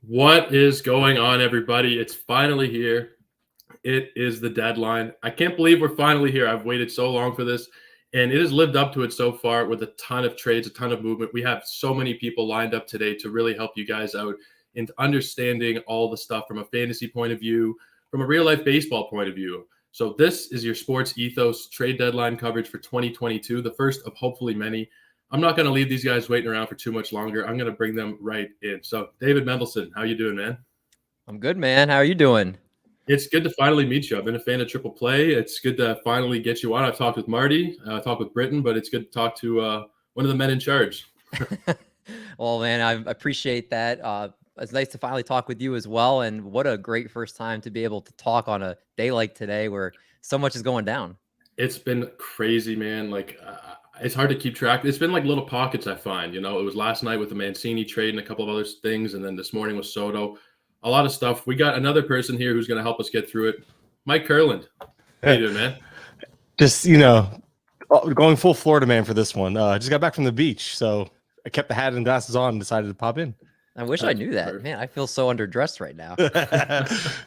What is going on, everybody? It's finally here. It is the deadline. I can't believe we're finally here. I've waited so long for this, and it has lived up to it so far with a ton of trades, a ton of movement. We have so many people lined up today to really help you guys out in understanding all the stuff from a fantasy point of view, from a real life baseball point of view. So, this is your Sports Ethos trade deadline coverage for 2022, the first of hopefully many. I'm not going to leave these guys waiting around for too much longer. I'm going to bring them right in. So, David Mendelson, how you doing, man? I'm good, man. How are you doing? It's good to finally meet you. I've been a fan of Triple Play. It's good to finally get you on. I've talked with Marty, talked with Britton, but it's good to talk to one of the men in charge. Well, man, I appreciate that. It's nice to finally talk with you as well. And what a great first time to be able to talk on a day like today where so much is going down. It's been crazy, man. It's hard to keep track. It's been like little pockets I find. It was last night with the Mancini trade and a couple of other things, and then this morning with Soto. A lot of stuff. We got another person here who's going to help us get through it. Mike Kurland. How you doing, man? Just, going full Florida man for this one. Just got back from the beach, so I kept the hat and glasses on and decided to pop in. I wish I knew that. Perfect. Man, I feel so underdressed right now.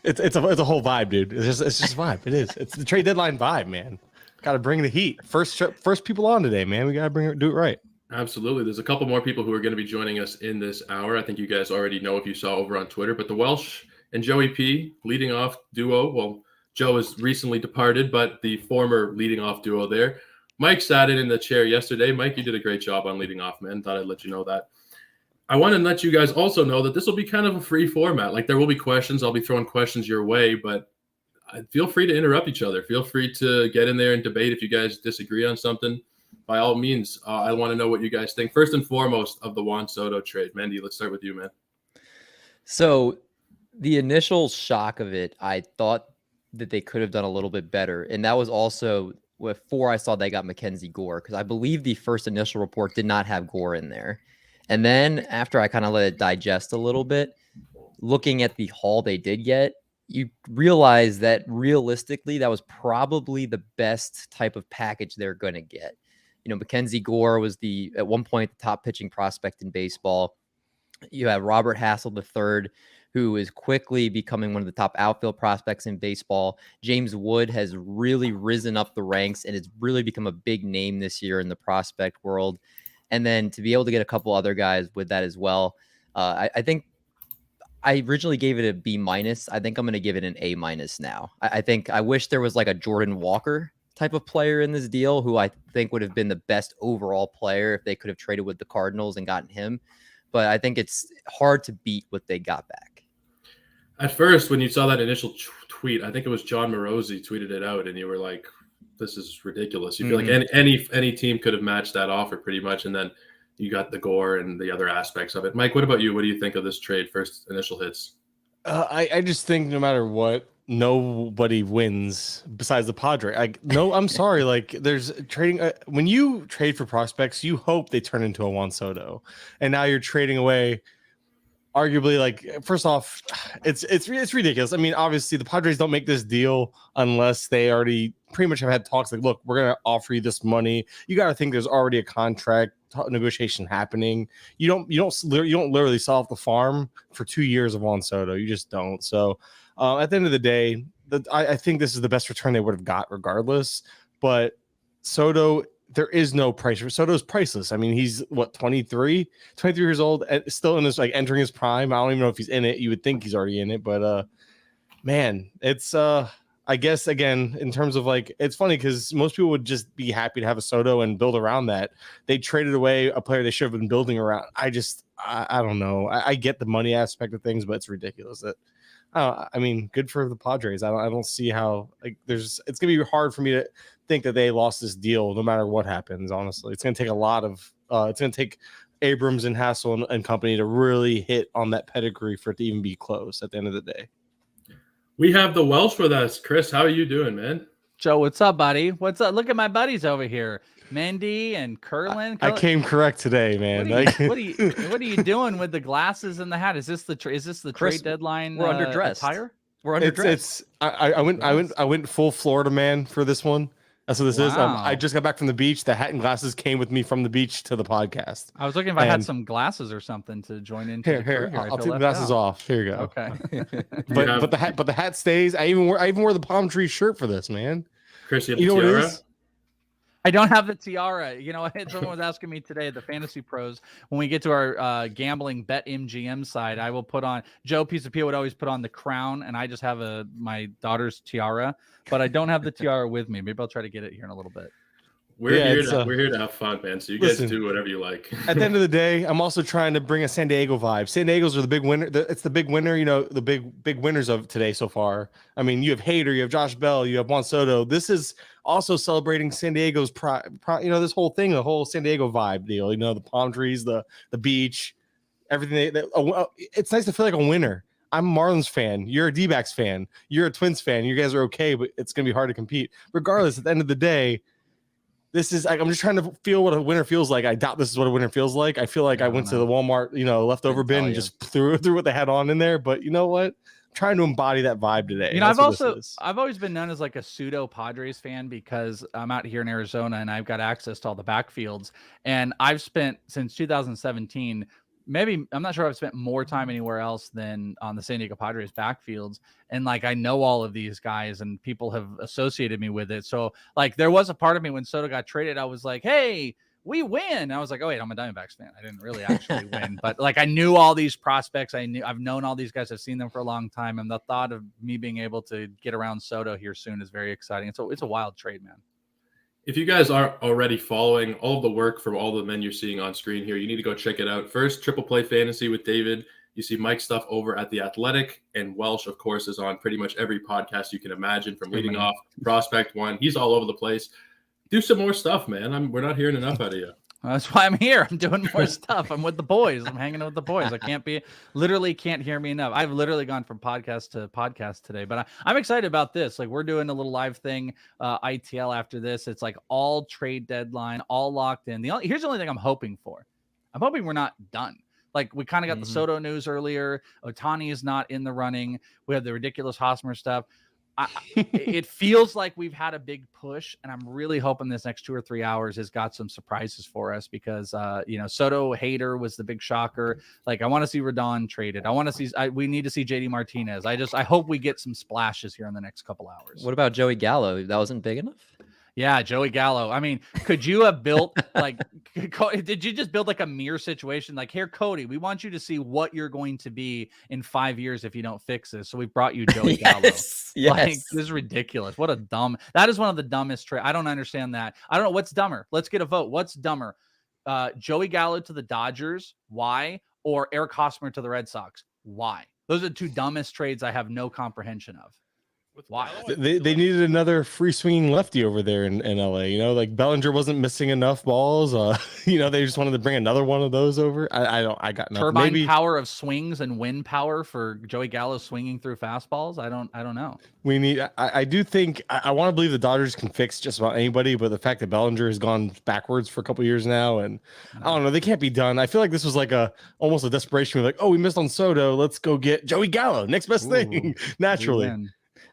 It's a whole vibe, dude. It's just vibe. It is. It's the trade deadline vibe, man. Got to bring the heat. First people on today, man. We got to do it right. Absolutely. There's a couple more people who are going to be joining us in this hour. I think you guys already know if you saw over on Twitter, but the Welsh and Joey P leading off duo. Well, Joe is recently departed, but the former leading off duo there. Mike sat in the chair yesterday. Mike, you did a great job on leading off, man. Thought I'd let you know that. I want to let you guys also know that this will be kind of a free format. Like, there will be questions. I'll be throwing questions your way, but feel free to interrupt each other. Feel free to get in there and debate if you guys disagree on something. By all means, I want to know what you guys think. First and foremost, of the Juan Soto trade. Mendy, let's start with you, man. So the initial shock of it, I thought that they could have done a little bit better. And that was also before I saw they got Mackenzie Gore, because I believe the first initial report did not have Gore in there. And then after I kind of let it digest a little bit, looking at the haul they did get, you realize that realistically, that was probably the best type of package they're going to get. Mackenzie Gore was at one point, the top pitching prospect in baseball. You have Robert Hassel III, who is quickly becoming one of the top outfield prospects in baseball. James Wood has really risen up the ranks and has really become a big name this year in the prospect world. And then to be able to get a couple other guys with that as well, I think I originally gave it a B-. I think I'm going to give it an A- now. I wish there was like a Jordan Walker type of player in this deal who I think would have been the best overall player if they could have traded with the Cardinals and gotten him. But I think it's hard to beat what they got back. At first, when you saw that initial tweet, I think it was John Morosi tweeted it out, and you were like, this is ridiculous. You feel like any team could have matched that offer pretty much, and then you got the Gore and the other aspects of it. Mike, what about you? What do you think of this trade, first initial hits? I just think no matter what, nobody wins besides the Padre. I'm sorry. Like, there's trading when you trade for prospects, you hope they turn into a Juan Soto, and now you're trading away. Arguably, like, first off, it's ridiculous. I mean, obviously, the Padres don't make this deal unless they already pretty much have had talks. Like, look, we're gonna offer you this money. You got to think there's already a contract negotiation happening. You don't literally sell off the farm for 2 years of Juan Soto. You just don't. So, at the end of the day, I think this is the best return they would have got regardless. But Soto, there is no price. Soto's priceless. I mean, he's 23 years old, still in this, like, entering his prime. I don't even know if he's in it. You would think he's already in it, but man, it's I guess, again, in terms of, like, it's funny because most people would just be happy to have a Soto and build around that. They traded away a player they should have been building around. I don't know. I get the money aspect of things, but it's ridiculous that. I mean, good for the Padres. I don't see how, like, it's gonna be hard for me to think that they lost this deal no matter what happens. Honestly, it's gonna take a lot of it's gonna take Abrams and Hassel and company to really hit on that pedigree for it to even be close at the end of the day. We have the Welsh with us. Chris, how are you doing, man? Joe, what's up, buddy? What's up? Look at my buddies over here, Mendy and Kurland. I came correct today, man. What are you doing with the glasses and the hat? Is this the trade deadline? We're underdressed. Attire? We're underdressed. I went full Florida man for this one. That's what this is. I Wow. just got back from the beach. The hat and glasses came with me from the beach to the podcast. I was looking if I had And- some glasses or something to join into Here, the crew here. here. I I'll feel take the left glasses out. off. Here you go. Okay. But the hat stays. I even wore the palm tree shirt for this, man. Chris, you have You the know what it tiara? is? I don't have the tiara. You know, someone was asking me today at the Fantasy Pros, when we get to our gambling bet MGM side, I will put on, Joe Piece of Pia would always put on the crown, and I just have my daughter's tiara, but I don't have the tiara with me. Maybe I'll try to get it here in a little bit. We're Yeah, here to have fun, man. So you listen, guys do whatever you like. At the end of the day, I'm also trying to bring a San Diego vibe. San Diego's are the big winner. It's the big winner, you know, the big winners of today so far. I mean, you have Hader, you have Josh Bell, you have Juan Soto. This is also celebrating San Diego's you know, this whole thing, the whole San Diego vibe deal. You know, the palm trees, the beach, everything. It's nice to feel like a winner. I'm a Marlins fan. You're a D-backs fan. You're a Twins fan. You guys are okay, but it's gonna be hard to compete. Regardless, at the end of the day, this is I'm just trying to feel what a winner feels like. I doubt this is what a winner feels like. I feel like I went to the Walmart, you know, leftover bin and just threw what they had on in there. But you know what? I'm trying to embody that vibe today. You know, I've always been known as like a pseudo Padres fan because I'm out here in Arizona and I've got access to all the backfields. And I've spent since 2017, maybe I'm not sure I've spent more time anywhere else than on the San Diego Padres backfields. And like, I know all of these guys and people have associated me with it. So like, there was a part of me when Soto got traded, I was like, hey, we win. I was like, oh wait, I'm a Diamondbacks fan. I didn't really actually win, but like, I knew all these prospects. I've known all these guys. I've seen them for a long time. And the thought of me being able to get around Soto here soon is very exciting. It's a wild trade, man. If you guys aren't already following all of the work from all the men you're seeing on screen here, you need to go check it out. First, Triple Play Fantasy with David. You see Mike's stuff over at The Athletic, and Welsh, of course, is on pretty much every podcast you can imagine, from leading off Prospect One. He's all over the place. Do some more stuff, man. We're not hearing enough out of you. That's why I'm here. I'm doing more stuff. I'm with the boys. I'm hanging out with the boys. Literally can't hear me enough. I've literally gone from podcast to podcast today, but I'm excited about this. Like, we're doing a little live thing, ITL after this. It's like all trade deadline, all locked in. Here's the only thing I'm hoping for. I'm hoping we're not done. Like, we kind of got the Soto news earlier. Ohtani is not in the running. We have the ridiculous Hosmer stuff. It feels like we've had a big push, and I'm really hoping this next 2 or 3 hours has got some surprises for us because, you know, Soto Hader was the big shocker. Like, I want to see Rodon traded. I want to see, we need to see JD Martinez. I hope we get some splashes here in the next couple hours. What about Joey Gallo? That wasn't big enough? Yeah, Joey Gallo. I mean, could you have built did you just build like a mirror situation? Like, here, Cody, we want you to see what you're going to be in 5 years if you don't fix this. So we brought you Joey Gallo. Yes. Like, this is ridiculous. That is one of the dumbest trades. I don't understand that. I don't know what's dumber. Let's get a vote. What's dumber? Joey Gallo to the Dodgers. Why? Or Eric Hosmer to the Red Sox. Why? Those are the two dumbest trades I have no comprehension of. Why? They needed another free swinging lefty over there in LA. You know, like Bellinger wasn't missing enough balls. You know, they just wanted to bring another one of those over. I got nothing. Turbine power of swings and wind power for Joey Gallo swinging through fastballs. I don't know. We need. I do think I want to believe the Dodgers can fix just about anybody, but the fact that Bellinger has gone backwards for a couple of years now, and I don't know, they can't be done. I feel like this was like almost a desperation. We're like, oh, we missed on Soto. Let's go get Joey Gallo. Next best thing, naturally.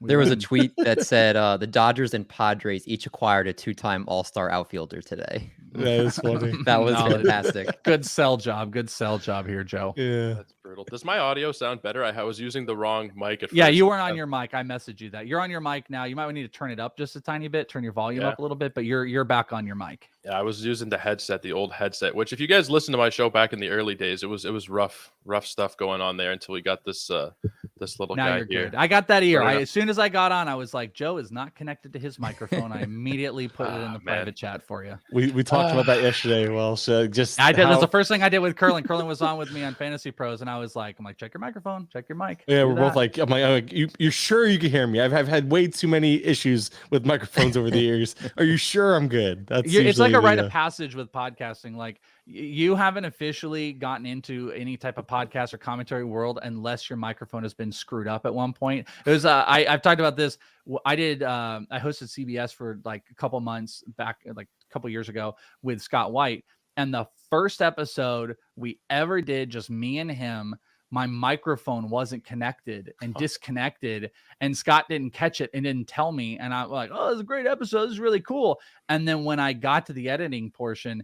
There was a tweet that said the Dodgers and Padres each acquired a 2-time All-Star outfielder today. That is funny. That was fantastic. Good sell job. Good sell job here, Joe. Yeah. That's brutal. Does my audio sound better? I was using the wrong mic at first. Yeah, you weren't on your mic. I messaged you that. You're on your mic now. You might need to turn it up just a tiny bit, turn your volume up a little bit, but you're back on your mic. Yeah, I was using the headset, the old headset, which if you guys listen to my show back in the early days, it was rough stuff going on there until we got this little now guy you're here. Good. I got that ear. As soon as I got on, I was like, Joe is not connected to his microphone. I immediately put it in the private chat for you. We talked about that yesterday. Well, so I did. That's the first thing I did with Curlin. Curlin was on with me on Fantasy Pros, and I was like, check your microphone, check your mic. Yeah, we're both like, I'm like, you're sure you can hear me? I've had way too many issues with microphones over the years. Are you sure I'm good? It's like a rite of passage with podcasting. Like, you haven't officially gotten into any type of podcast or commentary world unless your microphone has been screwed up at one point. It was I've talked about this. I hosted CBS for like a couple months back, like a couple years ago, with Scott White. And the first episode we ever did, just me and him, my microphone wasn't connected and disconnected, and Scott didn't catch it and didn't tell me. And I was like, oh, this is a great episode. This is really cool. And then when I got to the editing portion,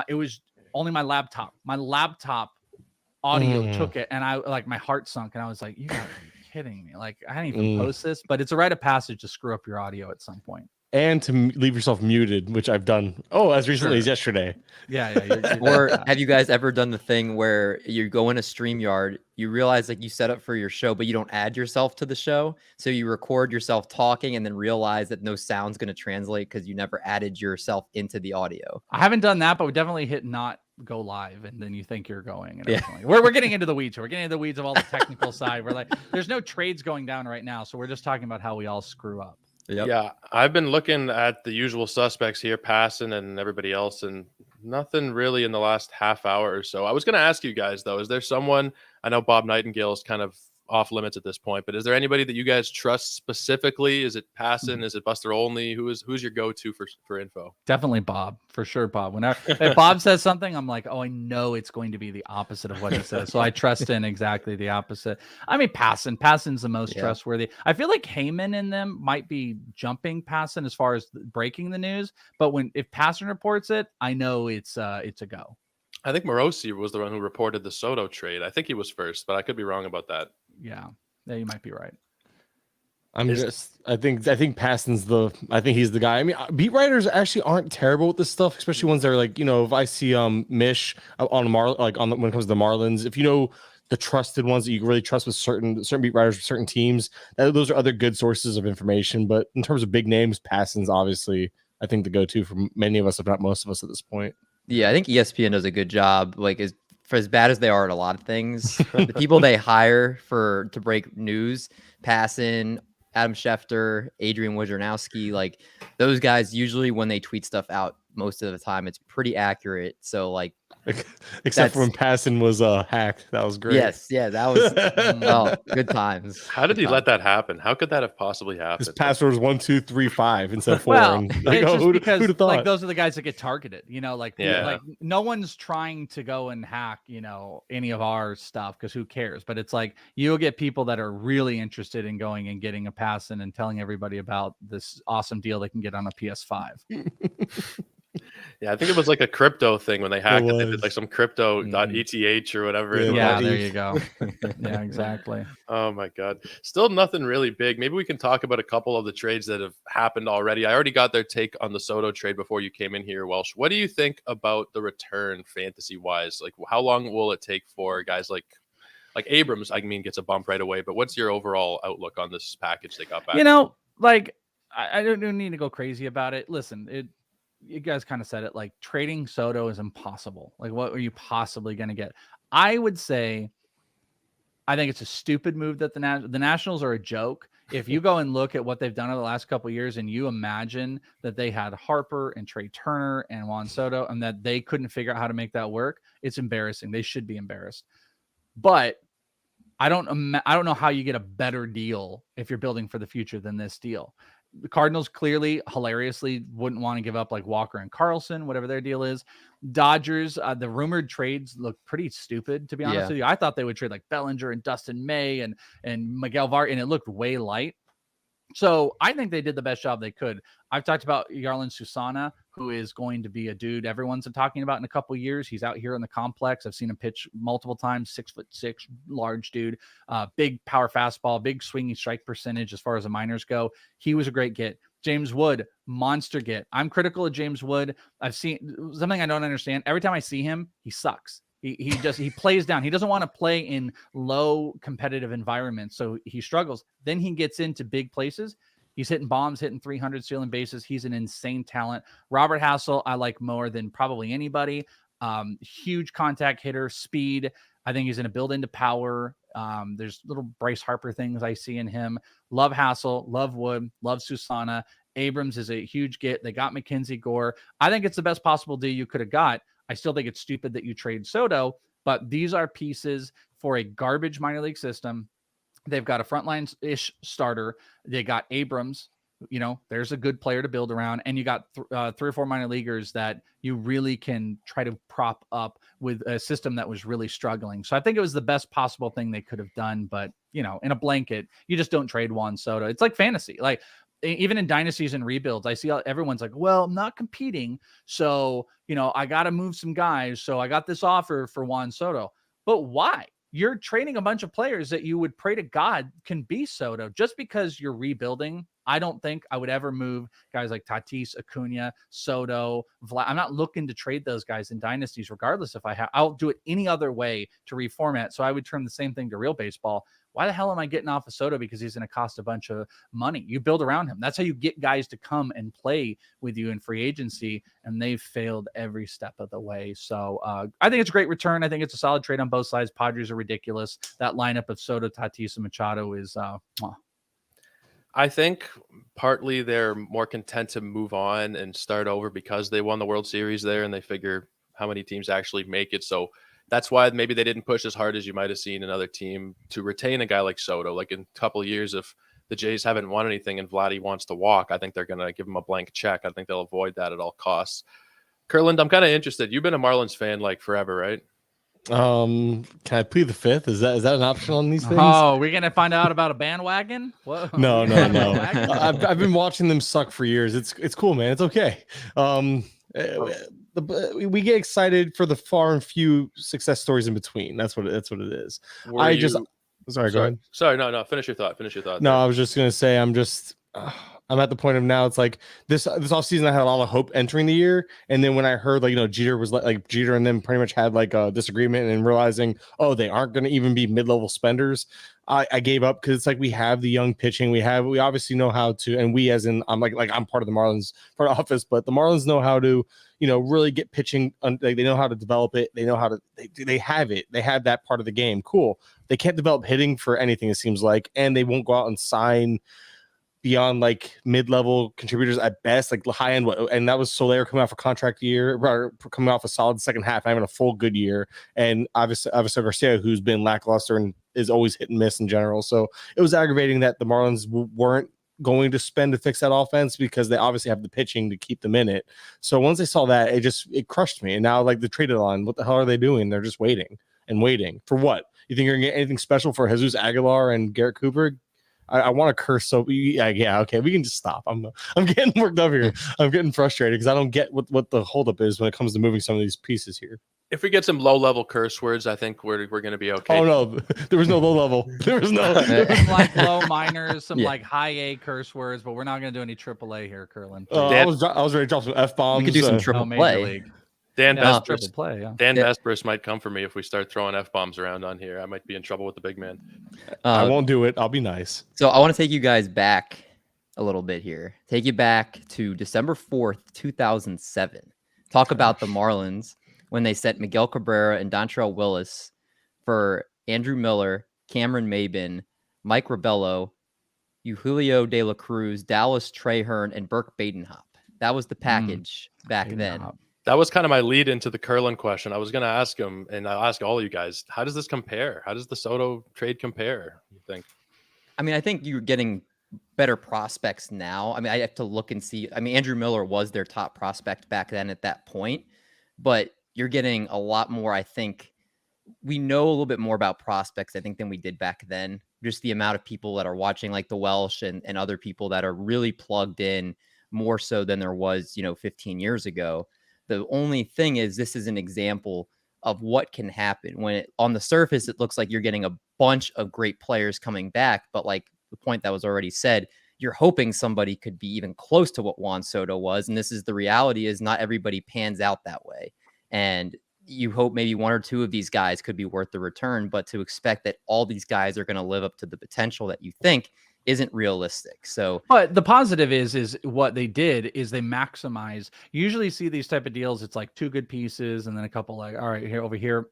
it was only my laptop. My laptop audio took it, and I like my heart sunk, and I was like, you gotta be kidding me. Like, I didn't even post this, but it's a rite of passage to screw up your audio at some point. And to leave yourself muted, which I've done as recently as yesterday. Yeah. Or have you guys ever done the thing where you go in a StreamYard, you realize like you set up for your show, but you don't add yourself to the show, so you record yourself talking and then realize that no sound's going to translate because you never added yourself into the audio? I haven't done that, but we definitely hit not go live, and then you think you're going. And we're getting into the weeds. We're getting into the weeds of all the technical side. We're like, there's no trades going down right now, so we're just talking about how we all screw up. Yep. Yeah, I've been looking at the usual suspects here, Passan and everybody else, and nothing really in the last half hour or so. I was going to ask you guys, though, is there someone, I know Bob Nightingale is kind of off limits at this point, but is there anybody that you guys trust specifically? Is it Passan? Is it Buster Olney? Who's your go-to for info? Definitely Bob, for sure. Bob. If Bob says something, I'm like, oh, I know it's going to be the opposite of what he says. So I trust in exactly the opposite. I mean, Passan's the most trustworthy. I feel like Heyman and them might be jumping Passan as far as breaking the news, but if Passan reports it, I know it's a go. I think Morosi was the one who reported the Soto trade. I think he was first, but I could be wrong about that. Yeah, you might be right. I think Passan's I think he's the guy. I mean, beat writers actually aren't terrible with this stuff, especially ones that are like, if I see Mish on when it comes to the Marlins, if you know the trusted ones that you really trust with certain beat writers, with certain teams, those are other good sources of information. But in terms of big names, Passan's obviously, I think, the go-to for many of us, if not most of us at this point. Yeah, I think ESPN does a good job. Like, for as bad as they are at a lot of things, the people they hire to break news, Passan, Adam Schefter, Adrian Wojnarowski, like those guys, usually when they tweet stuff out, most of the time it's pretty accurate. So like, except for when Passan was hacked, that was great. Yes, yeah, that was good times. How did he let that happen? How could that have possibly happened? His password was 1235 instead of 4. Well, and it's just who'd because have thought? like those are the guys that get targeted. Like no one's trying to go and hack any of our stuff because who cares? But it's like you'll get people that are really interested in going and getting a Passan and telling everybody about this awesome deal they can get on a PS5. Yeah, I think it was like a crypto thing when they hacked it. They did like some crypto.eth or whatever. Yeah, there you go. Yeah, exactly. Oh my God. Still nothing really big. Maybe we can talk about a couple of the trades that have happened already. I already got their take on the Soto trade before you came in here, Welsh. What do you think about the return fantasy wise? Like, how long will it take for guys like Abrams, gets a bump right away, but what's your overall outlook on this package they got back? I don't need to go crazy about it. Listen, you guys kind of said it, like trading Soto is impossible. Like, what are you possibly going to get? I would say, I think it's a stupid move that the Nationals are a joke. If you go and look at what they've done over the last couple of years and you imagine that they had Harper and Trey Turner and Juan Soto and that they couldn't figure out how to make that work, it's embarrassing. They should be embarrassed. But I don't know how you get a better deal if you're building for the future than this deal. The Cardinals clearly, hilariously, wouldn't want to give up like Walker and Carlson, whatever their deal is. Dodgers, the rumored trades look pretty stupid, to be honest with you. I thought they would trade like Bellinger and Dustin May and Miguel Vargas, and it looked way light. So I think they did the best job they could. I've talked about Yarlin Susana, who is going to be a dude everyone's talking about in a couple of years. He's out here in the complex. I've seen him pitch multiple times, 6'6", large dude, big power fastball, big swinging strike percentage as far as the minors go. He was a great get. James Wood, monster get. I'm critical of James Wood. I've seen something I don't understand. Every time I see him, he sucks. He plays down. He doesn't want to play in low competitive environments, so he struggles. Then he gets into big places. He's hitting bombs, hitting 300, stealing bases. He's an insane talent. Robert Hassel, I like more than probably anybody. Huge contact hitter, speed. I think he's going to build into power. There's little Bryce Harper things I see in him. Love Hassel, love Wood, love Susana. Abrams is a huge get. They got Mackenzie Gore. I think it's the best possible deal you could have got. I still think it's stupid that you trade Soto, but these are pieces for a garbage minor league system. They've got a frontline-ish starter. They got Abrams. there's a good player to build around, and you got 3 or 4 minor leaguers that you really can try to prop up with a system that was really struggling. So I think it was the best possible thing they could have done. But, in a blanket, you just don't trade Juan Soto. It's like fantasy. Like even in dynasties and rebuilds, I see everyone's like, well, I'm not competing. So, I got to move some guys. So I got this offer for Juan Soto. But why? You're trading a bunch of players that you would pray to God can be Soto. Just because you're rebuilding, I don't think I would ever move guys like Tatis, Acuna, Soto, Vlad. I'm not looking to trade those guys in dynasties, regardless if I'll do it any other way to reformat. So I would turn the same thing to real baseball. Why the hell am I getting off of Soto because he's going to cost a bunch of money? You build around him. That's how you get guys to come and play with you in free agency, and they've failed every step of the way. So I think it's a great return. I think it's a solid trade on both sides. Padres are ridiculous. That lineup of Soto, Tatis, and Machado is I think partly they're more content to move on and start over because they won the World Series there, and they figure how many teams actually make it. So that's why maybe they didn't push as hard as you might have seen another team to retain a guy like Soto. Like in a couple of years, if the Jays haven't won anything and Vladdy wants to walk, I think they're going to give him a blank check. I think they'll avoid that at all costs. Kurland, I'm kind of interested. You've been a Marlins fan like forever, right? Can I plead the fifth? Is that an option on these things? Oh, we're gonna find out about a bandwagon? Whoa. No. I've been watching them suck for years. It's cool, man. It's okay. We get excited for the far and few success stories in between. That's what it is. Sorry, go ahead. Sorry, no. Finish your thought. No, I was just gonna say I'm at the point of now. It's like this offseason, I had a lot of hope entering the year, and then when I heard Jeter was like Jeter and them pretty much had like a disagreement and realizing they aren't going to even be mid-level spenders, I gave up because it's like we have the young pitching, we obviously know how to, and we as in I'm part of the Marlins front office, but the Marlins know how to really get pitching. They know how to develop it. They know how to they have it. They have that part of the game. Cool. They can't develop hitting for anything, it seems like, and they won't go out and sign beyond like mid-level contributors at best, like high end. And that was Soler coming off a contract year, coming off a solid second half, having a full good year. And obviously Garcia, who's been lackluster and is always hit and miss in general. So it was aggravating that the Marlins weren't going to spend to fix that offense because they obviously have the pitching to keep them in it. So once they saw that, it crushed me. And now like the trade deadline, what the hell are they doing? They're just waiting for what? You think you're gonna get anything special for Jesus Aguilar and Garrett Cooper? I want to curse. So yeah, okay, we can just stop. I'm getting worked up here. I'm getting frustrated because I don't get what the holdup is when it comes to moving some of these pieces here. If we get some low-level curse words, I think we're going to be okay. Oh no, there was no low level. There was no like low minors, some like high A curse words, but we're not going to do any AAA here, Kurland. I was ready to drop some F-bombs. We could do some AAA. Dan Vespris might come for me if we start throwing F-bombs around on here. I might be in trouble with the big man. I won't do it. I'll be nice. So I want to take you guys back a little bit here. Take you back to December 4th, 2007. Talk about the Marlins when they sent Miguel Cabrera and Dontrelle Willis for Andrew Miller, Cameron Maybin, Mike Rabello, Julio De La Cruz, Dallas Traherne, and Burke Badenhop. That was the package back then. That was kind of my lead into the Kurland question. I was going to ask him, and I'll ask all of you guys, how does this compare? How does the Soto trade compare, you think? I mean, I think you're getting better prospects now. I mean, I have to look and see. I mean, Andrew Miller was their top prospect back then at that point, but you're getting a lot more. I think we know a little bit more about prospects, I think, than we did back then. Just the amount of people that are watching, like the Welsh and other people that are really plugged in more so than there was, 15 years ago. The only thing is this is an example of what can happen when on the surface, it looks like you're getting a bunch of great players coming back. But like the point that was already said, you're hoping somebody could be even close to what Juan Soto was. And this is the reality is not everybody pans out that way. And you hope maybe one or two of these guys could be worth the return, but to expect that all these guys are going to live up to the potential that you think isn't realistic. So, but the positive is what they did is they maximize. You usually see these type of deals. It's like two good pieces and then a couple like, all right, here over here.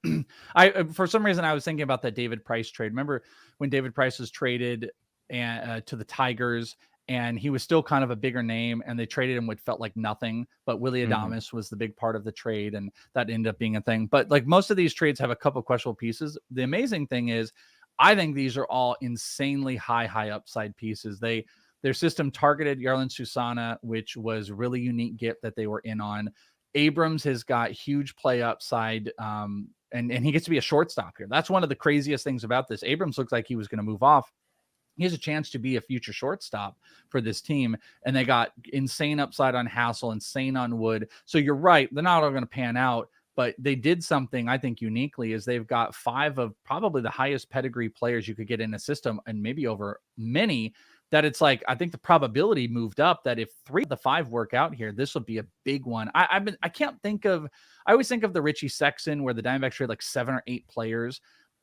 For some reason, I was thinking about that David Price trade. Remember when David Price was traded to the Tigers and he was still kind of a bigger name and they traded him what felt like nothing, but Willy Adames was the big part of the trade and that ended up being a thing. But like most of these trades have a couple of questionable pieces. The amazing thing is I think these are all insanely high upside pieces. They Their system targeted Yarlin Susana, which was really unique get that they were in on. Abrams has got huge play upside, and he gets to be a shortstop here. That's one of the craziest things about this. Abrams looks like he was going to move off. He has a chance to be a future shortstop for this team. And they got insane upside on Hassel, insane on Wood. So you're right. They're not all going to pan out, but they did something I think uniquely is they've got 5 of probably the highest pedigree players you could get in a system, and maybe over many, that it's like, I think the probability moved up that if 3 of the 5 work out here, this will be a big one. I always think of the Richie Sexton where the Diamondbacks trade like 7 or 8 players.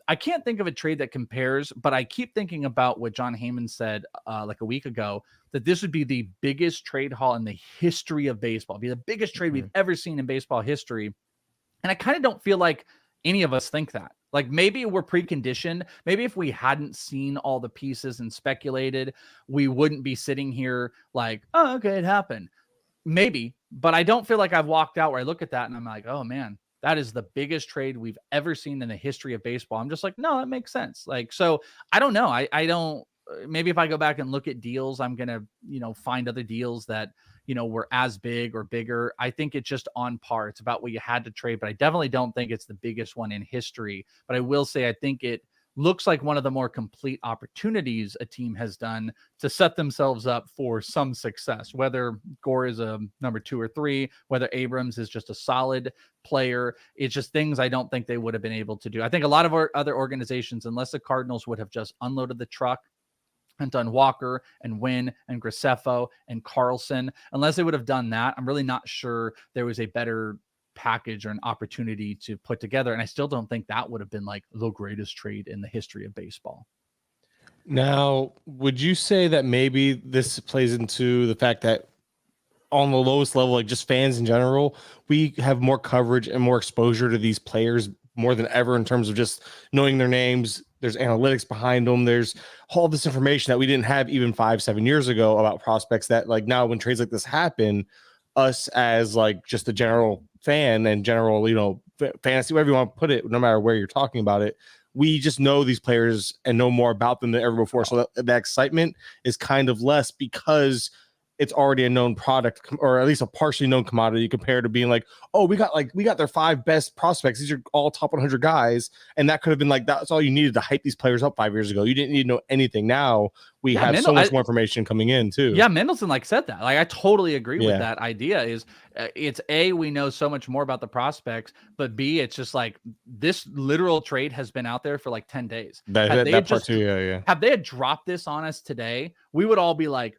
I can't think of a trade that compares, but I keep thinking about what John Heyman said like a week ago, that this would be the biggest trade haul in the history of baseball. It'd be the biggest trade we've ever seen in baseball history. And I kind of don't feel like any of us think that. Like maybe we're preconditioned. Maybe if we hadn't seen all the pieces and speculated, we wouldn't be sitting here like, oh, okay, it happened. Maybe, but I don't feel like I've walked out where I look at that and I'm like, oh man, that is the biggest trade we've ever seen in the history of baseball. I'm just like, no, that makes sense. Like, so I don't know. I don't, maybe if I go back and look at deals, I'm going to, find other deals that, were as big or bigger. I think it's just on par. It's about what you had to trade, but I definitely don't think it's the biggest one in history. But I will say, I think it looks like one of the more complete opportunities a team has done to set themselves up for some success, whether Gore is a number 2 or 3, whether Abrams is just a solid player. It's just things I don't think they would have been able to do. I think a lot of our other organizations, unless the Cardinals would have just unloaded the truck and done Walker and Wynn and Graceffo and Carlson, unless they would have done that, I'm really not sure there was a better package or an opportunity to put together. And I still don't think that would have been like the greatest trade in the history of baseball. Now, would you say that maybe this plays into the fact that on the lowest level, like just fans in general, we have more coverage and more exposure to these players more than ever in terms of just knowing their names? There's analytics behind them. There's all this information that we didn't have even 5-7 years ago about prospects that like now when trades like this happen, us as like just the general fan and general, fantasy, whatever you want to put it, no matter where you're talking about it, we just know these players and know more about them than ever before. So that excitement is kind of less because it's already a known product, or at least a partially known commodity, compared to being like, oh, we got their 5 best prospects. These are all top 100 guys. And that could have been like, that's all you needed to hype these players up 5 years ago. You didn't need to know anything. Now we have so much more information coming in too. Yeah. Mendelson said that. Like, I totally agree with that idea is it's A, we know so much more about the prospects, but B, it's just like this literal trade has been out there for like 10 days. That part too. Yeah. Have they had dropped this on us today, we would all be like,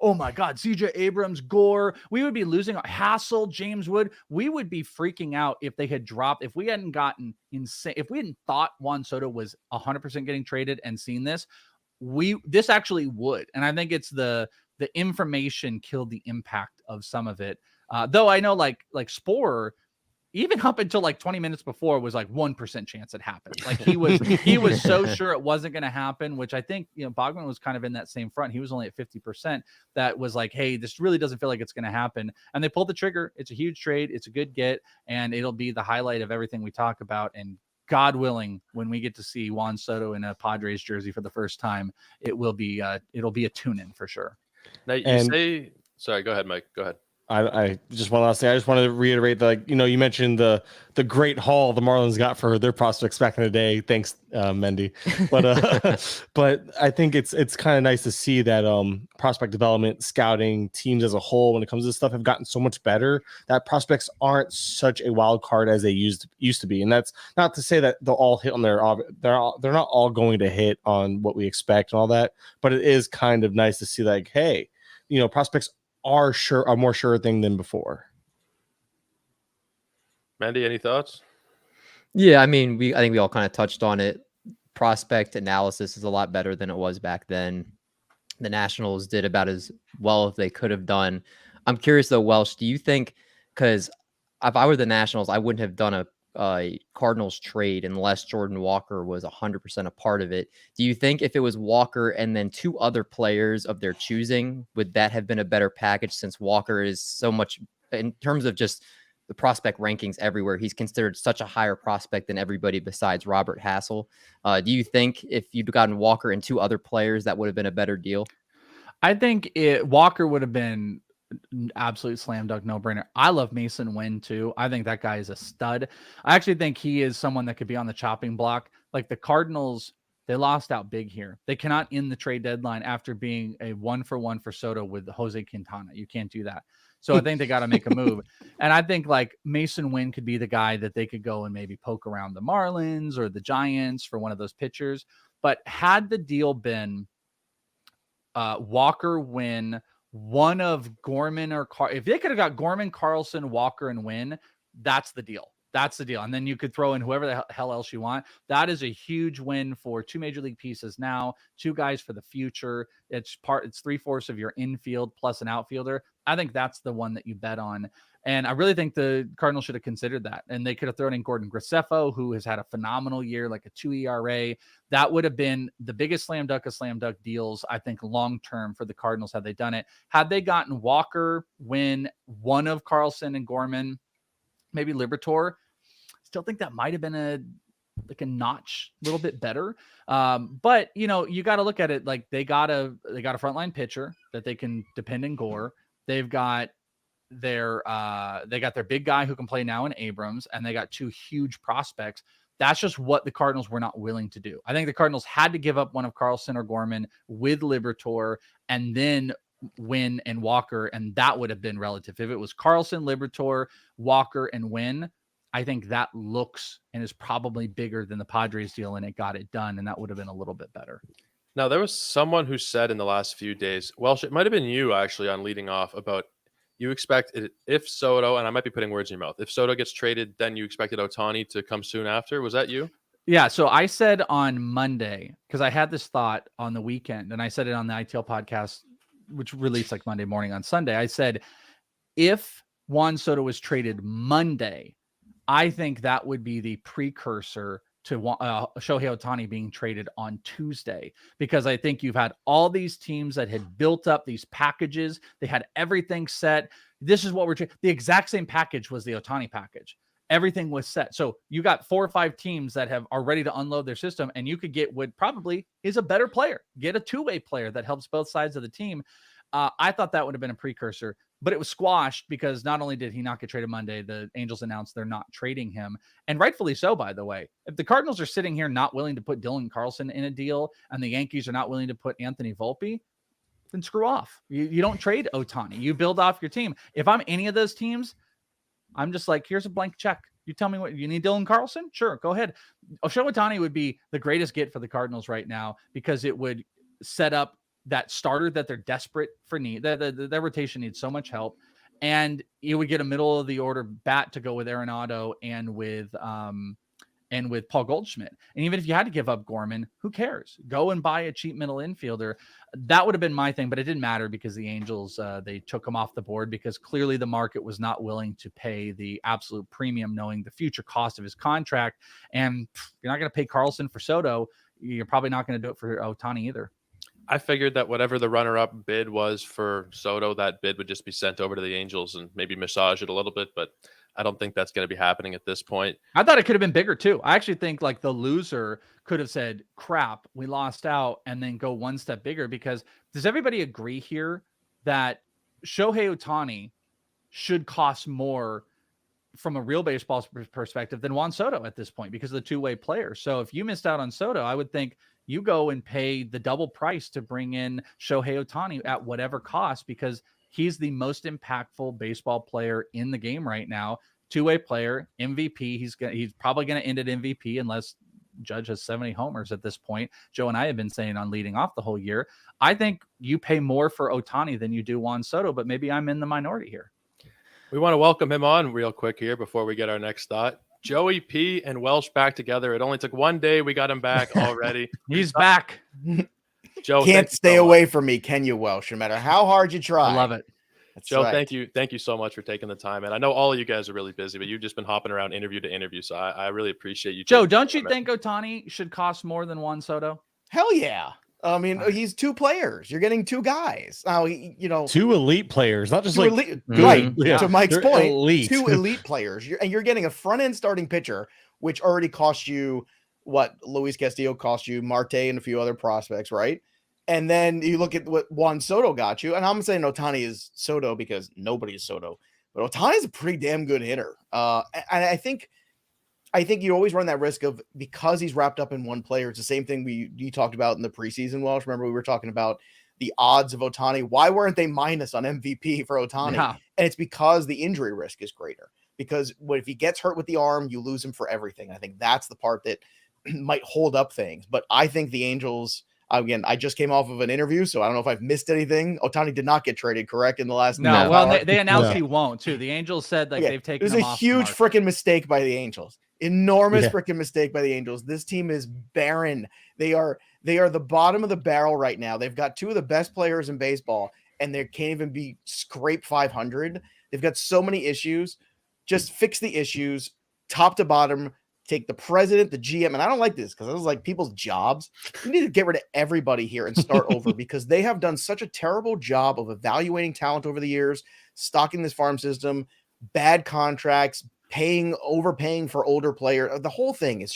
oh my God, CJ Abrams, Gore. We would be losing Hassel, James Wood. We would be freaking out if they had dropped, if we hadn't gotten insane, if we hadn't thought Juan Soto was 100% getting traded and seen this, this actually would. And I think it's the information killed the impact of some of it. Though I know like Sporer, even up until like 20 minutes before, was like 1% chance it happened. Like he was so sure it wasn't going to happen, which I think, Bogman was kind of in that same front. He was only at 50%. That was like, hey, this really doesn't feel like it's going to happen. And they pulled the trigger. It's a huge trade. It's a good get. And it'll be the highlight of everything we talk about. And God willing, when we get to see Juan Soto in a Padres jersey for the first time, it'll be a tune-in for sure. Now sorry, go ahead, Mike. Go ahead. I just one last thing. I just wanted to reiterate that, you mentioned the great haul the Marlins got for their prospects back in the day. Thanks, Mendy. But I think it's kind of nice to see that prospect development, scouting, teams as a whole, when it comes to this stuff, have gotten so much better that prospects aren't such a wild card as they used to be. And that's not to say that they'll all hit on they're not all going to hit on what we expect and all that. But it is kind of nice to see like, hey, prospects are a more sure thing than before. Mandy, any thoughts? Yeah, I think we all kind of touched on it. Prospect analysis is a lot better than it was back then. The Nationals did about as well as they could have done. I'm curious though, Welsh, do you think, because if I were the Nationals, I wouldn't have done a Cardinals trade unless Jordan Walker was 100% a part of it. Do you think if it was Walker and then 2 other players of their choosing, would that have been a better package, since Walker is so much, in terms of just the prospect rankings everywhere, he's considered such a higher prospect than everybody besides Robert Hassel? Do you think if you'd gotten Walker and 2 other players, that would have been a better deal? I think Walker would have been an absolute slam dunk no brainer. I love Mason Wynn too. I think that guy is a stud. I actually think he is someone that could be on the chopping block. Like the Cardinals, they lost out big here. They cannot end the trade deadline after being a 1-for-1 for Soto with Jose Quintana. You can't do that. So I think they got to make a move. And I think like Mason Wynn could be the guy that they could go and maybe poke around the Marlins or the Giants for one of those pitchers. But had the deal been Walker, Wynn, one of Gorman or if they could have got Gorman, Carlson, Walker, and Wynn, that's the deal. That's the deal. And then you could throw in whoever the hell else you want. That is a huge win for 2 major league pieces now, 2 guys for the future. It's 3/4 of your infield plus an outfielder. I think that's the one that you bet on. And I really think the Cardinals should have considered that. And they could have thrown in Gordon Graceffo, who has had a phenomenal year, like a 2 ERA. That would have been the biggest slam dunk of slam dunk deals, I think, long-term for the Cardinals had they done it. Had they gotten Walker, Wynn, one of Carlson and Gorman, maybe Liberatore, still think that might have been a notch a little bit better. But you got to look at it like they got a frontline pitcher that they can depend in Gore. They've got their big guy who can play now in Abrams, and they got 2 huge prospects. That's just what the Cardinals were not willing to do. I think the Cardinals had to give up one of Carlson or Gorman with Liberatore and then Wynn and Walker, and that would have been relative. If it was Carlson, Liberatore, Walker, and Wynn, I think that looks and is probably bigger than the Padres deal, and it got it done, and that would have been a little bit better. Now, there was someone who said in the last few days, Welsh, it might have been you actually on leading off about you expect it, if Soto, and I might be putting words in your mouth, if Soto gets traded, then you expected Ohtani to come soon after. Was that you? Yeah. So I said on Monday, because I had this thought on the weekend, and I said it on the ITL podcast, which released like Monday morning on Sunday. I said, if Juan Soto was traded Monday, I think that would be the precursor to Shohei Ohtani being traded on Tuesday, because I think you've had all these teams that had built up these packages. They had everything set. This is what the exact same package was the Ohtani package. Everything was set. So you got 4 or 5 teams that are ready to unload their system, and you could get what probably is a better player, get a 2-way player that helps both sides of the team. I thought that would have been a precursor, but it was squashed because not only did he not get traded Monday, the Angels announced they're not trading him, and rightfully so, by the way. If the Cardinals are sitting here not willing to put Dylan Carlson in a deal, and the Yankees are not willing to put Anthony Volpe, then screw off. You don't trade Ohtani. You build off your team. If I'm any of those teams, I'm just like, here's a blank check. You tell me what you need. Dylan Carlson? Sure, go ahead. Shohei Ohtani would be the greatest get for the Cardinals right now, because it would set up that starter that they're desperate for need. Their rotation needs so much help. And you would get a middle of the order bat to go with Arenado and with Paul Goldschmidt. And even if you had to give up Gorman, who cares? Go and buy a cheap middle infielder. That would have been my thing, but it didn't matter because the Angels, they took him off the board because clearly the market was not willing to pay the absolute premium, knowing the future cost of his contract. And you're not going to pay Carlson for Soto. You're probably not going to do it for Ohtani either. I figured that whatever the runner-up bid was for Soto, that bid would just be sent over to the Angels and maybe massage it a little bit, but I don't think that's going to be happening at this point. I thought it could have been bigger too. I actually think like the loser could have said, crap, we lost out, and then go one step bigger, because does everybody agree here that Shohei Ohtani should cost more from a real baseball perspective than Juan Soto at this point because of the 2-way player? So if you missed out on Soto, I would think you go and pay the double price to bring in Shohei Ohtani at whatever cost, because he's the most impactful baseball player in the game right now. 2-way player, MVP. He's probably going to end at MVP unless Judge has 70 homers at this point. Joe and I have been saying on leading off the whole year. I think you pay more for Ohtani than you do Juan Soto, but maybe I'm in the minority here. We want to welcome him on real quick here before we get our next thought. Joey P and Welsh back together. It only took 1 day. We got him back already. He's back. Joe, can't stay away from me, can you, Welsh? No matter how hard you try. I love it. That's Joe, right. thank you so much for taking the time. And I know all of you guys are really busy, but you've just been hopping around interview to interview. So I really appreciate you. Joe, don't you think Ohtani should cost more than Juan Soto? Hell yeah. I mean, he's 2 players. You're getting 2 guys. Now, 2 elite players, not just 2 like elite, Mhm. right. Yeah. To Mike's They're point, elite. 2 elite players. You're getting a front end starting pitcher, which already cost you what Luis Castillo cost you, Marte, and a few other prospects, right? And then you look at what Juan Soto got you, and I'm saying Ohtani is Soto because nobody is Soto, but Ohtani is a pretty damn good hitter. And I think you always run that risk of, because he's wrapped up in one player. It's the same thing you talked about in the preseason, Welsh. Remember, we were talking about the odds of Ohtani. Why weren't they minus on MVP for Ohtani? Yeah. And it's because the injury risk is greater. Because if he gets hurt with the arm, you lose him for everything. I think that's the part that might hold up things. But I think the Angels, again, I just came off of an interview, so I don't know if I've missed anything. Ohtani did not get traded, correct, in the last No, well, hour? they announced No. he won't too. The Angels said like Okay, they've it taken was him a off the huge market. freaking mistake by the Angels. Enormous Yeah. freaking mistake by the Angels. This team is barren. They are the bottom of the barrel right now. They've got two of the best players in baseball, and they can't even be scrape 500. They've got so many issues. Just fix the issues, top to bottom. Take the president, the GM, and I don't like this because it was like people's jobs. You need to get rid of everybody here and start over, because they have done such a terrible job of evaluating talent over the years, stocking this farm system, bad contracts, overpaying for older players. The whole thing, it's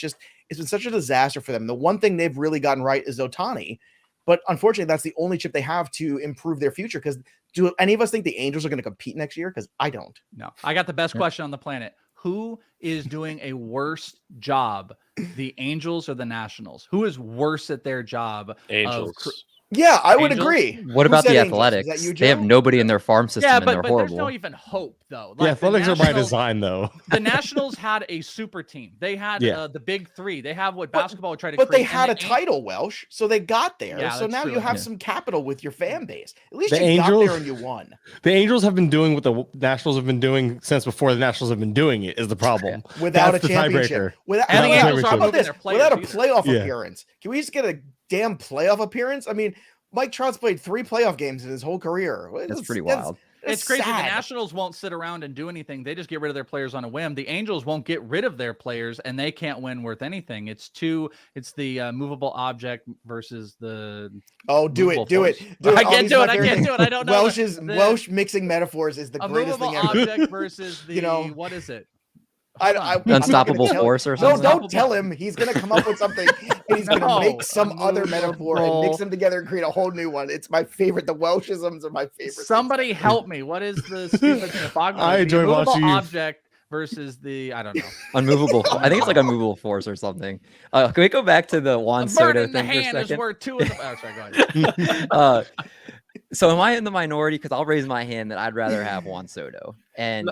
been such a disaster for them. The one thing they've really gotten right is Ohtani, but unfortunately, that's the only chip they have to improve their future. Because do any of us think the Angels are going to compete next year? Because I don't. No, I got the best question on the planet. Who is doing a worse job, the Angels or the Nationals? Who is worse at their job? Angels. Yeah, I would Angels? agree. What Who about said the Angels? Is Athletics? that you, They have Joe? nobody in their farm system, Yeah, and they're but horrible. there's no even hope though. The Athletics are by design, though. The Nationals had a super team. They had Yeah. the big three. They have what But- basketball would try to But create. they and had the a title, Welsh, so they got there. Yeah, so that's now true. you have Yeah. some capital with your fan base. At least The you got Angels- there and you won. The Angels have been doing what the Nationals have been doing since before the Nationals have been doing it, is the problem. Without That's a the championship. tiebreaker. Without, And the Without a Angels championship. are how about moving this? their players Without a either. playoff Yeah. appearance. Can we just get a damn playoff appearance? I mean, Mike Trout's played 3 playoff games in his whole career. That's pretty wild. It's crazy. The sad. Nationals won't sit around and do anything. They just get rid of their players on a whim. The Angels won't get rid of their players, and they can't win worth anything. It's the movable object versus the. Oh, do movable it, do it, force. do it. I Oh, can't these do are it. my I favorite can't things. do it. I don't know. Welsh mixing metaphors is the a greatest movable thing ever. object versus the what is it? Hold on. I'm not Unstoppable gonna tell- force or No, something. don't tell him. He's gonna come up with something, and he's gonna No, make some other metaphor and unmovable. mix them together and create a whole new one. It's my favorite. The Welshisms are my favorite. Somebody help me. What is the stupid I enjoy movable watching you. object versus the I don't know. Unmovable. I think it's like unmovable force or something. Can we go back to the Juan A bird Soto in the thing for a hand is second? worth 2 in the. Oh, sorry, go ahead. So am I in the minority? Because I'll raise my hand that I'd rather have Juan Soto. And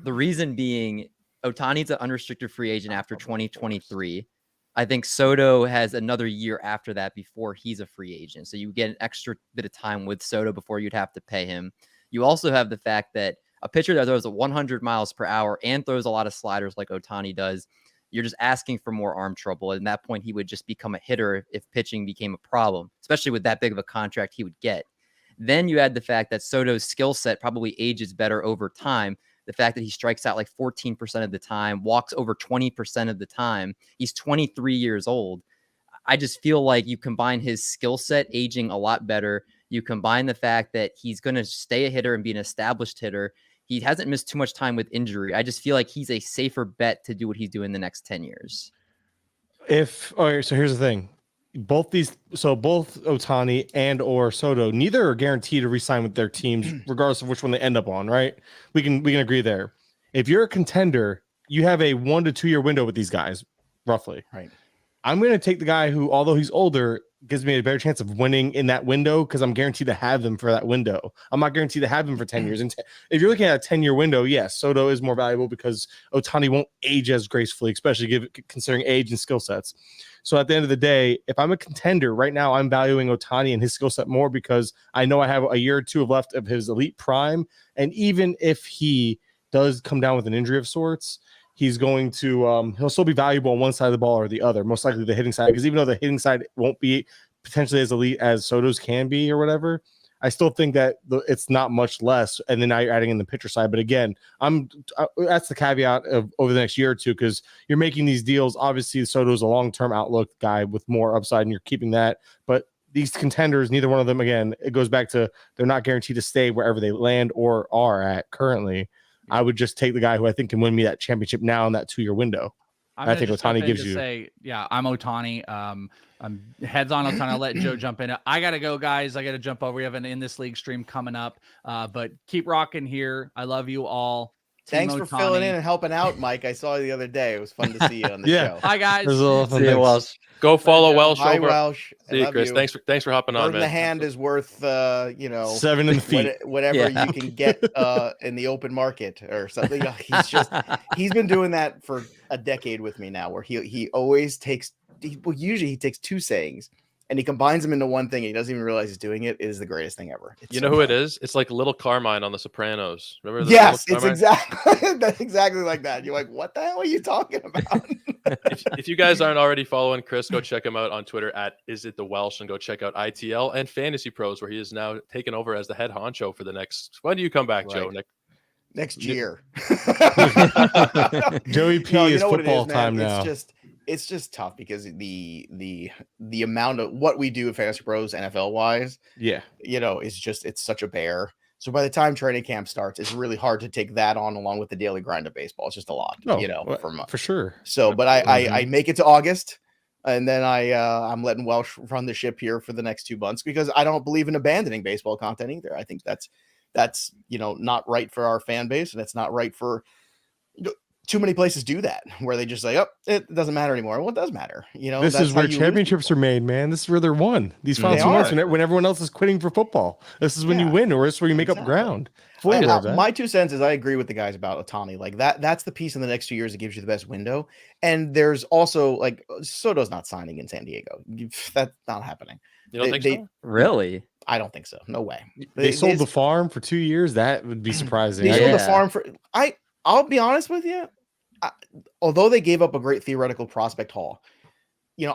the reason being, Ohtani's an unrestricted free agent after 2023. I think Soto has another year after that before he's a free agent. So you get an extra bit of time with Soto before you'd have to pay him. You also have the fact that a pitcher that throws at 100 miles per hour and throws a lot of sliders like Ohtani does, you're just asking for more arm trouble. And at that point, he would just become a hitter if pitching became a problem, especially with that big of a contract he would get. Then you add the fact that Soto's skill set probably ages better over time. The fact that he strikes out like 14% of the time, walks over 20% of the time. He's 23 years old. I just feel like you combine his skill set aging a lot better. You combine the fact that he's going to stay a hitter and be an established hitter. He hasn't missed too much time with injury. I just feel like he's a safer bet to do what he's doing the next 10 years. All right, so here's the thing. Both Ohtani and or Soto, neither are guaranteed to re-sign with their teams, regardless of which one they end up on, right? We can agree there. If you're a contender, you have a 1 to 2 year window with these guys, roughly. Right. I'm going to take the guy who, although he's older, gives me a better chance of winning in that window because I'm guaranteed to have them for that window. I'm not guaranteed to have him for 10 years. And if you're looking at a 10-year window, yes, Soto is more valuable because Ohtani won't age as gracefully, especially considering age and skill sets. So at the end of the day, if I'm a contender right now, I'm valuing Ohtani and his skill set more because I know I have a year or two left of his elite prime. And even if he does come down with an injury of sorts, he's going to he'll still be valuable on one side of the ball or the other, most likely the hitting side, because even though the hitting side won't be potentially as elite as Soto's can be or whatever, I still think that it's not much less. And then now you're adding in the pitcher side. But again, that's the caveat of over the next year or two, because you're making these deals. Obviously, Soto's a long-term outlook guy with more upside, and you're keeping that. But these contenders, neither one of them, again, it goes back to they're not guaranteed to stay wherever they land or are at currently. I would just take the guy who I think can win me that championship now in that 2 year window. I'm I gonna think just jump Ohtani in gives to you. say, yeah, I'm Ohtani. I'm heads on Ohtani. I'll let Joe jump in. I gotta go, guys. I gotta jump over. We have an In This League stream coming up. But keep rocking here. I love you all. Team Thanks for Ohtani. filling in and helping out, Mike. I saw you the other day. It was fun to see you on the Yeah. show. Bye, guys. There's a little fun See you, things. Welsh. Go follow Joe. Welsh Hi, over. Welsh. I See you, love Chris. you. Thanks for hopping on, Bird in man. the hand is worth, 7 in the feet. whatever Yeah. you can get in the open market or something. He's been doing that for a decade with me now, where he always takes usually he takes two sayings and he combines them into one thing. And he doesn't even realize he's doing it. It is the greatest thing ever. It's You so know who it fun. is? It's like Little Carmine on The Sopranos. Remember? Yes, Little it's Carmine? that's exactly like that. You're like, what the hell are you talking about? If you guys aren't already following Chris, go check him out on Twitter at @isitthewelsh and go check out ITL and Fantasy Pros, where he is now taken over as the head honcho for the next. When do you come back, Joe? Right. Next year. Joey P No, you is know what it football is, man. time now. It's just tough because the amount of what we do at Fantasy Pros NFL wise, Yeah. it's such a bear. So by the time training camp starts, it's really hard to take that on along with the daily grind of baseball. It's just a lot, For sure. So, but I make it to August, and then I'm letting Welsh run the ship here for the next 2 months because I don't believe in abandoning baseball content either. I think that's not right for our fan base, and it's not right for too many places do that where they just say, oh, it doesn't matter anymore. Well, it does matter. This that's is how where you lose championships people. are made, man. This is where they're won. These final They 2 months are. when everyone else is quitting for football. This is when you Yeah. win, or this is where you make up Exactly. ground. Fully aware of that. My 2 cents is I agree with the guys about Ohtani. Like that's the piece in the next 2 years that gives you the best window. And there's also like Soto's not signing in San Diego. That's not happening. You don't think so? Really? I don't think so. No way. They sold the farm for 2 years. That would be surprising. They sold the Yeah. farm for I'll be honest with you. Although they gave up a great theoretical prospect haul,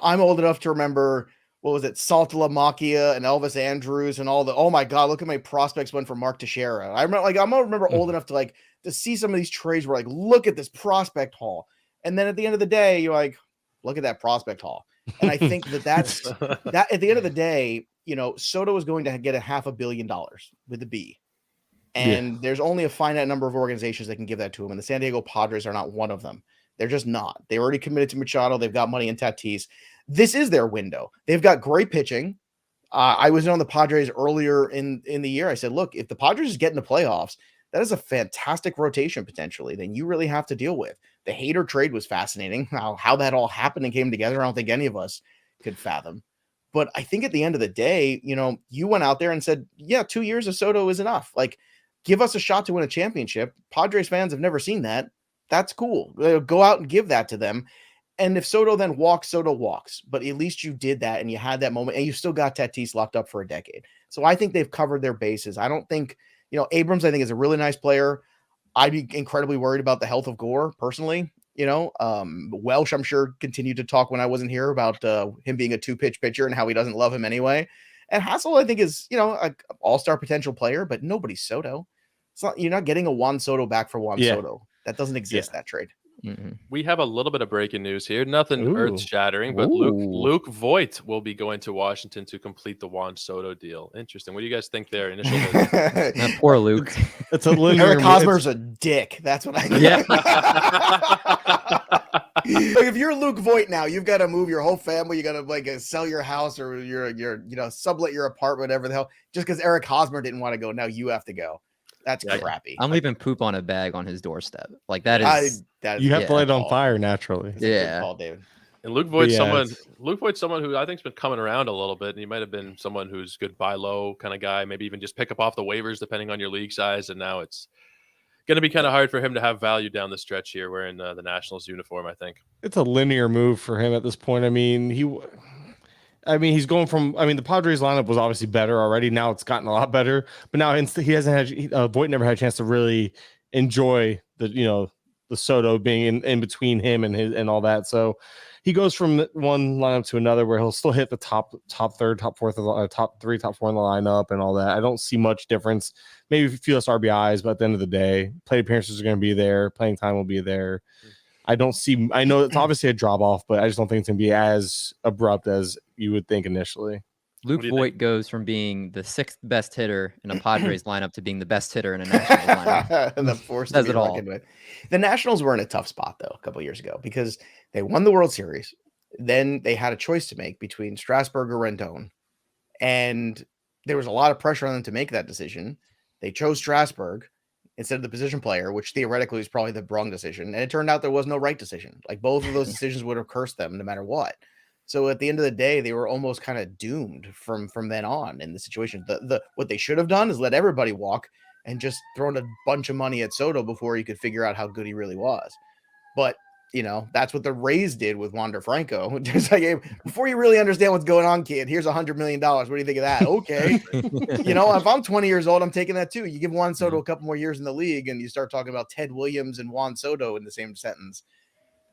I'm old enough to remember, what was it, Saltalamacchia and Elvis Andrews and all the, oh my God, look at my prospects went for Mark Teixeira. I'm old enough to see some of these trades where look at this prospect haul. And then at the end of the day, you're like, look at that prospect haul. And I think that's that at the end of the day, Soto is going to get $500 million with a B. And there's only a finite number of organizations that can give that to him. And the San Diego Padres are not one of them. They're just not. They already committed to Machado. They've got money in Tatis. This is their window. They've got great pitching. I was on the Padres earlier in the year. I said, look, if the Padres is getting the playoffs, that is a fantastic rotation potentially. Then you really have to deal with. The Hader trade was fascinating. How that all happened and came together, I don't think any of us could fathom. But I think at the end of the day, you went out there and said, yeah, 2 years of Soto is enough. Give us a shot to win a championship. Padres fans have never seen that. That's cool. Go out and give that to them. And if Soto then walks, Soto walks. But at least you did that and you had that moment and you still got Tatis locked up for a decade. So I think they've covered their bases. I don't think, Abrams, I think, is a really nice player. I'd be incredibly worried about the health of Gore personally. Welsh, I'm sure, continued to talk when I wasn't here about him being a 2-pitch pitcher and how he doesn't love him anyway. And Hassel, I think, is, an all-star potential player, but nobody's Soto. You're not getting a Juan Soto back for Juan Soto. That doesn't exist, that trade. Mm-hmm. We have a little bit of breaking news here. Nothing Ooh. earth-shattering, but Luke Voit will be going to Washington to complete the Juan Soto deal. Interesting. What do you guys think there initially? That poor Luke. It's a linear. Eric Hosmer's a dick. That's what I think. Yeah. If you're Luke Voit now, you've got to move your whole family. You got to sell your house or your sublet your apartment, whatever the hell. Just because Eric Hosmer didn't want to go, now you have to go. That's crappy. I'm leaving poop on a bag on his doorstep. That is. You have to light it on call. fire naturally. That's a good call, David. And Luke Voigt's Yeah, someone who I think's been coming around a little bit. And he might have been someone who's good buy low kind of guy, maybe even just pick up off the waivers depending on your league size. And now it's going to be kind of hard for him to have value down the stretch here wearing the Nationals uniform, I think. It's a linear move for him at this point. He's going from. The Padres lineup was obviously better already. Now it's gotten a lot better. But now he hasn't had. Voit never had a chance to really enjoy the Soto being in between him and all that. So he goes from one lineup to another where he'll still hit the top third, top fourth, top three, top four in the lineup and all that. I don't see much difference. Maybe a few less RBIs, but at the end of the day, plate appearances are going to be there. Playing time will be there. I know it's obviously a drop off, but I just don't think it's going to be as abrupt as you would think initially. Luke do you Voit goes from being the 6th best hitter in a Padres lineup to being the best hitter in a Nationals lineup. The force to Says be it all. reckoned with. The Nationals were in a tough spot though a couple years ago because they won the World Series. Then they had a choice to make between Strasburg or Rendon, and there was a lot of pressure on them to make that decision. They chose Strasburg instead of the position player, which theoretically was probably the wrong decision. And it turned out there was no right decision. Like both of those decisions would have cursed them no matter what. So at the end of the day, they were almost kind of doomed from then on in the situation. What they should have done is let everybody walk and just thrown a bunch of money at Soto before he could figure out how good he really was. But that's what the Rays did with Wander Franco. Just like, hey, before you really understand what's going on, kid, here's $100 million. What do you think of that? Okay. If I'm 20 years old, I'm taking that too. You give Juan Soto a couple more years in the league and you start talking about Ted Williams and Juan Soto in the same sentence.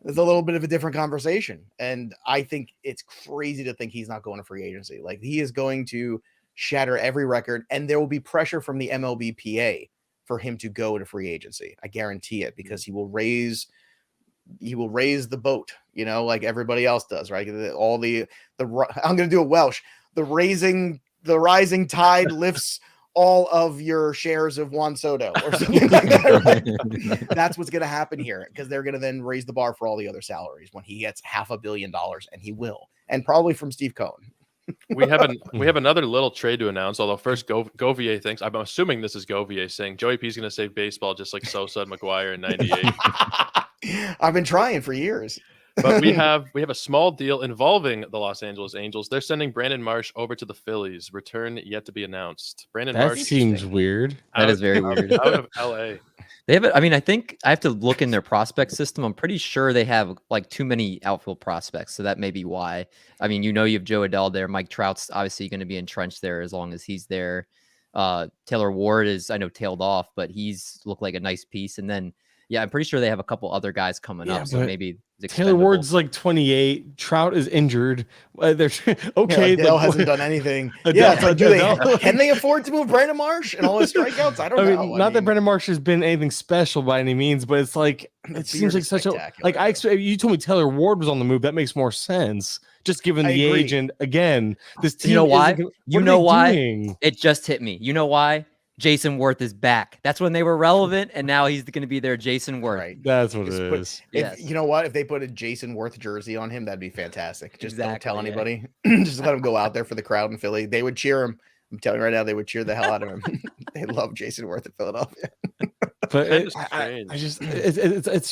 There's a little bit of a different conversation. And I think it's crazy to think he's not going to free agency. Like he is going to shatter every record and there will be pressure from the MLBPA for him to go to free agency. I guarantee it because he will raise the boat, like everybody else does, right? All I'm going to do a Welsh. The rising tide lifts all of your shares of Juan Soto or something like that. Right? That's what's going to happen here because they're going to then raise the bar for all the other salaries when he gets $500 million, and he will, and probably from Steve Cohen. We have another little trade to announce. Although first, Govier thinks I'm assuming this is Govier saying Joey P's going to save baseball just like Sosa and McGuire in '98. I've been trying for years. But we have a small deal involving the Los Angeles Angels. They're sending Brandon Marsh over to the Phillies. Return yet to be announced. Brandon That Marsh seems weird. That is very weird. Out of LA. They have. I mean, I think I have to look in their prospect system. I'm pretty sure they have like too many outfield prospects, so that may be why. I mean, you have Joe Adell there. Mike Trout's obviously going to be entrenched there as long as he's there. Taylor Ward is, I know, tailed off, but he's looked like a nice piece. And then, yeah, I'm pretty sure they have a couple other guys coming up, so maybe Taylor Ward's like 28. Trout is injured. They're okay. Adele hasn't done anything. Can they afford to move Brandon Marsh and all his strikeouts? I don't know. Not that Brandon Marsh has been anything special by any means, but it's like it seems like such a I expect. You told me Taylor Ward was on the move. That makes more sense. Just given the age, and again, this team. You know why? Doing? It just hit me. You know why? Jason Worth is back. That's when they were relevant, and now he's going to be their Jason Worth. Right. That's what it is. You know what? If they put a Jason Worth jersey on him, that'd be fantastic. Just don't tell anybody. Yeah. Just let him go out there for the crowd in Philly. They would cheer him. I'm telling you right now, they would cheer the hell out of him. They love Jason Worth in Philadelphia. But it's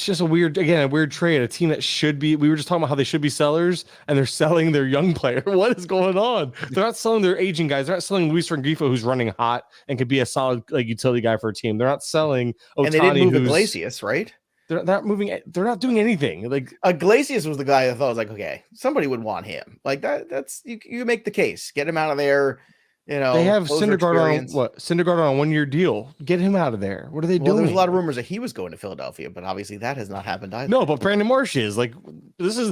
just a weird trade. A team that should be, we were just talking about how they should be sellers, and they're selling their young player. What is going on? They're not selling their aging guys. They're not selling Luis Rengifo, who's running hot and could be a solid utility guy for a team. They're not selling Ohtani, and they didn't move Iglesias, right? They're not moving. They're not doing anything. Like Iglesias was the guy I thought was like, okay, somebody would want him. Like that's you make the case. Get him out of there. They have Syndergaard on a 1-year deal. Get him out of there. What are they doing? There's a lot of rumors that he was going to Philadelphia, but obviously that has not happened either. No, but Brandon Marsh is like this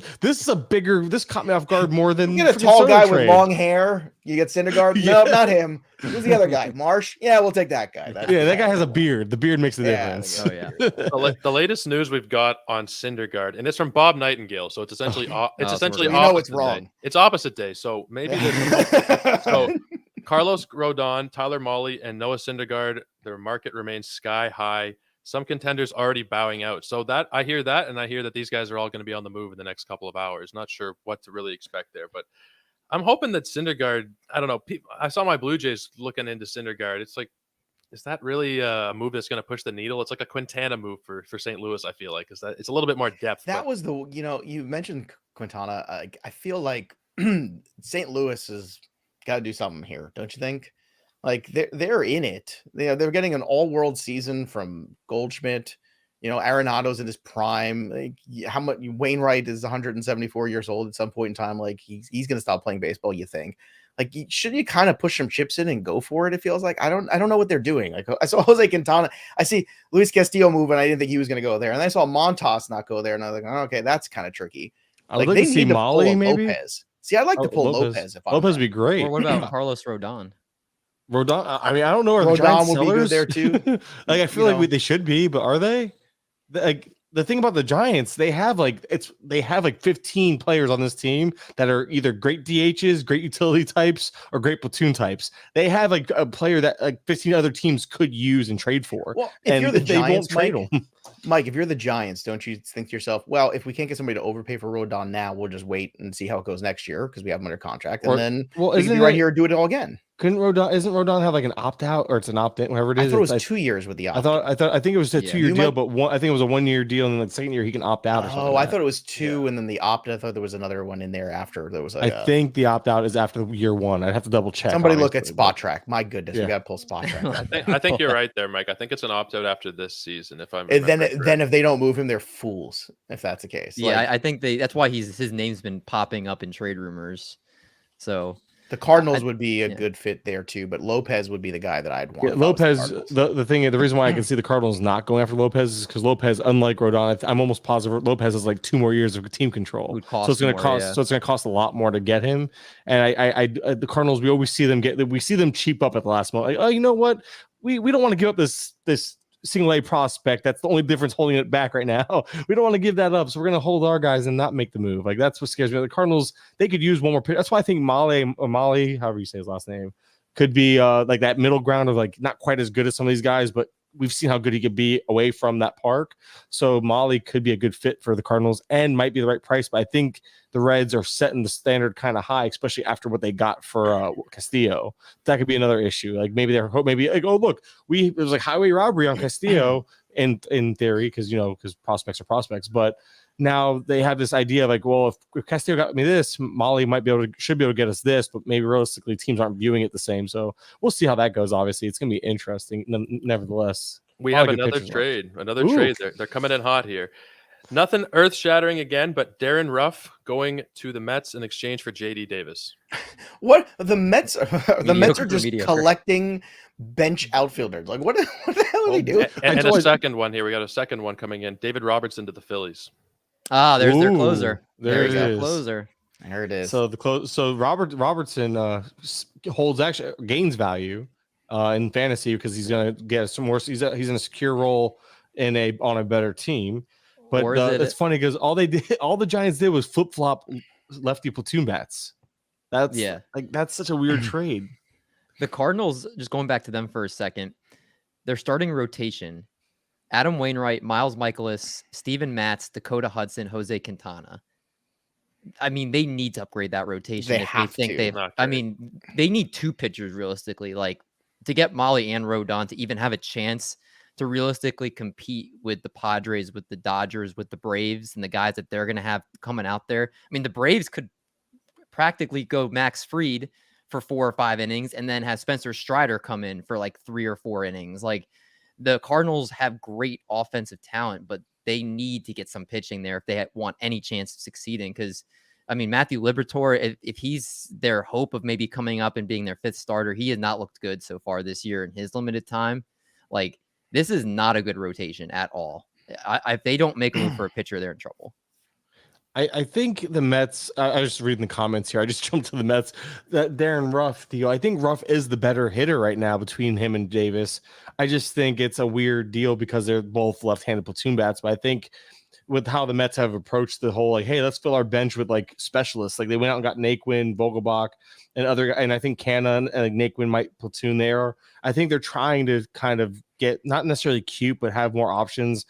caught me off guard more than you get a tall guy with long hair. You get Syndergaard. No, not him. Who's the other guy? Marsh. Yeah, we'll take that guy. That guy has a beard. The beard makes the difference. Oh yeah. The latest news we've got on Syndergaard, and it's from Bob Nightingale, so it's essentially it's wrong. Day. It's opposite day, so maybe so. Carlos Rodon, Tyler Mahle, and Noah Syndergaard, their market remains sky high. Some contenders already bowing out. So I hear that, and I hear that these guys are all going to be on the move in the next couple of hours. Not sure what to really expect there, but I'm hoping that Syndergaard, I don't know. I saw my Blue Jays looking into Syndergaard. It's like, is that really a move that's going to push the needle? It's like a Quintana move for St. Louis, I feel like. It's a little bit more depth. Was you mentioned Quintana. I feel like St. Louis is got to do something here, don't you think? Like they're in it. They're getting an all-world season from Goldschmidt. Arenado's in his prime. Like how much Wainwright is 174 years old at some point in time. Like he's going to stop playing baseball. You think? Like shouldn't you kind of push some chips in and go for it? It feels like I don't know what they're doing. Like I saw Jose Quintana. I see Luis Castillo move, and I didn't think he was going to go there. And I saw Montas not go there, and I was like, oh, okay, that's kind of tricky. I would like to see Mahle maybe. Lopez. See, I'd like to pull Lopez. Lopez would be great. Or what about Carlos Rodon? I mean, I don't know. Are the Rodon Giants will sellers? be good there too. Like I feel like they should be, but are they? Like the thing about the Giants, they have like 15 players on this team that are either great DHs, great utility types, or great platoon types. They have like a player that like 15 other teams could use and trade for. Well, if you're the they won't Giants, trade Mike, them. Mike, if you're the Giants, don't you think to yourself, well, if we can't get somebody to overpay for Rodon now, we'll just wait and see how it goes next year because we have him under contract, and then we can be right here and do it all again. Isn't Rodon have like an opt out or it's an opt in, whatever it is? I thought it was 2 years with the opt. I think it was a 2-year deal, but I think it was a 1-year deal, and then the second year he can opt out. Or something I like thought it was 2, and then the opt. I thought there was another one in there after. There was. I think the opt out is after year 1. I'd have to double check. Somebody look at Spot Track. My goodness, we got to pull Spot Track. I think you're right there, Mike. I think it's an opt out after this season. If I'm then if they don't move him, they're fools. If that's the case, yeah, I think that's why his name's been popping up in trade rumors. So. The Cardinals would be a good fit there too, but Lopez would be the guy that I'd want. Yeah, Lopez, the reason why I can see the Cardinals not going after Lopez is because Lopez, unlike Rodon, I'm almost positive Lopez has like 2 more years of team control. So it's going to cost. Yeah. So it's going to cost a lot more to get him. And I the Cardinals, we always see them cheap up at the last moment. Like, oh, you know what? We don't want to give up this single A prospect. That's the only difference holding it back right now. We don't want to give that up, so we're going to hold our guys and not make the move. Like that's what scares me. The Cardinals, they could use one more pitch. That's why I think Molly, however you say his last name, could be like that middle ground of like not quite as good as some of these guys, but we've seen how good he could be away from that park. So Molly could be a good fit for the Cardinals and might be the right price. But I think the Reds are setting the standard kind of high, especially after what they got for Castillo. That could be another issue. Like maybe like, oh look, it was like highway robbery on Castillo in theory because prospects are prospects, but now they have this idea of like, well, if Castillo got me this, Molly should be able to get us this, but maybe realistically teams aren't viewing it the same. So we'll see how that goes. Obviously, it's going to be interesting. Nevertheless, we have another trade. They're coming in hot here. Nothing earth-shattering again, but Darren Ruff going to the Mets in exchange for JD Davis. What the Mets? The Mets are just collecting bench outfielders. Like what the hell are they doing? And a second one here. We got a second one coming in. David Robertson to the Phillies. There's their closer. There it is. Closer. There it is. So Robertson gains value in fantasy because he's going to get some more. He's in a secure role on a better team. But it's funny because all the Giants did was flip flop lefty platoon bats. That's such a weird trade. The Cardinals, just going back to them for a second, they're starting rotation. Adam Wainwright, Miles Michaelis, Steven Matz, Dakota Hudson, Jose Quintana. I mean, they need to upgrade that rotation. They need 2 pitchers realistically, like to get Molly and Rodon to even have a chance to realistically compete with the Padres, with the Dodgers, with the Braves, and the guys that they're going to have coming out there. I mean, the Braves could practically go Max Fried for 4 or 5 innings and then have Spencer Strider come in for like 3 or 4 innings. Like the Cardinals have great offensive talent, but they need to get some pitching there if they want any chance of succeeding. Because, I mean, Matthew Liberatore, if he's their hope of maybe coming up and being their 5th starter, he has not looked good so far this year in his limited time. Like, this is not a good rotation at all. If they don't make a move for a pitcher, they're in trouble. I think the Mets, I was just reading the comments here. I just jumped to the Mets. That Darren Ruff deal. I think Ruff is the better hitter right now between him and Davis. I just think it's a weird deal because they're both left-handed platoon bats. But I think with how the Mets have approached the whole, like, hey, let's fill our bench with like specialists. Like they went out and got Naquin, Vogelbach, and I think Cannon and like Naquin might platoon there. I think they're trying to kind of get not necessarily cute, but have more options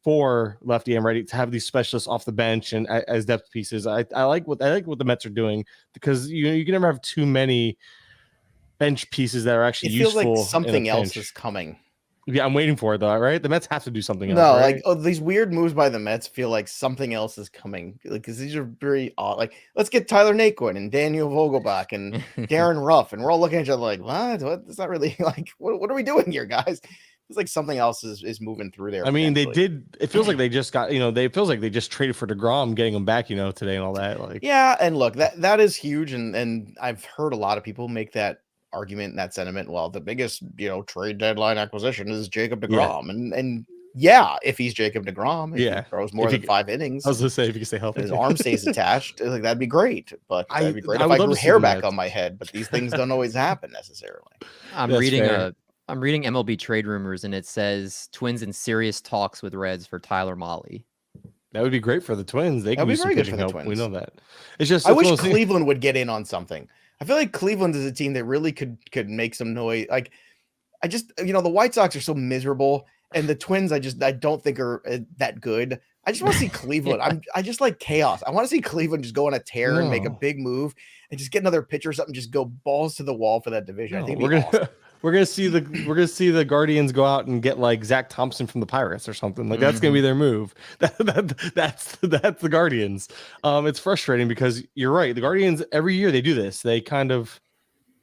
for lefty and righty to have these specialists off the bench and as depth pieces. I like what the Mets are doing because you can never have too many bench pieces that are actually useful. It feels like something else is coming. Yeah, I'm waiting for it though, right? The Mets have to do something else. No, right? like these weird moves by the Mets feel like something else is coming. Like because these are very odd. Like let's get Tyler Naquin and Daniel Vogelbach and Darren Ruff, and we're all looking at each other like, what? It's not really like what are we doing here, guys? It's like something else is moving through there. I mean, they did. It feels like they just got, it feels like they just traded for DeGrom, getting him back, today and all that. Like, yeah. And look, that is huge. And I've heard a lot of people make that argument and that sentiment. Well, the biggest, trade deadline acquisition is Jacob DeGrom. Yeah. And yeah, if he's Jacob DeGrom, he throws more than 5 innings. I was going to say, if you can stay healthy, his arm stays attached, like that'd be great. But that'd be great if I grew hair back on my head. But these things don't always happen necessarily. I'm reading I'm reading MLB trade rumors, and it says Twins in serious talks with Reds for Tyler Mahle. That would be great for the Twins. They That'd can be use some very good for pitching the help. We Twins. know that. It's just I it's wish one of those things- Cleveland would get in on something. I feel like Cleveland is a team that really could make some noise. Like, I just, the White Sox are so miserable, and the Twins I don't think are that good. I just want to see Cleveland. I just like chaos. I want to see Cleveland just go on a tear and make a No. big move and just get another pitcher or something. Just go balls to the wall for that division. I No, think we're gonna we're gonna see the Guardians go out and get like Zach Thompson from the Pirates or something. Like that's gonna be their move. That's the Guardians. It's frustrating because you're right. The Guardians every year they do this. They kind of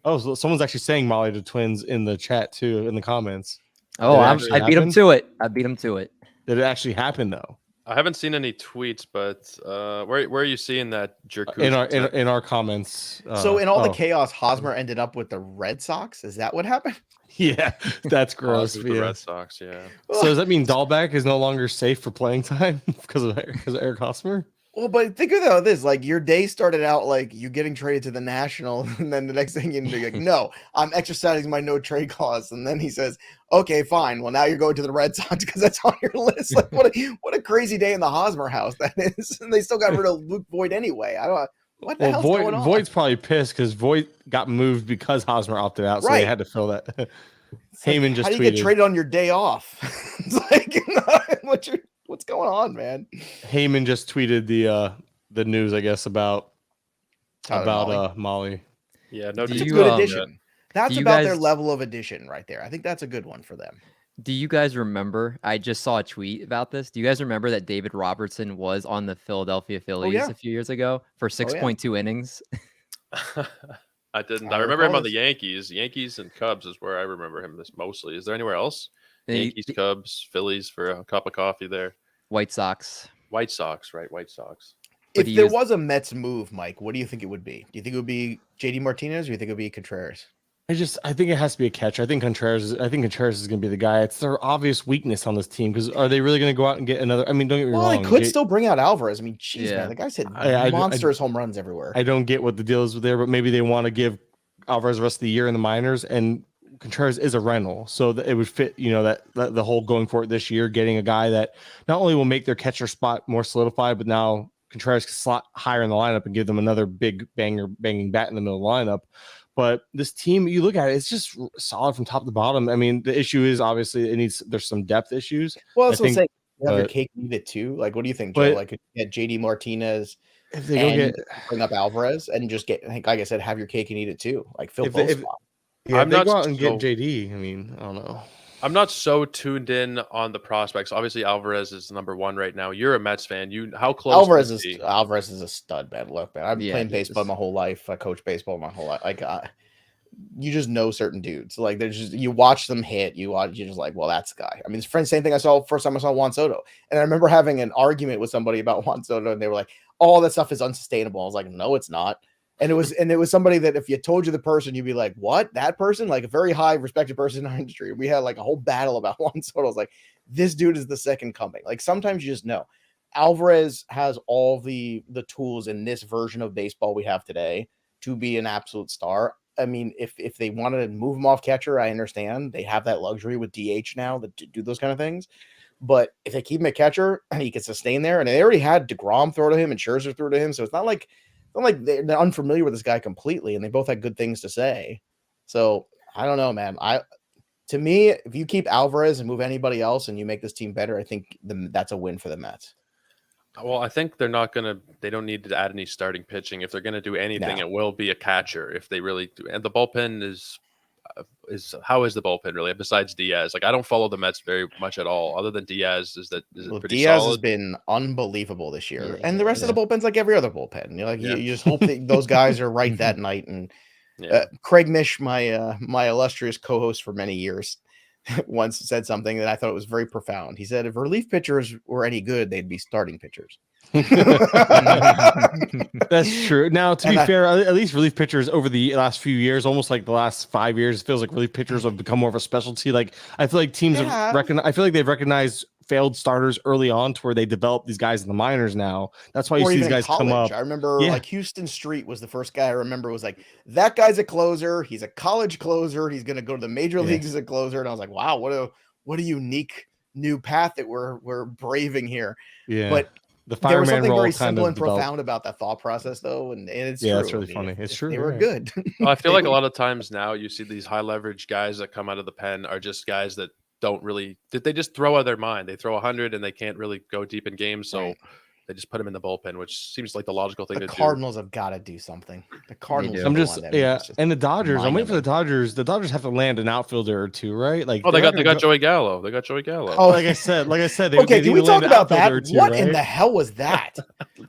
so someone's actually saying Molly to Twins in the chat too in the comments. Oh, Did it I actually beat him happen? to it. I beat him to it. Did it actually happen though? I haven't seen any tweets, but where are you seeing that jerk? In our comments. so in all the chaos, Hosmer ended up with the Red Sox. Is that what happened? Yeah, that's gross. The Yeah. Red Sox, yeah. So does that mean Dahlback is no longer safe for playing time because of Eric Hosmer? Well, but think about this: like your day started out like you getting traded to the National, and then the next thing you're like, no, I'm exercising my no trade clause, and then he says, okay, fine. Well, now you're going to the Red Sox because that's on your list. Like what a crazy day in the Hosmer house that is, and they still got rid of Luke Voit anyway. I don't. What the hell's going on? Voigt's probably pissed because Voit got moved because Hosmer opted out, so they had to fill that. Heyman just how do you tweeted. get traded on your day off? It's like what's going on, man? Heyman just tweeted the news, I guess, about Molly. Yeah, no. Do It's a you, good um, addition. That's do you about their guys- level of addition right there. I think that's a good one for them. Do you guys remember? I just saw a tweet about this. Do you guys remember that David Robertson was on the Philadelphia Phillies yeah. a few years ago for 6.2 innings? I didn't. I I remember him recall on the this. Yankees. Yankees and Cubs is where I remember him this mostly. Is there anywhere else? And he- Yankees, Cubs, Phillies for a cup of coffee there. White Sox. White Sox, right? White Sox. But If he there was- was a Mets move, Mike, what do you think it would be? Do you think it would be JD Martinez or do you think it would be Contreras? I think it has to be a catcher. I think Contreras is going to be the guy. It's their obvious weakness on this team because are they really going to go out and get another? I mean, don't get me Well, wrong. they could still bring out Alvarez. I mean, jeez, Yeah. man, the guy's hit I monstrous home runs everywhere. I don't get what the deal is there, but maybe they want to give Alvarez the rest of the year in the minors, and Contreras is a rental, so that it would fit. That the whole going for it this year, getting a guy that not only will make their catcher spot more solidified, but now Contreras can slot higher in the lineup and give them another big banging bat in the middle of the lineup. But this team, you look at it, it's just solid from top to bottom. I mean, the issue is obviously there's some depth issues. Well, that's I what I'm think, saying. You have your but- cake and eat it too. Like, what do you think, Joe? but- Like, could you get JD Martinez If they go and get, bring up Alvarez and just get, like I said, have your cake and eat it too. Like, fill If both they- if- spots. if I'm they not go out and so- get JD, I mean, I don't know. I'm not so tuned in on the prospects. Obviously, Alvarez is number one right now. You're a Mets fan. How close Alvarez is is he? Alvarez is a stud, man. Look, man, I've been Yeah, playing he baseball is. my whole life. I coach baseball my whole life. Like, you just know certain dudes. Like, there's just you watch them hit. You're just like, well, that's the guy. I mean, it's same thing I saw first time I saw Juan Soto, and I remember having an argument with somebody about Juan Soto, and they were like, "All that stuff is unsustainable." I was like, "No, it's not." And it was somebody that if you told you the person, you'd be like, "What? That person?" Like a very high respected person in our industry. We had like a whole battle about Juan Soto. I was like, "This dude is the second coming." Like sometimes you just know. Alvarez has all the tools in this version of baseball we have today to be an absolute star. I mean, if they wanted to move him off catcher, I understand. They have that luxury with DH now to do those kind of things. But if they keep him at catcher, he can sustain there. And they already had DeGrom throw to him and Scherzer throw to him. So it's not like they're unfamiliar with this guy completely. And they both had good things to say. So I don't know, man. To me, if you keep Alvarez and move anybody else and you make this team better, I think that's a win for the Mets. Well, I think they're not gonna. They don't need to add any starting pitching. If they're gonna do anything, No. it will be a catcher. If they really do, and the bullpen is how is the bullpen really? Besides Diaz, like I don't follow the Mets very much at all. Other than Diaz, is it Well, pretty Diaz has solid? been unbelievable this year, Yeah, and the rest of the bullpen's like every other bullpen. You're like, Yeah. you just hope that those guys are right that night. And Yeah. Craig Mish, my illustrious co-host for many years, once said something that I thought was very profound. He said, "If relief pitchers were any good, they'd be starting pitchers." That's true. Now, to And be I- fair, at least relief pitchers over the last few years, almost like the last 5 years, it feels like relief pitchers have become more of a specialty. Like I feel like teams Yeah. have I feel like they've recognized failed starters early on to where they develop these guys in the minors now. That's why you Or see even these in guys come college. up. I remember Yeah. like Houston Street was the first guy I remember was like, that guy's a closer. He's a college closer. He's going to go to the major leagues as a closer. And I was like, wow, what a unique new path that we're braving here. Yeah. But The there was fireman something role very kind simple of and developed. profound about that thought process, though, and it's Yeah, true. that's really I mean, funny. if- It's if true, They you're were right. good. Well, I feel They like a were- lot of times now you see these high leverage guys that come out of the pen are just guys that don't really, they just throw out their mind. They throw 100 and they can't really go deep in games. So Right. they just put them in the bullpen, which seems like the logical thing the to Cardinals have got to do something. The Cardinals. do. are I'm the just one that needs yeah, just and the Dodgers. I'm waiting for the mind-numbing. Dodgers. The Dodgers have to land an outfielder or two, right? Like, do. Oh, they're not they gonna got go- Joey Gallo. They got Joey Gallo. Oh, Like I said, they okay, need can we to talk land an about that? outfielder or two, What in right? the hell was that?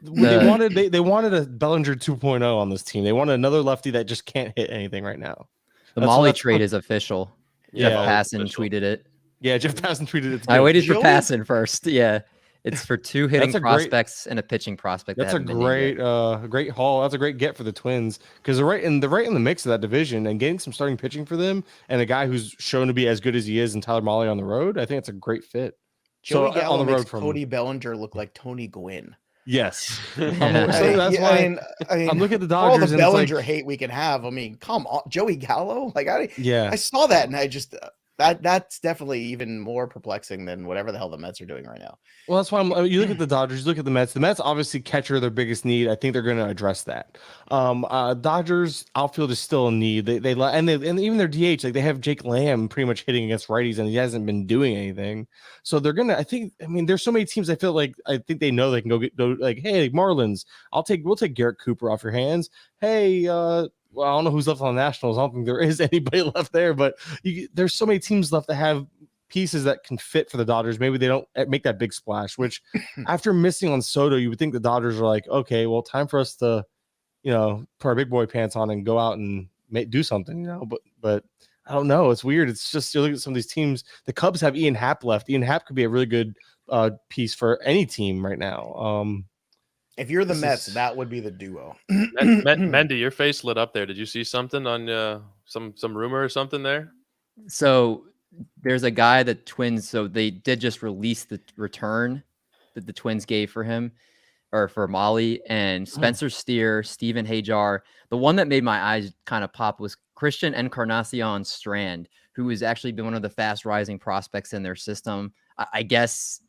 They wanted a Bellinger 2.0 on this team. They wanted another lefty that just can't hit anything right now. The That's Molly what- trade is official. Yeah, Jeff Molly's Passan official. tweeted it. Yeah, Jeff Passan tweeted it's I good. waited for Joey- Passan first. Yeah, it's for 2 hitting That's a great- prospects and a pitching prospect. that That's a haven't been named yet. great haul. That's a great get for the Twins because they're right in the mix of that division, and getting some starting pitching for them and a guy who's shown to be as good as he is in Tyler Molly on the road. I think it's a great fit. Joey So, Gallo on the road makes from- Cody Bellinger look like Tony Gwynn. Yes, so Yeah. that's Yeah, why I mean, I'm looking at the for all Dodgers the and it's like- Bellinger hate we can have. I mean, come on, Joey Gallo. Like yeah. I saw that and I just that's definitely even more perplexing than whatever the hell the Mets are doing right now. Well, that's why you look at the Dodgers, you look at the Mets. The Mets, obviously, catcher, their biggest need. I think they're going to address that. Dodgers outfield is still a need. And even their DH, like they have Jake Lamb pretty much hitting against righties, and he hasn't been doing anything. So they're gonna. I mean, there's so many teams. I feel like they know they can go like, hey, Marlins, we'll take Garrett Cooper off your hands. Hey, well, I don't know who's left on the Nationals. I don't think there is anybody left there, but there's so many teams left that have pieces that can fit for the Dodgers. Maybe they don't make that big splash, which after missing on Soto, you would think the Dodgers are like, okay, well, time for us to, put our big boy pants on and go out and do something, but I don't know. It's weird. It's just, you look at some of these teams, the Cubs have Ian Happ left. Ian Happ could be a really good piece for any team right now. If you're the This Mets, is- that would be the duo. Mendy, your face lit up there. Did you see something on some rumor or something there? So there's a guy that Twins. So they did just release the return that the Twins gave for him, or for Molly, and Spencer Steer, Steven Hajar. The one that made my eyes kind of pop was Christian Encarnacion Strand, who has actually been one of the fast rising prospects in their system. I guess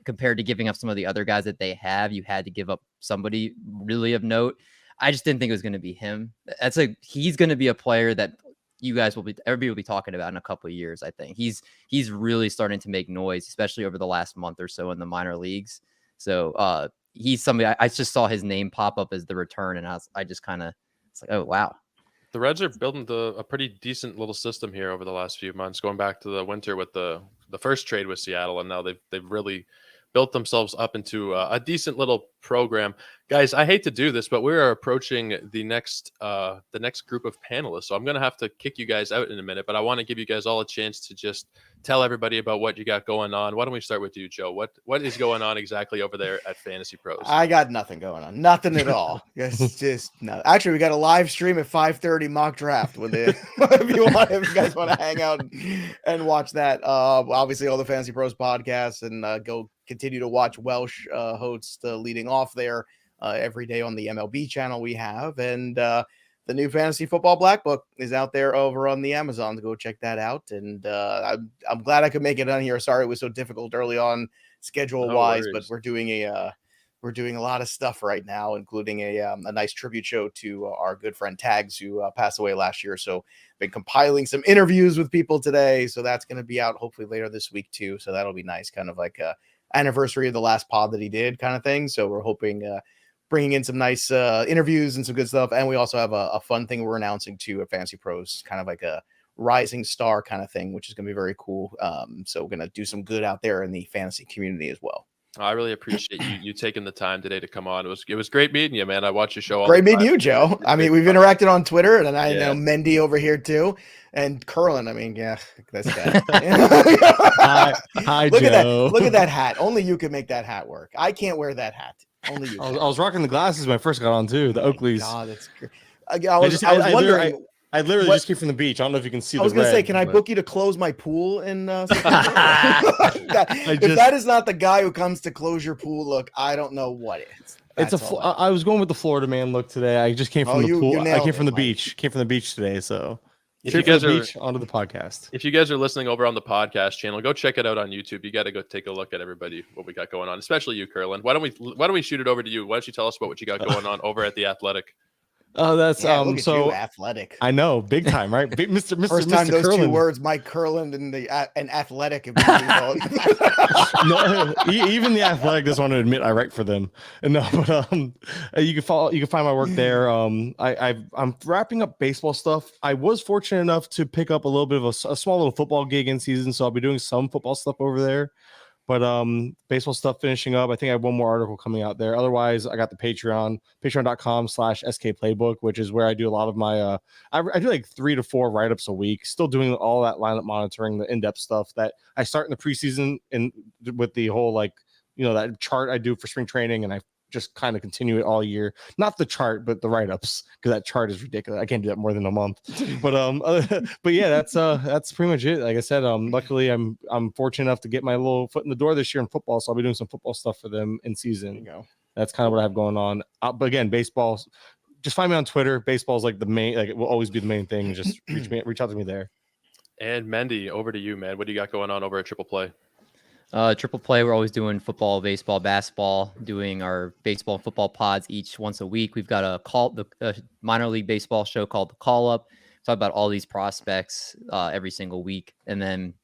compared to giving up some of the other guys that they have, you had to give up somebody really of note. I just didn't think it was going to be him. He's going to be a player that everybody will be talking about in a couple of years. I think he's really starting to make noise, especially over the last month or so in the minor leagues. So he's somebody I just saw his name pop up as the return, and I just kind of, it's like, oh wow. The Reds are building a pretty decent little system here over the last few months, going back to the winter with the first trade with Seattle, and now they've really built themselves up into a decent little program. Guys, I hate to do this, but we are approaching the next group of panelists, so I'm going to have to kick you guys out in a minute, but I want to give you guys all a chance to just tell everybody about what you got going on. Why don't we start with you, Joe? What is going on exactly over there at Fantasy Pros? I got nothing going on. Nothing at all. It's just no. Actually, we got a live stream at 5:30 mock draft with it. If you guys want to hang out and watch that. Obviously all the Fantasy Pros podcasts, and go continue to watch Welsh host leading off there every day on the MLB channel we have. And the new Fantasy Football Black Book is out there over on the Amazon. Go check that out. And I'm glad I could make it on here. Sorry it was so difficult early on schedule wise, but we're doing a lot of stuff right now, including a nice tribute show to our good friend Tags, who passed away last year. So been compiling some interviews with people today. So that's going to be out hopefully later this week too. So that'll be nice, kind of like a anniversary of the last pod that he did kind of thing. So we're hoping bringing in some nice interviews and some good stuff. And we also have a fun thing we're announcing too at Fantasy Pros, kind of like a rising star kind of thing, which is going to be very cool. So we're going to do some good out there in the fantasy community as well. I really appreciate you taking the time today to come on. It was great meeting you, man. I watch your show all Great the time. meeting you, Joe. I mean, we've interacted on Twitter, and I know Mendy over here too, and Curlin. I mean, yeah, this guy. Hi, Look Joe. at that! Look at that hat. Only you can make that hat work. I can't wear that hat. Only you. I was rocking the glasses when I first got on too. The Oakleys. God, that's great. I was wondering. I literally What? just came from the beach. I don't know if you can see. I was the gonna say, red, can I but- book you to close my pool in September? If that is not the guy who comes to close your pool, look, I don't know what is. I was going with the Florida man look today. I just came from the pool. I came from the beach. Came from the beach today. So If you guys are onto the podcast. If you guys are listening over on the podcast channel, go check it out on YouTube. You got to go take a look at everybody, what we got going on, especially you, Curlin. Why don't we shoot it over to you? Why don't you tell us about what you got going on over at the Athletic? Oh, that's look at so you, athletic. I know, big time, right? Mr. First time Mr. those Curlin. two words, Mike Curlin and athletic, have been involved. No, even the Athletic doesn't want to admit I write for them. No, but you can find my work there. I'm wrapping up baseball stuff. I was fortunate enough to pick up a little bit of a small little football gig in season, so I'll be doing some football stuff over there. But baseball stuff finishing up. I think I have one more article coming out there. Otherwise, I got the patreon.com/skplaybook, which is where I do a lot of my I do like 3 to 4 write-ups a week, still doing all that lineup monitoring, the in-depth stuff that I start in the preseason and with the whole that chart I do for spring training, and I just kind of continue it all year. Not the chart, but the write-ups, because that chart is ridiculous. I can't do that more than a month. But yeah, that's pretty much it. Like I said, luckily I'm fortunate enough to get my little foot in the door this year in football, so I'll be doing some football stuff for them in season. There you go. That's kind of what I have going on. But again, baseball, just find me on Twitter. Baseball's like the main, it will always be the main thing. Just reach out to me there. And Mendy, over to you, man. What do you got going on over at Triple Play? Triple Play, we're always doing football, baseball, basketball, doing our baseball and football pods each once a week. We've got a minor league baseball show called The Call Up. Talk about all these prospects every single week. And then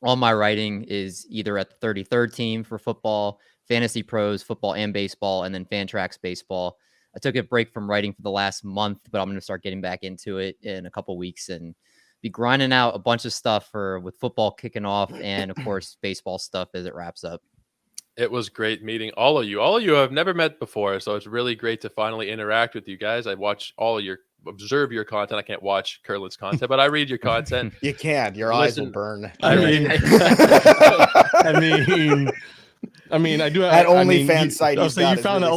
all my writing is either at the 33rd team for football, Fantasy Pros, football and baseball, and then Fantrax baseball. I took a break from writing for the last month, but I'm going to start getting back into it in a couple weeks and be grinding out a bunch of stuff with football kicking off and of course baseball stuff as it wraps up. It was great meeting all of you. All of you I've never met before, so it's really great to finally interact with you guys. I watch observe your content. I can't watch Curlin's content, but I read your content. You can. Your eyes will burn. I mean, I do have that OnlyFans site. Oh, so you found my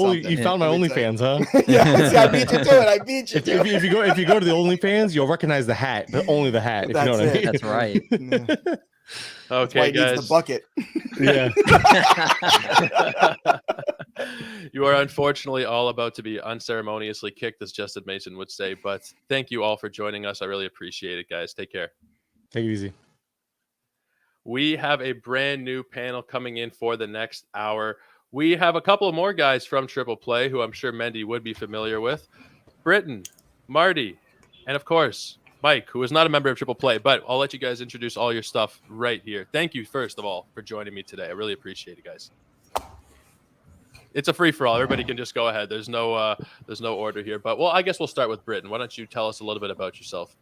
OnlyFans, huh? Yeah, I beat you to it. I beat you. If you go to the OnlyFans, you'll recognize the hat, but only the hat. If you know what I mean. That's right. Yeah. Okay, guys. The bucket. Yeah. You are unfortunately all about to be unceremoniously kicked, as Justin Mason would say. But thank you all for joining us. I really appreciate it, guys. Take care. Take it easy. We have a brand new panel coming in for the next hour. We have a couple of more guys from Triple Play who I'm sure Mendy would be familiar with. Britton, Marty, and of course, Mike, who is not a member of Triple Play, but I'll let you guys introduce all your stuff right here. Thank you, first of all, for joining me today. I really appreciate it, guys. It's a free-for-all. Everybody can just go ahead. There's no order here. But, well, I guess we'll start with Britton. Why don't you tell us a little bit about yourself?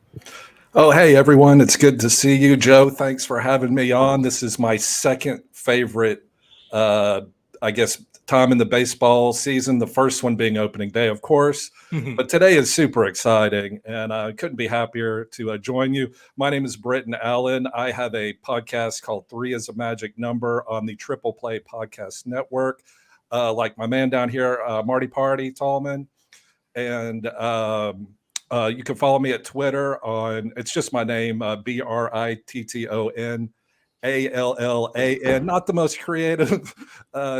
Oh, hey, everyone. It's good to see you, Joe. Thanks for having me on. This is my second favorite, time in the baseball season, the first one being opening day, of course. But today is super exciting, and I couldn't be happier to join you. My name is Britton Allen. I have a podcast called 3 is a Magic Number on the Triple Play Podcast Network, like my man down here, Marty Party Tallman. And you can follow me at Twitter it's just my name, BRITTON ALLAN. Not the most creative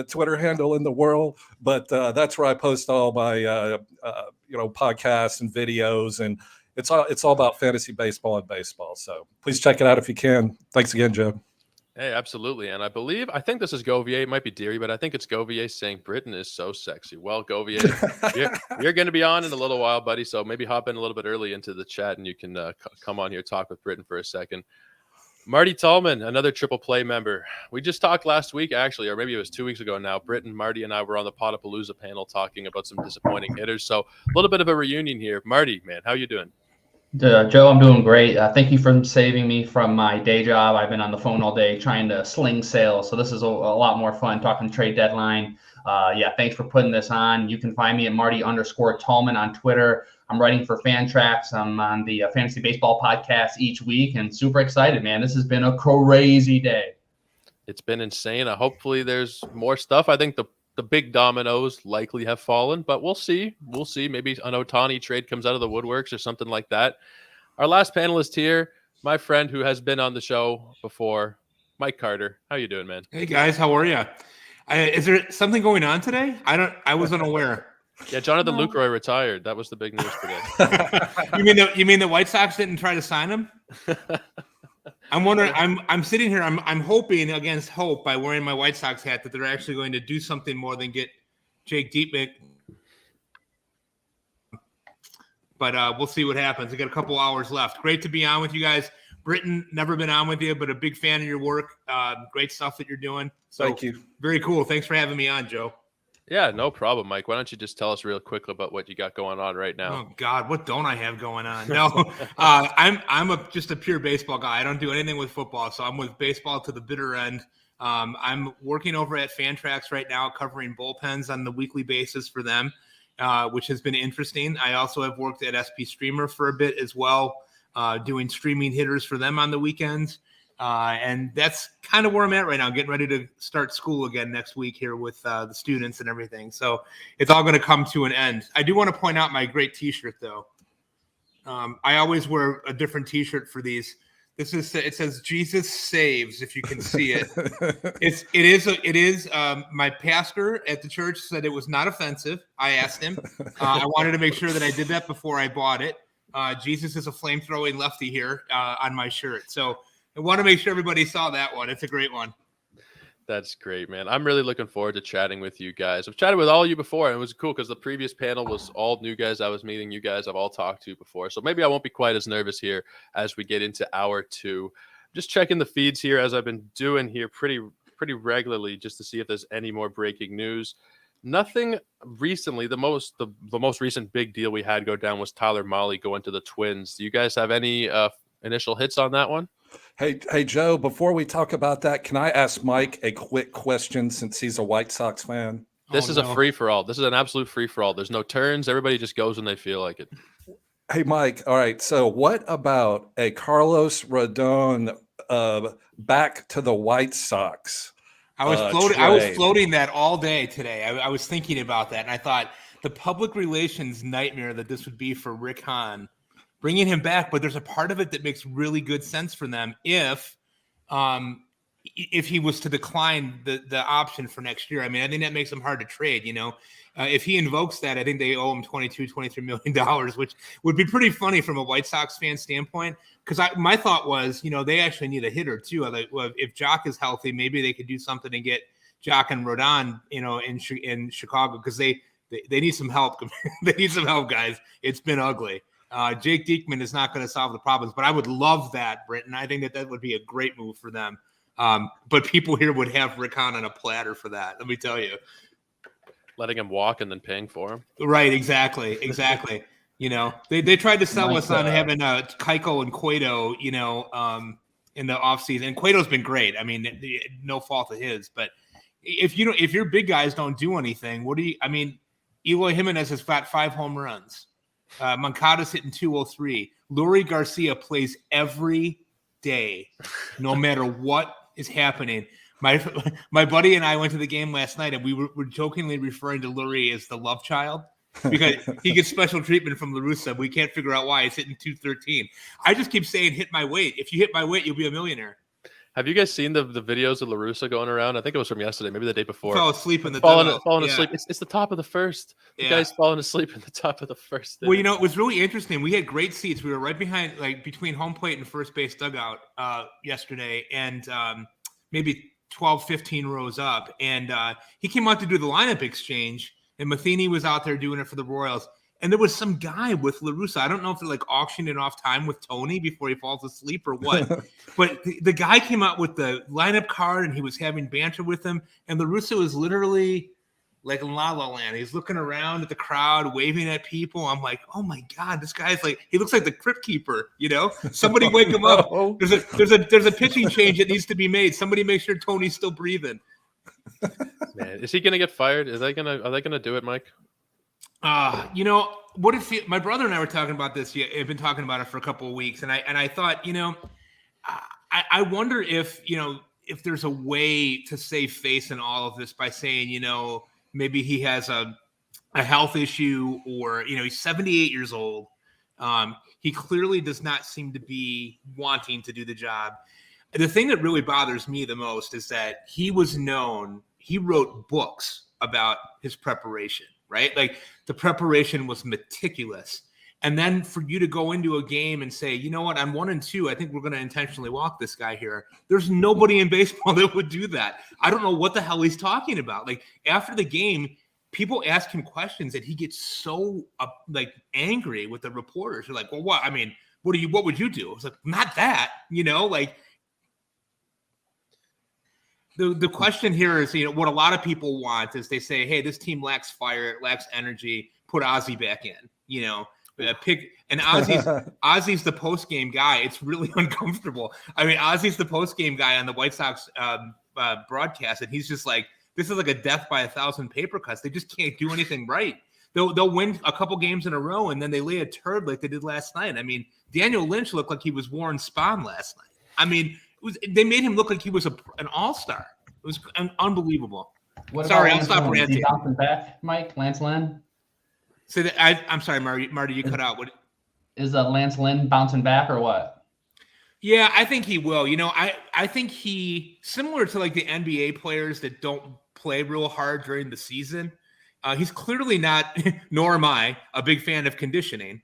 Twitter handle in the world, but that's where I post all my podcasts and videos, and it's all about fantasy baseball and baseball. So please check it out if you can. Thanks again, Joe. Hey, absolutely. And I think this is Govier. It might be Deary, but I think it's Govier saying Britton is so sexy. Well, Govier, you're going to be on in a little while, buddy. So maybe hop in a little bit early into the chat and you can come on here, talk with Britton for a second. Marty Tallman, another Triple Play member. We just talked last week, actually, or maybe it was 2 weeks ago now. Britton, Marty, and I were on the Potapalooza panel talking about some disappointing hitters. So a little bit of a reunion here. Marty, man, how you doing? Joe, I'm doing great. Thank you for saving me from my day job. I've been on the phone all day trying to sling sales, so this is a lot more fun talking trade deadline. Thanks for putting this on. You can find me at Marty_Tallman on Twitter. I'm writing for Fantrax. I'm on the Fantasy Baseball podcast each week, and super excited, man. This has been a crazy day. It's been insane. Hopefully there's more stuff. I think the big dominoes likely have fallen, but we'll see. Maybe an Ohtani trade comes out of the woodworks or something like that. Our last panelist here, my friend who has been on the show before, Mike Carter. How you doing, man? Hey guys, how are you? Is there something going on today? I wasn't aware. Yeah, Jonathan Lucroy retired. That was the big news today. You mean the White Sox didn't try to sign him? I'm wondering. I'm sitting here. I'm hoping against hope by wearing my White Sox hat that they're actually going to do something more than get Jake Diekman. But we'll see what happens. We got a couple hours left. Great to be on with you guys. Britton, never been on with you, but a big fan of your work. Great stuff that you're doing. So, Thank you. Very cool. Thanks for having me on, Joe. Yeah, no problem, Mike. Why don't you just tell us real quick about what you got going on right now? Oh God, what don't I have going on? No, just a pure baseball guy. I don't do anything with football, so I'm with baseball to the bitter end. I'm working over at Fantrax right now, covering bullpens on the weekly basis for them, which has been interesting. I also have worked at SP Streamer for a bit as well, doing streaming hitters for them on the weekends. And that's kind of where I'm at right now, getting ready to start school again next week here with the students and everything. So it's all going to come to an end. I do want to point out my great T-shirt, though. I always wear a different T-shirt for these. It says Jesus saves, if you can see it. It is. My pastor at the church said it was not offensive. I asked him. I wanted to make sure that I did that before I bought it. Jesus is a flame-throwing lefty here on my shirt. So I want to make sure everybody saw that one. It's a great one. That's great, man. I'm really looking forward to chatting with you guys. I've chatted with all of you before, and it was cool because the previous panel was all new guys. I was meeting you guys I've all talked to before. So maybe I won't be quite as nervous here as we get into hour two. Just checking the feeds here as I've been doing here pretty regularly just to see if there's any more breaking news. Nothing recently. The most recent big deal we had go down was Tyler Mahle going to the Twins. Do you guys have any initial hits on that one? Hey, Joe, before we talk about that, can I ask Mike a quick question since he's a White Sox fan? This is a free-for-all. This is an absolute free-for-all. There's no turns. Everybody just goes when they feel like it. Hey, Mike, all right, so what about a Carlos Rodon back to the White Sox? I was floating that all day today. I was thinking about that, and I thought the public relations nightmare that this would be for Rick Hahn, bringing him back. But there's a part of it that makes really good sense for them if he was to decline the option for next year. I mean, I think that makes him hard to trade. If he invokes that, I think they owe him $23 million, which would be pretty funny from a White Sox fan standpoint. Because my thought was, they actually need a hitter too. Well, if Jock is healthy, maybe they could do something and get Jock and Rodon, in Chicago, because they need some help. They need some help, guys. It's been ugly. Jake Diekman is not going to solve the problems, but I would love that, Britton. I think that would be a great move for them. But people here would have Rick Hahn on a platter for that. Let me tell you. Letting him walk and then paying for him. Right. Exactly. They tried to sell us on having Keiko and Cueto, in the offseason. And Cueto's been great. I mean, no fault of his. But if your big guys don't do anything, Eloy Jimenez has got 5 home runs. Moncada's hitting 203. Lurie Garcia plays every day, no matter what is happening. My buddy and I went to the game last night, and we were jokingly referring to Lurie as the love child because he gets special treatment from La Russa. We can't figure out why he's hitting 213. I just keep saying, hit my weight. If you hit my weight, you'll be a millionaire. Have you guys seen the videos of La Russa going around? I think it was from yesterday, maybe the day before. Fell asleep in the falling asleep. It's the top of the first. The guy's falling asleep in the top of the first. Well, it was really interesting. We had great seats. We were right behind, between home plate and first base dugout yesterday, and maybe 12, 15 rows up. And he came out to do the lineup exchange, and Matheny was out there doing it for the Royals. And there was some guy with La Russa. I don't know if they're auctioning off time with Tony before he falls asleep or what. But the guy came out with the lineup card, and he was having banter with him. And La Russa was literally like in La La Land. He's looking around at the crowd, waving at people. I'm like, oh my God, this guy's he looks like the Crypt Keeper. Somebody wake him up. There's a pitching change that needs to be made. Somebody make sure Tony's still breathing. Man, is he gonna get fired? Are they gonna do it, Mike? What if my brother and I were talking about this? I've been talking about it for a couple of weeks, and I thought, I wonder if there's a way to save face in all of this by saying, maybe he has a health issue, or he's 78 years old. He clearly does not seem to be wanting to do the job. The thing that really bothers me the most is that he wrote books about his preparation, right? Like the preparation was meticulous. And then for you to go into a game and say, you know what, I'm 1-2. I think we're going to intentionally walk this guy here. There's nobody in baseball that would do that. I don't know what the hell he's talking about. Like after the game, people ask him questions and he gets so angry with the reporters. They're like, well, what? I mean, what would you do? I was like, not that, like the question here is, what a lot of people want is they say, hey, this team lacks fire, it lacks energy, put Ozzie back in, pick and Ozzie's the post game guy. It's really uncomfortable. I mean, Ozzie's the post game guy on the White Sox broadcast, and he's just like, this is like a death by 1,000 paper cuts. They just can't do anything right. They'll win a couple games in a row, and then they lay a turd like they did last night. I mean, Daniel Lynch looked like he was Warren Spahn last night. I mean, they made him look like he was an all-star. It was unbelievable. Sorry, I'll stop ranting. Is he bouncing back, Mike? Lance Lynn? So I'm sorry, Marty, you cut out. What is Lance Lynn bouncing back or what? Yeah, I think he will. I think he, similar to like the NBA players that don't play real hard during the season, he's clearly not, nor am I, a big fan of conditioning.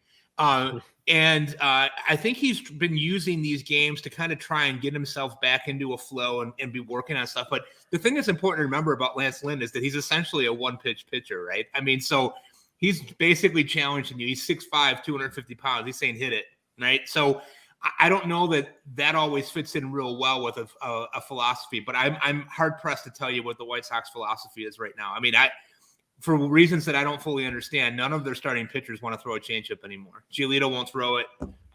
And I think he's been using these games to kind of try and get himself back into a flow and be working on stuff. But the thing that's important to remember about Lance Lynn is that he's essentially a one-pitch pitcher, right? I mean, so he's basically challenging you. He's 6'5", 250 pounds. He's saying hit it, right? So I don't know that always fits in real well with a philosophy, but I'm hard-pressed to tell you what the White Sox philosophy is right now. I mean, for reasons that I don't fully understand, none of their starting pitchers want to throw a changeup anymore. Giolito won't throw it.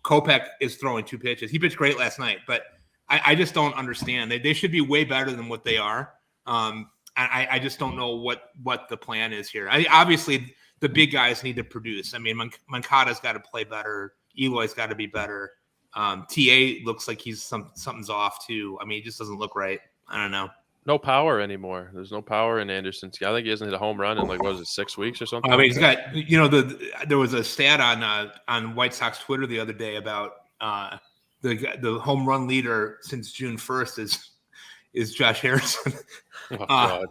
Kopech is throwing 2 pitches. He pitched great last night, but I just don't understand. They should be way better than what they are. I just don't know what the plan is here. Obviously, the big guys need to produce. I mean, Moncada's got to play better. Eloy's got to be better. TA looks like something's off too. I mean, he just doesn't look right. I don't know. No power anymore. There's no power in Anderson. I think he hasn't hit a home run in 6 weeks or something. I mean, he's got, there was a stat on White Sox Twitter the other day about the home run leader since June 1st is Josh Harrison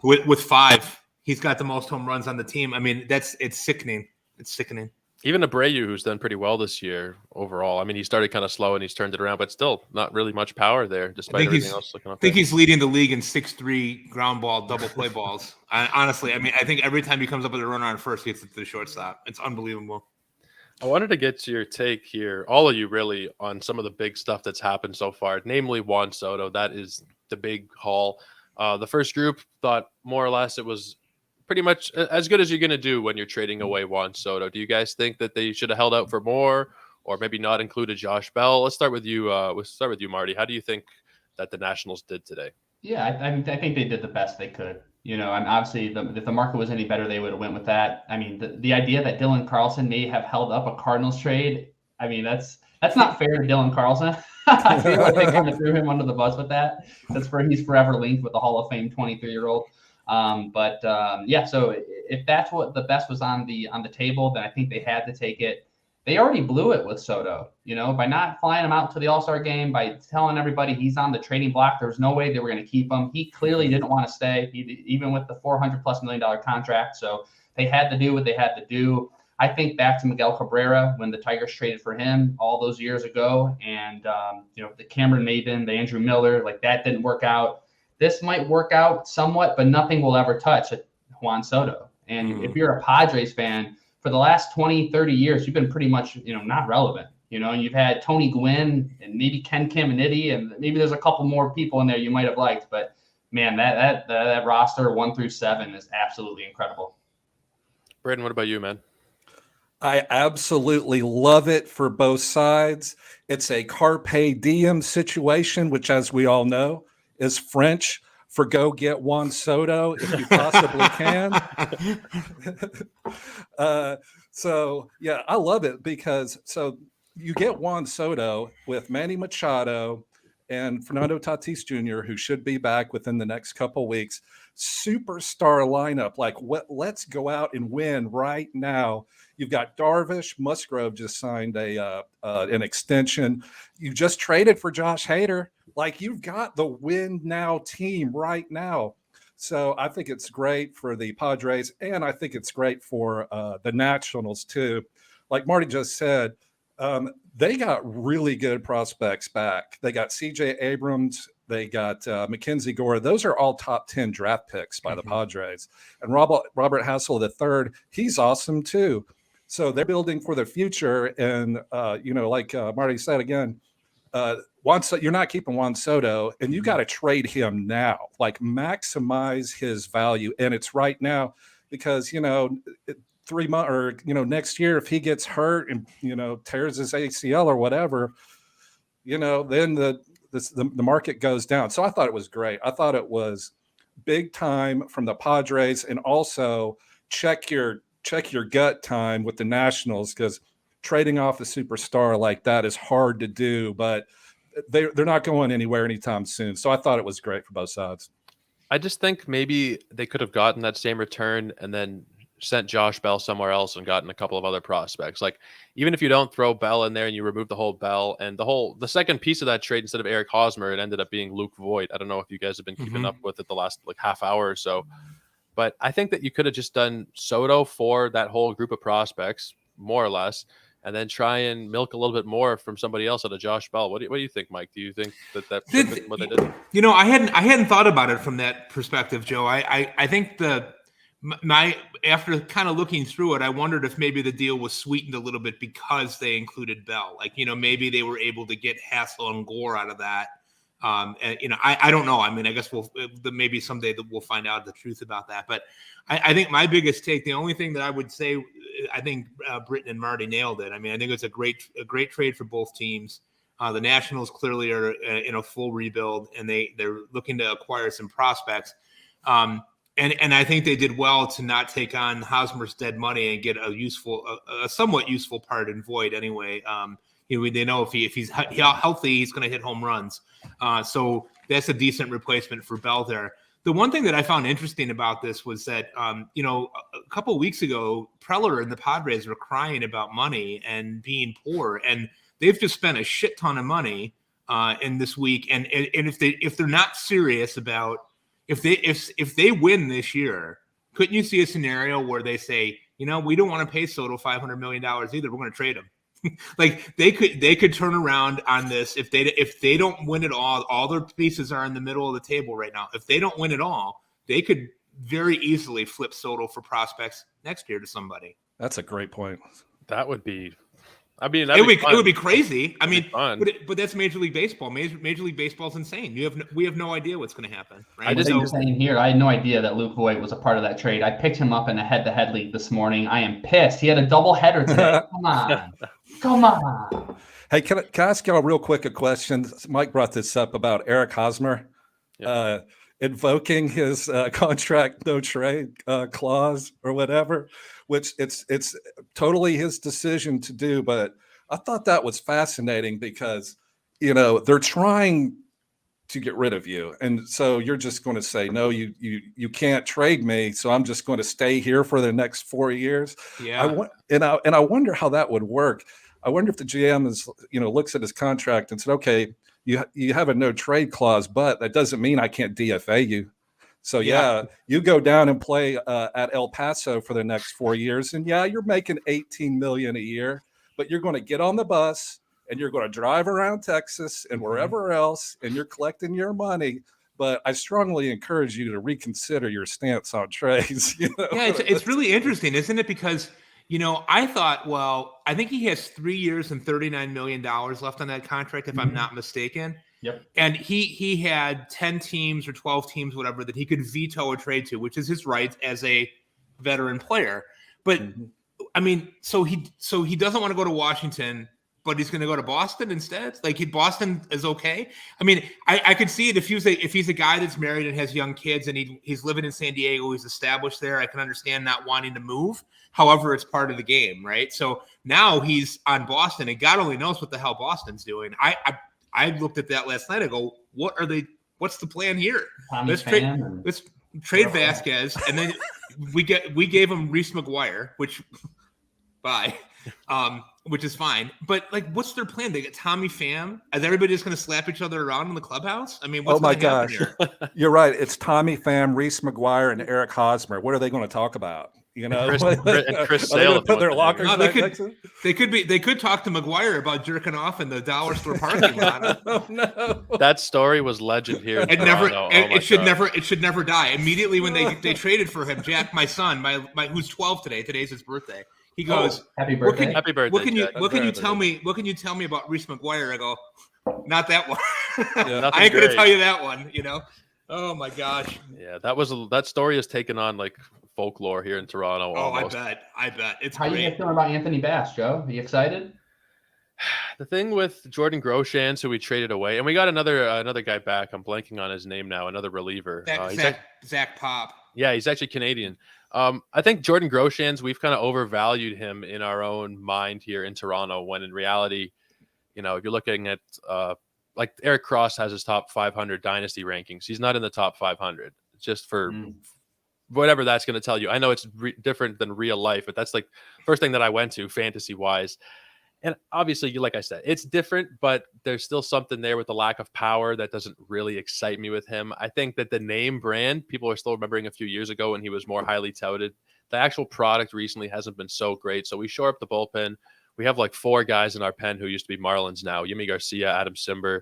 with 5. He's got the most home runs on the team. I mean, it's sickening. It's sickening. Even Abreu, who's done pretty well this year overall. I mean, he started kind of slow and he's turned it around, but still not really much power there, despite everything else looking up. I think he's leading the league in 6-3 ground ball, double play balls. Honestly, I mean, I think every time he comes up with a runner on first, he gets it to the shortstop. It's unbelievable. I wanted to get to your take here, all of you really, on some of the big stuff that's happened so far, namely Juan Soto. That is the big haul. The first group thought more or less it was pretty much as good as you're going to do when you're trading away Juan Soto. Do you guys think that they should have held out for more, or maybe not included Josh Bell? Let's start with you. Marty. How do you think that the Nationals did today? Yeah, I think they did the best they could. And obviously, if the market was any better, they would have went with that. I mean, the idea that Dylan Carlson may have held up a Cardinals trade, I mean, that's not fair to Dylan Carlson. I feel like they kind of threw him under the bus with that. He's forever linked with the Hall of Fame 23-year-old. So if that's what the best was on the table, then I think they had to take it. They already blew it with Soto, by not flying him out to the All-Star game, by telling everybody he's on the trading block. There was no way they were going to keep him. He clearly didn't want to stay, even with the $400+ million contract. So they had to do what they had to do. I think back to Miguel Cabrera when the Tigers traded for him all those years ago, and the Cameron Maybin, the Andrew Miller, like that didn't work out. This might work out somewhat, but nothing will ever touch Juan Soto. And if you're a Padres fan, for the last 20, 30 years, you've been pretty much, not relevant. And you've had Tony Gwynn and maybe Ken Caminiti, and maybe there's a couple more people in there you might have liked. But man, that roster 1 through 7 is absolutely incredible. Braden, what about you, man? I absolutely love it for both sides. It's a carpe diem situation, which, as we all know, is French for go get Juan Soto if you possibly can. So, yeah, I love it because you get Juan Soto with Manny Machado and Fernando Tatis Jr., who should be back within the next couple weeks. superstar lineup. Like, let's go out and win right now. You've got Darvish. Musgrove just signed an extension. You just traded for Josh Hader. Like, you've got the win now team right now. So I think it's great for the Padres, and I think it's great for the Nationals too. Like Marty just said, they got really good prospects back. They got C.J. Abrams. They got Mackenzie Gore. Those are all top 10 draft picks by the Padres. And Robert Hassel III, he's awesome too. So they're building for the future. And, like Marty said again, you're not keeping Juan Soto, and you got to trade him now. Like, maximize his value. And it's right now because, 3 months or, next year, if he gets hurt and, tears his ACL or whatever, then the market goes down. So I thought it was great. I thought it was big time from the Padres, and also check your gut time with the Nationals, because trading off a superstar like that is hard to do, but they're not going anywhere anytime soon. So I thought it was great for both sides. I just think maybe they could have gotten that same return and then sent Josh Bell somewhere else and gotten a couple of other prospects. Like, even if you don't throw Bell in there and you remove the whole Bell and the second piece of that trade, instead of Eric Hosmer, it ended up being Luke Voit. I don't know if you guys have been keeping up with it the last half hour or so, but I think that you could have just done Soto for that whole group of prospects, more or less, and then try and milk a little bit more from somebody else out of Josh Bell. What do you think, Mike? Do you think that what they did? I hadn't thought about it from that perspective, Joe. I think after kind of looking through it, I wondered if maybe the deal was sweetened a little bit because they included Bell. Like, maybe they were able to get Hassel and Gore out of that. I don't know. I mean, I guess maybe someday we'll find out the truth about that. But I think my biggest take, the only thing that I would say, I think Britton and Marty nailed it. I mean, I think it's a great trade for both teams. The Nationals clearly are in a full rebuild, and they're looking to acquire some prospects. And I think they did well to not take on Hosmer's dead money and get a somewhat useful part in Voit anyway. They know if he's healthy, he's going to hit home runs. So that's a decent replacement for Bell there. The one thing that I found interesting about this was that, a couple of weeks ago, Preller and the Padres were crying about money and being poor, and they've just spent a shit ton of money in this week. And if they're not serious about if they win this year, couldn't you see a scenario where they say, we don't want to pay Soto $500 million either. We're going to trade him. Like, they could turn around on this if they don't win it all their pieces are in the middle of the table right now. If they don't win it all, they could very easily flip Soto for prospects next year to somebody. That's a great point. That would be, it would be crazy. I mean, fun. but that's Major League Baseball. Major League Baseball is insane. We have no idea what's going to happen. Right? I just saying here, I had no idea that Luke Voit was a part of that trade. I picked him up in a head-to-head league this morning. I am pissed. He had a double header today. Come on. Hey, can I ask y'all real quick a question? Mike brought this up about Eric Hosmer invoking his contract no trade clause or whatever, which it's totally his decision to do. But I thought that was fascinating because, they're trying to get rid of you. And so you're just going to say, no, you can't trade me. So I'm just going to stay here for the next 4 years. Yeah. I wonder how that would work. I wonder if the GM looks at his contract and said, okay, you have a no trade clause, but that doesn't mean I can't DFA you. So you go down and play at El Paso for the next 4 years. And you're making $18 million a year, but you're going to get on the bus and you're going to drive around Texas and wherever else, and you're collecting your money. But I strongly encourage you to reconsider your stance on trades. Yeah, it's really interesting, isn't it? Because, I thought, I think he has 3 years and $39 million left on that contract, if I'm not mistaken. Yep. And he had 10 teams or 12 teams, whatever, that he could veto a trade to, which is his right as a veteran player. But I mean, so he doesn't want to go to Washington, but he's going to go to Boston instead. Like, Boston is okay. I mean, I could see it if he's a guy that's married and has young kids and he's living in San Diego, he's established there. I can understand not wanting to move. However, it's part of the game, right? So now he's on Boston, and God only knows what the hell Boston's doing. I looked at that last night. I go, what's the plan here? Let's trade Vasquez, and then we gave him Reese McGuire, which is fine. But like, what's their plan? They get Tommy Pham. Is everybody just going to slap each other around in the clubhouse? I mean, what's going to happen here? You're right. It's Tommy Pham, Reese McGuire, and Eric Hosmer. What are they going to talk about? You know, Chris Sale. Put their lockers. No, they could talk to McGuire about jerking off in the dollar store parking lot. Oh, no. That story was legend here. It should never die. Immediately when they traded for him, Jack, my son, my who's 12 today. Today's his birthday. He goes, "Happy birthday! Happy birthday! What can you tell me? What can you tell me about Reese McGuire?" I go, "Not that one. Yeah, I ain't gonna tell you that one." You know. Oh my gosh. Yeah, that story has taken on like folklore here in Toronto. Oh, almost. I bet. It's How great. you guys feeling about Anthony Bass, Joe? Are you excited? The thing with Jordan Groshans, who we traded away, and we got another guy back. I'm blanking on his name now. Another reliever. Zach Pop. Yeah, he's actually Canadian. I think Jordan Groshans, we've kind of overvalued him in our own mind here in Toronto, when in reality, you know, if you're looking at like Eric Cross has his top 500 dynasty rankings. He's not in the top 500, just for whatever that's going to tell you. I know it's different than real life, but that's like first thing that I went to fantasy wise. And obviously, like I said, it's different, but there's still something there with the lack of power that doesn't really excite me with him. I think that the name brand, people are still remembering a few years ago when he was more highly touted. The actual product recently hasn't been so great. So we shore up the bullpen. We have like 4 guys in our pen who used to be Marlins now. Yimi Garcia, Adam Simber.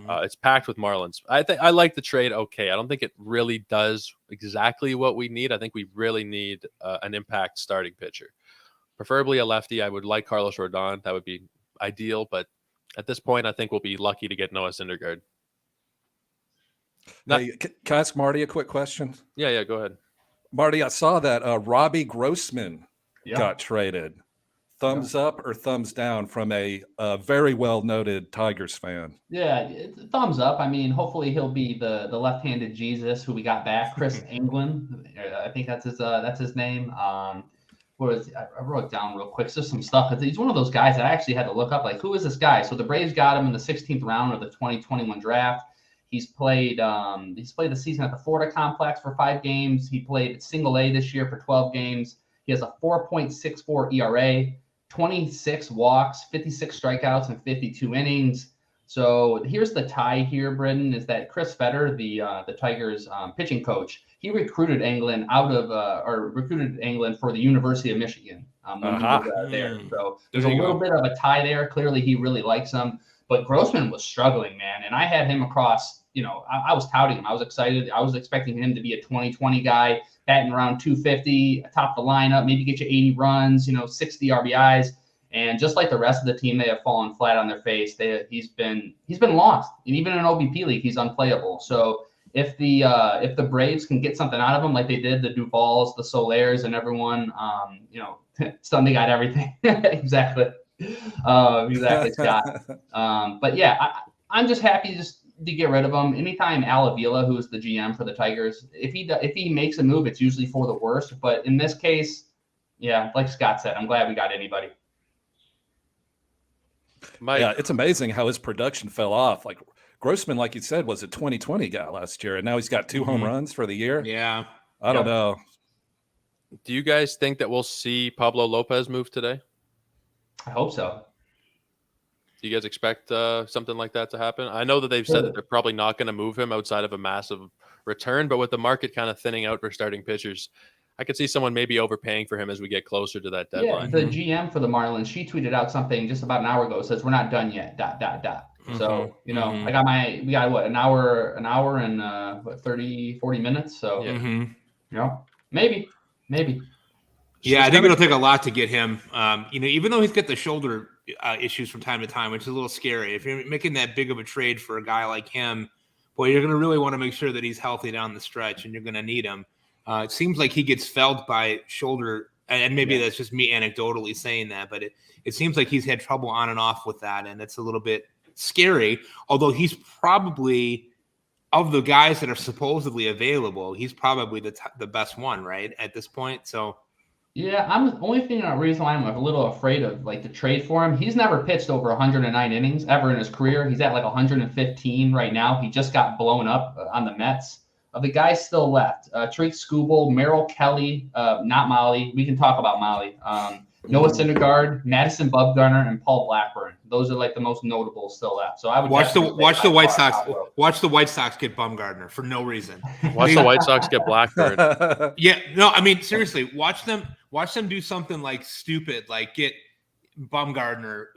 It's packed with Marlins. I like the trade. Okay. I don't think it really does exactly what we need. I think we really need an impact starting pitcher. Preferably a lefty. I would like Carlos Rodon. That would be ideal. But at this point, I think we'll be lucky to get Noah Syndergaard. Hey, can I ask Marty a quick question? Yeah, go ahead. Marty, I saw that Robbie Grossman got traded. Thumbs up or thumbs down from a very well-noted Tigers fan? Yeah, thumbs up. I mean, hopefully he'll be the left-handed Jesus who we got back, Chris England. I think that's his name. I wrote it down real quick. Just some stuff. He's one of those guys that I actually had to look up. Like, who is this guy? So the Braves got him in the 16th round of the 2021 draft. He's played the season at the Florida Complex for 5 games. He played single A this year for 12 games. He has a 4.64 ERA, 26 walks, 56 strikeouts, and 52 innings. So here's the tie here, Brendan, is that Chris Fetter, the Tigers pitching coach, he recruited England for the University of Michigan when he was there. So there's a little bit of a tie there. Clearly, he really likes him. But Grossman was struggling, man, and I had him across. You know, I was touting him. I was excited. I was expecting him to be a 2020 guy, batting around 250, atop the lineup, maybe get you 80 runs, 60 RBIs. And just like the rest of the team, they have fallen flat on their face. He's been lost, and even in OBP league, he's unplayable. So if the Braves can get something out of him, like they did the Duvals, the Solairs, and everyone, suddenly got everything. Exactly, Scott. But yeah, I'm just happy to get rid of him. Anytime Al Avila, who's the GM for the Tigers, if he makes a move, it's usually for the worst. But in this case, yeah, like Scott said, I'm glad we got anybody. Yeah, it's amazing how his production fell off. Like Grossman, like you said, was a 2020 guy last year, and now he's got 2 home runs for the year. Yeah. I don't know. Do you guys think that we'll see Pablo Lopez move today? I hope so. Do you guys expect something like that to happen? I know that they've said that they're probably not going to move him outside of a massive return, but with the market kind of thinning out for starting pitchers, I could see someone maybe overpaying for him as we get closer to that deadline. Yeah, the GM for the Marlins, she tweeted out something just about an hour ago. It says, "We're not done yet, ... So, we got an hour and 30, 40 minutes. So, maybe. Yeah, I think it'll take a lot to get him. Even though he's got the shoulder issues from time to time, which is a little scary. If you're making that big of a trade for a guy like him, boy, you're going to really want to make sure that he's healthy down the stretch, and you're going to need him. It seems like he gets felt by shoulder, and maybe that's just me anecdotally saying that, but it seems like he's had trouble on and off with that, and it's a little bit scary. Although he's probably, of the guys that are supposedly available, he's probably the best one, right, at this point. So yeah, I'm the only reason why I'm a little afraid of like the trade for him. He's never pitched over 109 innings ever in his career. He's at like 115 right now. He just got blown up on the Mets. Of the guys still left, Tariq Skubal, Merrill Kelly, not Molly. We can talk about Molly. Noah Syndergaard, Madison Bumgarner, and Paul Blackburn. Those are like the most notable still left. So I would Watch the White Sox. top row. Watch the White Sox get Bumgarner for no reason. Watch the White Sox get Blackburn. Yeah, no, I mean seriously, watch them do something like stupid, like get Bumgarner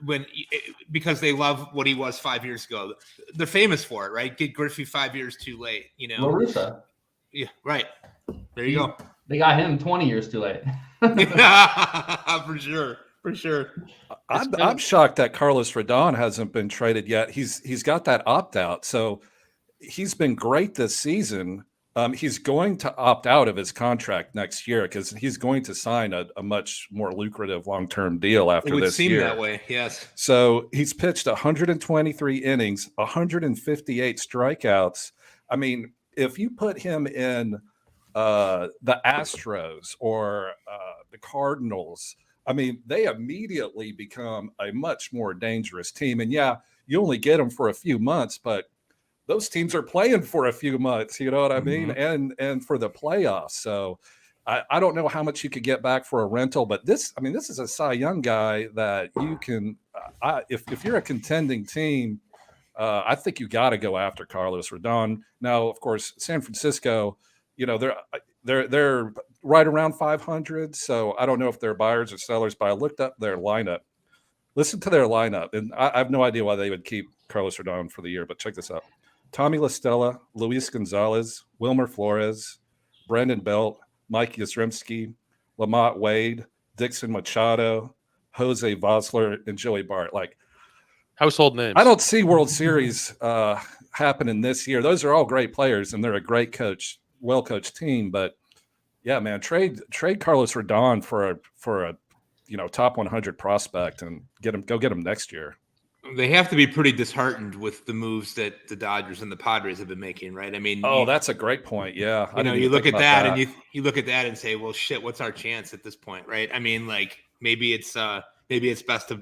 because they love what he was 5 years ago. They're famous for it, right? Get Griffey 5 years too late, you know. La Russa. Yeah, right. There you go. They got him 20 years too late. For sure. I'm shocked that Carlos Rodon hasn't been traded yet. He's got that opt out, so he's been great this season. He's going to opt out of his contract next year because he's going to sign a much more lucrative long-term deal after It would this seem year. that way, yes. So he's pitched 123 innings, 158 strikeouts. I mean, if you put him in the Astros or the Cardinals, I mean, they immediately become a much more dangerous team. And yeah, you only get them for a few months, but those teams are playing for a few months, you know what I mean? And for the playoffs. So I don't know how much you could get back for a rental, but this is a Cy Young guy that you can, if you're a contending team, I think you got to go after Carlos Rodon. Now, of course, San Francisco, you know, they're right around 500. So I don't know if they're buyers or sellers, but I looked up their lineup. Listen to their lineup, and I have no idea why they would keep Carlos Rodon for the year, but check this out. Tommy La Stella, Luis Gonzalez, Wilmer Flores, Brandon Belt, Mike Yastrzemski, Lamont Wade, Dixon Machado, Jose Vosler, and Joey Bart. Like, Household names. I don't see World Series happening this year. Those are all great players, and they're a great coach, well-coached team. But yeah, man, trade Carlos Rodon for a top 100 prospect and go get him next year. They have to be pretty disheartened with the moves that the Dodgers and the Padres have been making, right? I mean, that's a great point. Yeah, you look at that and you look at that and say, well, shit, what's our chance at this point, right? I mean, like maybe it's best to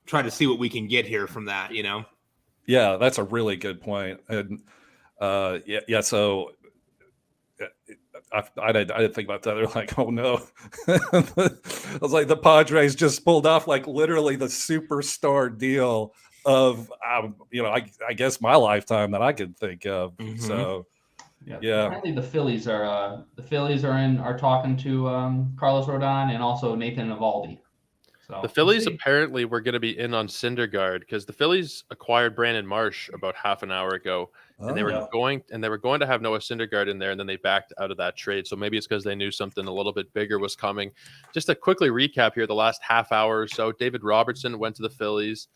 try to see what we can get here from that, you know? Yeah, that's a really good point. And so I didn't think about that. They're like, oh no. I was like, the Padres just pulled off like literally the superstar deal of I guess my lifetime that I could think of. Mm-hmm. So yeah. Apparently the Phillies are talking to Carlos Rodon and also Nathan Eovaldi. So the Phillies apparently were going to be in on Syndergaard because the Phillies acquired Brandon Marsh about half an hour ago, and they were going to have Noah Syndergaard in there, and then they backed out of that trade. So maybe it's because they knew something a little bit bigger was coming. Just to quickly recap here, the last half hour or so, David Robertson went to the Phillies.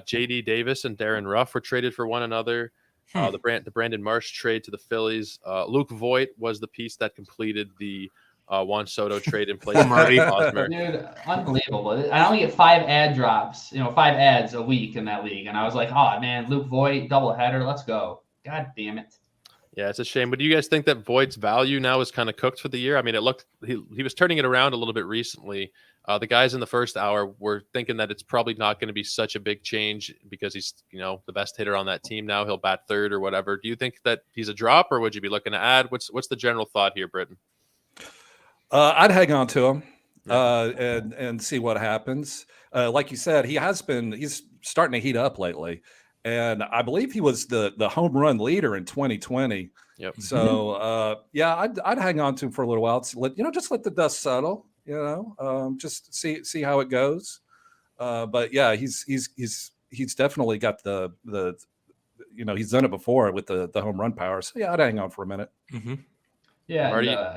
J.D. Davis and Darren Ruff were traded for one another. The Brandon Marsh trade to the Phillies. Luke Voit was the piece that completed the Juan Soto trade in place of Hosmer. Dude, unbelievable. I only get 5 ad drops, 5 ads a week in that league. And I was like, oh, man, Luke Voit, doubleheader, let's go. God damn it. Yeah, it's a shame. But do you guys think that Voigt's value now is kind of cooked for the year? I mean, it looked he was turning it around a little bit recently. The guys in the first hour were thinking that it's probably not going to be such a big change because he's, the best hitter on that team now. He'll bat third or whatever. Do you think that he's a drop, or would you be looking to add? What's the general thought here, Britton? I'd hang on to him and see what happens. Like you said, he's starting to heat up lately. And I believe he was the home run leader in 2020. Yep. So I'd hang on to him for a little while. Just let the dust settle. Just see how it goes. But yeah, he's definitely got the he's done it before with the home run power. So yeah, I'd hang on for a minute. Mm-hmm. Yeah.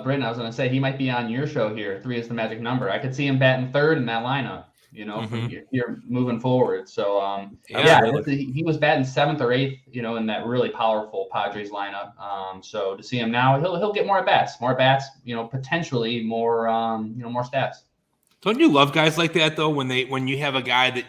Britton, I was going to say he might be on your show here. 3 is the magic number. I could see him batting third in that lineup. You're moving forward. So, he was batting 7th or 8th, in that really powerful Padres lineup. So to see him now, he'll get more at bats, potentially more stats. Don't you love guys like that though? When you have a guy that,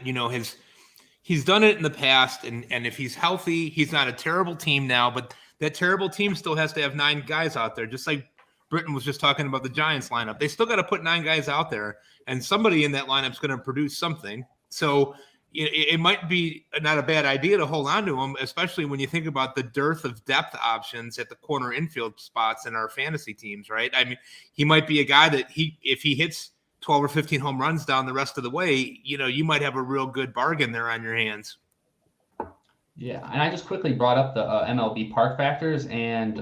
he's done it in the past and if he's healthy, he's not a terrible team now, but that terrible team still has to have 9 guys out there, just like Britton was just talking about the Giants lineup. They still got to put 9 guys out there, and somebody in that lineup is going to produce something. So, it might be not a bad idea to hold on to him, especially when you think about the dearth of depth options at the corner infield spots in our fantasy teams, right? I mean, he might be a guy that if he hits 12 or 15 home runs down the rest of the way, you might have a real good bargain there on your hands. Yeah, and I just quickly brought up the MLB park factors, and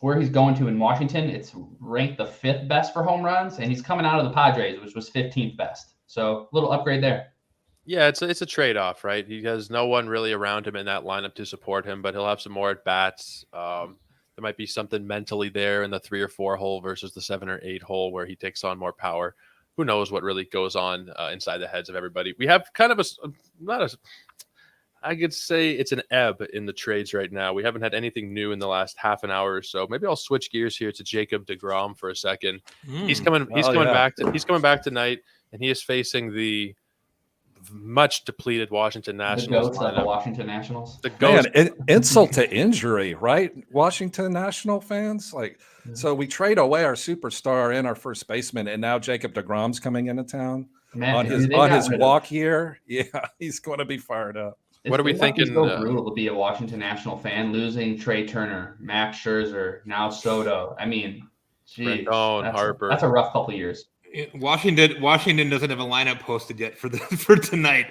where he's going to in Washington, it's ranked the 5th best for home runs, and he's coming out of the Padres, which was 15th best. So a little upgrade there. Yeah, it's a trade-off, right? He has no one really around him in that lineup to support him, but he'll have some more at-bats. There might be something mentally there in the 3 or 4 hole versus the 7 or 8 hole where he takes on more power. Who knows what really goes on inside the heads of everybody. We have kind of I could say it's an ebb in the trades right now. We haven't had anything new in the last half an hour or so. Maybe I'll switch gears here to Jacob deGrom for a second. He's coming back tonight, and he is facing the much depleted Washington Nationals. The goats of the Washington Nationals. The goats. Man, insult to injury, right? Washington National fans, so we trade away our superstar and our first baseman, and now Jacob deGrom's coming into town on his walk year. Yeah, he's going to be fired up. What are we thinking? It's so brutal to be a Washington National fan, losing Trey Turner, Max Scherzer, now Soto. I mean, geez, Harper. That's a rough couple of years. Washington doesn't have a lineup posted yet for tonight.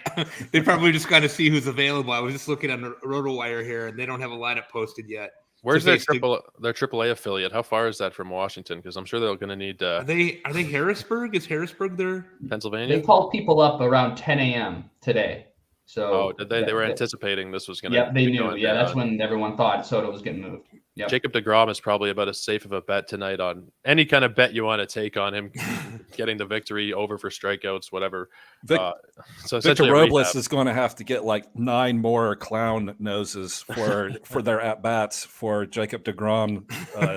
They probably just got to see who's available. I was just looking on the RotoWire here, and they don't have a lineup posted yet. Where's their AAA affiliate? How far is that from Washington? Because I'm sure they're going to need. Are they Harrisburg? Is Harrisburg there? Pennsylvania? They called people up around 10 a.m. today. So did they? They were anticipating this was going to. Yeah, they knew. Yeah, that's when everyone thought Soto was getting moved. Yep. Jacob deGrom is probably about as safe of a bet tonight on any kind of bet you want to take on him getting the victory over for strikeouts, whatever. So Victor Robles is going to have to get 9 more clown noses for their at bats for Jacob deGrom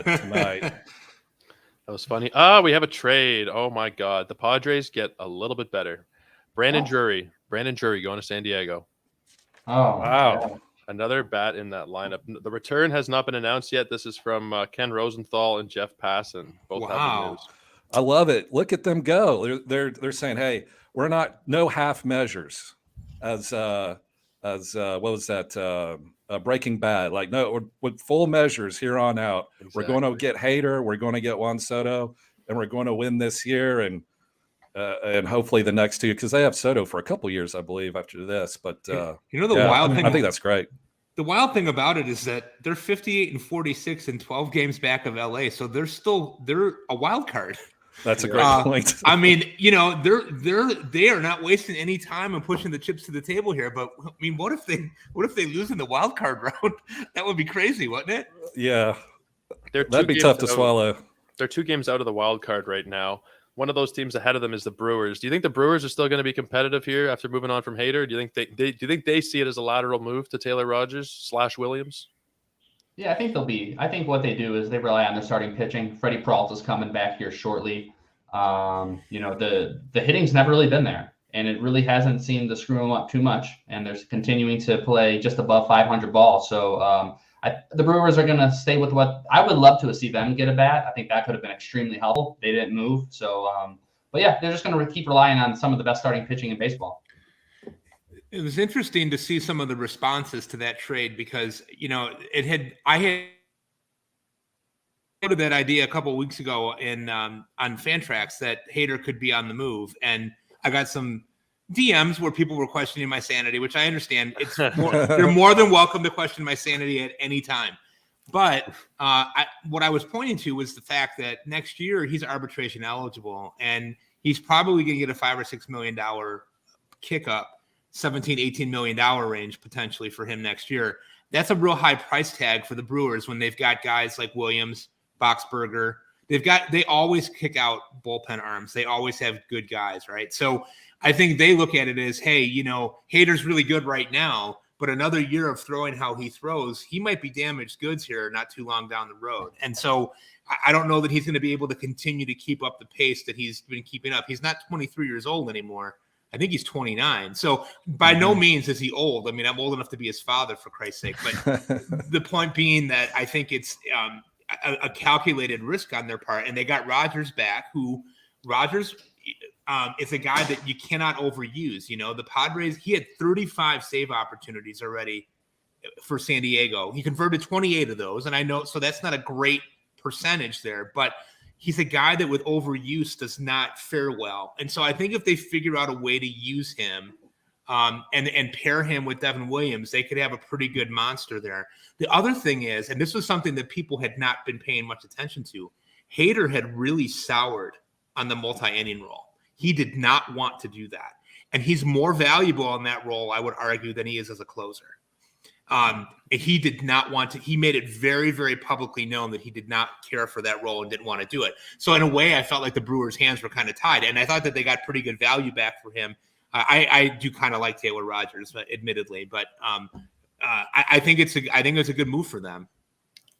tonight. That was funny. We have a trade. Oh my God, the Padres get a little bit better. Brandon Drury going to San Diego. Oh wow. Yeah. Another bat in that lineup. The return has not been announced yet. This is from Ken Rosenthal and Jeff Passan. Both have the news. I love it. Look at them go. They're saying, hey, we're not no half measures as what was that? Breaking Bad. No, we're with full measures here on out. Exactly. We're going to get Hader. We're going to get Juan Soto, and we're going to win this year and hopefully the next 2, because they have Soto for a couple years, I believe, after this. But wild thing, I think that's great. The wild thing about it is that they're 58-46 and 12 games back of LA, so they're a wild card. That's a great point. I mean, they are not wasting any time and pushing the chips to the table here. But I mean, what if they lose in the wild card round? That would be crazy, wouldn't it? Yeah, that'd be tough to swallow. They're 2 games out of the wild card right now. One of those teams ahead of them is the Brewers. Do you think the Brewers are still going to be competitive here after moving on from Hader? Do you think they see it as a lateral move to Taylor Rogers / Williams? Yeah, I think they'll be. I think what they do is they rely on their starting pitching. Freddie Peralta's coming back here shortly. The hitting's never really been there, and it really hasn't seemed to screw them up too much. And they're continuing to play just above 500 ball. So the Brewers are going to stay with what I would love to see them get a bat. I think that could have been extremely helpful. They didn't move. So, but yeah, they're just going to keep relying on some of the best starting pitching in baseball. It was interesting to see some of the responses to that trade because, I had quoted that idea a couple of weeks ago on Fantrax that Hader could be on the move. And I got some DMs where people were questioning my sanity, which I understand. You're more than welcome to question my sanity at any time. But what I was pointing to was the fact that next year he's arbitration eligible, and he's probably going to get a $5 or $6 million kick up, $17-18 million range potentially for him next year. That's a real high price tag for the Brewers when they've got guys like Williams, Boxberger. They always kick out bullpen arms. They always have good guys, right? So I think they look at it as, hey, Hader's really good right now, but another year of throwing how he throws, he might be damaged goods here not too long down the road. And so I don't know that he's going to be able to continue to keep up the pace that he's been keeping up. He's not 23 years old anymore. I think he's 29. So by no means is he old. I mean, I'm old enough to be his father, for Christ's sake. But the point being that I think it's a calculated risk on their part. And they got Rogers back, who Rogers – is a guy that you cannot overuse. The Padres, he had 35 save opportunities already for San Diego. He converted 28 of those. And I know, so that's not a great percentage there, but he's a guy that with overuse does not fare well. And so I think if they figure out a way to use him and pair him with Devin Williams, they could have a pretty good monster there. The other thing is, and this was something that people had not been paying much attention to, Hader had really soured on the multi-inning role. He did not want to do that. And he's more valuable in that role, I would argue, than he is as a closer. He did not want to. He made it very, very publicly known that he did not care for that role and didn't want to do it. So in a way, I felt like the Brewers' hands were kind of tied, and I thought that they got pretty good value back for him. I do kind of like Taylor Rogers, admittedly, but I think it's a good move for them.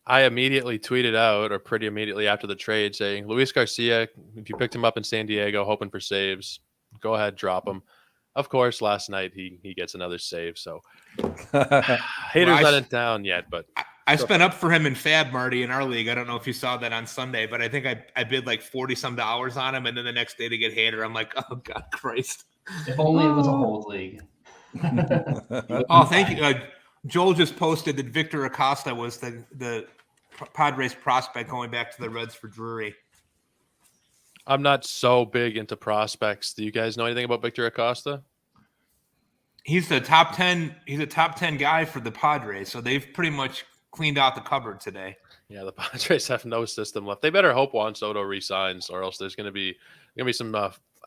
I immediately tweeted out, or pretty immediately after the trade, saying, Luis Garcia, if you picked him up in San Diego hoping for saves, go ahead, drop him. Of course, last night he gets another save. So Hader's not it down yet, but I spent up for him in Fab, Marty, in our league. I don't know if you saw that on Sunday, but I think I bid like $40-some on him, and then the next day to get Hader, I'm like, oh God, Christ! If only it was a hold league. Oh, thank you. Joel just posted that Victor Acosta was the Padres prospect going back to the Reds for Drury. I'm not so big into prospects. Do you guys know anything about Victor Acosta? He's the top 10. He's a top 10 guy for the Padres. So they've pretty much cleaned out the cupboard today. Yeah, the Padres have no system left. They better hope Juan Soto resigns, or else there's going to be some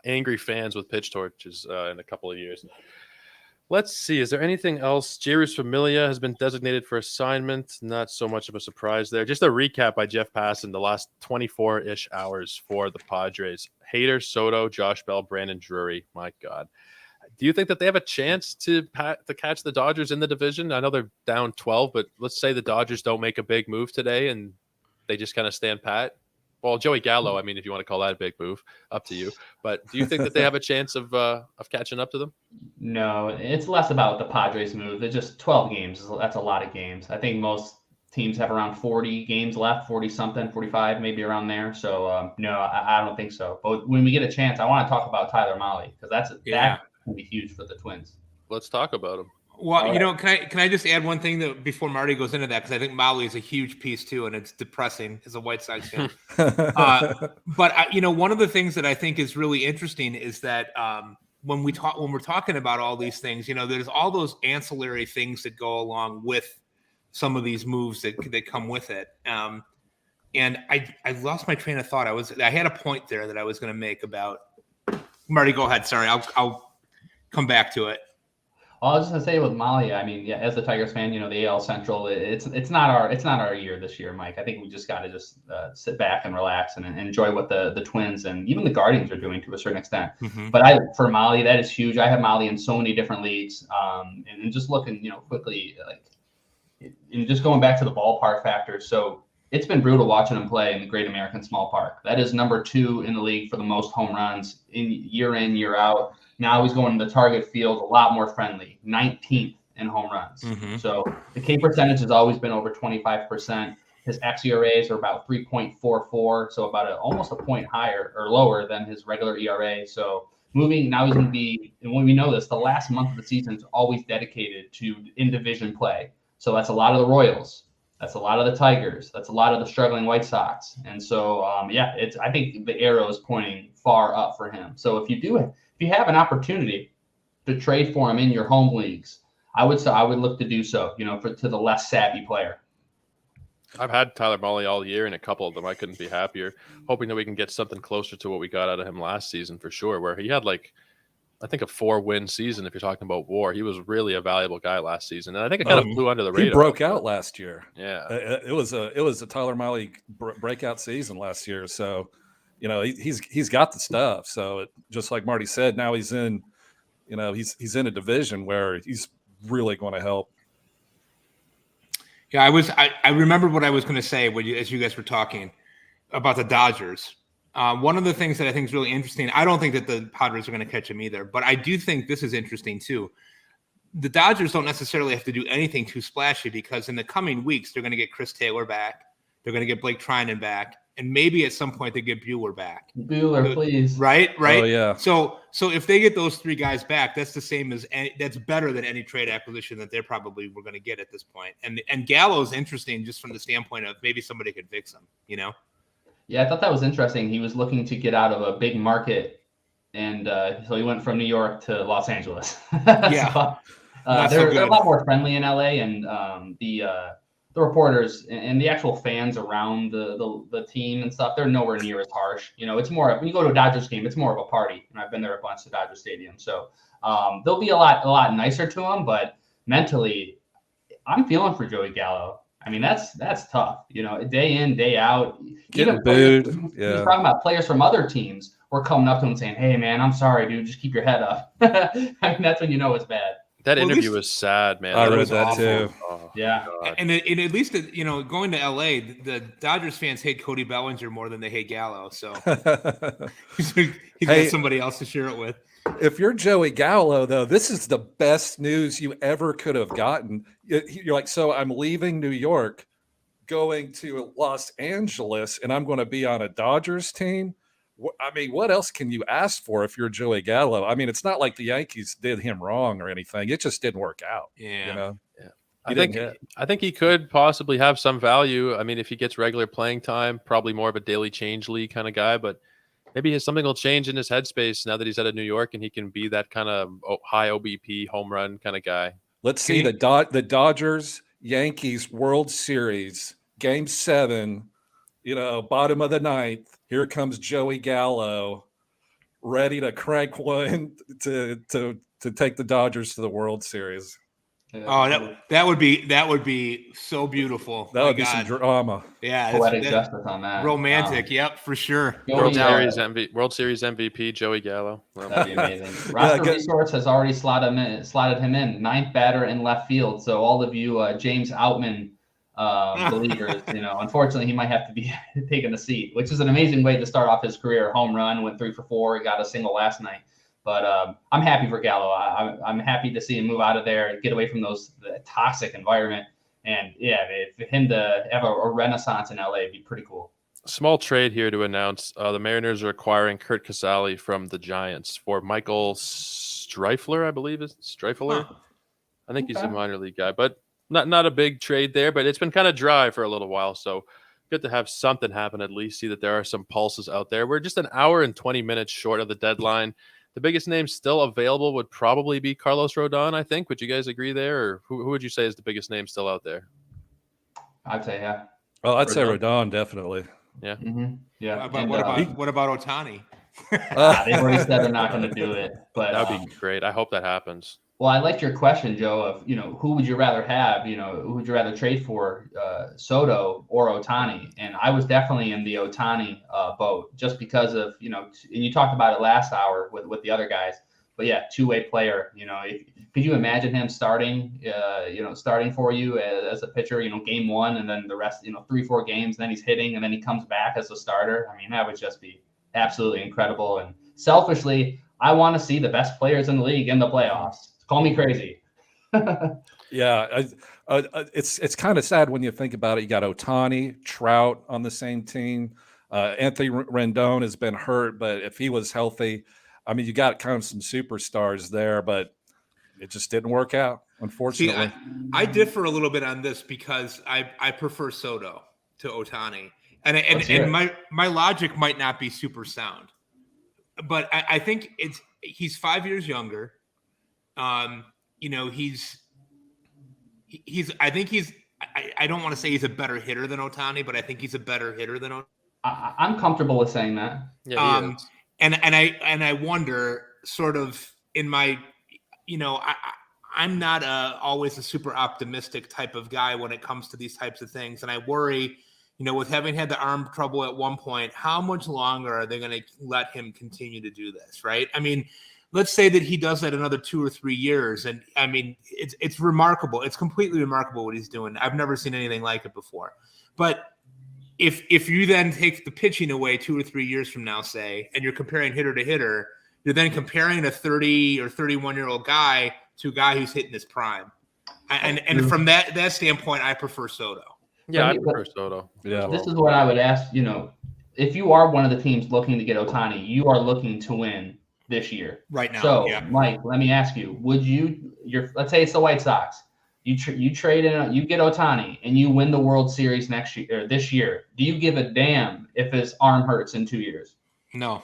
angry fans with pitch torches in a couple of years. Let's see. Is there anything else? Jeurys Familia has been designated for assignment. Not so much of a surprise there. Just a recap by Jeff Passan, the last 24-ish hours for the Padres. Hader, Soto, Josh Bell, Brandon Drury. My God. Do you think that they have a chance to catch the Dodgers in the division? I know they're down 12, but let's say the Dodgers don't make a big move today and they just kind of stand pat. Well, Joey Gallo, I mean, if you want to call that a big move, up to you. But do you think that they have a chance of catching up to them? No, it's less about the Padres move. They're just 12 games. That's a lot of games. I think most teams have around 40 games left, 40-something, 45, maybe around there. So, no, I don't think so. But when we get a chance, I want to talk about Tyler Mahle, because that can be huge for the Twins. Let's talk about him. Well, can I just add one thing before Marty goes into that, because I think Mahle is a huge piece too, and it's depressing as a White Sox fan. But one of the things that I think is really interesting is that when we're talking about all these things, there's all those ancillary things that go along with some of these moves that come with it. And I lost my train of thought. I had a point there that I was going to make about Marty. Go ahead. Sorry, I'll come back to it. Well, I was just gonna say with Mahle, I mean, yeah, as a Tigers fan, the AL Central, it's not our year this year, Mike. I think we just got to sit back and relax and enjoy what the Twins and even the Guardians are doing to a certain extent. Mm-hmm. But for Mahle, that is huge. I have Mahle in so many different leagues, and just looking, quickly, and just going back to the ballpark factor. So it's been brutal watching him play in the Great American Small Park. That is number 2 in the league for the most home runs in, year out. Now he's going to the target field a lot more friendly, 19th in home runs. Mm-hmm. So the K percentage has always been over 25%. His xERAs are about 3.44, so about almost a point higher or lower than his regular ERA. So now he's going to be, and when we know this, the last month of the season is always dedicated to in-division play. So that's a lot of the Royals. That's a lot of the Tigers. That's a lot of the struggling White Sox. And so, I think the arrow is pointing far up for him. So if you have an opportunity to trade for him in your home leagues, I would look to do so, to the less savvy player. I've had Tyler Mahle all year, and a couple of them I couldn't be happier, hoping that we can get something closer to what we got out of him last season for sure, where he had I think a 4-win season. If you're talking about WAR, he was really a valuable guy last season, and I think it kind of flew under the radar. He broke out last year. Yeah, it was a Tyler Mahle breakout season last year. So, he's got the stuff. So just like Marty said, now he's in, he's in a division where he's really going to help. Yeah, I remember what I was going to say as you guys were talking about the Dodgers. One of the things that I think is really interesting, I don't think that the Padres are going to catch him either, but I do think this is interesting too. The Dodgers don't necessarily have to do anything too splashy, because in the coming weeks, they're going to get Chris Taylor back. They're going to get Blake Trinan back. and maybe at some point they get Bueller back. Bueller, please. Right. Oh, yeah. So if they get those 3 guys back, that's the same as that's better than any trade acquisition that they're probably were going to get at this point. And Gallo's interesting just from the standpoint of maybe somebody could fix him. Yeah, I thought that was interesting. He was looking to get out of a big market, and so he went from New York to Los Angeles. Yeah. They're a lot more friendly in LA, and the reporters and the actual fans around the team and stuff, they're nowhere near as harsh. It's more when you go to a Dodgers game, it's more of a party. And I've been there a bunch to Dodger Stadium, so they'll be a lot nicer to him. But mentally, I'm feeling for Joey Gallo. I mean, that's tough. Day in, day out. Getting booed. He was talking about players from other teams were coming up to him saying, "Hey, man, I'm sorry, dude. Just keep your head up." I mean, that's when you know it's bad. That interview was sad, man. I That read was that awful. too. Oh, Yeah. God. And at least going to LA, the Dodgers fans hate Cody Bellinger more than they hate Gallo. So he's got somebody else to share it with. If you're Joey Gallo, though, this is the best news you ever could have gotten. You're like, so I'm leaving New York, going to Los Angeles, and I'm going to be on a Dodgers team. I mean, what else can you ask for if you're Joey Gallo? I mean, it's not like the Yankees did him wrong or anything. It just didn't work out. Yeah. I think he could possibly have some value. I mean, if he gets regular playing time, probably more of a daily change league kind of guy, but maybe something will change in his headspace now that he's out of New York and he can be that kind of high OBP home run kind of guy. Let's see the Dodgers Yankees World Series Game 7. Bottom of the 9th. Here comes Joey Gallo, ready to crank one to take the Dodgers to the World Series. Oh, that would be so beautiful. That would be some drama. Yeah, Poetic justice on that. Romantic. Yep, for sure. World Series MVP Joey Gallo. That'd be amazing. Roster Resource has already slotted him in 9th batter in left field. So all of you James Outman believers, unfortunately he might have to be taking a seat, which is an amazing way to start off his career. Home run, went 3 for 4, he got a single last night. But I'm happy for Gallo. I'm happy to see him move out of there and get away from the toxic environment. And yeah, for him to have a renaissance in LA would be pretty cool. Small trade here to announce. The Mariners are acquiring Kurt Casale from the Giants for Michael Streifler, I believe is Streifler. Huh. I think he's a minor league guy, but not a big trade there, but it's been kind of dry for a little while. So good to have something happen, at least see that there are some pulses out there. We're just an hour and 20 minutes short of the deadline. The biggest name still available would probably be Carlos Rodon, I think. Would you guys agree there? Or who would you say is the biggest name still out there? I'd say, yeah. Well, I'd say Rodon, definitely. Yeah. Mm-hmm. Yeah. What about Ohtani? They've already said they're not going to do it. But That would be great. I hope that happens. Well, I liked your question, Joe, of, who would you rather have? Who would you rather trade for, Soto or Ohtani? And I was definitely in the Ohtani boat just because of, and you talked about it last hour with the other guys. But yeah, two-way player, could you imagine him starting for you as a pitcher, game 1 and then the rest, 3-4 games, and then he's hitting and then he comes back as a starter. I mean, that would just be absolutely incredible. And selfishly, I want to see the best players in the league in the playoffs. Call me crazy. Yeah, it's kind of sad when you think about it. You got Ohtani, Trout on the same team. Anthony Rendon has been hurt, but if he was healthy, I mean, you got kind of some superstars there, but it just didn't work out, unfortunately. See, I differ a little bit on this because I prefer Soto to Ohtani, and my logic might not be super sound, but I think he's 5 years younger. I don't want to say he's a better hitter than Ohtani, but I think he's a better hitter than Ohtani. I'm comfortable with saying that. Yeah, and I wonder sort of in my, I'm not always a super optimistic type of guy when it comes to these types of things. And I worry, with having had the arm trouble at one point, how much longer are they going to let him continue to do this? Right. I mean, let's say that he does that another 2 or 3 years. And I mean, it's remarkable. It's completely remarkable what he's doing. I've never seen anything like it before. But if you then take the pitching away 2 or 3 years from now, say, and you're comparing hitter to hitter, you're then comparing a 30 or 31-year-old guy to a guy who's hitting his prime. And from that standpoint, I prefer Soto. Yeah, I prefer Soto. Yeah. This is what I would ask, if you are one of the teams looking to get Ohtani, you are looking to win this year. Right now. So, Yeah. Mike, let me ask you: let's say it's the White Sox. You trade in, you get Ohtani, and you win the World Series next year or this year. Do you give a damn if his arm hurts in 2 years? No.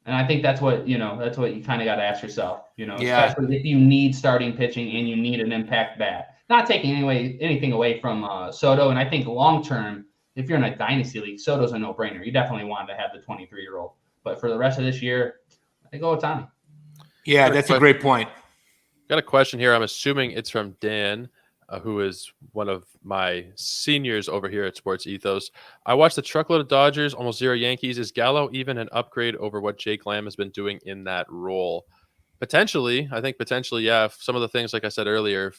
And I think that's what you kind of got to ask yourself. Yeah. Especially if you need starting pitching and you need an impact bat. Not taking anything away from Soto, and I think long term, if you're in a dynasty league, Soto's a no-brainer. You definitely want to have the 23-year-old. But for the rest of this year, I go Ohtani. Yeah, that's a great point. Got a question here. I'm assuming it's from Dan, who is one of my seniors over here at Sports Ethos. I watched a truckload of Dodgers, almost zero Yankees. Is Gallo even an upgrade over what Jake Lamb has been doing in that role? Potentially. I think potentially, yeah. If some of the things, like I said earlier,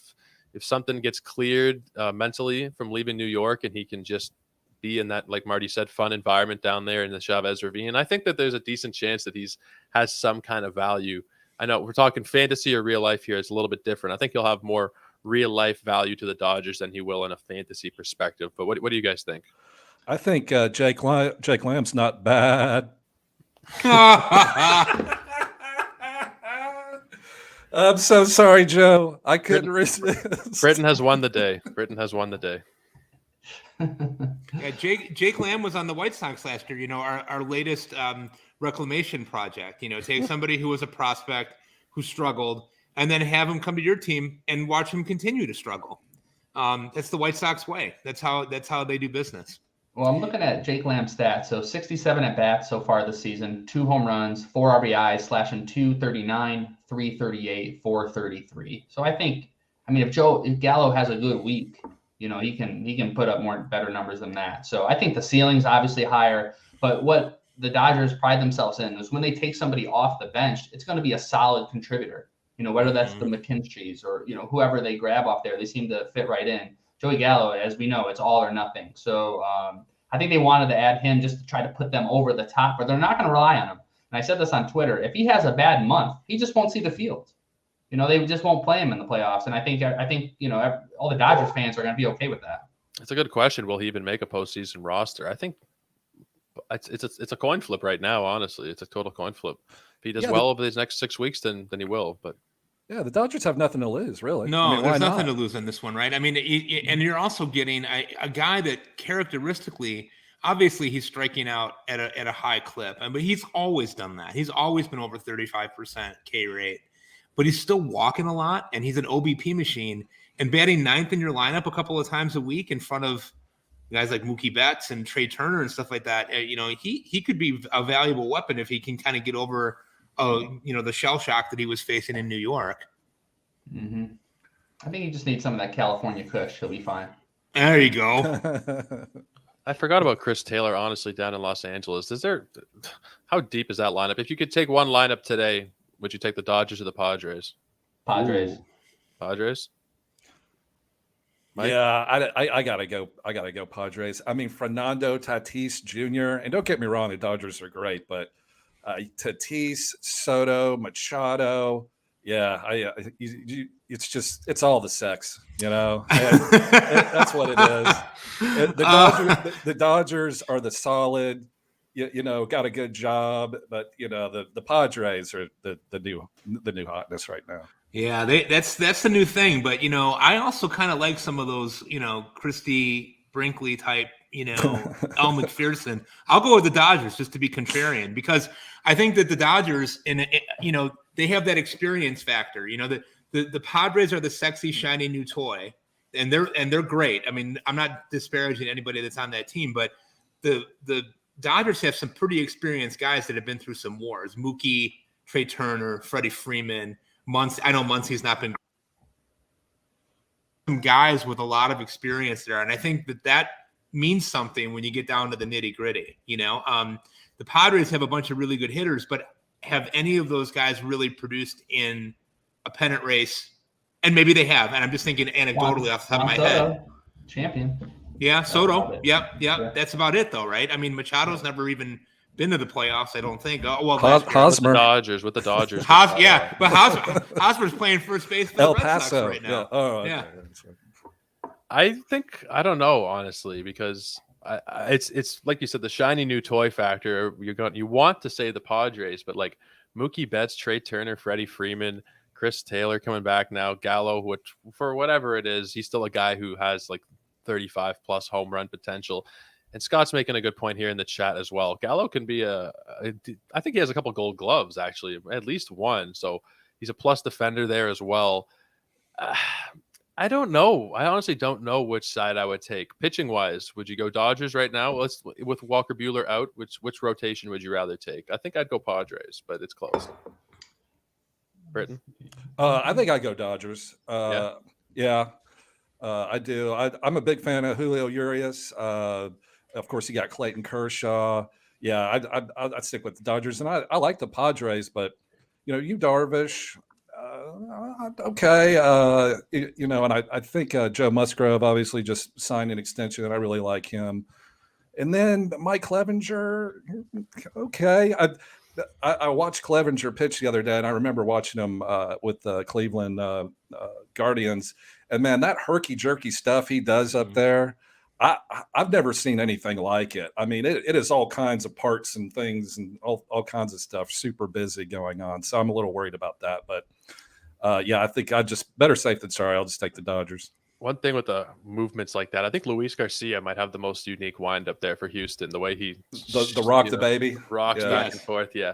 if something gets cleared mentally from leaving New York and he can just be in that, like Marty said, fun environment down there in the Chavez Ravine, I think that there's a decent chance that has some kind of value. I know we're talking fantasy or real life here. It's a little bit different. I think he'll have more real life value to the Dodgers than he will in a fantasy perspective. But what do you guys think? I think Jake Lamb's not bad. I'm so sorry, Joe. I couldn't resist. Britain has won the day. Britain has won the day. Yeah, Jake Lamb was on the White Sox last year. Our latest reclamation project. Take somebody who was a prospect who struggled, and then have him come to your team and watch him continue to struggle. That's the White Sox way. That's how they do business. Well, I'm looking at Jake Lamb's stats. So 67 at bats so far this season, 2 home runs, 4 RBIs, slashing 239, 338, 433. So I think, if Gallo has a good week, he can put up better numbers than that. So I think the ceiling's obviously higher, but what the Dodgers pride themselves in is when they take somebody off the bench, it's going to be a solid contributor. Whether that's the McKinstries or whoever they grab off there, they seem to fit right in. Joey Gallo, as we know, it's all or nothing. So I think they wanted to add him just to try to put them over the top, but they're not going to rely on him. And I said this on Twitter: if he has a bad month, he just won't see the field. They just won't play him in the playoffs. And I think all the Dodgers fans are going to be okay with that. It's a good question. Will he even make a postseason roster? I think it's a coin flip right now. Honestly, it's a total coin flip. If he does well over these next 6 weeks, then he will. But yeah, the Dodgers have nothing to lose, really. No, there's nothing to lose in this one, right? And you're also getting a guy that characteristically, obviously, he's striking out at a high clip, but he's always done that. He's always been over 35% K rate, but he's still walking a lot, and he's an OBP machine, and batting ninth in your lineup a couple of times a week in front of guys like Mookie Betts and Trey Turner and stuff like that. He could be a valuable weapon if he can kind of get over the shell shock that he was facing in New York. Mm-hmm. I think he just needs some of that California kush. He'll be fine. There you go. I forgot about Chris Taylor, honestly, down in Los Angeles. How deep is that lineup? If you could take one lineup today, would you take the Dodgers or the Padres? Padres. Ooh. Padres? Mike? Yeah, I gotta go Padres. Fernando Tatis Jr. And don't get me wrong, the Dodgers are great, but Tatis, Soto, Machado, yeah, it's all the sex, that's what it is. The Dodgers are the solid, got a good job, but the Padres are the new hotness right now. Yeah, that's the new thing. But I also kind of like some of those, Christy Brinkley type, El McPherson. I'll go with the Dodgers just to be contrarian, because I think that the Dodgers, they have that experience factor. The Padres are the sexy, shiny new toy, and they're great. I'm not disparaging anybody that's on that team, but the Dodgers have some pretty experienced guys that have been through some wars. Mookie, Trey Turner, Freddie Freeman. I know Muncy's not been some guys with a lot of experience there. And I think that means something when you get down to the nitty gritty. The Padres have a bunch of really good hitters, but have any of those guys really produced in a pennant race? And maybe they have. And I'm just thinking anecdotally off the top of my head. Champion. Yeah. Soto. Yep. That's about it though. Right. Machado's never even been to the playoffs, I don't think. Hosmer. With the Dodgers. Yeah, but Hosmer's playing first base for the Red Sox right now. Yeah. Oh, okay. Yeah. I don't know, honestly, because it's like you said, the shiny new toy factor. You want to say the Padres, but like Mookie Betts, Trey Turner, Freddie Freeman, Chris Taylor coming back now, Gallo, which for whatever it is, he's still a guy who has like 35 plus home run potential. And Scott's making a good point here in the chat as well. Gallo can be I think he has a couple gold gloves, actually, at least one. So he's a plus defender there as well. I don't know. I honestly don't know which side I would take. Pitching wise, would you go Dodgers right now? With Walker Buehler out, which rotation would you rather take? I think I'd go Padres, but it's close. Britton? I think I'd go Dodgers. Yeah, I do. I'm a big fan of Julio Urias. Of course, you got Clayton Kershaw. Yeah, I'd stick with the Dodgers, and I like the Padres, but you Darvish. Okay, and I think Joe Musgrove obviously just signed an extension, and I really like him. And then Mike Clevinger. Okay, I watched Clevinger pitch the other day, and I remember watching him with the Cleveland Guardians. And man, that herky-jerky stuff he does up there, I've never seen anything like it. I mean, it is all kinds of parts and things and all kinds of stuff, super busy going on. So I'm a little worried about that. But yeah, I think I'd just better safe than sorry. I'll just take the Dodgers. One thing with the movements like that, I think Luis Garcia might have the most unique wind up there for Houston. The way he the rock the baby rocks back and forth, yeah.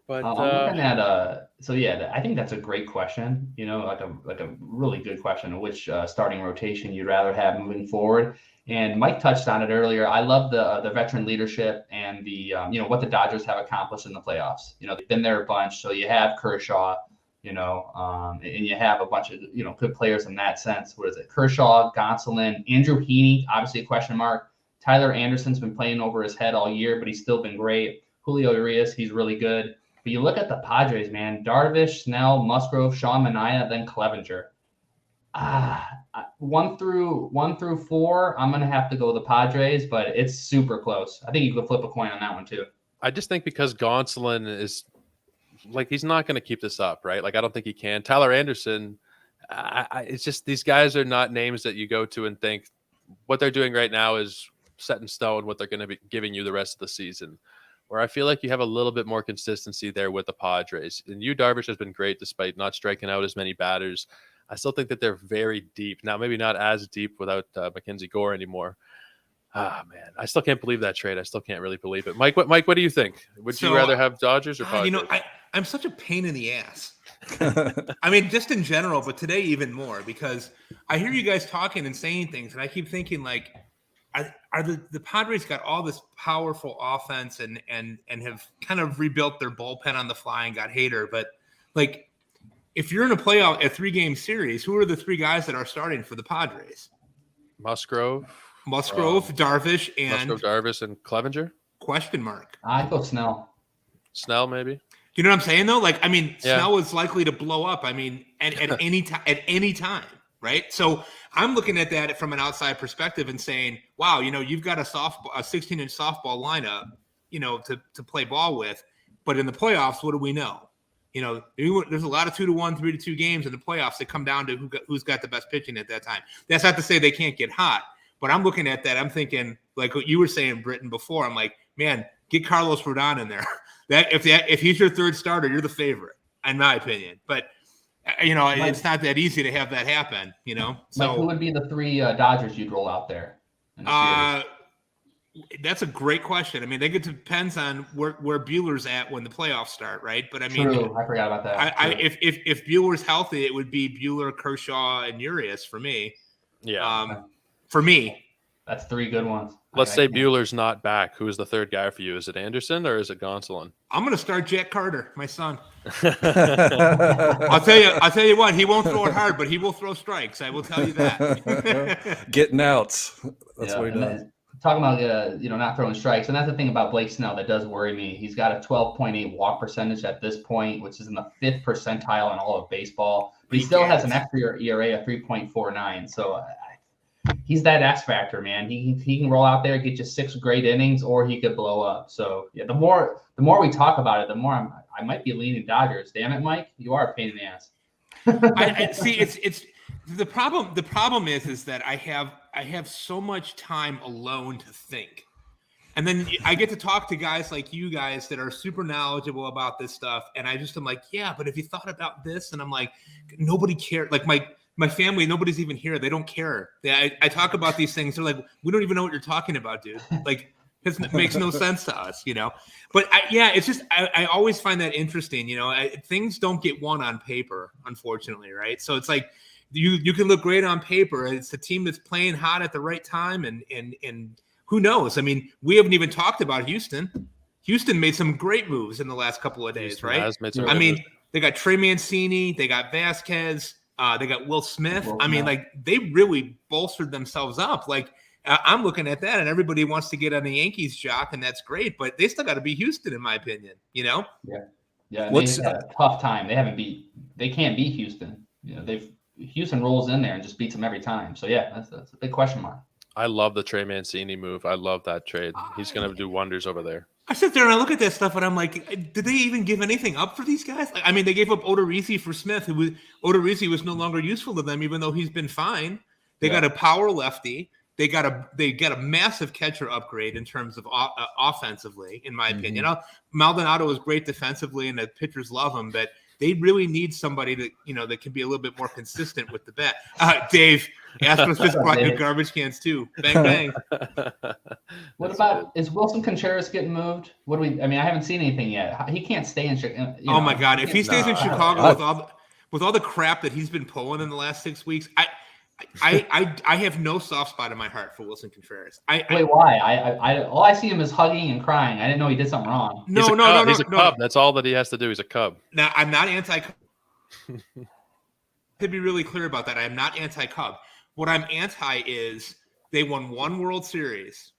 But I'm looking at I think that's a great question. Like a really good question. Which starting rotation you'd rather have moving forward? And Mike touched on it earlier. I love the veteran leadership and the what the Dodgers have accomplished in the playoffs. They've been there a bunch. So you have Kershaw. And you have a bunch of, good players in that sense. What is it? Kershaw, Gonsolin, Andrew Heaney, obviously a question mark. Tyler Anderson's been playing over his head all year, but he's still been great. Julio Urias, he's really good. But you look at the Padres, man, Darvish, Snell, Musgrove, Sean Manaea, then Clevinger. 1 through 4, I'm going to have to go with the Padres, but it's super close. I think you could flip a coin on that one too. I just think because Gonsolin is like, he's not going to keep this up, right? Like, I don't think he can. Tyler Anderson, it's just these guys are not names that you go to and think what they're doing right now is set in stone, what they're going to be giving you the rest of the season. Where I feel like you have a little bit more consistency there with the Padres. And Darvish has been great despite not striking out as many batters. I still think that they're very deep. Now, maybe not as deep without Mackenzie Gore anymore. Man, I still can't believe that trade. I still can't really believe it. Mike, what do you think? Would you rather have Dodgers or Padres? I'm such a pain in the ass. I mean, just in general, but today even more, because I hear you guys talking and saying things, and I keep thinking, like, are the Padres got all this powerful offense and have kind of rebuilt their bullpen on the fly and got Hader, but like, if you're in a 3-game series, who are the 3 guys that are starting for the Padres? Musgrove, Darvish, and Clevinger? Question mark. I'd go Snell. Snell, maybe. You know what I'm saying though? Like, I mean, Snell is likely to blow up. I mean, at any time, right? So I'm looking at that from an outside perspective and saying, wow, you've got a 16-inch softball lineup, to play ball with, but in the playoffs, what do we know? There's a lot of 2-1, 3-2 games in the playoffs that come down to who's got the best pitching at that time. That's not to say they can't get hot, but I'm looking at that. I'm thinking, like what you were saying, Britton, before. I'm like, man, get Carlos Rodon in there. If he's your third starter, you're the favorite, in my opinion. But it's not that easy to have that happen. So Mike, who would be the 3 Dodgers you'd roll out there? That's a great question. I mean, I think it depends on where Buehler's at when the playoffs start, right? But I mean, True. I forgot about that. If Buehler's healthy, it would be Buehler, Kershaw, and Urias for me. Yeah. For me, that's 3 good ones. Let's say Buehler's not back. Who's the third guy for you? Is it Anderson or is it Gonsolin? I'm going to start Jack Carter, my son. I'll tell you what, he won't throw it hard, but he will throw strikes. I will tell you that. Getting outs. That's what he does. Talking about not throwing strikes, and that's the thing about Blake Snell that does worry me. He's got a 12.8 walk percentage at this point, which is in the 5th percentile in all of baseball. But he still has an extra ERA of 3.49. So he's that X factor, man. He can roll out there, get you 6 great innings, or he could blow up. So yeah, the more we talk about it, the more I might be leaning Dodgers. Damn it, Mike, you are a pain in the ass. I see. It's the problem. The problem is that I have I have so much time alone to think. And then I get to talk to guys like you guys that are super knowledgeable about this stuff. And I just am like, yeah, but if you thought about this, and I'm like, nobody cared. Like my family, nobody's even here. They don't care. I talk about these things. They're like, we don't even know what you're talking about, dude. Like, it makes no sense to us, you know? But it's just, I always find that interesting. You know, things don't get won on paper, unfortunately. Right. So it's like, you can look great on paper. It's a team that's playing hot at the right time. And who knows? I mean, we haven't even talked about Houston. Houston made some great moves in the last couple of days, right? I mean, they got Trey Mancini, they got Vasquez, they got Will Smith. I mean, like, they really bolstered themselves up. Like, I'm looking at that, and everybody wants to get on the Yankees jock, and that's great, but they still got to be Houston, in my opinion. You know? Yeah. They've had a tough time. They can't beat Houston. You know, Houston rolls in there and just beats them every time. So yeah, that's a big question mark. I love the Trey Mancini move. I love that trade. He's going to do wonders over there. I sit there and I look at that stuff and I'm like, did they even give anything up for these guys? Like, I mean, they gave up Ohtani for Smith. Ohtani was no longer useful to them, even though he's been fine. They got a power lefty. They got a massive catcher upgrade in terms of offensively, in my opinion. Maldonado is great defensively, and the pitchers love him, but they really need somebody that can be a little bit more consistent with the bat. Dave, Astros just brought new garbage cans too. Bang bang. What about, is Wilson Contreras getting moved? I haven't seen anything yet. He can't stay in Chicago. Oh my God! If he stays in Chicago with all the crap that he's been pulling in the last 6 weeks, I have no soft spot in my heart for Wilson Contreras. Wait, why? All I see him is hugging and crying. I didn't know he did something wrong. No. He's a Cub. That's all that he has to do. He's a Cub. Now, I'm not anti-Cub. To be really clear about that, I am not anti-Cub. What I'm anti is they won one World Series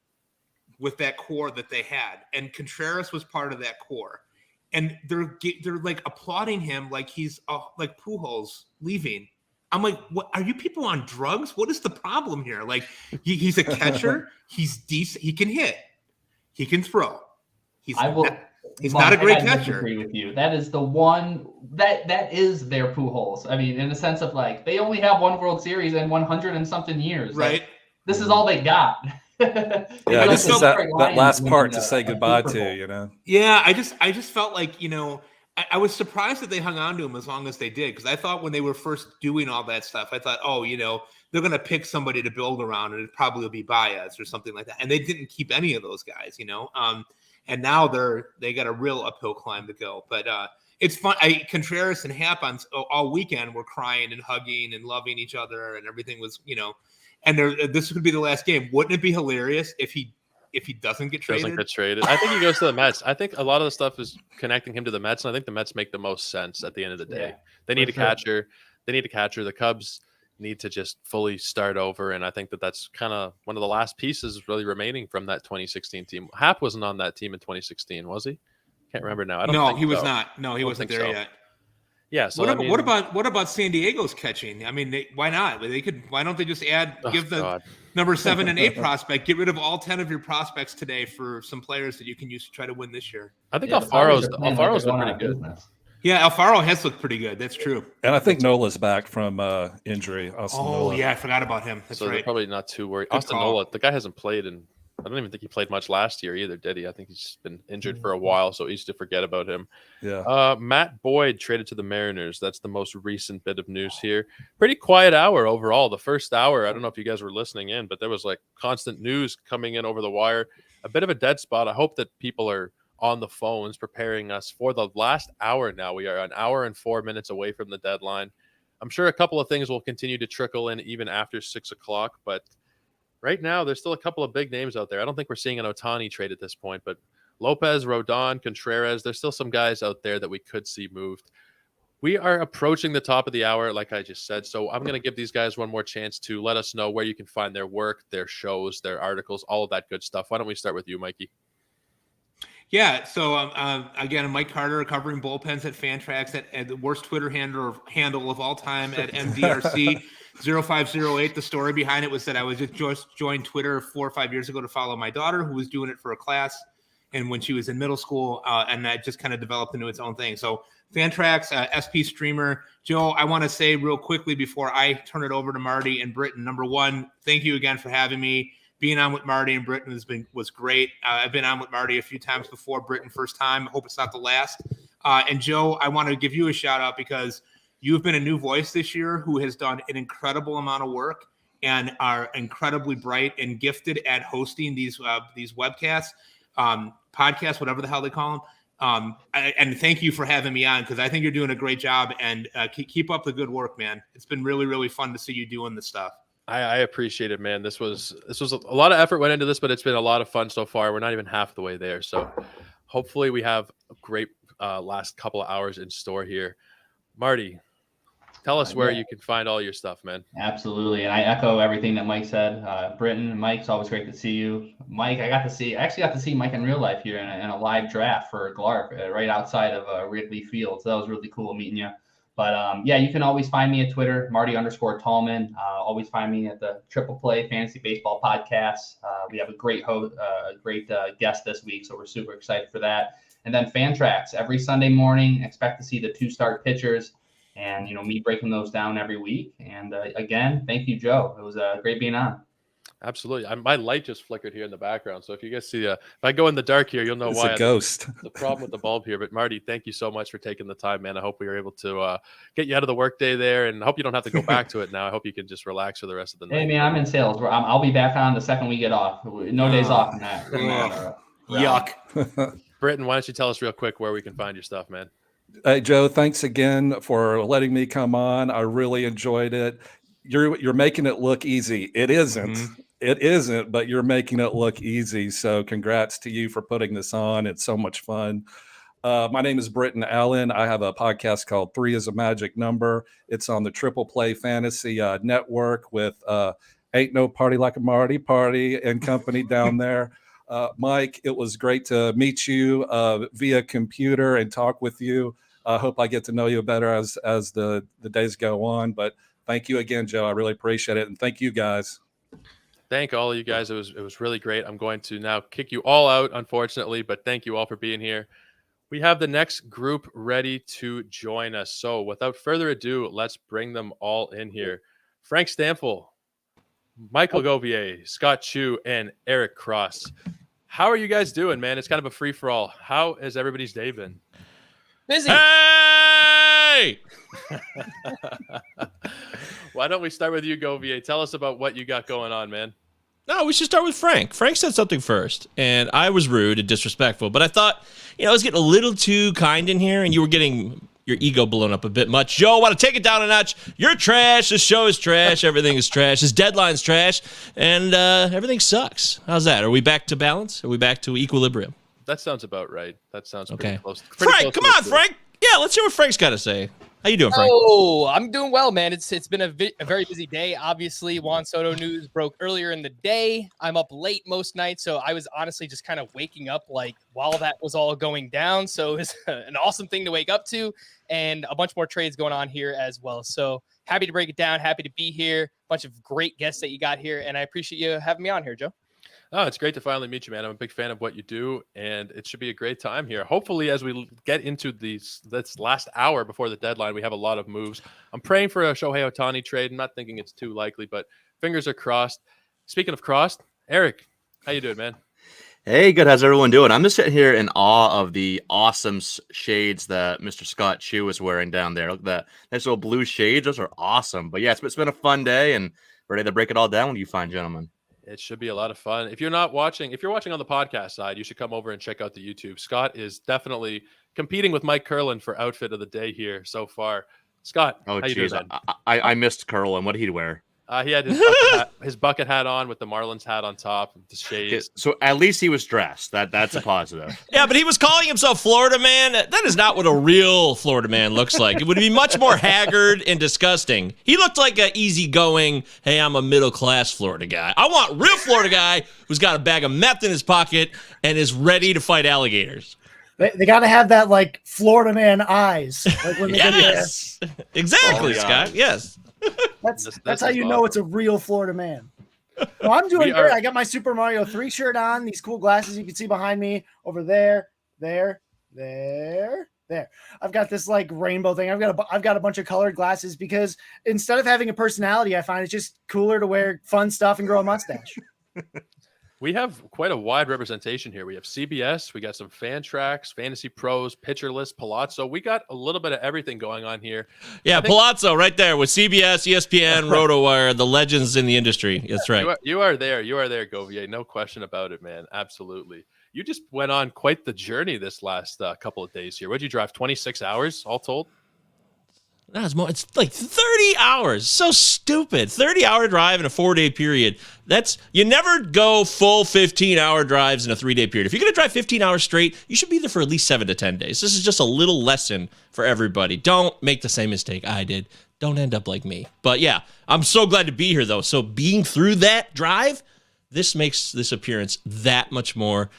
with that core that they had, and Contreras was part of that core. And they're like applauding him like he's like Pujols leaving. I'm like, what? Are you people on drugs? What is the problem here? Like, he's a catcher. He's decent. He can hit. He can throw. He's not a great catcher. Agree with you. That is the one that is their Pujols. I mean, in the sense of like they only have one World Series in 100 and something years. Right. Like, this is all they got. Yeah, this is that last part to say goodbye to. You know. Yeah, I just felt like I was surprised that they hung on to him as long as they did, because I thought when they were first doing all that stuff, I thought, they're going to pick somebody to build around, and it probably will be Baez or something like that. And they didn't keep any of those guys, and now they got a real uphill climb to go. But it's fun. Contreras and Happ all weekend were crying and hugging and loving each other, and everything was, and this could be the last game. Wouldn't it be hilarious if he doesn't get traded? I think he goes to the Mets. I think a lot of the stuff is connecting him to the Mets, and I think the Mets make the most sense at the end of the day. They need a catcher. They need a catcher. The Cubs need to just fully start over, and I think that's kind of one of the last pieces really remaining from that 2016 team. Happ wasn't on that team in 2016, was he? Can't remember now. No, he was not. No, he wasn't there yet. Yeah. So what about San Diego's catching? I mean, why not? Why don't they just give the number 7 and 8 prospect, get rid of all 10 of your prospects today for some players that you can use to try to win this year? I think Alfaro's been pretty good. Yeah, Alfaro has looked pretty good. That's true. And I think Nola's back from injury. Nola. Yeah, I forgot about him. That's right. They're probably not too worried. Austin Nola, the guy hasn't played, and I don't even think he played much last year either, did he? I think he's just been injured for a while, so easy to forget about him. Yeah. Matt Boyd traded to the Mariners. That's the most recent bit of news here. Pretty quiet hour overall. The first hour, I don't know if you guys were listening in, but there was like constant news coming in over the wire. A bit of a dead spot. I hope that people are on the phones preparing us for the last hour now. We are an hour and 4 minutes away from the deadline. I'm sure a couple of things will continue to trickle in even after 6 o'clock, but right now there's still a couple of big names out there. I don't think we're seeing an Ohtani trade at this point, but Lopez, Rodon, Contreras, there's still some guys out there that we could see moved. We are approaching the top of the hour, like I just said, so I'm going to give these guys one more chance to let us know where you can find their work, their shows, their articles, all of that good stuff. Why don't we start with you, Mikey? Yeah, so again, Mike Carter covering bullpens at Fantrax at the worst Twitter handle of all time at MDRC0508. The story behind it was that I was just joined Twitter 4 or 5 years ago to follow my daughter, who was doing it for a class. and when she was in middle school, and that just kind of developed into its own thing. So Fantrax, SP streamer. Joe, I want to say real quickly before I turn it over to Marty and Britton, number one, thank you again for having me. Being on with Marty and Britton was great. I've been on with Marty a few times before. Britton, first time. I hope it's not the last. And Joe, I want to give you a shout out because you've been a new voice this year who has done an incredible amount of work and are incredibly bright and gifted at hosting these webcasts, podcasts, whatever the hell they call them. And thank you for having me on because I think you're doing a great job, and keep up the good work, man. It's been really, really fun to see you doing this stuff. I appreciate it, man. This was a lot of effort went into this, but it's been a lot of fun so far. We're not even half the way there. So hopefully we have a great last couple of hours in store here. Marty, tell us where you can find all your stuff, man. Absolutely. And I echo everything that Mike said. Britton, Mike, it's always great to see you. Mike, I actually got to see Mike in real life here in a live draft for Glarp right outside of Wrigley Field. So that was really cool meeting you. But yeah, you can always find me at Twitter, Marty_Tallman. Always find me at the Triple Play Fantasy Baseball Podcast. We have a great guest this week, so we're super excited for that. And then Fantrax every Sunday morning. Expect to see the 2-start pitchers, and me breaking those down every week. And again, thank you, Joe. It was great being on. Absolutely. My light just flickered here in the background. So if you guys see, if I go in the dark here, you'll know It's why. a ghost. The problem with the bulb here. But Marty, thank you so much for taking the time, man. I hope we were able to get you out of the workday there, and I hope you don't have to go back to it now. I hope you can just relax for the rest of the night. Hey, man, I'm in sales. I'll be back on the second we get off. No days off in that. Yuck. Britton, why don't you tell us real quick where we can find your stuff, man? Hey, Joe, thanks again for letting me come on. I really enjoyed it. You're making it look easy. It isn't. Mm-hmm. It isn't, but you're making it look easy. So congrats to you for putting this on. It's so much fun. My name is Britton Allen. I have a podcast called 3 is a Magic Number. It's on the Triple Play Fantasy Network with Ain't No Party Like a Marty Party and company down there. Mike, it was great to meet you via computer and talk with you. I hope I get to know you better as the days go on. But thank you again, Joe. I really appreciate it. And thank you guys. Thank all of you guys. It was really great. I'm going to now kick you all out, unfortunately, but thank you all for being here. We have the next group ready to join us. So without further ado, let's bring them all in here. Frank Stamfel, Michael Govier, Scott Chu, and Eric Cross. How are you guys doing, man? It's kind of a free-for-all. How has everybody's day been? Busy. Hey! Why don't we start with you, Govier? Tell us about what you got going on, man. No, we should start with Frank. Frank said something first, and I was rude and disrespectful, but I thought, I was getting a little too kind in here, and you were getting your ego blown up a bit much. Joe, I want to take it down a notch. You're trash. This show is trash. Everything is trash. This deadline's trash, and everything sucks. How's that? Are we back to balance? Are we back to equilibrium? That sounds about right. That sounds pretty Okay. close. Frank, come on, Frank. Yeah, let's hear what Frank's got to say. How you doing, Frank? Oh, I'm doing well, man. It's been a very busy day. Obviously, Juan Soto news broke earlier in the day. I'm up late most nights, so I was honestly just kind of waking up like while that was all going down. So it's an awesome thing to wake up to, and a bunch more trades going on here as well. So happy to break it down. Happy to be here. Bunch of great guests that you got here, and I appreciate you having me on here, Joe. Oh, it's great to finally meet you, man. I'm a big fan of what you do, and it should be a great time here. Hopefully, as we get into this last hour before the deadline, we have a lot of moves. I'm praying for a Shohei Ohtani trade. I'm not thinking it's too likely, but fingers are crossed. Speaking of crossed, Eric, how you doing, man? Hey, good. How's everyone doing? I'm just sitting here in awe of the awesome shades that Mr. Scott Chu is wearing down there. Look at that nice little blue shades. Those are awesome. But yeah, it's been a fun day, and ready to break it all down with you fine gentlemen. It should be a lot of fun. If you're watching on the podcast side, you should come over and check out the YouTube. Scott is definitely competing with Mike Curlin for outfit of the day here so far. Scott, oh, how you doing, geez, man? I missed Curlin. What did he wear? He had his bucket hat on with the Marlins hat on top, the shades. So at least he was dressed. That's a positive. Yeah, but he was calling himself Florida man. That is not what a real Florida man looks like. It would be much more haggard and disgusting. He looked like an easygoing, hey, I'm a middle-class Florida guy. I want real Florida guy who's got a bag of meth in his pocket and is ready to fight alligators. They got to have that, like, Florida man eyes. Like when they yes, exactly, oh, Scott. Yes. That's how you know it's a real Florida man. Well, I'm doing We great. are- I got my Super Mario 3 shirt on. These cool glasses you can see behind me over there. I've got this like rainbow thing. I've got a bunch of colored glasses because instead of having a personality, I find it's just cooler to wear fun stuff and grow a mustache. We have quite a wide representation here. We have CBS, we got some Fantrax, Fantasy Pros, Pitcher List, Palazzo. We got a little bit of everything going on here. Yeah, I think- Palazzo right there with CBS, ESPN, RotoWire, the legends in the industry. That's right. You are there, Govier. No question about it, man. Absolutely. You just went on quite the journey this last couple of days here. What'd you drive? 26 hours all told? That's more. It's like 30 hours. So stupid. 30-hour drive in a 4-day period. You never go full 15-hour drives in a 3-day period. If you're going to drive 15 hours straight, you should be there for at least 7 to 10 days. This is just a little lesson for everybody. Don't make the same mistake I did. Don't end up like me. But yeah, I'm so glad to be here though. So being through that drive, this makes this appearance that much more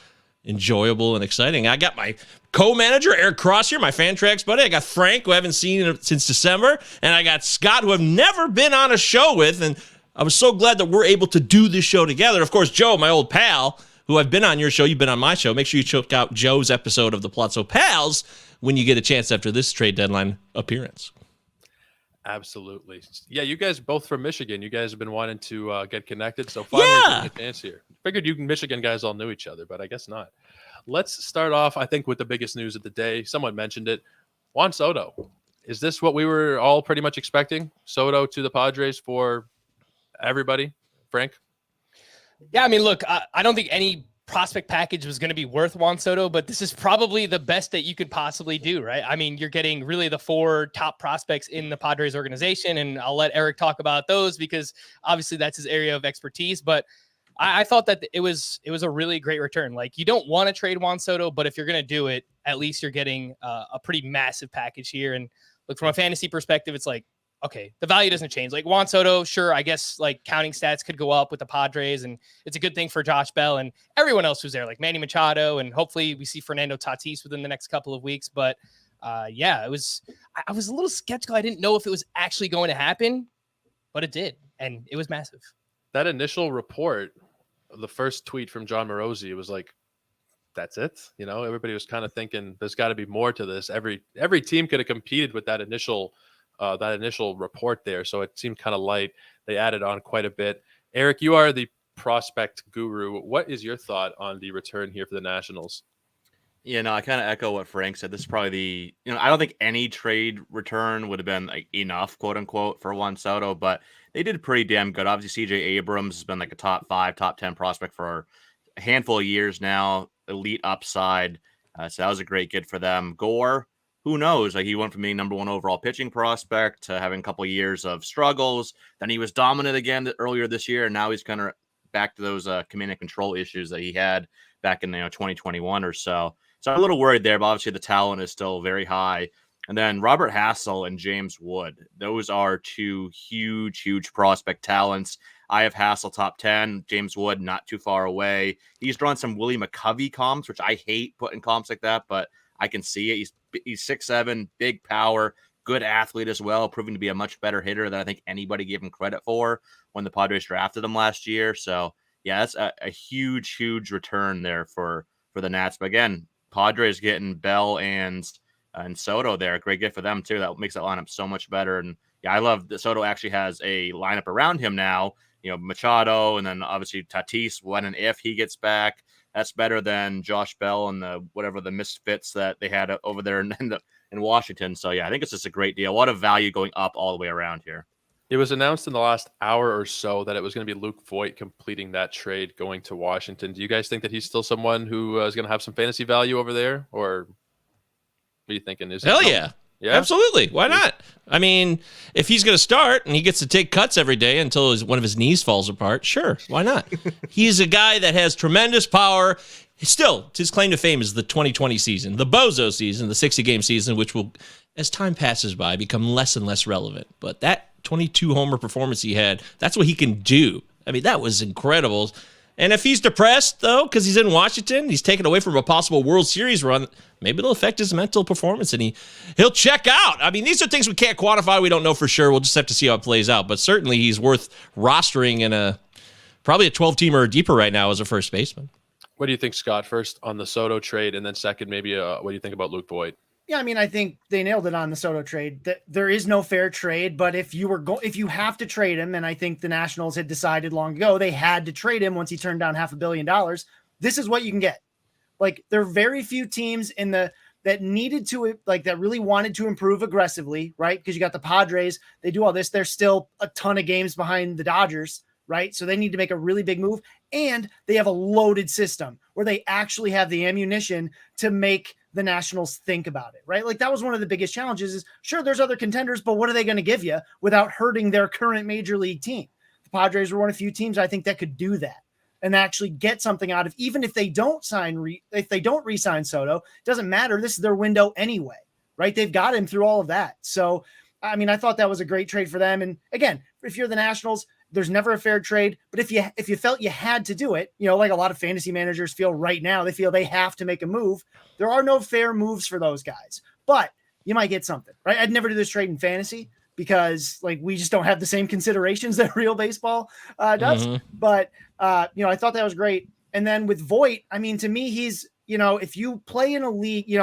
enjoyable and exciting. I got my co-manager, Eric Cross here, my Fantrax buddy. I got Frank, who I haven't seen since December. And I got Scott, who I've never been on a show with. And I was so glad that we're able to do this show together. Of course, Joe, my old pal, who I've been on your show. You've been on my show. Make sure you check out Joe's episode of the Palazzo Pals when you get a chance after this trade deadline appearance. Absolutely. Yeah, you guys both from Michigan. You guys have been wanting to get connected. So finally getting a chance here. Figured you Michigan guys all knew each other, but I guess not. Let's start off, I think, with the biggest news of the day. Someone mentioned it. Juan Soto. Is this what we were all pretty much expecting? Soto to the Padres for everybody? Frank? Yeah, I mean, look, I don't think any prospect package was going to be worth Juan Soto, but this is probably the best that you could possibly do, right? I mean, you're getting really the 4 top prospects in the Padres organization, and I'll let Eric talk about those because obviously that's his area of expertise, but I thought that it was a really great return. Like, you don't want to trade Juan Soto, but if you're going to do it, at least you're getting a pretty massive package here. And look, from a fantasy perspective, it's like, okay, the value doesn't change. Like Juan Soto, sure, I guess like counting stats could go up with the Padres, and it's a good thing for Josh Bell and everyone else who's there, like Manny Machado, and hopefully we see Fernando Tatis within the next couple of weeks. But yeah, I was a little skeptical. I didn't know if it was actually going to happen, but it did, and it was massive. That initial report, the first tweet from John Morosi, it was like, that's it. You know, everybody was kind of thinking there's got to be more to this. Every team could have competed with that initial report there. So it seemed kind of light. They added on quite a bit. Eric, you are the prospect guru. What is your thought on the return here for the Nationals? Yeah, no, I kind of echo what Frank said. This is probably I don't think any trade return would have been like enough, quote unquote, for Juan Soto, but they did pretty damn good. Obviously, CJ Abrams has been like a top 5, top 10 prospect for a handful of years now. Elite upside. So that was a great get for them. Gore, who knows? Like, he went from being number 1 overall pitching prospect to having a couple of years of struggles. Then he was dominant again earlier this year, and now he's kind of back to those command and control issues that he had back in 2021 or so. So I'm a little worried there, but obviously the talent is still very high. And then Robert Hassel and James Wood. Those are 2 huge prospect talents. I have Hassel top 10, James Wood not too far away. He's drawn some Willie McCovey comps, which I hate putting comps like that, but I can see it. He's 6'7", big power, good athlete as well, proving to be a much better hitter than I think anybody gave him credit for when the Padres drafted him last year. So yeah, that's a huge return there for the Nats. But again, Padres getting Bell and Soto there, great gift for them too. That makes that lineup so much better. And yeah, I love that Soto actually has a lineup around him now. Machado, and then obviously Tatis when and if he gets back. That's better than Josh Bell and the misfits that they had over there in Washington. So yeah, I think it's just a great deal. A lot of value going up all the way around here. It was announced in the last hour or so that it was going to be Luke Voit completing that trade going to Washington. Do you guys think that he's still someone who is going to have some fantasy value over there, or what are you thinking? Hell yeah. Yeah, absolutely. Why not? I mean, if he's going to start and he gets to take cuts every day until one of his knees falls apart, sure, why not? He's a guy that has tremendous power. Still, his claim to fame is the 2020 season, the Bozo season, the 60-game season, which will, as time passes by, become less and less relevant. But that 22-homer performance he had, that's what he can do. I mean, that was incredible. And if he's depressed, though, because he's in Washington, he's taken away from a possible World Series run, maybe it'll affect his mental performance and he'll check out. I mean, these are things we can't quantify. We don't know for sure. We'll just have to see how it plays out. But certainly he's worth rostering in a probably a 12-teamer or deeper right now as a first baseman. What do you think, Scott? First on the Soto trade, and then second, maybe what do you think about Luke Voit? Yeah, I mean, I think they nailed it on the Soto trade. That there is no fair trade, but if you have to trade him, and I think the Nationals had decided long ago they had to trade him once he turned down $500 million. This is what you can get. Like, there are very few teams that needed to, like, that really wanted to improve aggressively, right? Because you got the Padres, they do all this. They're still a ton of games behind the Dodgers, right? So they need to make a really big move, and they have a loaded system where they actually have the ammunition to make the Nationals think about it, right? Like, that was one of the biggest challenges is, sure, there's other contenders, but what are they going to give you without hurting their current major league team? The Padres were one of the few teams I think that could do that and actually get something out of, even if they don't re-sign Soto, it doesn't matter. This is their window anyway, right? They've got him through all of that. So, I mean, I thought that was a great trade for them. And again, if you're the Nationals, there's never a fair trade, but if you felt you had to do it, like a lot of fantasy managers feel right now, they feel they have to make a move. There are no fair moves for those guys, but you might get something, right? I'd never do this trade in fantasy because, like, we just don't have the same considerations that real baseball does. Mhm. But I thought that was great. And then with Voit, I mean, to me, he's, if you play in a league,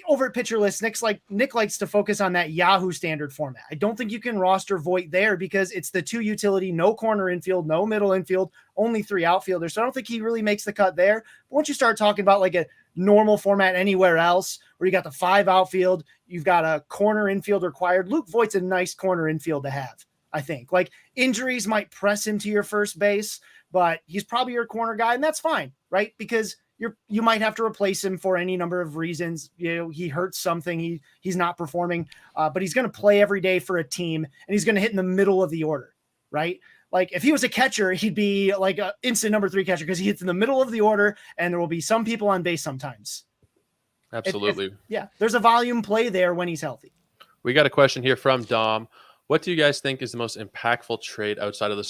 over at Pitcher List, Nick likes to focus on that Yahoo standard format. I don't think you can roster Voit there because it's the 2 utility, no corner infield, no middle infield, only 3 outfielders. So I don't think he really makes the cut there. But once you start talking about like a normal format anywhere else, where you got the 5 outfield, you've got a corner infield required. Luke Voit's a nice corner infield to have, I think. Like, injuries might press him to your first base, but he's probably your corner guy, and that's fine, right? Because you might have to replace him for any number of reasons. He hurts something, he's not performing, but he's going to play every day for a team, and he's going to hit in the middle of the order, right? Like, if he was a catcher, he'd be like an instant number 3 catcher because he hits in the middle of the order, and there will be some people on base sometimes. Absolutely. There's a volume play there when he's healthy. We got a question here from Dom. What do you guys think is the most impactful trade outside of the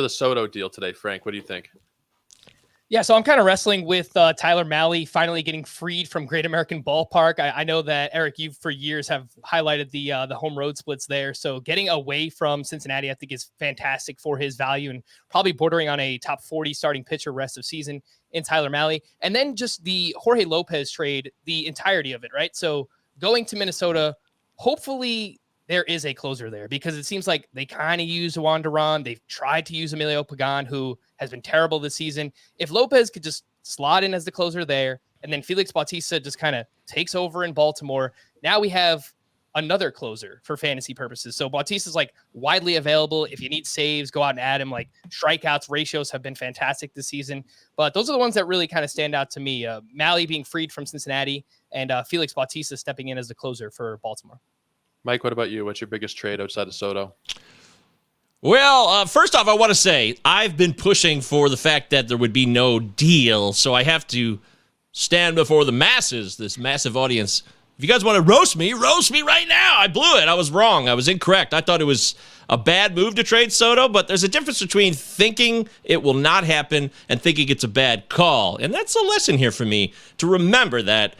Soto deal today, Frank? What do you think? Yeah, so I'm kind of wrestling with Tyler Mahle finally getting freed from Great American Ballpark. I know that, Eric, you for years have highlighted the home road splits there. So getting away from Cincinnati, I think, is fantastic for his value and probably bordering on a top 40 starting pitcher rest of season in Tyler Mahle. And then just the Jorge Lopez trade, the entirety of it, right? So going to Minnesota, hopefully there is a closer there because it seems like they kind of used Juan Duran. They've tried to use Emilio Pagan, who has been terrible this season. If Lopez could just slot in as the closer there, and then Felix Bautista just kind of takes over in Baltimore, now we have another closer for fantasy purposes. So Bautista's like widely available. If you need saves, go out and add him. Like, strikeouts ratios have been fantastic this season, but those are the ones that really kind of stand out to me. Mahle being freed from Cincinnati and Felix Bautista stepping in as the closer for Baltimore. Mike, what about you? What's your biggest trade outside of Soto? Well, first off, I want to say I've been pushing for the fact that there would be no deal, so I have to stand before the masses, this massive audience. If you guys want to roast me right now. I blew it. I was wrong. I was incorrect. I thought it was a bad move to trade Soto, but there's a difference between thinking it will not happen and thinking it's a bad call. And that's a lesson here for me to remember that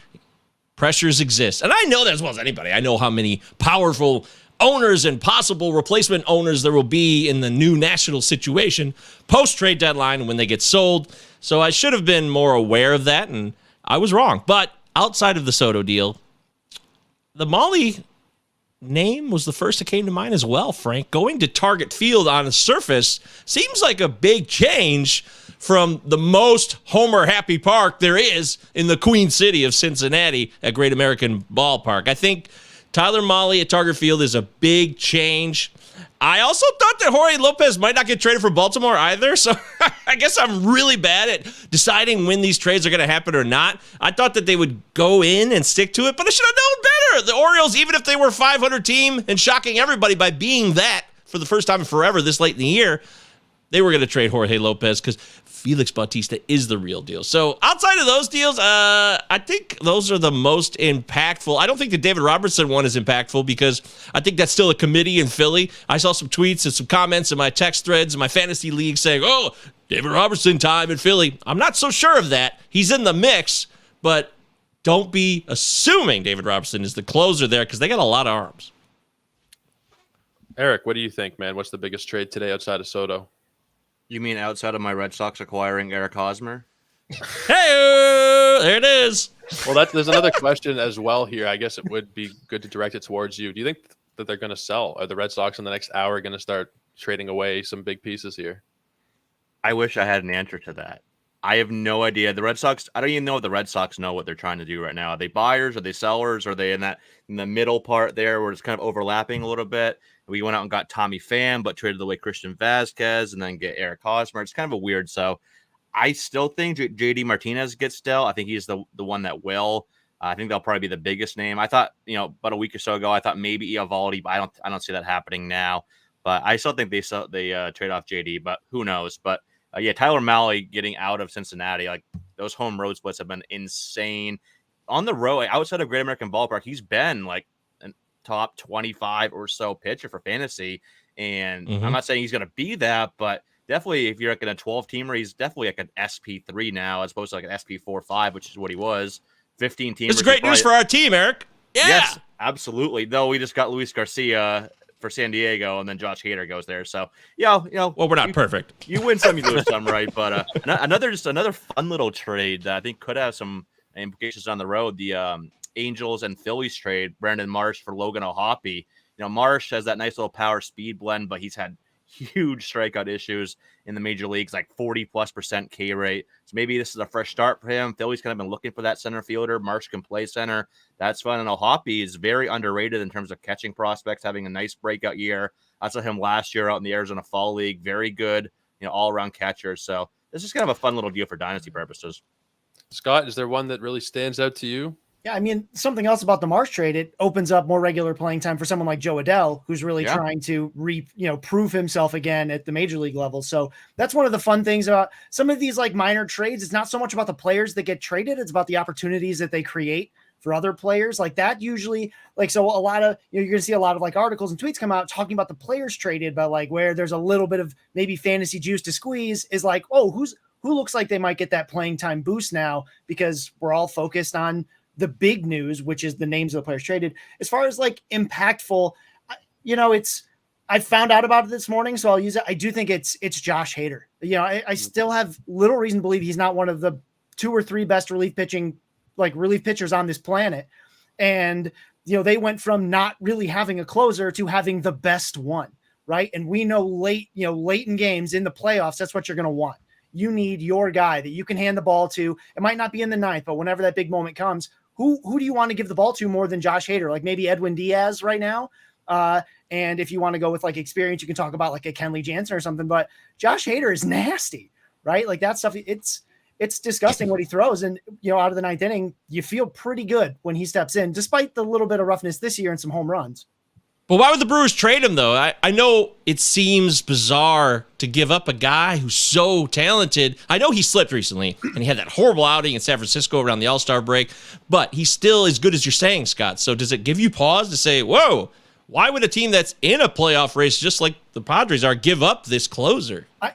pressures exist. And I know that as well as anybody. I know how many powerful owners and possible replacement owners there will be in the new national situation post-trade deadline when they get sold. So I should have been more aware of that, and I was wrong. But outside of the Soto deal, the Mahle name was the first that came to mind as well, Frank. Going to Target Field on the surface seems like a big change from the most homer-happy park there is in the Queen City of Cincinnati at Great American Ballpark. I think Tyler Mahle at Target Field is a big change. I also thought that Jorge Lopez might not get traded from Baltimore either, so I guess I'm really bad at deciding when these trades are going to happen or not. I thought that they would go in and stick to it, but I should have known better. The Orioles, even if they were a 500 team and shocking everybody by being that for the first time in forever this late in the year, they were going to trade Jorge Lopez because Felix Bautista is the real deal. So outside of those deals, I think those are the most impactful. I don't think the David Robertson one is impactful because I think that's still a committee in Philly. I saw some tweets and some comments in my text threads in my fantasy league saying, oh, David Robertson time in Philly. I'm not so sure of that. He's in the mix, but don't be assuming David Robertson is the closer there because they got a lot of arms. Eric, what do you think, man? What's the biggest trade today outside of Soto? You mean outside of my Red Sox acquiring Eric Hosmer? Hey, there it is. Well, there's another question as well here. I guess it would be good to direct it towards you. Do you think that they're going to sell? Are the Red Sox in the next hour going to start trading away some big pieces here? I wish I had an answer to that. I have no idea. The Red Sox, I don't even know if the Red Sox know what they're trying to do right now. Are they buyers? Are they sellers? Are they in the middle part there where it's kind of overlapping a little bit? We went out and got Tommy Pham, but traded away Christian Vasquez and then get Eric Hosmer. It's kind of a weird. So I still think JD Martinez gets still. I think he's the one that will. I think they'll probably be the biggest name. I thought, about a week or so ago, I thought maybe Eovaldi, but I don't see that happening now. But I still think they trade off JD, but who knows? But Tyler Mahle getting out of Cincinnati, like those home road splits have been insane. On the road, outside of Great American Ballpark, he's been like a top 25 or so pitcher for fantasy. And I'm not saying he's going to be that, but definitely if you're like in a 12-teamer, he's definitely like an SP3 now as opposed to like an SP4-5, which is what he was. 15-teamers. It's great news for our team, Eric. Yeah. Yes, absolutely. Though we just got Luis Garcia for San Diego, and then Josh Hader goes there. So, well, we're not perfect. You win some, you lose some, right? But another fun little trade that I think could have some implications on the road. The Angels and Phillies trade Brandon Marsh for Logan O'Hoppe. Marsh has that nice little power speed blend, but he's had huge strikeout issues in the major leagues, like 40+% K rate. So maybe this is a fresh start for him. Philly's kind of been looking for that center fielder. Marsh can play center. That's fun. And O'Hoppe is very underrated in terms of catching prospects, having a nice breakout year. I saw him last year out in the Arizona Fall League. Very good, all around catcher. So this is kind of a fun little deal for dynasty purposes. Scott, is there one that really stands out to you? Yeah, I mean, something else about the Marsh trade, it opens up more regular playing time for someone like Joe Adell, who's really trying to prove himself again at the major league level. So that's one of the fun things about some of these like minor trades. It's not so much about the players that get traded. It's about the opportunities that they create for other players like that. Usually so a lot of, you're going to see a lot of like articles and tweets come out talking about the players traded, but like where there's a little bit of maybe fantasy juice to squeeze is like, oh, who looks like they might get that playing time boost now because we're all focused on the big news, which is the names of the players traded. As far as like impactful, I found out about it this morning, so I'll use it. I do think it's Josh Hader. I still have little reason to believe he's not one of the 2 or 3 best relief pitchers on this planet. And, they went from not really having a closer to having the best one. Right. And we know late in games in the playoffs, that's what you're going to want. You need your guy that you can hand the ball to. It might not be in the 9th, but whenever that big moment comes, who do you want to give the ball to more than Josh Hader? Like maybe Edwin Diaz right now. And if you want to go with like experience, you can talk about like a Kenley Jansen or something, but Josh Hader is nasty, right? Like that stuff, it's disgusting what he throws. And, out of the 9th inning, you feel pretty good when he steps in, despite the little bit of roughness this year and some home runs. But why would the Brewers trade him, though? I know it seems bizarre to give up a guy who's so talented. I know he slipped recently, and he had that horrible outing in San Francisco around the All-Star break, but he's still as good as you're saying, Scott. So does it give you pause to say, whoa, why would a team that's in a playoff race, just like the Padres are, give up this closer? I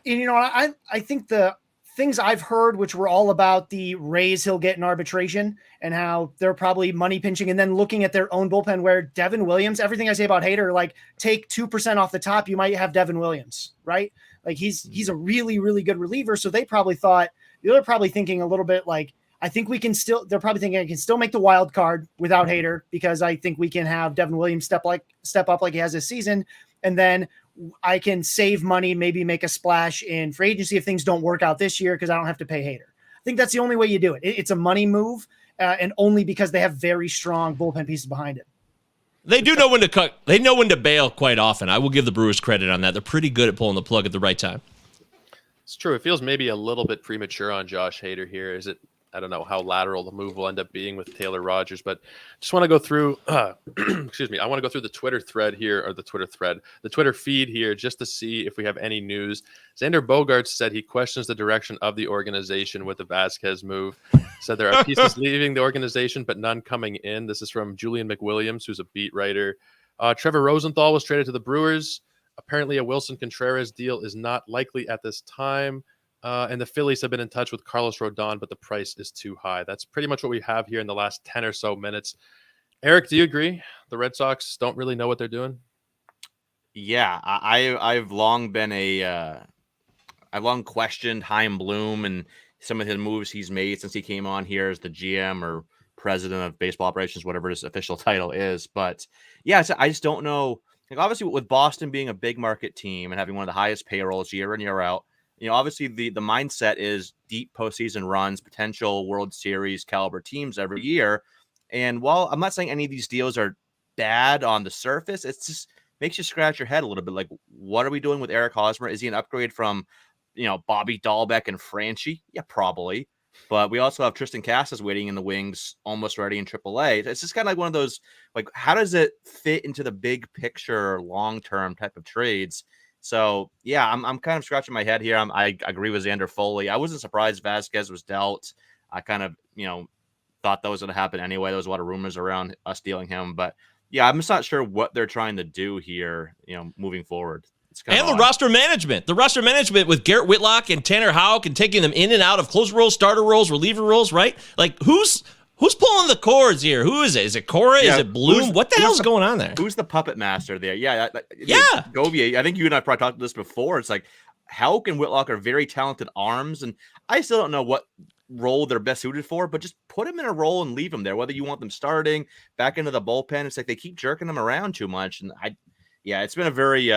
think the things I've heard, which were all about the raise he'll get in arbitration and how they're probably money pinching and then looking at their own bullpen where Devin Williams, everything I say about Hader, like take 2% off the top, you might have Devin Williams, right? Like he's a really, really good reliever. So they probably thought, they're probably thinking a little bit like, they're probably thinking I can still make the wild card without Hader because I think we can have Devin Williams step up like he has this season. And then I can save money, maybe make a splash in free agency if things don't work out this year because I don't have to pay Hader. I think that's the only way you do it. It's a money move, and only because they have very strong bullpen pieces behind it. They do know when to cut. They know when to bail quite often. I will give the Brewers credit on that. They're pretty good at pulling the plug at the right time. It's true. It feels maybe a little bit premature on Josh Hader here. Is it? I don't know how lateral the move will end up being with Taylor Rogers, but just want to go through, excuse me. I want to go through the Twitter thread here, or the Twitter feed here, just to see if we have any news. Xander Bogaerts said he questions the direction of the organization with the Vasquez move. Said there are pieces leaving the organization, but none coming in. This is from Julian McWilliams, who's a beat writer. Trevor Rosenthal was traded to the Brewers. Apparently a Wilson Contreras deal is not likely at this time. And the Phillies have been in touch with Carlos Rodon, but the price is too high. That's pretty much what we have here in the last 10 or so minutes. Eric, do you agree? The Red Sox don't really know what they're doing? Yeah, I've long been a I've long questioned Chaim Bloom and some of his moves he's made since he came on here as the GM or president of baseball operations, whatever his official title is. But yeah, I just don't know. Like, obviously, with Boston being a big market team and having one of the highest payrolls year in, year out, obviously the mindset is deep postseason runs, potential World Series caliber teams every year. And while I'm not saying any of these deals are bad on the surface, it's just makes you scratch your head a little bit. Like, what are we doing with Eric Hosmer? Is he an upgrade from, Bobby Dahlbeck and Franchi? Yeah, probably. But we also have Tristan Casas waiting in the wings, almost ready in AAA. It's just kind of like one of those, like, how does it fit into the big picture, long-term type of trades? So, yeah, I'm kind of scratching my head here. I agree with Xander Foley. I wasn't surprised Vasquez was dealt. I kind of, thought that was going to happen anyway. There was a lot of rumors around us dealing him. But, yeah, I'm just not sure what they're trying to do here, moving forward. And the roster management with Garrett Whitlock and Tanner Houck and taking them in and out of closer roles, starter roles, reliever roles, right? Like, who's pulling the cords here? Who is it? Is it Cora? Yeah, Is it Bloom? What the hell's going on there? Who's the puppet master there? Yeah. Govia. I think you and I probably talked about this before. It's like Houck and Whitlock are very talented arms, and I still don't know what role they're best suited for, but just put them in a role and leave them there. Whether you want them starting, back into the bullpen, it's like they keep jerking them around too much. And it's been a very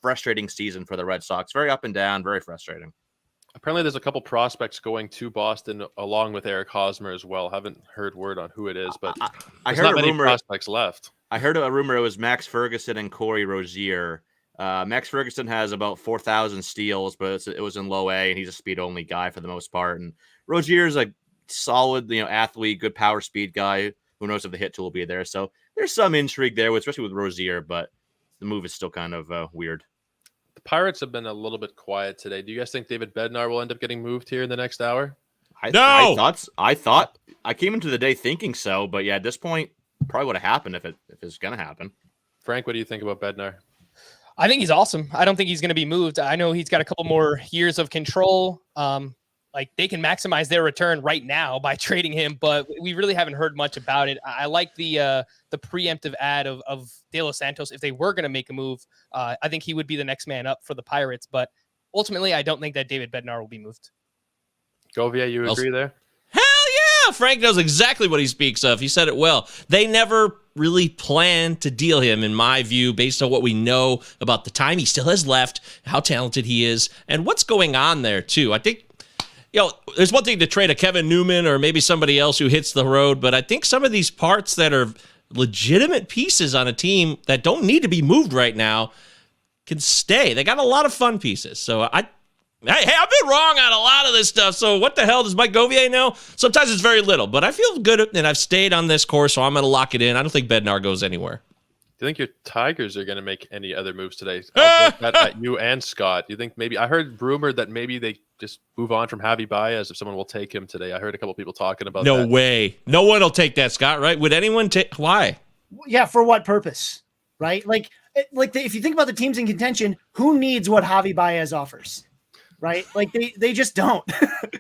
frustrating season for the Red Sox. Very up and down, very frustrating. Apparently, there's a couple prospects going to Boston along with Eric Hosmer as well. Haven't heard word on who it is, but I there's heard not a many rumor. Prospects left. I heard a rumor it was Max Ferguson and Corey Rozier. Max Ferguson has about 4,000 steals, but it was in low A, and he's a speed only guy for the most part. And Rozier's a solid, athlete, good power speed guy. Who knows if the hit tool will be there? So there's some intrigue there, especially with Rozier, but the move is still kind of weird. The Pirates have been a little bit quiet today. Do you guys think David Bednar will end up getting moved here in the next hour? I thought I came into the day thinking so, but yeah, at this point, probably would have happened if it's going to happen. Frank, what do you think about Bednar? I think he's awesome. I don't think he's going to be moved. I know he's got a couple more years of control. Like, they can maximize their return right now by trading him, but we really haven't heard much about it. I like the preemptive ad of De Los Santos. If they were going to make a move, I think he would be the next man up for the Pirates. But ultimately, I don't think that David Bednar will be moved. Govia, you agree there? Hell yeah! Frank knows exactly what he speaks of. He said it well. They never really planned to deal him, in my view, based on what we know about the time he still has left, how talented he is, and what's going on there, too. I think, there's one thing to trade a Kevin Newman or maybe somebody else who hits the road, but I think some of these parts that are legitimate pieces on a team that don't need to be moved right now can stay. They got a lot of fun pieces. So I've been wrong on a lot of this stuff. So what the hell does Mike Govier know? Sometimes it's very little, but I feel good and I've stayed on this course, so I'm going to lock it in. I don't think Bednar goes anywhere. Do you think your Tigers are going to make any other moves today? At you and Scott. Do you think maybe I heard rumored that maybe they just move on from Javi Baez if someone will take him today? I heard a couple people talking about that. No way. No one will take that, Scott, right? Would anyone take? Why? Yeah, for what purpose? Right? If you think about the teams in contention, who needs what Javi Baez offers? Right? Like they just don't.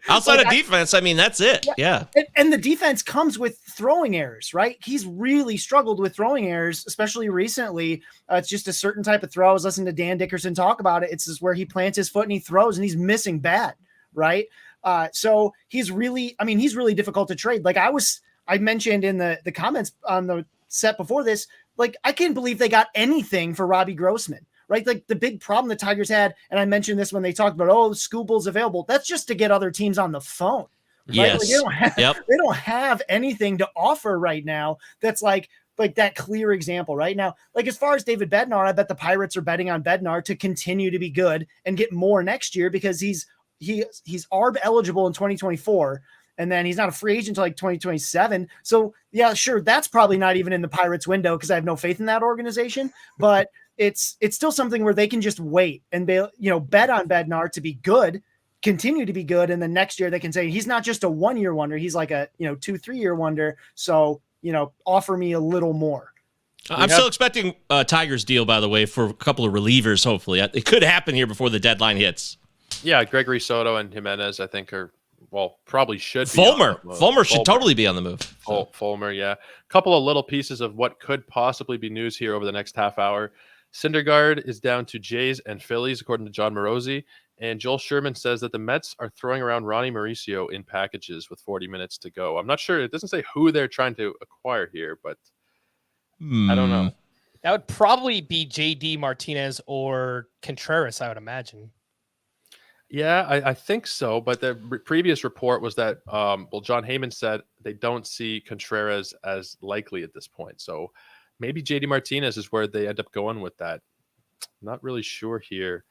Outside of defense, I mean, that's it. Yeah. And the defense comes with throwing errors, right? He's really struggled with throwing errors, especially recently. It's just a certain type of throw. I was listening to Dan Dickerson talk about it. It's just where he plants his foot and he throws and he's missing bad, right? So he's really difficult to trade. Like I mentioned in the comments on the set before this, like, I can't believe they got anything for Robbie Grossman. Right? Like, the big problem the Tigers had, and I mentioned this when they talked about, Scooble's available. That's just to get other teams on the phone. Right? Yes. Like, they don't have anything to offer right now that's like that clear example right now. Like, as far as David Bednar, I bet the Pirates are betting on Bednar to continue to be good and get more next year because he's ARB eligible in 2024. And then he's not a free agent until like 2027. So yeah, sure. That's probably not even in the Pirates window because I have no faith in that organization, but it's still something where they can just wait and bet on Bednar to be good, continue to be good. And then next year they can say, he's not just a 1 year wonder. He's like a, 2-3 year wonder. So, offer me a little more. I'm still expecting a Tigers deal, by the way, for a couple of relievers. Hopefully it could happen here before the deadline hits. Yeah. Gregory Soto and Jimenez, I think probably should be. Fulmer should totally be on the move. Fulmer. Yeah. A couple of little pieces of what could possibly be news here over the next half hour. Syndergaard is down to Jays and Phillies, according to John Morosi, And Joel Sherman says that the Mets are throwing around Ronnie Mauricio in packages with 40 minutes to go. I'm not sure. It doesn't say who they're trying to acquire here, but I don't know. That would probably be JD Martinez or Contreras, I would imagine. Yeah, I think so. But the previous report was that, John Heyman said they don't see Contreras as likely at this point. So maybe JD Martinez is where they end up going with that. Not really sure here.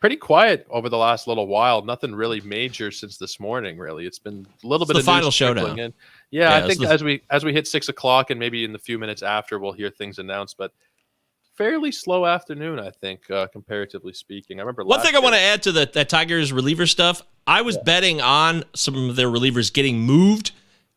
Pretty quiet over the last little while. Nothing really major since this morning. Really, it's been a little bit the of final news showdown. In. Yeah, I think as we hit 6 o'clock and maybe in the few minutes after, we'll hear things announced. But fairly slow afternoon, I think, comparatively speaking. I remember one thing I want to add to that Tigers reliever stuff. I was betting on some of their relievers getting moved,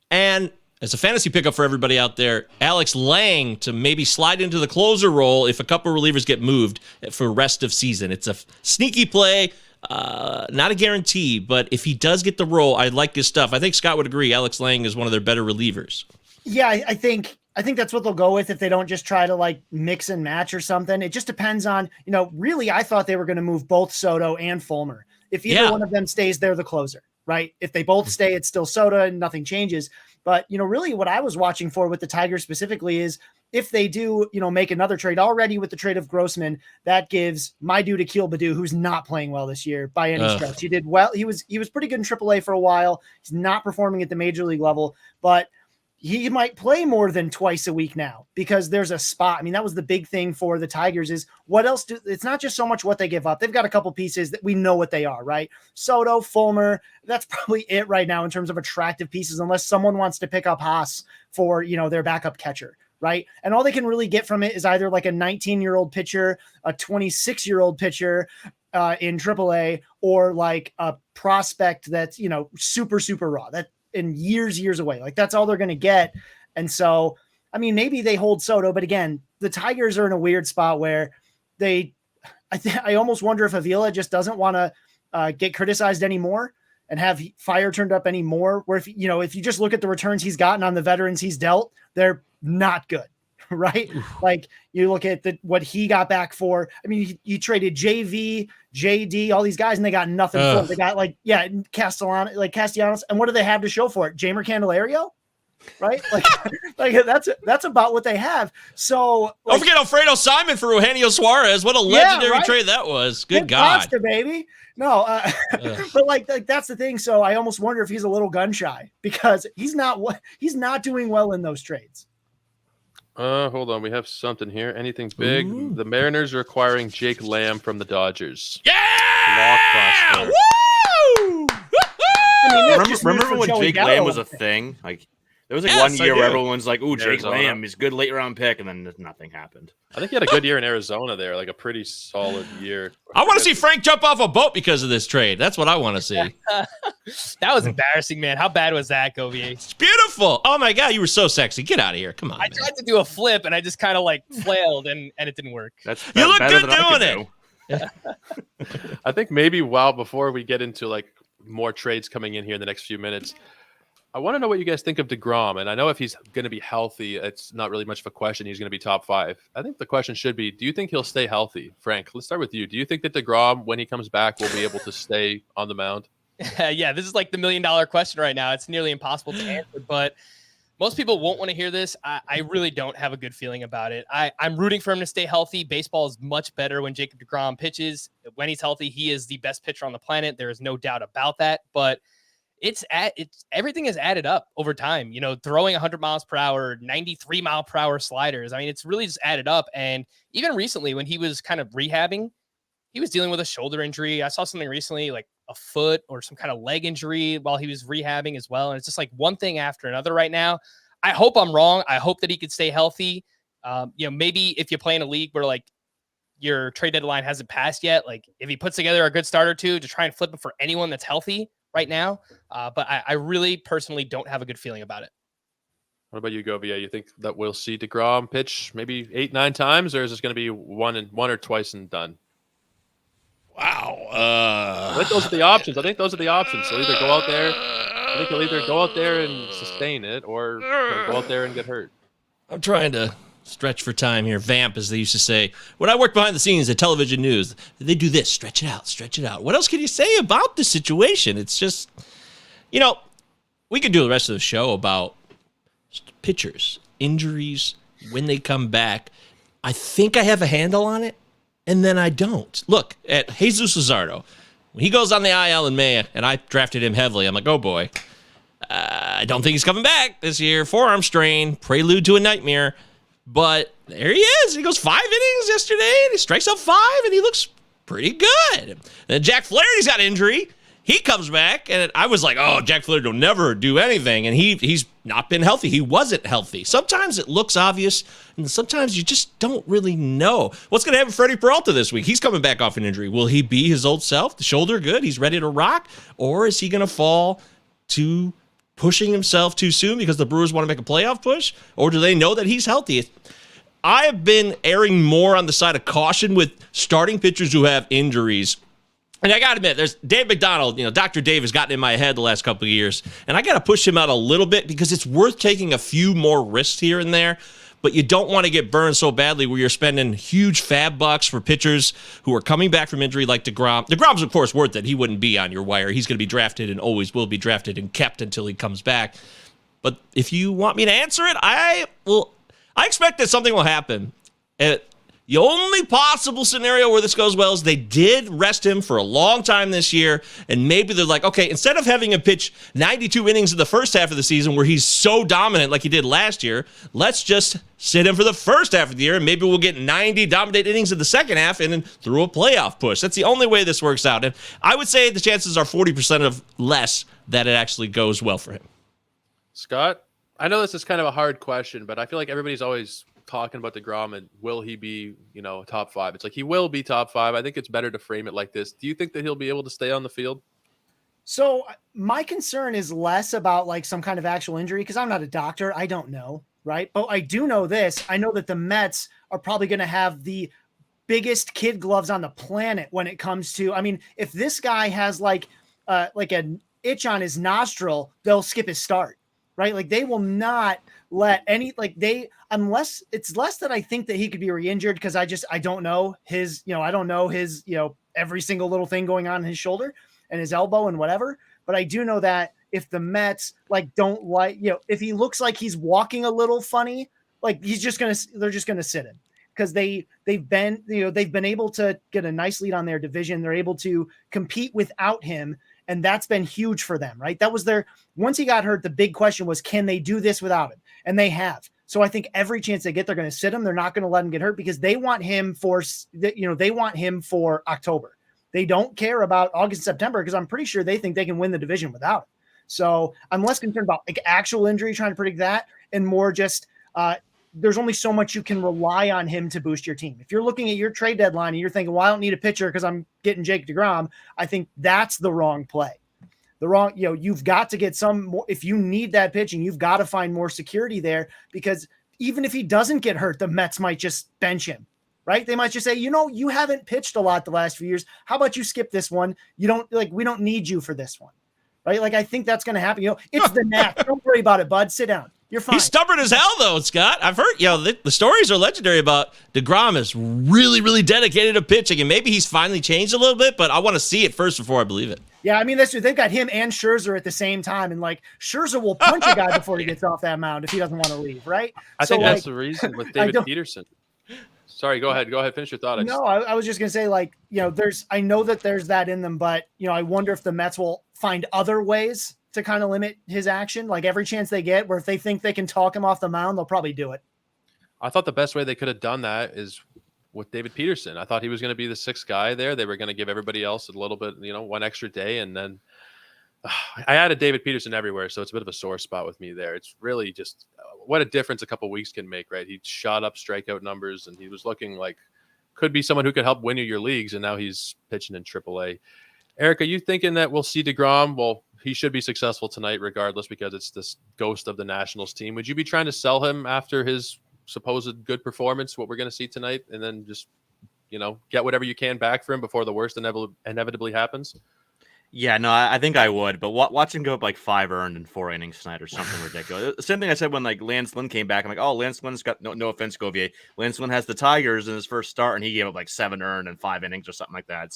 and as a fantasy pickup for everybody out there, Alex Lang to maybe slide into the closer role if a couple of relievers get moved for rest of season. It's a sneaky play, not a guarantee, but if he does get the role, I like his stuff. I think Scott would agree. Alex Lang is one of their better relievers. Yeah, I think that's what they'll go with if they don't just try to like mix and match or something. It just depends on, really, I thought they were going to move both Soto and Fulmer. If either one of them stays, they're the closer, right? If they both stay, it's still Soto and nothing changes. But, really what I was watching for with the Tigers specifically is if they do, make another trade already with the trade of Grossman, that gives my dude Akil Baddoo, who's not playing well this year by any stretch. He did well. He was pretty good in AAA for a while. He's not performing at the major league level, but he might play more than twice a week now because there's a spot. I mean, that was the big thing for the Tigers is what else it's not just so much what they give up. They've got a couple pieces that we know what they are, right? Soto, Fulmer, that's probably it right now in terms of attractive pieces, unless someone wants to pick up Haas for, their backup catcher, right? And all they can really get from it is either like a 19-year-old pitcher, a 26-year-old pitcher in AAA, or like a prospect that's, super, super raw. That in years away. Like that's all they're going to get. And so, I mean, maybe they hold Soto, but again, the Tigers are in a weird spot where I almost wonder if Avila just doesn't want to get criticized anymore and have fire turned up anymore. Where if you just look at the returns he's gotten on the veterans he's dealt, they're not good. Right? Like you look at what he got back for. I mean, you traded JV, JD, all these guys, and they got nothing for them. They got Castellanos, and what do they have to show for it? Jamer Candelario, right? Like that's about what they have. So don't forget Alfredo Simon for Eugenio Suarez. What a legendary trade that was. Good God, pasta, baby. No, but like that's the thing. So I almost wonder if he's a little gun shy because he's not doing well in those trades. Hold on. We have something here. Anything big? Ooh. The Mariners are acquiring Jake Lamb from the Dodgers. Yeah! Woo! I mean, remember when Jake Lamb was a thing? Like there was like one year where everyone's like, "Ooh, Jake Lamb, he's good late round pick," and then nothing happened. I think he had a good year in Arizona there, like a pretty solid year. I want to see Frank jump off a boat because of this trade. That's what I want to see. That was embarrassing, man. How bad was that, Govier? It's beautiful. Oh my God, you were so sexy. Get out of here. Come on. I tried to do a flip and I just kind of like flailed and it didn't work. You look good doing it. I think maybe before we get into like more trades coming in here in the next few minutes, I want to know what you guys think of DeGrom. And I know if he's going to be healthy, it's not really much of a question. He's going to be top 5. I think the question should be, do you think he'll stay healthy? Frank, let's start with you. Do you think that DeGrom, when he comes back, will be able to stay on the mound? Yeah, this is like the $1 million question right now. It's nearly impossible to answer, but most people won't want to hear this. I really don't have a good feeling about it. I'm rooting for him to stay healthy. Baseball is much better when Jacob DeGrom pitches. When he's healthy, he is the best pitcher on the planet. There is no doubt about that, but everything is added up over time, throwing 100 miles per hour, 93 mile per hour sliders. I mean, it's really just added up. And even recently when he was kind of rehabbing, he was dealing with a shoulder injury. I saw something recently, like a foot or some kind of leg injury while he was rehabbing as well. And it's just like one thing after another right now. I hope I'm wrong. I hope that he could stay healthy. Maybe if you play in a league where like your trade deadline hasn't passed yet, like if he puts together a good start or two to try and flip him for anyone that's healthy right now. But I really personally don't have a good feeling about it. What about you, Govia? You think that we'll see DeGrom pitch maybe 8-9 times, or is this going to be one or twice and done? Wow. I think those are the options. He'll either go out there. I think he'll either go out there and sustain it, or he'll go out there and get hurt. I'm trying to stretch for time here. Vamp, as they used to say. When I worked behind the scenes at television news, they do this, stretch it out, stretch it out. What else can you say about the situation? It's just, we could do the rest of the show about pitchers, injuries, when they come back. I think I have a handle on it, and then I don't. Look, at Jesus Luzardo, when he goes on the IL in May, and I drafted him heavily, I'm like, oh boy, I don't think he's coming back this year. Forearm strain, prelude to a nightmare. But there he is. He goes 5 innings yesterday, and he strikes out 5, and he looks pretty good. Then Jack Flaherty's got injury. He comes back, and I was like, oh, Jack Flaherty will never do anything. And he's not been healthy. He wasn't healthy. Sometimes it looks obvious, and sometimes you just don't really know. What's going to happen with Freddie Peralta this week? He's coming back off an injury. Will he be his old self? The shoulder good? He's ready to rock? Or is he going to fall to pushing himself too soon because the Brewers want to make a playoff push? Or do they know that he's healthy? I have been erring more on the side of caution with starting pitchers who have injuries. And I got to admit, there's Dave McDonald, Dr. Dave has gotten in my head the last couple of years, and I got to push him out a little bit because it's worth taking a few more risks here and there, but you don't want to get burned so badly where you're spending huge fab bucks for pitchers who are coming back from injury like DeGrom. DeGrom's, of course, worth it. He wouldn't be on your wire. He's going to be drafted and always will be drafted and kept until he comes back. But if you want me to answer it, I expect that something will happen. The only possible scenario where this goes well is they did rest him for a long time this year, and maybe they're like, okay, instead of having him pitch 92 innings in the first half of the season where he's so dominant like he did last year, let's just sit him for the first half of the year, and maybe we'll get 90 dominant innings in the second half and then through a playoff push. That's the only way this works out, and I would say the chances are 40% of less that it actually goes well for him. Scott, I know this is kind of a hard question, but I feel like everybody's always talking about DeGrom and will he be, top 5? It's like he will be top 5. I think it's better to frame it like this. Do you think that he'll be able to stay on the field? So my concern is less about like some kind of actual injury because I'm not a doctor. I don't know, right? But I do know this. I know that the Mets are probably going to have the biggest kid gloves on the planet when it comes to, if this guy has like an itch on his nostril, they'll skip his start, right? Like they will not let unless it's less that I think that he could be re-injured because I don't know his, every single little thing going on in his shoulder and his elbow and whatever. But I do know that if the Mets if he looks like he's walking a little funny, they're just going to sit him because they've been able to get a nice lead on their division. They're able to compete without him. And that's been huge for them, right? That was once he got hurt, the big question was, can they do this without him? And they have. So I think every chance they get, they're going to sit him. They're not going to let him get hurt because they want him for October. They don't care about August, September, because I'm pretty sure they think they can win the division without him. So I'm less concerned about actual injury, trying to predict that, and more just there's only so much you can rely on him to boost your team. If you're looking at your trade deadline and you're thinking, well, I don't need a pitcher because I'm getting Jake DeGrom, I think that's the wrong play. You've got to get some more. If you need that pitching, you've got to find more security there because even if he doesn't get hurt, the Mets might just bench him, right? They might just say, you haven't pitched a lot the last few years. How about you skip this one? We don't need you for this one, right? I think that's going to happen. It's the Nats. Don't worry about it, bud. Sit down. You're fine. He's stubborn as hell, though, Scott. I've heard, the stories are legendary about DeGrom is really, really dedicated to pitching, and maybe he's finally changed a little bit, but I want to see it first before I believe it. Yeah, that's true. They've got him and Scherzer at the same time, and Scherzer will punch a guy before he gets off that mound if he doesn't want to leave, right? I think that's the reason with David Peterson. Sorry, go ahead. Go ahead. Finish your thought. I was just going to say, I know that there's that in them, but, I wonder if the Mets will find other ways to kind of limit his action, every chance they get, where if they think they can talk him off the mound, they'll probably do it. I thought the best way they could have done that is with David Peterson. I thought he was going to be the 6th guy there. They were going to give everybody else a little bit, one extra day. And then I added David Peterson everywhere. So it's a bit of a sore spot with me there. It's really just what a difference a couple weeks can make, right? He shot up strikeout numbers and he was looking like could be someone who could help win you your leagues. And now he's pitching in AAA. Eric, are you thinking that we'll see DeGrom? Well, he should be successful tonight regardless because it's this ghost of the Nationals team. Would you be trying to sell him after his supposed good performance, what we're going to see tonight, and then just, get whatever you can back for him before the worst inevitably happens? Yeah, no, I think I would, but watch him go up like 5 earned in 4 innings tonight or something ridiculous. Same thing I said when like Lance Lynn came back. I'm like, oh, Lance Lynn's got no offense, Govier. Lance Lynn has the Tigers in his first start, and he gave up like 7 earned in 5 innings or something like that.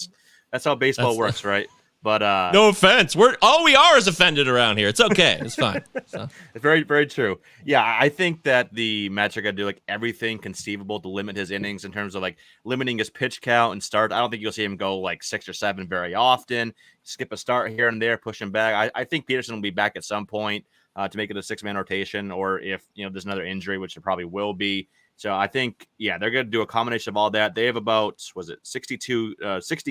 That's how baseball works, right? But no offense, all we are is offended around here. It's okay, it's fine. So. It's very, very true. Yeah, I think that the Mets are going to do like everything conceivable to limit his innings in terms of like limiting his pitch count and start. I don't think you'll see him go like 6 or 7 very often. Skip a start here and there, push him back. I think Peterson will be back at some point to make it a 6-man rotation, or if there's another injury, which there probably will be. So I think, yeah, they're going to do a combination of all that. They have about 60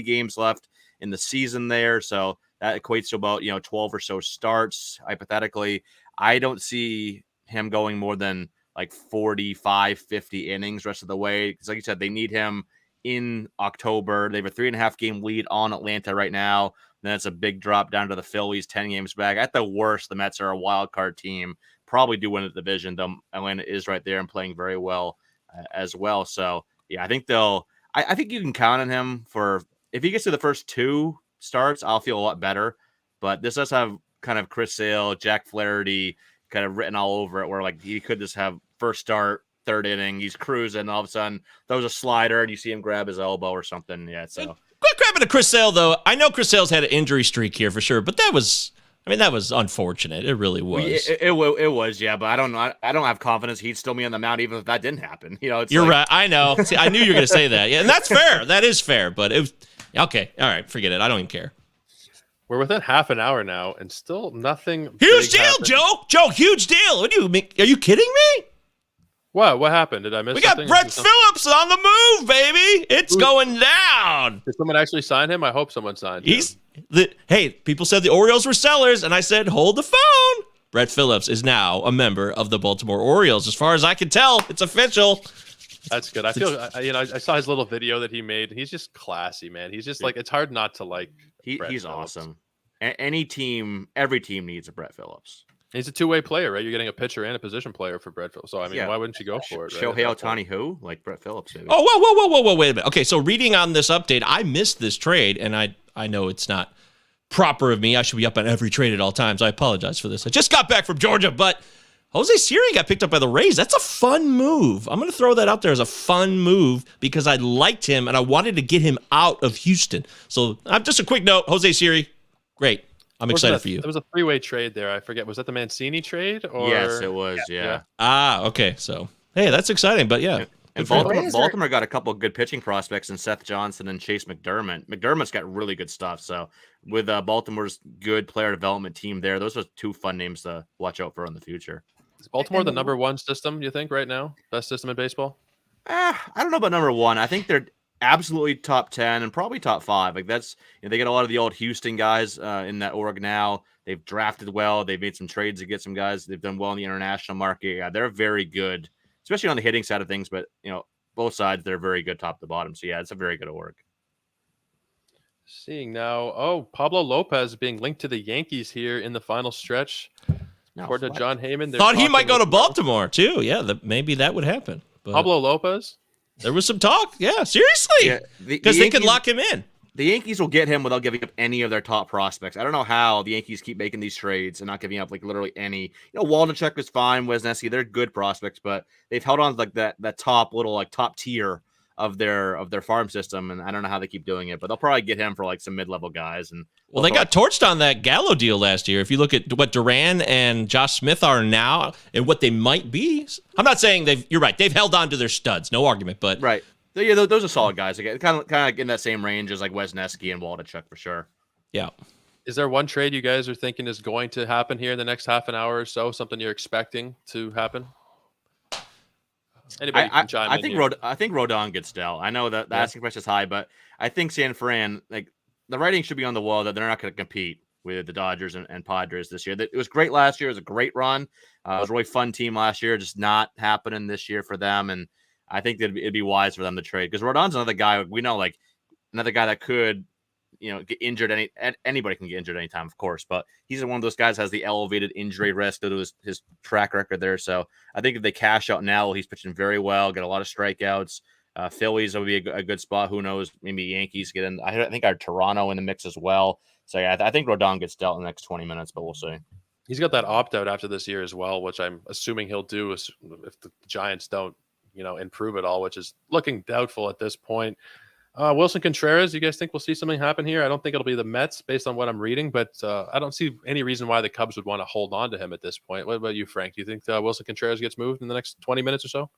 games left in the season there, so that equates to about 12 or so starts hypothetically. I don't see him going more than like 45, 50 innings rest of the way, because like you said, they need him in October. They have a 3.5 game lead on Atlanta right now. Then it's a big drop down to the Phillies, 10 games back. At the worst, the Mets are a wild card team, probably do win the division, though Atlanta is right there and playing very well as well. So yeah, I think I think you can count on him for, if he gets to the first 2 starts, I'll feel a lot better. But this does have kind of Chris Sale, Jack Flaherty kind of written all over it, where like he could just have first start, 3rd inning, he's cruising, and all of a sudden throws a slider and you see him grab his elbow or something. Yeah, so Quit grabbing to Chris Sale, though. I know Chris Sale's had an injury streak here for sure, but that was unfortunate. It really was. It was, yeah. But I don't know. I don't have confidence he'd still be on the mound even if that didn't happen. You're right. I know. See, I knew you were going to say that. Yeah, and that's fair. That is fair. But it was okay. All right, forget it. I don't even care. We're within half an hour now, and still nothing. Huge deal, happened. Joe. Huge deal. What do you mean? Are you kidding me? What happened? Did I miss? We got Brett Phillips on the move, baby. It's going down. Did someone actually sign him? I hope someone signed him. Hey, people said the Orioles were sellers, and I said, hold the phone. Brett Phillips is now a member of the Baltimore Orioles. As far as I can tell, it's official. That's good. I feel, I saw his little video that he made. He's just classy, man. He's just like, it's hard not to like. He's Phillips. Awesome. Every team needs a Brett Phillips. He's a two-way player, right? You're getting a pitcher and a position player for Brett Phillips. So, I mean, why wouldn't you go for it? Right? Shohei Ohtani who? Like Brett Phillips. Maybe. Oh, whoa, wait a minute. Okay, so reading on this update, I missed this trade, and I know it's not proper of me. I should be up on every trade at all times. I apologize for this. I just got back from Georgia, but Jose Siri got picked up by the Rays. That's a fun move. I'm going to throw that out there as a fun move because I liked him, and I wanted to get him out of Houston. So, just a quick note, Jose Siri, great. I'm excited for you. There was a 3-way trade there. I forget. Was that the Mancini trade? Or... Yes, it was. Yeah. Okay. So, hey, that's exciting. But yeah. And Baltimore got a couple of good pitching prospects in Seth Johnson and Chase McDermott. McDermott's got really good stuff. So with Baltimore's good player development team there, those are 2 fun names to watch out for in the future. Is Baltimore the number 1 system, you think, right now? Best system in baseball? I don't know about number 1. I think they're absolutely top 10 and probably top 5. Like that's, they get a lot of the old Houston guys in that org now. They've drafted well. They've made some trades to get some guys. They've done well in the international market. Yeah, they're very good, especially on the hitting side of things. But both sides, they're very good top to bottom. So yeah, it's a very good org. Seeing now, Pablo Lopez being linked to the Yankees here in the final stretch. According to John Heyman, thought he might go to Baltimore too. Yeah, maybe that would happen. But Pablo Lopez. There was some talk. Yeah, seriously. Because they could lock him in. The Yankees will get him without giving up any of their top prospects. I don't know how the Yankees keep making these trades and not giving up like literally any. Waldichuk was fine, Wisniewski, they're good prospects, but they've held on to like that top little like top tier of their farm system, and I don't know how they keep doing it, but they'll probably get him for like some mid-level guys. And well, they got torched on that Gallo deal last year. If you look at what Duran and Josh Smith are now and what they might be, I'm not saying you're right. They've held on to their studs, no argument, but right. Yeah, those are solid guys. Again, kind of in that same range as like Wisniewski and Waldichuk for sure. Yeah. Is there one trade you guys are thinking is going to happen here in the next half an hour or so? Something you're expecting to happen? Anybody can chime in here. I think Rodon gets dealt. I know that the asking price is high, but I think San Fran, like the writing should be on the wall that they're not going to compete with the Dodgers and Padres this year. It was great last year. It was a great run. It was a really fun team last year. Just not happening this year for them. And I think it'd be wise for them to trade because Rodon's another guy we know, like another guy that could, get injured. Anybody can get injured anytime, of course, but he's one of those guys that has the elevated injury risk due to his track record there. So I think if they cash out now, he's pitching very well, get a lot of strikeouts. Phillies would be a good spot. Who knows? Maybe Yankees get in. I think our Toronto in the mix as well. So yeah, I think Rodon gets dealt in the next 20 minutes, but we'll see. He's got that opt out after this year as well, which I'm assuming he'll do if the Giants don't, improve at all, which is looking doubtful at this point. Wilson Contreras, you guys think we'll see something happen here? I don't think it'll be the Mets based on what I'm reading, but I don't see any reason why the Cubs would want to hold on to him at this point. What about you, Frank? Do you think Wilson Contreras gets moved in the next 20 minutes or so?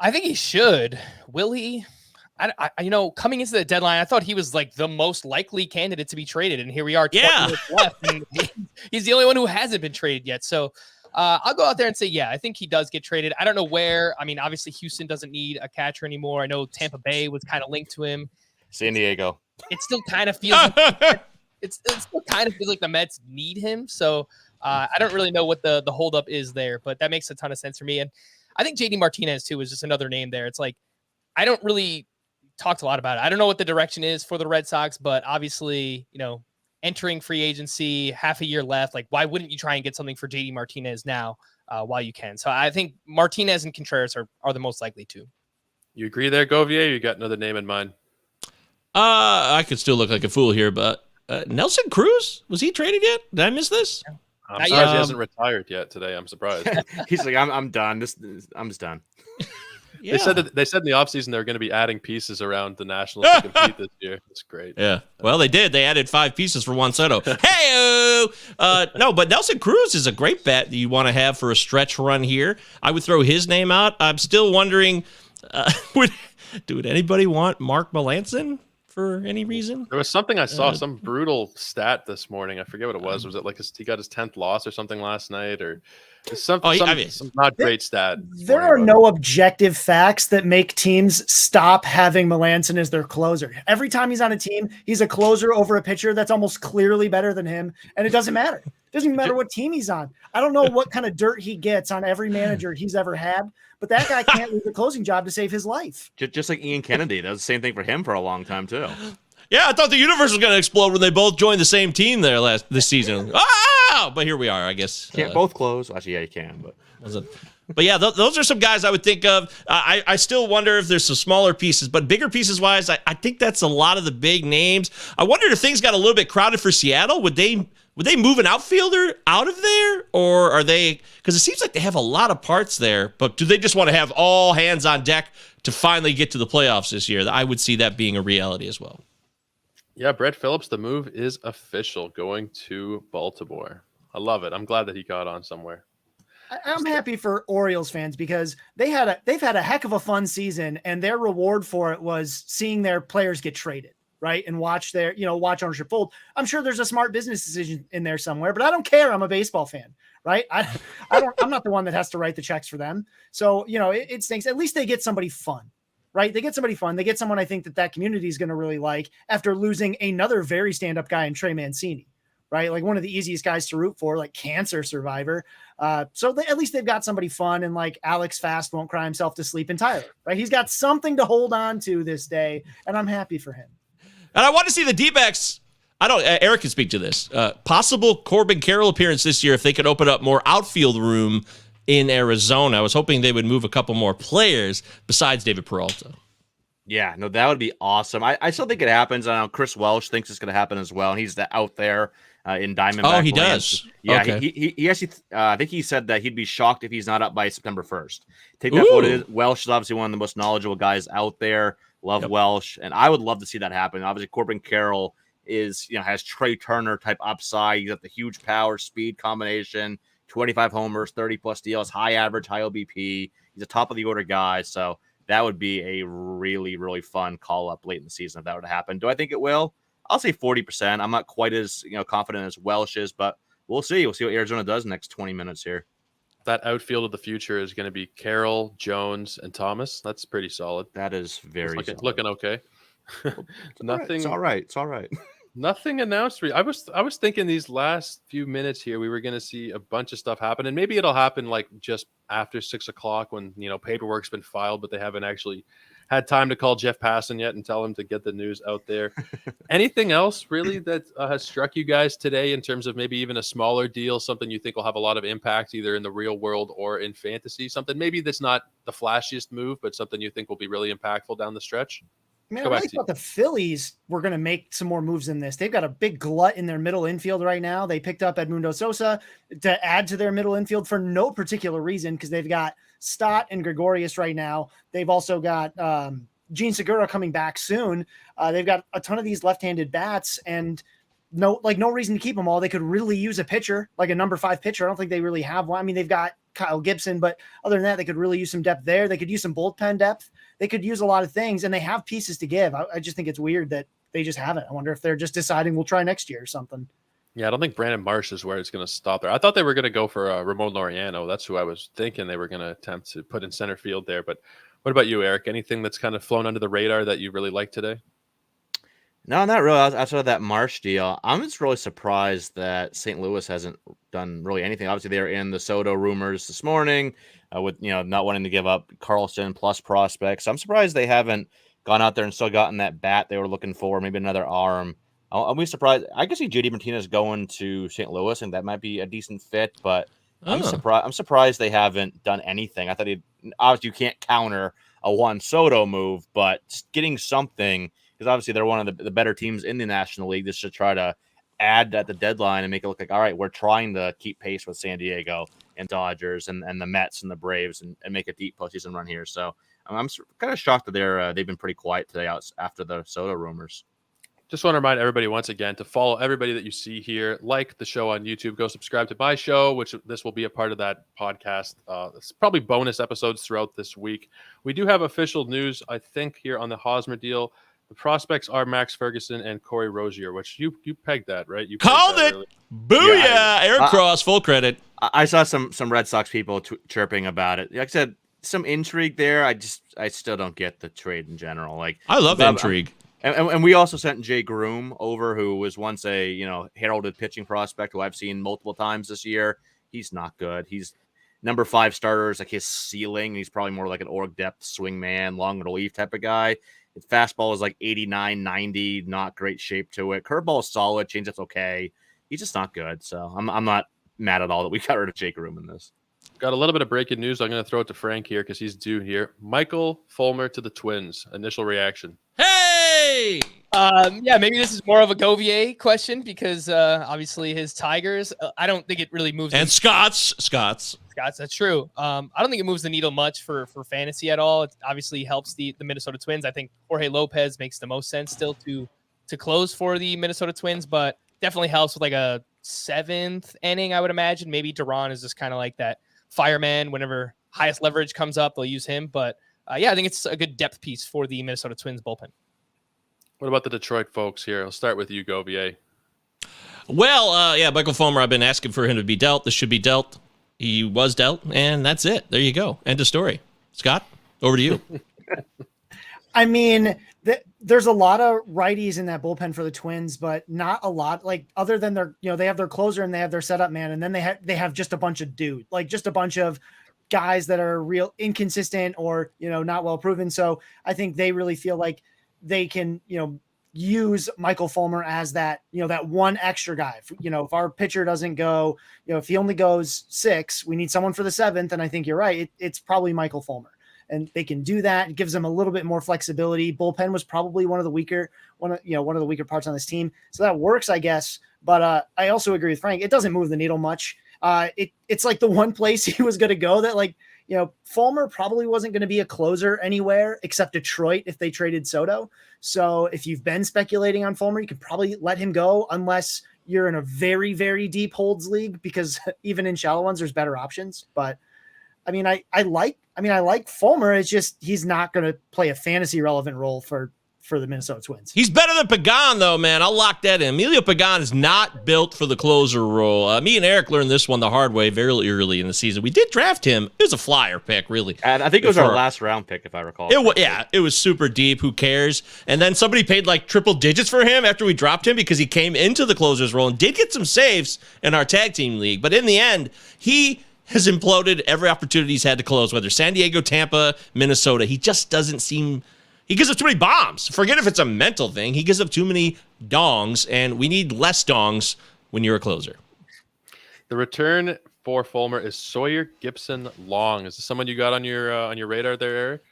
I think he should. Will he? Coming into the deadline, I thought he was like the most likely candidate to be traded, and here we are, 20 minutes left, and he's the only one who hasn't been traded yet. So I'll go out there and say, yeah, I think he does get traded. I don't know where. I mean, obviously Houston doesn't need a catcher anymore. I know Tampa Bay was kind of linked to him. San Diego. It still kind of feels it still kind of feels like the Mets need him. So I don't really know what the holdup is there, but that makes a ton of sense for me. And I think JD Martinez too is just another name there. It's like I don't really talked a lot about it. I don't know what the direction is for the Red Sox, but obviously, entering free agency, half a year left. Like, why wouldn't you try and get something for JD Martinez now while you can? So I think Martinez and Contreras are the most likely to. You agree there, Govier? You got another name in mind? I could still look like a fool here, but Nelson Cruz, was he traded yet? Did I miss this? I'm surprised he hasn't retired yet today. I'm surprised. He's like, I'm done. I'm just done. Yeah. They said in the offseason they were going to be adding pieces around the Nationals to compete this year. It's great. Yeah. Well, they did. They added 5 pieces for Juan Soto. Hey, no, but Nelson Cruz is a great bet that you want to have for a stretch run here. I would throw his name out. I'm still wondering, would anybody want Mark Melancon for any reason? There was something I saw, some brutal stat this morning. I forget what it was. Was it like he got his 10th loss or something last night, or some not great stat? There are no objective facts that make teams stop having Melancon as their closer. Every time he's on a team, he's a closer over a pitcher that's almost clearly better than him, and it doesn't matter. It doesn't even matter what team he's on. I don't know what kind of dirt he gets on every manager he's ever had, but that guy can't leave the closing job to save his life. Just like Ian Kennedy. That was the same thing for him for a long time, too. Yeah, I thought the universe was going to explode when they both joined the same team there this season. But here we are, I guess. Can't both close. Actually, yeah, you can, but yeah, those are some guys I would think of. I still wonder if there's some smaller pieces, but bigger pieces wise, I think that's a lot of the big names. I wondered if things got a little bit crowded for Seattle. Would they move an outfielder out of there, or are they? Because it seems like they have a lot of parts there, but do they just want to have all hands on deck to finally get to the playoffs this year? I would see that being a reality as well. Yeah, Brett Phillips, the move is official, going to Baltimore. I love it. I'm glad that he got on somewhere. I'm happy for Orioles fans because they've had a heck of a fun season, and their reward for it was seeing their players get traded, right? And watch ownership fold. I'm sure there's a smart business decision in there somewhere, but I don't care. I'm a baseball fan, right? I'm not the one that has to write the checks for them. So, it stinks. At least they get somebody fun. Right? They get somebody fun. They get someone I think that community is going to really like after losing another very stand-up guy in Trey Mancini, right? Like one of the easiest guys to root for, like cancer survivor. So at least they've got somebody fun, and like Alex Fast won't cry himself to sleep entirely, right? He's got something to hold on to this day, and I'm happy for him. And I want to see the D-backs. Eric can speak to this. Possible Corbin Carroll appearance this year if they could open up more outfield room in Arizona. I was hoping they would move a couple more players besides David Peralta. Yeah, no, that would be awesome. I still think it happens. I know Chris Welsh thinks it's going to happen as well, and he's out there in Diamondback. Oh, he lands. does? Yeah, okay. he actually, I think he said that he'd be shocked if he's not up by September 1st. Take that for what it is. Welsh is obviously one of the most knowledgeable guys out there. Love Welsh, and I would love to see that happen. Obviously, Corbin Carroll has Trey Turner type upside. He's got the huge power speed combination. 25 homers, 30-plus steals, high average, high OBP. He's a top-of-the-order guy, so that would be a really, really fun call-up late in the season if that would happen. Do I think it will? I'll say 40%. I'm not quite as confident as Welsh is, but we'll see. We'll see what Arizona does in the next 20 minutes here. That outfield of the future is going to be Carroll, Jones, and Thomas. That's pretty solid. That is very solid. Looking okay. Nothing. It's all right. It's all right. Nothing announced. I was thinking these last few minutes here we were going to see a bunch of stuff happen, and maybe it'll happen like just after 6 o'clock when paperwork's been filed, but they haven't actually had time to call Jeff Passan yet and tell him to get the news out there. Anything else really that has struck you guys today in terms of maybe even a smaller deal, something you think will have a lot of impact either in the real world or in fantasy? Something maybe that's not the flashiest move, but something you think will be really impactful down the stretch? Man, I really thought the Phillies were going to make some more moves in this. They've got a big glut in their middle infield right now. They picked up Edmundo Sosa to add to their middle infield for no particular reason because they've got Stott and Gregorius right now. They've also got Gene Segura coming back soon. They've got a ton of these left-handed bats and no reason to keep them all. They could really use a pitcher, like a number 5 pitcher. I don't think they really have one. I mean, they've got Kyle Gibson, but other than that, they could really use some depth there. They could use some bullpen depth. They could use a lot of things, and they have pieces to give. I just think it's weird that they just haven't. I wonder if they're just deciding we'll try next year or something. Yeah, I don't think Brandon Marsh is where it's going to stop there. I thought they were going to go for Ramon Laureano. That's who I was thinking they were going to attempt to put in center field there. But what about you, Eric? Anything that's kind of flown under the radar that you really like today? No, not really. Outside of that Marsh deal, I'm just really surprised that St. Louis hasn't done really anything. Obviously, they're in the Soto rumors this morning with not wanting to give up Carlson plus prospects. So I'm surprised they haven't gone out there and still gotten that bat they were looking for, maybe another arm. I'll be surprised. I can see JD Martinez going to St. Louis, and that might be a decent fit. But I'm surprised they haven't done anything. I thought obviously you can't counter a Juan Soto move, but getting something. Because obviously they're one of the better teams in the National League. Just to try to add at the deadline and make it look like, all right, we're trying to keep pace with San Diego and Dodgers and the Mets and the Braves and make a deep postseason run here. So I'm kind of shocked that they've been pretty quiet today after the Soto rumors. Just want to remind everybody once again to follow everybody that you see here, like the show on YouTube, go subscribe to my show, which this will be a part of that podcast. It's probably bonus episodes throughout this week. We do have official news, I think, here on the Hosmer deal. The prospects are Max Ferguson and Corey Rozier, which you pegged that, right? You called it. Earlier. Booyah! Yeah, Eric Cross, full credit. I saw some Red Sox people chirping about it. Like I said, some intrigue there. I still don't get the trade in general. Like I love intrigue. And we also sent Jay Groom over, who was once a heralded pitching prospect who I've seen multiple times this year. He's not good. He's number 5 starters, like his ceiling. He's probably more like an org depth swing man, long relief type of guy. His fastball is like 89, 90, not great shape to it. Curveball is solid, changeup's okay. He's just not good. So I'm not mad at all that we got rid of Jake Room in this. Got a little bit of breaking news. I'm going to throw it to Frank here because he's due here. Michael Fulmer to the Twins. Initial reaction. Hey! Yeah, maybe this is more of a Govier question because obviously his Tigers. I don't think it really moves. And Scott's, that's true. I don't think it moves the needle much for fantasy at all. It obviously helps the Minnesota Twins. I think Jorge Lopez makes the most sense still to close for the Minnesota Twins, but definitely helps with like a 7th inning, I would imagine. Maybe Duran is just kind of like that fireman. Whenever highest leverage comes up, they'll use him. But yeah, I think it's a good depth piece for the Minnesota Twins bullpen. What about the Detroit folks here? I'll start with you, Govier. Well, yeah, Michael Fulmer, I've been asking for him to be dealt. This should be dealt. He was dealt, and that's it. There you go. End of story. Scott, over to you. I mean, there's a lot of righties in that bullpen for the Twins, but not a lot. Like other than they have their closer and they have their setup man, and then they have just a bunch of dudes, like just a bunch of guys that are real inconsistent or not well proven. So I think they really feel like they can use Michael Fulmer as that that one extra guy. If our pitcher doesn't go, if he only goes 6, we need someone for the 7th. And I think you're right. It's probably Michael Fulmer. And they can do that. It gives them a little bit more flexibility. Bullpen was probably one of the weaker parts on this team. So that works, I guess. But I also agree with Frank. It doesn't move the needle much. It's like the one place he was going to go that Fulmer probably wasn't going to be a closer anywhere except Detroit if they traded Soto. So if you've been speculating on Fulmer, you could probably let him go unless you're in a very, very deep holds league, because even in shallow ones, there's better options. But I mean, I like Fulmer. It's just he's not going to play a fantasy relevant role for the Minnesota Twins. He's better than Pagan, though, man. I'll lock that in. Emilio Pagan is not built for the closer role. Me and Eric learned this one the hard way very early in the season. We did draft him. It was a flyer pick, really. And I think it was our last round pick, if I recall. It was super deep. Who cares? And then somebody paid like triple digits for him after we dropped him because he came into the closer's role and did get some saves in our tag team league. But in the end, he has imploded every opportunity he's had to close, whether San Diego, Tampa, Minnesota. He just doesn't seem He gives up too many bombs. Forget if it's a mental thing. He gives up too many dongs, and we need less dongs when you're a closer. The return for Fulmer is Sawyer Gibson Long. Is this someone you got on your radar there, Eric?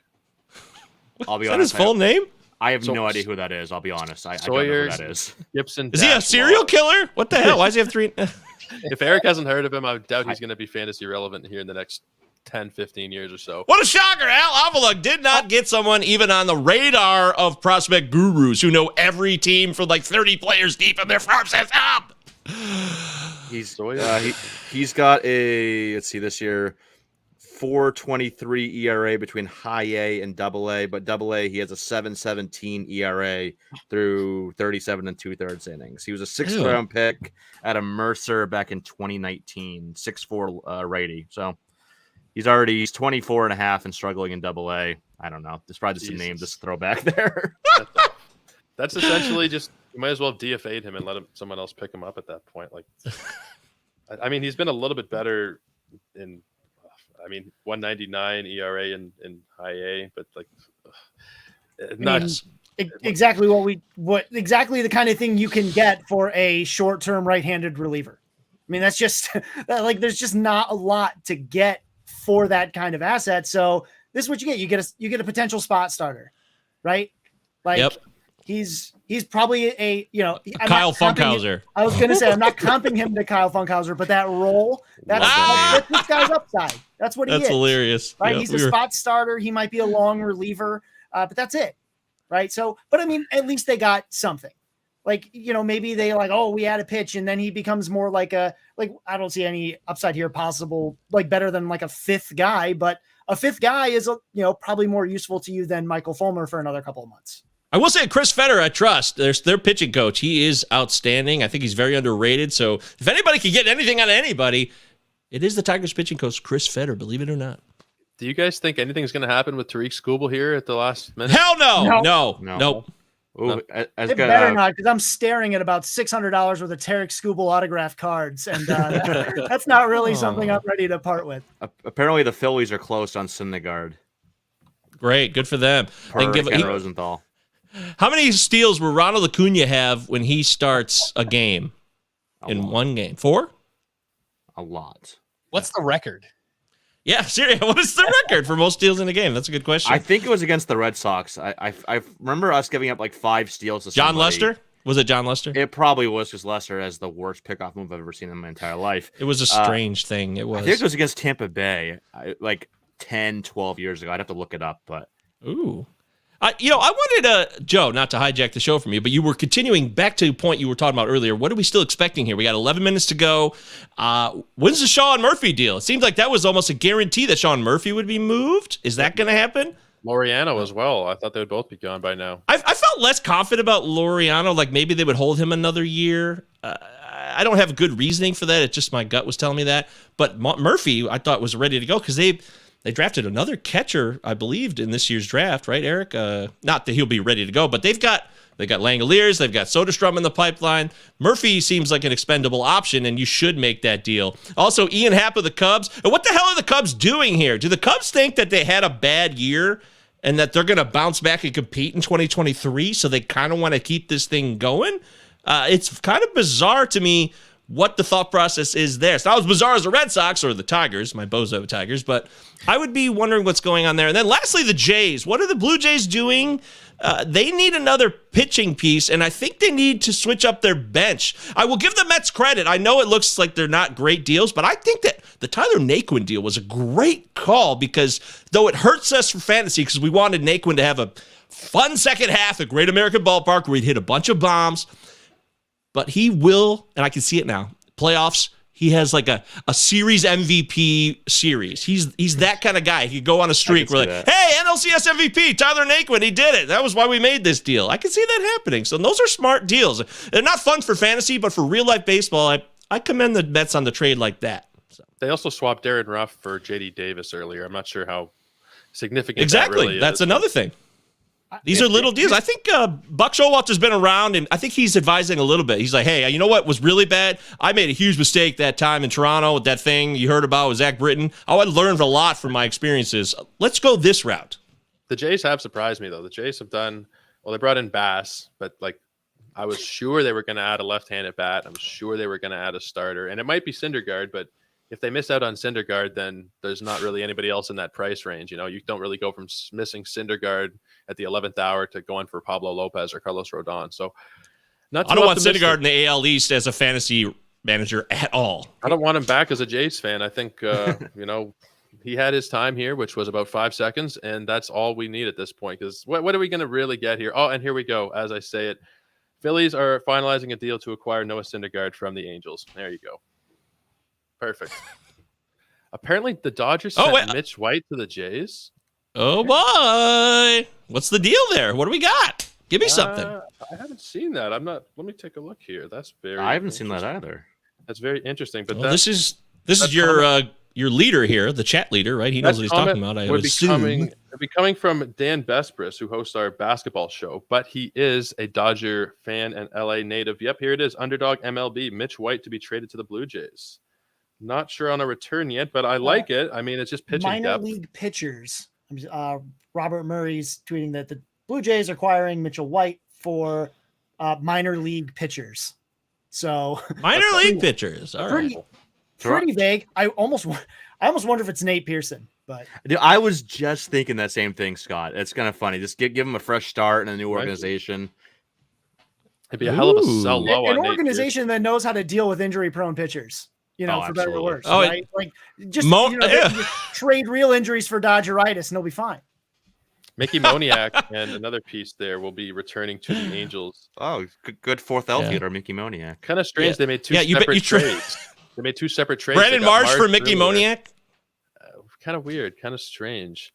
I'll be Is that honest. his full name? I have no idea who that is. I'll be honest. I don't know Sawyer who that is. Gibson. Is he a serial Long. killer? What the hell? Why does he have 3? If Eric hasn't heard of him, I doubt he's going to be fantasy relevant here in the next 10, 15 years or so. What a shocker. Al Avila did not get someone even on the radar of prospect gurus who know every team from like 30 players deep in their farm system. He's got a, let's see, this year, 4.23 ERA between high A and double A, but double A, he has a 7.17 ERA through 37 2/3 innings. He was a 6th round pick at a Mercer back in 2019, 6'4" righty. So he's 24 and a half and struggling in double A. I don't know. There's probably just a name just throw back there. That's essentially just, you might as well DFA'd him and let someone else pick him up at that point. Like, I mean, he's been a little bit better in, 199 ERA in high A, but like, exactly what exactly the kind of thing you can get for a short-term right-handed reliever. I mean, that's just like, there's just not a lot to get for that kind of asset. So this is what you get. You get a potential spot starter, right? Like, yep. He's probably Kyle Funkhauser. I was going to say, I'm not comping him to Kyle Funkhauser, but that role, that's this guy's upside. That's what he is. That's hilarious. Right? Yep, He's a spot starter. He might be a long reliever, but that's it. Right? So, but I mean, at least they got something. Like, maybe they we add a pitch and then he becomes more like I don't see any upside here possible, like better than like a 5th guy, but a 5th guy is, probably more useful to you than Michael Fulmer for another couple of months. I will say Chris Fetter, I trust. Their pitching coach. He is outstanding. I think he's very underrated. So if anybody can get anything out of anybody, it is the Tigers pitching coach, Chris Fetter, believe it or not. Do you guys think anything's going to happen with Tariq Skubal here at the last minute? Hell no. Nope. Ooh, It better not, because I'm staring at about $600 worth of Tariq Skubal autograph cards, and that's not really something I'm ready to part with. Apparently, the Phillies are close on Syndergaard. Great, good for them. They can Ken Rosenthal. How many steals will Ronald Acuna have when he starts a game one game? 4? A lot. What's the record? Yeah, seriously, what is the record for most steals in a game? That's a good question. I think it was against the Red Sox. I remember us giving up like 5 steals to John somebody. Lester? Was it John Lester? It probably was, because Lester has the worst pickoff move I've ever seen in my entire life. It was a strange thing. It was. I think it was against Tampa Bay, like 10, 12 years ago. I'd have to look it up, but. Ooh. I wanted Joe, not to hijack the show from you, but you were continuing back to a point you were talking about earlier. What are we still expecting here? We got 11 minutes to go. When's the Sean Murphy deal? It seems like that was almost a guarantee that Sean Murphy would be moved. Is that going to happen? Laureano as well. I thought they would both be gone by now. I felt less confident about Laureano. Like maybe they would hold him another year. I don't have good reasoning for that. It's just my gut was telling me that. But Murphy, I thought was ready to go because they drafted another catcher, I believed, in this year's draft, right, Eric? Not that he'll be ready to go, but they got Langoliers, they've got Soderstrom in the pipeline. Murphy seems like an expendable option, and you should make that deal. Also, Ian Happ of the Cubs. And what the hell are the Cubs doing here? Do the Cubs think that they had a bad year and that they're going to bounce back and compete in 2023, so they kind of want to keep this thing going? It's kind of bizarre to me what the thought process is there. It's not as bizarre as the Red Sox or the Tigers, my bozo Tigers, but I would be wondering what's going on there. And then lastly, the Jays. What are the Blue Jays doing? They need another pitching piece, and I think they need to switch up their bench. I will give the Mets credit. I know it looks like they're not great deals, but I think that the Tyler Naquin deal was a great call because though it hurts us for fantasy because we wanted Naquin to have a fun second half at Great American Ballpark where he'd hit a bunch of bombs, but he will, and I can see it now, playoffs, he has like a series MVP series. He's that kind of guy. He could go on a streak where like, hey, NLCS MVP, Tyler Naquin, he did it. That was why we made this deal. I can see that happening. So those are smart deals. They're not fun for fantasy, but for real life baseball, I commend the Mets on the trade like that. So. They also swapped Darren Ruff for JD Davis earlier. I'm not sure how significant exactly. that really That's is. Another thing. These are little deals. I think Buck Showalter's been around, and I think he's advising a little bit. He's like, hey, you know what was really bad? I made a huge mistake that time in Toronto with that thing you heard about with Zach Britton. I learned a lot from my experiences. Let's go this route. The Jays have surprised me though. The Jays have done well. They brought in Bass, but like I was sure they were going to add a left-handed bat. I'm sure they were going to add a starter, and it might be Syndergaard. But if they miss out on Syndergaard, then there's not really anybody else in that price range. You know, you don't really go from missing Syndergaard at the 11th hour to going for Pablo Lopez or Carlos Rodon. So, not. I don't want Syndergaard in the AL East as a fantasy manager at all. I don't want him back as a Jays fan. I think you know. He had his time here, which was about 5 seconds, and that's all we need at this point. Because what are we going to really get here? Oh, and here we go. As I say it, Phillies are finalizing a deal to acquire Noah Syndergaard from the Angels. There you go. Perfect. Apparently, the Dodgers sent Mitch White to the Jays. Oh, boy. What's the deal there? What do we got? Give me something. I haven't seen that. I'm not. Let me take a look here. That's very. I haven't seen that either. That's very interesting. But well, this is your leader here, the chat leader, right? He knows what he's talking about. I would assume. It'd be coming from Dan Bespris, who hosts our basketball show, but he is a Dodger fan and LA native. Yep, here it is. Underdog MLB, Mitch White to be traded to the Blue Jays. Not sure on a return yet, but I like it. I mean, it's just pitching minor depth. league pitchers. Robert Murray's tweeting that the Blue Jays are acquiring Mitchell White for minor league pitchers. So minor league pitchers. All right. Pretty vague. I almost wonder if it's Nate Pearson, but dude, I was just thinking that same thing, Scott. It's kind of funny. Just give him a fresh start in a new organization. It'd be a hell of a sell low an on organization that knows how to deal with injury-prone pitchers. You know, for better or worse. Oh, right? Like just trade real injuries for Dodgeritis, and they'll be fine. Mickey Moniak and another piece there will be returning to the Angels. Oh, good fourth outfielder, Mickey Moniak. Kind of strange. They made two separate trades. They made two separate trades. Brandon Marsh for Mickey Moniak? Kind of weird, kind of strange.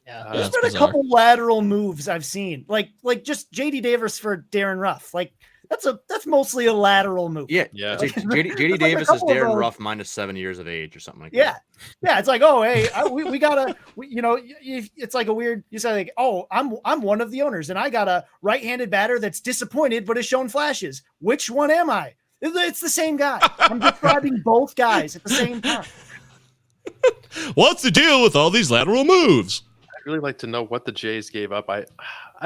Yeah, there's been a couple lateral moves I've seen, like just JD Davis for Darren Ruff. Like that's mostly a lateral move. Yeah. Like, JD Davis is Darren Ruff minus 7 years of age or something like that. Yeah. It's like, oh, hey, we gotta, it's like a weird. You say like, oh, I'm one of the owners, and I got a right-handed batter that's disappointed but has shown flashes. Which one am I? It's the same guy. I'm describing both guys at the same time. What's the deal with all these lateral moves? I'd really like to know what the Jays gave up. I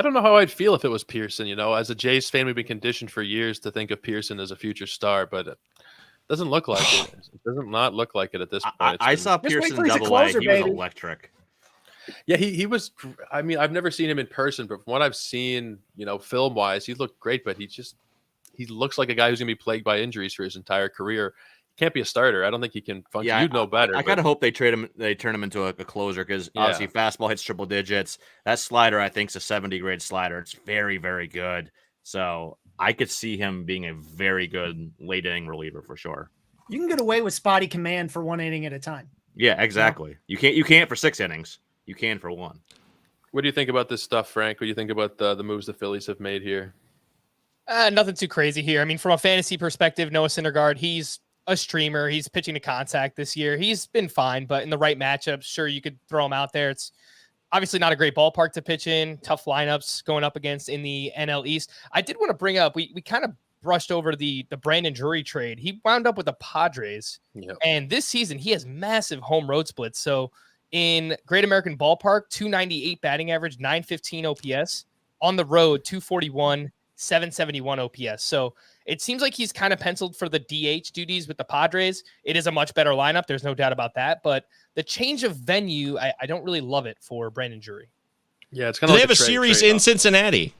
don't know how I'd feel if it was Pearson. You know, as a Jays fan, we've been conditioned for years to think of Pearson as a future star, but it doesn't look like it. It does not look like it at this point. I saw Pearson in Double-A. He was electric. Yeah, he was. I mean, I've never seen him in person, but from what I've seen, film wise, he looked great. But he looks like a guy who's going to be plagued by injuries for his entire career. He can't be a starter. I don't think he can function. Yeah, You'd know better. I kind of hope they trade him. They turn him into a closer because obviously fastball hits triple digits. That slider, I think, is a 70 grade slider. It's very, very good. So I could see him being a very good late inning reliever for sure. You can get away with spotty command for 1 inning at a time. Yeah, exactly. You can't for 6 innings. You can for 1. What do you think about this stuff, Frank? What do you think about the moves the Phillies have made here? Nothing too crazy here. I mean, from a fantasy perspective, Noah Syndergaard, he's a streamer. He's pitching to contact this year. He's been fine, but in the right matchup, sure, you could throw him out there. It's obviously not a great ballpark to pitch in. Tough lineups going up against in the NL East. I did want to bring up, we kind of brushed over the Brandon Drury trade. He wound up with the Padres, and this season he has massive home road splits. So in Great American Ballpark, 298 batting average, 915 OPS. On the road, 241, 771 OPS. So it seems like he's kind of penciled for the DH duties with the Padres. It is a much better lineup. There's no doubt about that. But the change of venue, I don't really love it for Brandon Drury. Yeah, it's kind of they have a series in Cincinnati.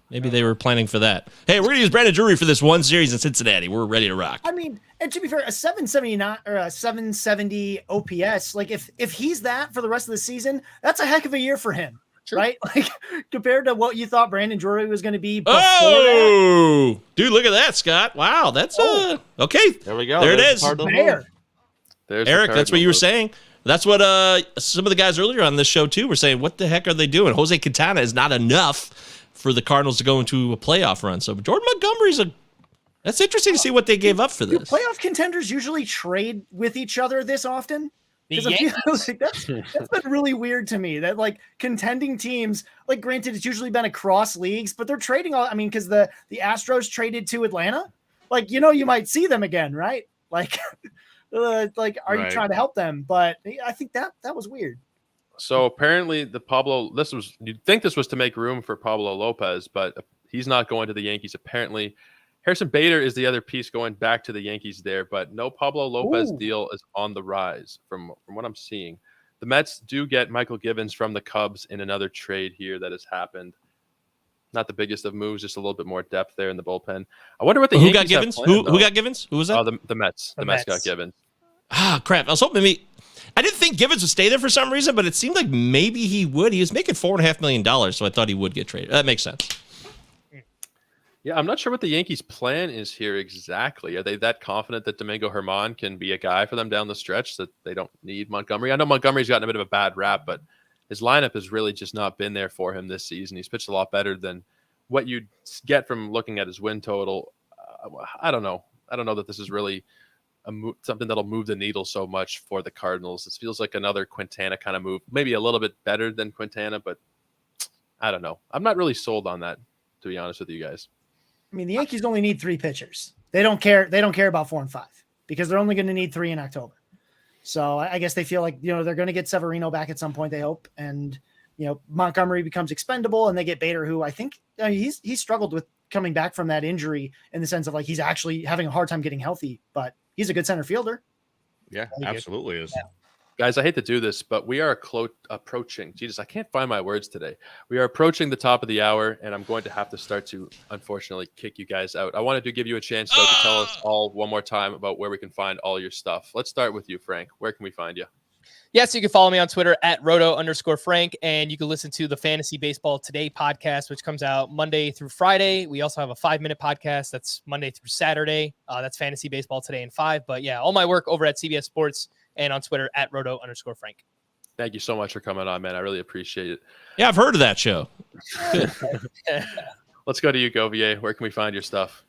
Maybe they were planning for that. Hey, we're going to use Brandon Drury for this one series in Cincinnati. We're ready to rock. I mean, and to be fair, a 779 or a 770 OPS, like if he's that for the rest of the season, that's a heck of a year for him. True. Right? Like compared to what you thought Brandon Drury was going to be before that. Dude, look at that, Scott. Wow, that's okay. There we go. There it is. There's Eric, that's what you were saying. That's what some of the guys earlier on this show too were saying. What the heck are they doing? Jose Quintana is not enough for the Cardinals to go into a playoff run. So Jordan Montgomery's that's interesting to see what they gave up for this. Do playoff contenders usually trade with each other this often? Because I feel like that's been really weird to me that like contending teams, like granted, it's usually been across leagues, but they're trading all. I mean, because the Astros traded to Atlanta, like you might see them again, right? Like, are you trying to help them? But I think that was weird. So apparently you'd think this was to make room for Pablo Lopez, but he's not going to the Yankees. Apparently Harrison Bader is the other piece going back to the Yankees there, but no Pablo Lopez deal is on the rise from what I'm seeing. The Mets do get Michael Givens from the Cubs in another trade here that has happened. Not the biggest of moves, just a little bit more depth there in the bullpen. I wonder what the Who Yankees got Givens? have planned, Who got Givens? Who was that? The Mets. The Mets got Givens. Ah, crap. I was hoping I didn't think Givens would stay there for some reason, but it seemed like maybe he would. He was making $4.5 million, so I thought he would get traded. That makes sense. Yeah, I'm not sure what the Yankees' plan is here exactly. Are they that confident that Domingo Germán can be a guy for them down the stretch that they don't need Montgomery? I know Montgomery's gotten a bit of a bad rap, but his lineup has really just not been there for him this season. He's pitched a lot better than what you'd get from looking at his win total. I don't know. I don't know that this is really something that'll move the needle so much for the Cardinals. This feels like another Quintana kind of move, maybe a little bit better than Quintana, but I don't know. I'm not really sold on that, to be honest with you guys. I mean, the Yankees only need 3 pitchers. They don't care. They don't care about 4 and 5 because they're only going to need 3 in October. So I guess they feel like, they're going to get Severino back at some point, they hope. And, Montgomery becomes expendable and they get Bader, who I think he's struggled with coming back from that injury in the sense of like, he's actually having a hard time getting healthy, but he's a good center fielder. Yeah, absolutely is. Yeah. Guys, I hate to do this, but we are approaching. Jesus, I can't find my words today. We are approaching the top of the hour, and I'm going to have to start to, unfortunately, kick you guys out. I wanted to give you a chance, though, to tell us all one more time about where we can find all your stuff. Let's start with you, Frank. Where can we find you? Yes, you can follow me on Twitter at roto_Frank, and you can listen to the Fantasy Baseball Today podcast, which comes out Monday through Friday. We also have a 5-minute podcast that's Monday through Saturday. That's Fantasy Baseball Today in 5. But yeah, all my work over at CBS Sports and on Twitter at roto_Frank. Thank you so much for coming on, man. I really appreciate it. Yeah, I've heard of that show. Let's go to you, Govier. Where can we find your stuff?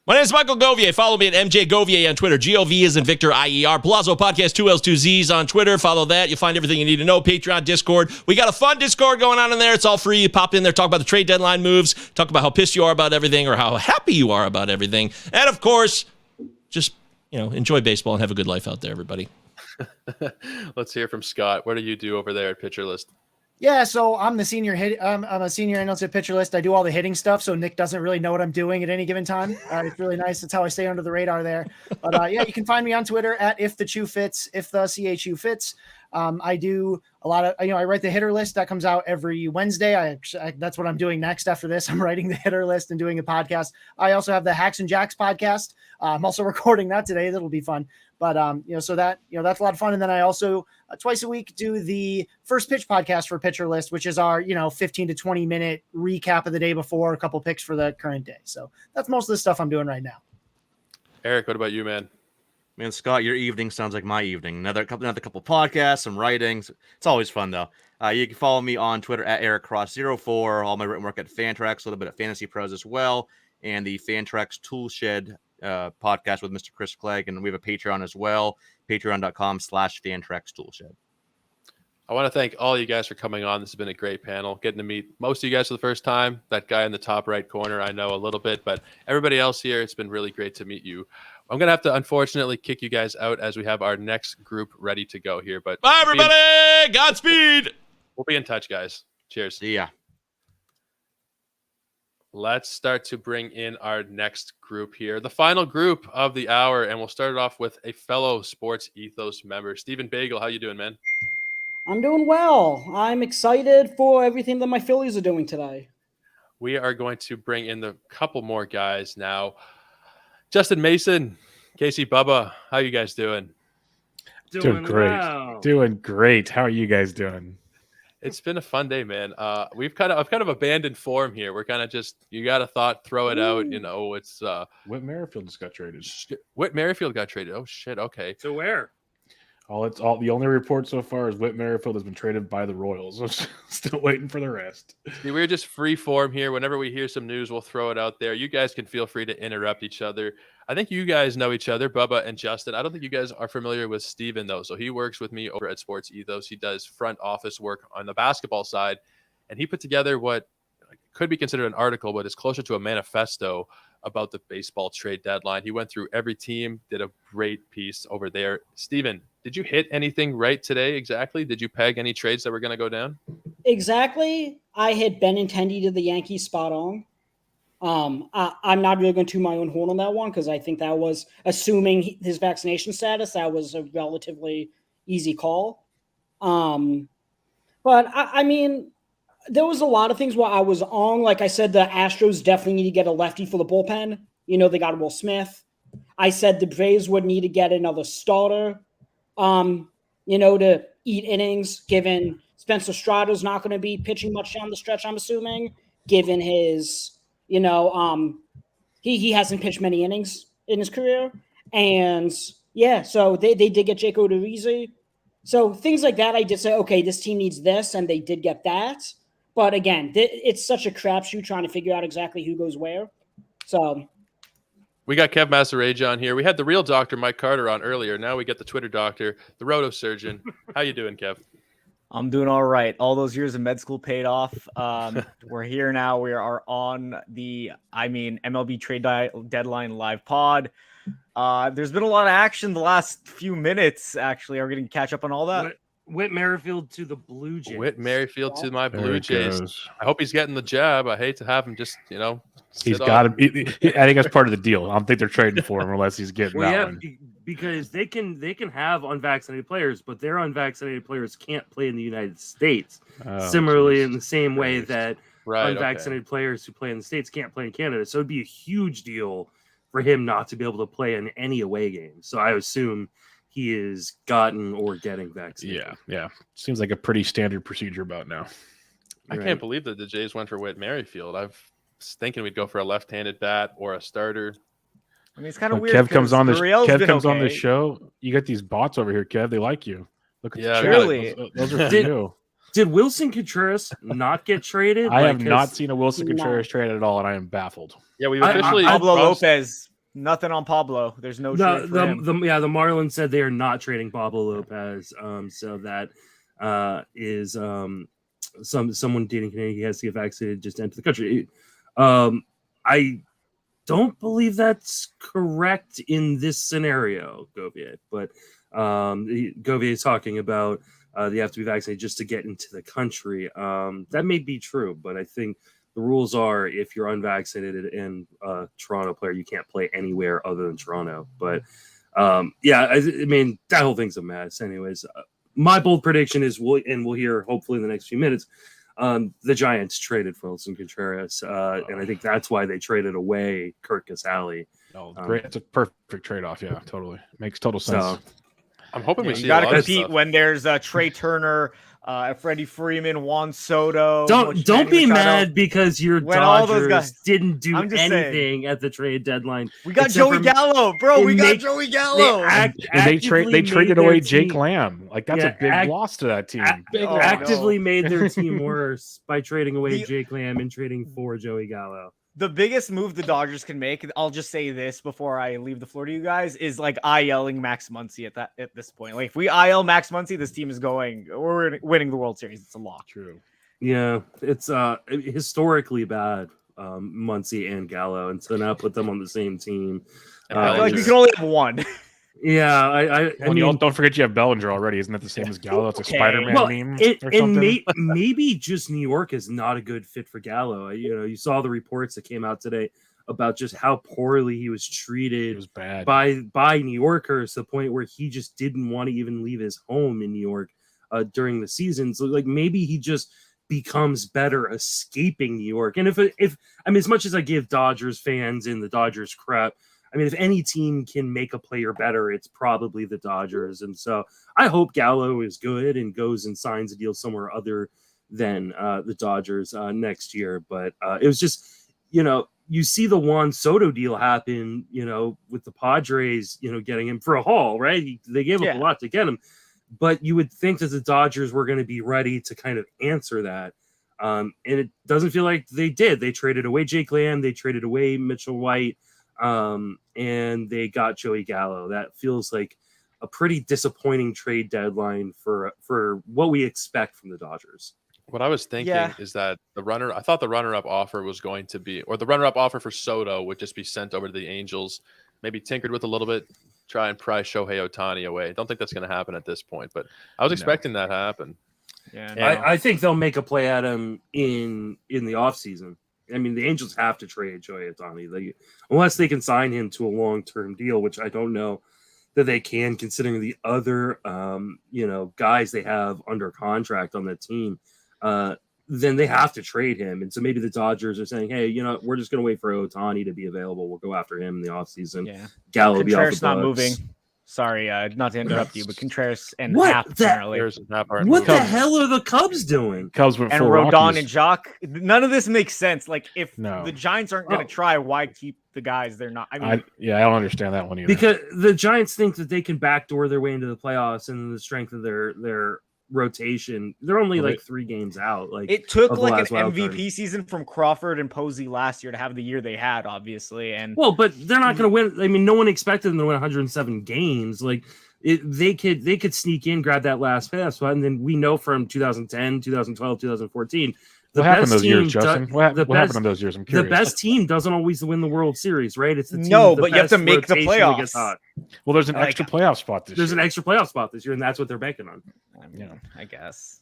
My name is Michael Govier. Follow me at MJ Govier on Twitter. GOV is in Victor IER. Palazzo Podcast, 2 L's, 2 Z's on Twitter. Follow that. You'll find everything you need to know. Patreon, Discord. We got a fun Discord going on in there. It's all free. You pop in there, talk about the trade deadline moves, talk about how pissed you are about everything or how happy you are about everything. And of course, just, enjoy baseball and have a good life out there, everybody. Let's hear from Scott. What do you do over there at Pitcher List? Yeah, so I'm the senior I'm a senior analyst at Pitcher List. I do all the hitting stuff, so Nick doesn't really know what I'm doing at any given time. It's really nice. That's how I stay under the radar there. But yeah, you can find me on Twitter at if the CHU fits. I do a lot of, I write the hitter list that comes out every Wednesday. That's what I'm doing next after this. I'm writing the hitter list and doing a podcast. I also have the Hacks and Jacks podcast. I'm also recording that today. That'll be fun. But, so that, that's a lot of fun. And then I also twice a week do the First Pitch podcast for Pitcher List, which is our, 15 to 20 minute recap of the day before, a couple picks for the current day. So that's most of the stuff I'm doing right now. Eric, what about you, man? Man, Scott, your evening sounds like my evening. Another couple podcasts, some writings. It's always fun, though. You can follow me on Twitter at EricCross04. All my written work at Fantrax, a little bit of Fantasy Pros as well, and the Fantrax Toolshed podcast with Mr. Chris Clegg. And we have a Patreon as well, patreon.com/Fantrax Toolshed. I want to thank all you guys for coming on. This has been a great panel. Getting to meet most of you guys for the first time. That guy in the top right corner, I know a little bit, but everybody else here, it's been really great to meet you. I'm going to have to, unfortunately, kick you guys out as we have our next group ready to go here. But bye, everybody. Godspeed. We'll be in touch, guys. Cheers. See ya. Let's start to bring in our next group here, the final group of the hour, and we'll start it off with a fellow Sports Ethos member, Stephen Bagel. How you doing, man? I'm doing well. I'm excited for everything that my Phillies are doing today. We are going to bring in the couple more guys now. Justin Mason, Casey Bubba, how you guys doing? Doing great. well. Doing great. How are you guys doing? It's been a fun day, man. I've kind of abandoned form here. We're kind of just, you got a thought, throw it out. It's Whit Merrifield just got traded. Whit Merrifield got traded. Oh shit. Okay. To where? The only report so far is Whit Merrifield has been traded by the Royals. I'm still waiting for the rest. See, we're just free form here. Whenever we hear some news, we'll throw it out there. You guys can feel free to interrupt each other. I think you guys know each other, Bubba and Justin. I don't think you guys are familiar with Steven, though. So he works with me over at Sports Ethos. He does front office work on the basketball side, and he put together what could be considered an article, but is closer to a manifesto about the baseball trade deadline. He went through every team, did a great piece over there. Steven, Did you hit anything right today exactly? Did you peg any trades that were going to go down? Exactly. I hit Benintendi to the Yankees spot on. I'm not really going to toot my own horn on that one because I think that was, assuming his vaccination status, that was a relatively easy call. But I mean, there was a lot of things where I was on. Like I said, the Astros definitely need to get a lefty for the bullpen. They got Will Smith. I said the Braves would need to get another starter, to eat innings, given Spencer Strider's not going to be pitching much down the stretch, I'm assuming, given his, he hasn't pitched many innings in his career. And yeah, so they did get Jake Odorizzi. So things like that, I did say, okay, this team needs this, and they did get that. But again, it's such a crapshoot trying to figure out exactly who goes where. So we got Kev Massareja on here. We had the real doctor, Mike Carter, on earlier. Now we get the Twitter doctor, the roto surgeon. How you doing, Kev? I'm doing all right. All those years of med school paid off. We're here now. We are on the, MLB trade deadline live pod. There's been a lot of action the last few minutes, actually. Are we going to catch up on all that? Whit Merrifield to the Blue Jays. Whit Merrifield to my There Blue it Jays. goes. I hope he's getting the jab. I hate to have him just, He's got to be. I think that's part of the deal. I don't think they're trading for him unless he's getting Well, that yeah, one. because they can have unvaccinated players, but their unvaccinated players can't play in the United States. Oh, Similarly, geez. in the same way that Right, unvaccinated players who play in the States can't play in Canada. So it'd be a huge deal for him not to be able to play in any away game. So I assume he is gotten or getting vaccinated. Yeah. Seems like a pretty standard procedure about now. I can't believe that the Jays went for Whit Merrifield. I was thinking we'd go for a left-handed bat or a starter. I mean, it's kind of weird. Kev comes on this. Gurriel's Kev been comes on okay. this show. You got these bots over here, Kev. They like you. Look at Yeah, the really. chat. Those are for you. Did Wilson Contreras not get traded? I have Like, not his- seen a Wilson Contreras trade at all, and I am baffled. Yeah, we've officially Pablo crossed- Lopez. Nothing on Pablo. There's no trade for him. the Marlins said they are not trading Pablo Lopez. So that is someone dating Canadian. He has to get vaccinated just to enter the country. I don't believe that's correct in this scenario, Goviet. But Goviet is talking about you have to be vaccinated just to get into the country. That may be true, but I think the rules are if you're unvaccinated and a Toronto player, you can't play anywhere other than Toronto. But that whole thing's a mess. Anyways, my bold prediction is we'll hear hopefully in the next few minutes. The Giants traded for Wilson Contreras, and I think that's why they traded away Kurt Casale. Oh, great! It's a perfect trade-off. Yeah, totally makes total sense. So, I'm hoping we see You got to a lot of compete stuff. when there's Trey Turner, Freddie Freeman, Juan Soto. Don't be mad because your When all those Dodgers guys- didn't do I'm just saying. anything at the trade deadline. We got except Joey for- Gallo, bro. We and got they- Joey Gallo. And they traded away Jake Lamb. Like that's a big loss to that team. Actively made their team worse by trading away The- Jake Lamb and trading for Joey Gallo. The biggest move the Dodgers can make, I'll just say this before I leave the floor to you guys, is like ILing Max Muncy at this point. Like if we IL Max Muncy, this team is we're winning the World Series. It's a lock. True. Yeah, it's historically bad, Muncy and Gallo, and so now put them on the same team. I feel like we can only have one. Yeah, I mean, don't forget you have Bellinger already. Isn't that the same as Gallo? It's a Okay. Spider-Man well, meme or and something. maybe just New York is not a good fit for Gallo. You saw the reports that came out today about just how poorly he was treated It was bad. by New Yorkers to the point where he just didn't want to even leave his home in New York during the season. So like maybe he just becomes better escaping New York. And if I mean, as much as I give Dodgers fans and the Dodgers crap, I mean, if any team can make a player better, it's probably the Dodgers. And so I hope Gallo is good and goes and signs a deal somewhere other than the Dodgers next year. But it was just, you see the Juan Soto deal happen, with the Padres, getting him for a haul, right? They gave up a lot to get him. But you would think that the Dodgers were going to be ready to kind of answer that. And it doesn't feel like they did. They traded away Jake Lamb. They traded away Mitchell White. And they got Joey Gallo. That feels like a pretty disappointing trade deadline for what we expect from the Dodgers. What I was thinking is that I thought the runner-up offer was going to be, or the runner-up offer for Soto would just be sent over to the Angels, maybe tinkered with a little bit, try and pry Shohei Ohtani away. Don't think that's going to happen at this point, but I was expecting that to happen. Yeah, I think they'll make a play at him in the offseason. I mean, the Angels have to trade Shohei Ohtani, unless they can sign him to a long-term deal, which I don't know that they can, considering the other guys they have under contract on the team. Then they have to trade him. And so maybe the Dodgers are saying, hey, we're just going to wait for Ohtani to be available. We'll go after him in the offseason. Yeah. Gallo will be off the Contreras not moving. books. Sorry, not to interrupt you, but Contreras and What Happ the- apparently. What the hell are the Cubs doing? Cubs went And full Rodon Rockies. and Jock. None of this makes sense. Like, if No. the Giants aren't going to try, why keep the guys they're not? I mean, I don't understand that one either. Because the Giants think that they can backdoor their way into the playoffs, and the strength of their rotation. They're only Well, like 3 games out. Like, it took of the like last an wild MVP card. season from Crawford and Posey last year to have the year they had, obviously. And Well, but they're not going to win. I mean, no one expected them to win 107 games. Like, they could sneak in, grab that last pass spot, and then we know from 2010, 2012, 2014. What happened those years, Justin? What happened in those years? I'm The curious. best team doesn't always win the World Series, right? It's the team No, with the but you have to best make the rotation that gets playoffs. hot. Well, there's an Like, extra playoff spot this There's year. an extra playoff spot this year, and that's what they're banking on. I guess.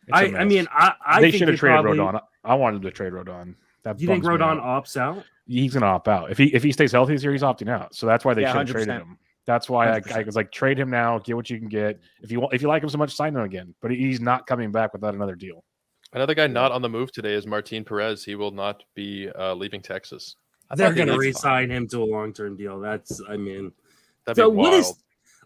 It's a I mess. mean, I they think should have traded probably- Rodon. I wanted to trade Rodon. That Do you think bums me Rodon out. opts out? He's gonna opt out if he stays healthy this year. He's opting out. So that's why they Yeah, should have traded 100%. him. That's why I 100%. was like, trade him now, get what you can get. If you like him so much, sign him again. But he's not coming back without another deal. Another guy not on the move today is Martin Perez. He will not be leaving Texas. They're thought going to he was re-sign him to a long-term deal. That'd be So what wild. is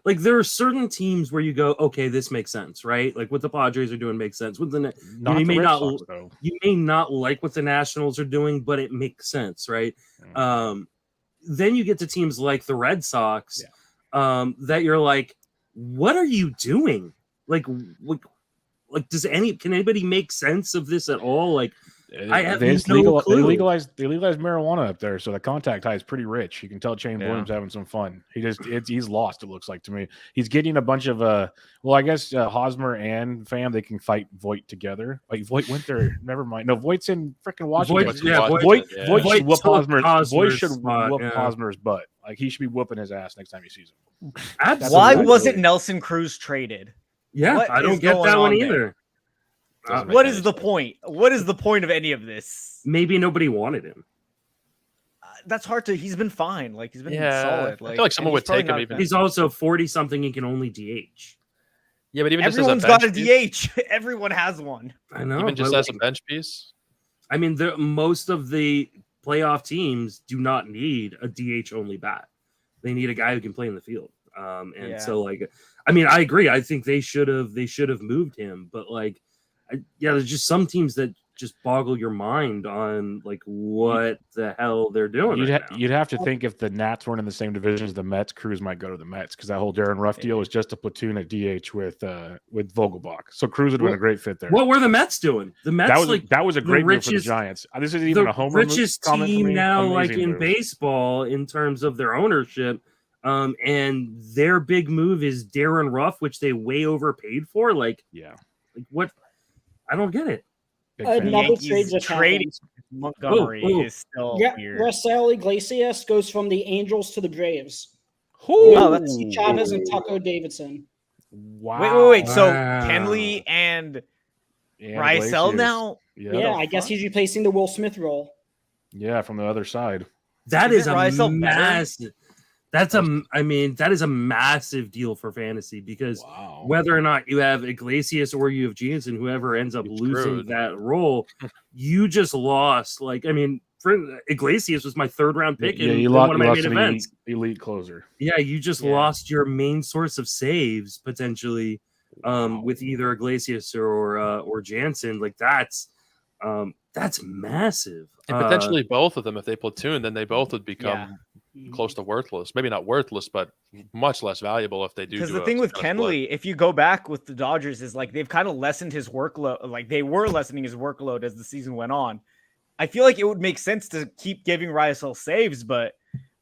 like? There are certain teams where you go, okay, this makes sense, right? Like what the Padres are doing makes sense. With the Not you the may Red not Sox, though. you may not like what the Nationals are doing, but it makes sense, right? Then you get to teams like the Red Sox, that you're like, what are you doing? Like can anybody make sense of this at all? Like, I have They no clue. legalized marijuana up there, so the contact high is pretty rich. You can tell Shane Williams having some fun. He's lost. It looks like to me. He's getting a bunch of I guess Hosmer and Pham, they can fight Voit together. Like Voit went there. Never mind. No, Voit's in freaking Washington. Voit should whoop Voit should whoop Hosmer's butt. Like he should be whooping his ass next time he sees him. Why wasn't Nelson Cruz traded? Yeah, What I don't is get going that one on there? either. What is the point? What is the point of any of this? Maybe nobody wanted him. That's hard to. He's been fine. Like he's been Yeah, solid. I feel like someone would take him even. He's also 40-something. He can only DH. Yeah, but even Everyone's just as got a a bench piece, DH. Everyone has one. I know. even just but as a bench piece. I mean, most of the playoff teams do not need a DH only bat. They need a guy who can play in the field. So I mean, I agree. I think they should have moved him, but there's just some teams that just boggle your mind on like what the hell they're doing. You'd have to think if the Nats weren't in the same division as the Mets, Cruz might go to the Mets because that whole Darren Ruff deal was just a platoon at DH with Vogelbach. So Cruz would have been a great fit there. What were the Mets doing? The Mets that was a great move for the richest- Giants. This isn't even a homer. richest comment for team me. now, Amazing like in move. baseball, in terms of their ownership. And their big move is Darren Ruff, which they way overpaid for. Like what? I don't get it. Another trade just trading happened. Montgomery Ooh. is still Yeah, weird. Raisel Iglesias goes from the Angels to the Braves. Oh, that's Chavez and Tucker Davidson. Wow. Wait. So Wow. Kenley and And Raisel Iglesias. now? Yeah, I guess he's replacing the Will Smith role. Yeah, from the other side. That Isn't is a Raisel better? massive. That is a massive deal for fantasy because Wow. whether or not you have Iglesias or you have Jansen, whoever ends up losing screwed. that role, you just lost. Iglesias was my 3rd round pick in you one lost, of my main an events. elite closer. Yeah, you just lost your main source of saves potentially with either Iglesias or Jansen. Like that's massive. And potentially both of them, if they platoon, then they both would become close to worthless. Maybe not worthless, but much less valuable if they do. Because the thing with Kenley, if you go back with the Dodgers, is like they've kind of lessened his workload. Like they were lessening his workload as the season went on. I feel like it would make sense to keep giving Raisel saves, but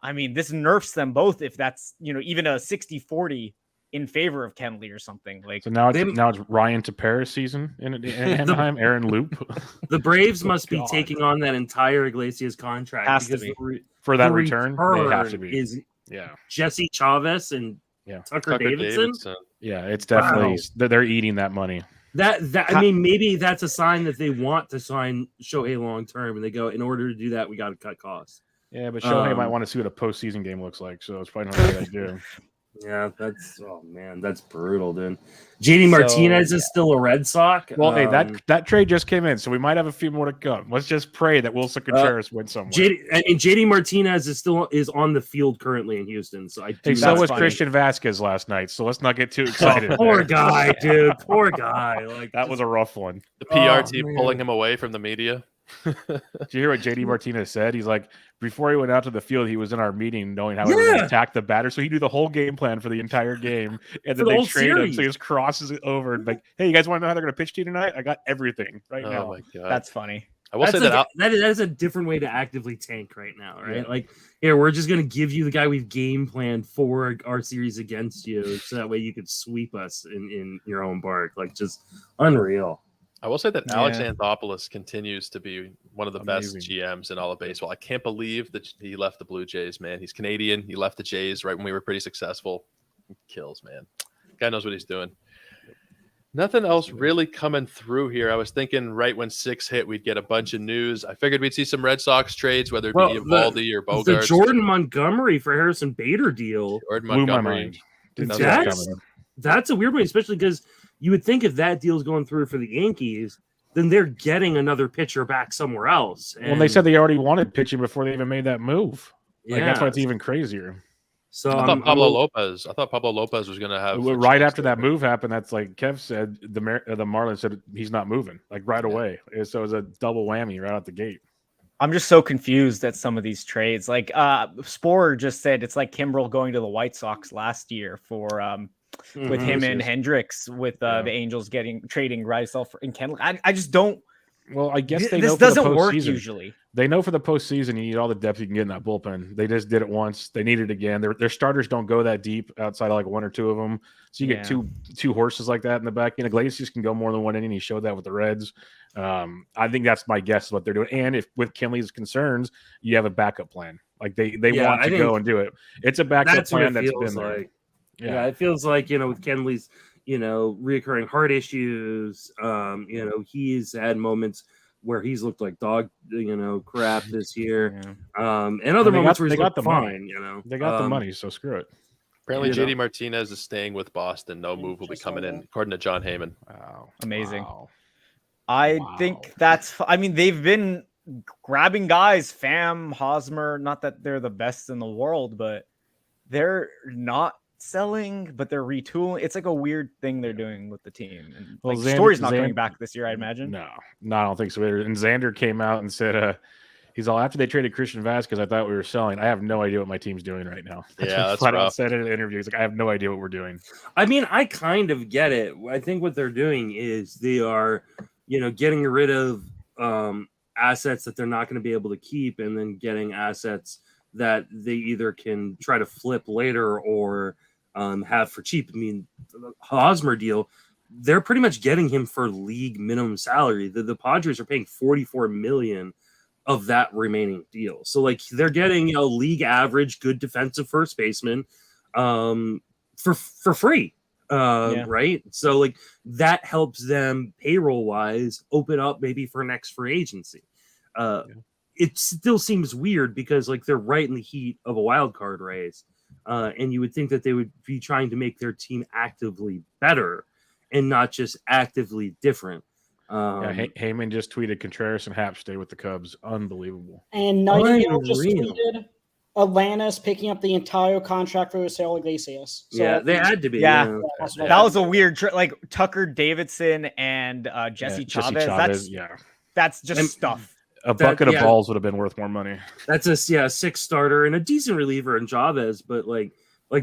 I mean, this nerfs them both if that's even a 60-40 in favor of Kenley or something. Like So now it's Ryan to Paris season in Anaheim. Aaron Loop. The Braves must be God. taking on that entire Iglesias contract Has to because be. For that the return, they have to be. is Yeah. Jesse Chavez and Tucker Davidson. Yeah, it's definitely they're eating that money. I mean, maybe that's a sign that they want to sign Shohei long term, and they go, in order to do that, we got to cut costs. Yeah, but Shohei might want to see what a postseason game looks like, so it's probably not a good idea. Yeah, that's brutal, dude. JD Martinez is still a Red Sox. Well, hey, that trade just came in, so we might have a few more to come. Let's just pray that Wilson Contreras wins somewhere. JD Martinez is on the field currently in Houston. So so was Christian Vasquez last night. So let's not get too excited. Poor guy, dude. Poor guy. Like that was a rough one. The PR team pulling him away from the media. Did you hear what JD Martinez said? He's like, before he went out to the field, he was in our meeting knowing how to attack the batter. So he knew the whole game plan for the entire game. And then they trade him. So he just crosses it over and like, hey, you guys want to know how they're going to pitch to you tonight? I got everything right now. Oh my God. That's funny. I will say that is a different way to actively tank right now, right? Yeah. Like, here, we're just going to give you the guy we've game planned for our series against you. So that way you could sweep us in your own park. Like, just unreal. I will say that Alex Anthopoulos continues to be one of the best GMs in all of baseball. I can't believe that he left the Blue Jays, man. He's Canadian. He left the Jays right when we were pretty successful. He kills, man. Guy knows what he's doing. Nothing else really coming through here. I was thinking right when 6 hit, we'd get a bunch of news. I figured we'd see some Red Sox trades, whether it be Eovaldi or Bogaerts. The Jordan Montgomery for Harrison Bader deal. Jordan Montgomery. That's a weird one, especially because you would think if that deal's going through for the Yankees, then they're getting another pitcher back somewhere else. And well, they said they already wanted pitching before they even made that move. Like, that's why it's even crazier. So I thought Pablo Lopez was going to have right after that move happened. That's like Kev said. The Marlins said he's not moving like right away. So it was a double whammy right out the gate. I'm just so confused at some of these trades. Like Sporer just said, it's like Kimbrel going to the White Sox last year for with him and Hendricks, with the Angels trading Rysel and Kendall. I just don't. Well, I guess this doesn't work usually. They know for the postseason you need all the depth you can get in that bullpen. They just did it once. They need it again. Their starters don't go that deep outside of like one or two of them. So you get two horses like that in the back. Iglesias can go more than one inning. He showed that with the Reds. I think that's my guess of what they're doing. And if with Kenley's concerns, you have a backup plan. Like they want to go and do it. It's a backup plan that's been there. Like. Yeah, it feels like, with Kenley's, reoccurring heart issues, he's had moments where he's looked like dog, crap this year. And other moments where he's got the fine, They got the money, so screw it. Apparently, JD Martinez is staying with Boston. No move will be coming in, according to John Heyman. Wow. Amazing. Wow. I think they've been grabbing guys, Pham, Hosmer, not that they're the best in the world, but they're not selling, but they're retooling. It's like a weird thing they're doing with the team. And Story's not coming back this year, I imagine. No, I don't think so either. And Xander came out and said, he's all, after they traded Christian Vasquez, I thought we were selling. I have no idea what my team's doing right now. That's flat out said in an interview. He's like, I have no idea what we're doing. I mean, I kind of get it. I think what they're doing is they are, getting rid of assets that they're not going to be able to keep, and then getting assets that they either can try to flip later or have for cheap. I mean, the Hosmer deal, they're pretty much getting him for league minimum salary. The Padres are paying $44 million of that remaining deal. So like they're getting a league average good defensive first baseman for free. Right. So like that helps them payroll wise open up maybe for next free agency. It still seems weird because like they're right in the heat of a wild card race. And you would think that they would be trying to make their team actively better and not just actively different. Heyman just tweeted Contreras and Happ stay with the Cubs. Unbelievable. And Nightingale just tweeted Atlanta's picking up the entire contract for Raisel Iglesias. So, they had to be. Yeah. That was a weird like Tucker Davidson and Jesse Chavez. That's just stuff. A bucket of balls would have been worth more money. That's a 6 starter and a decent reliever in Chavez, but like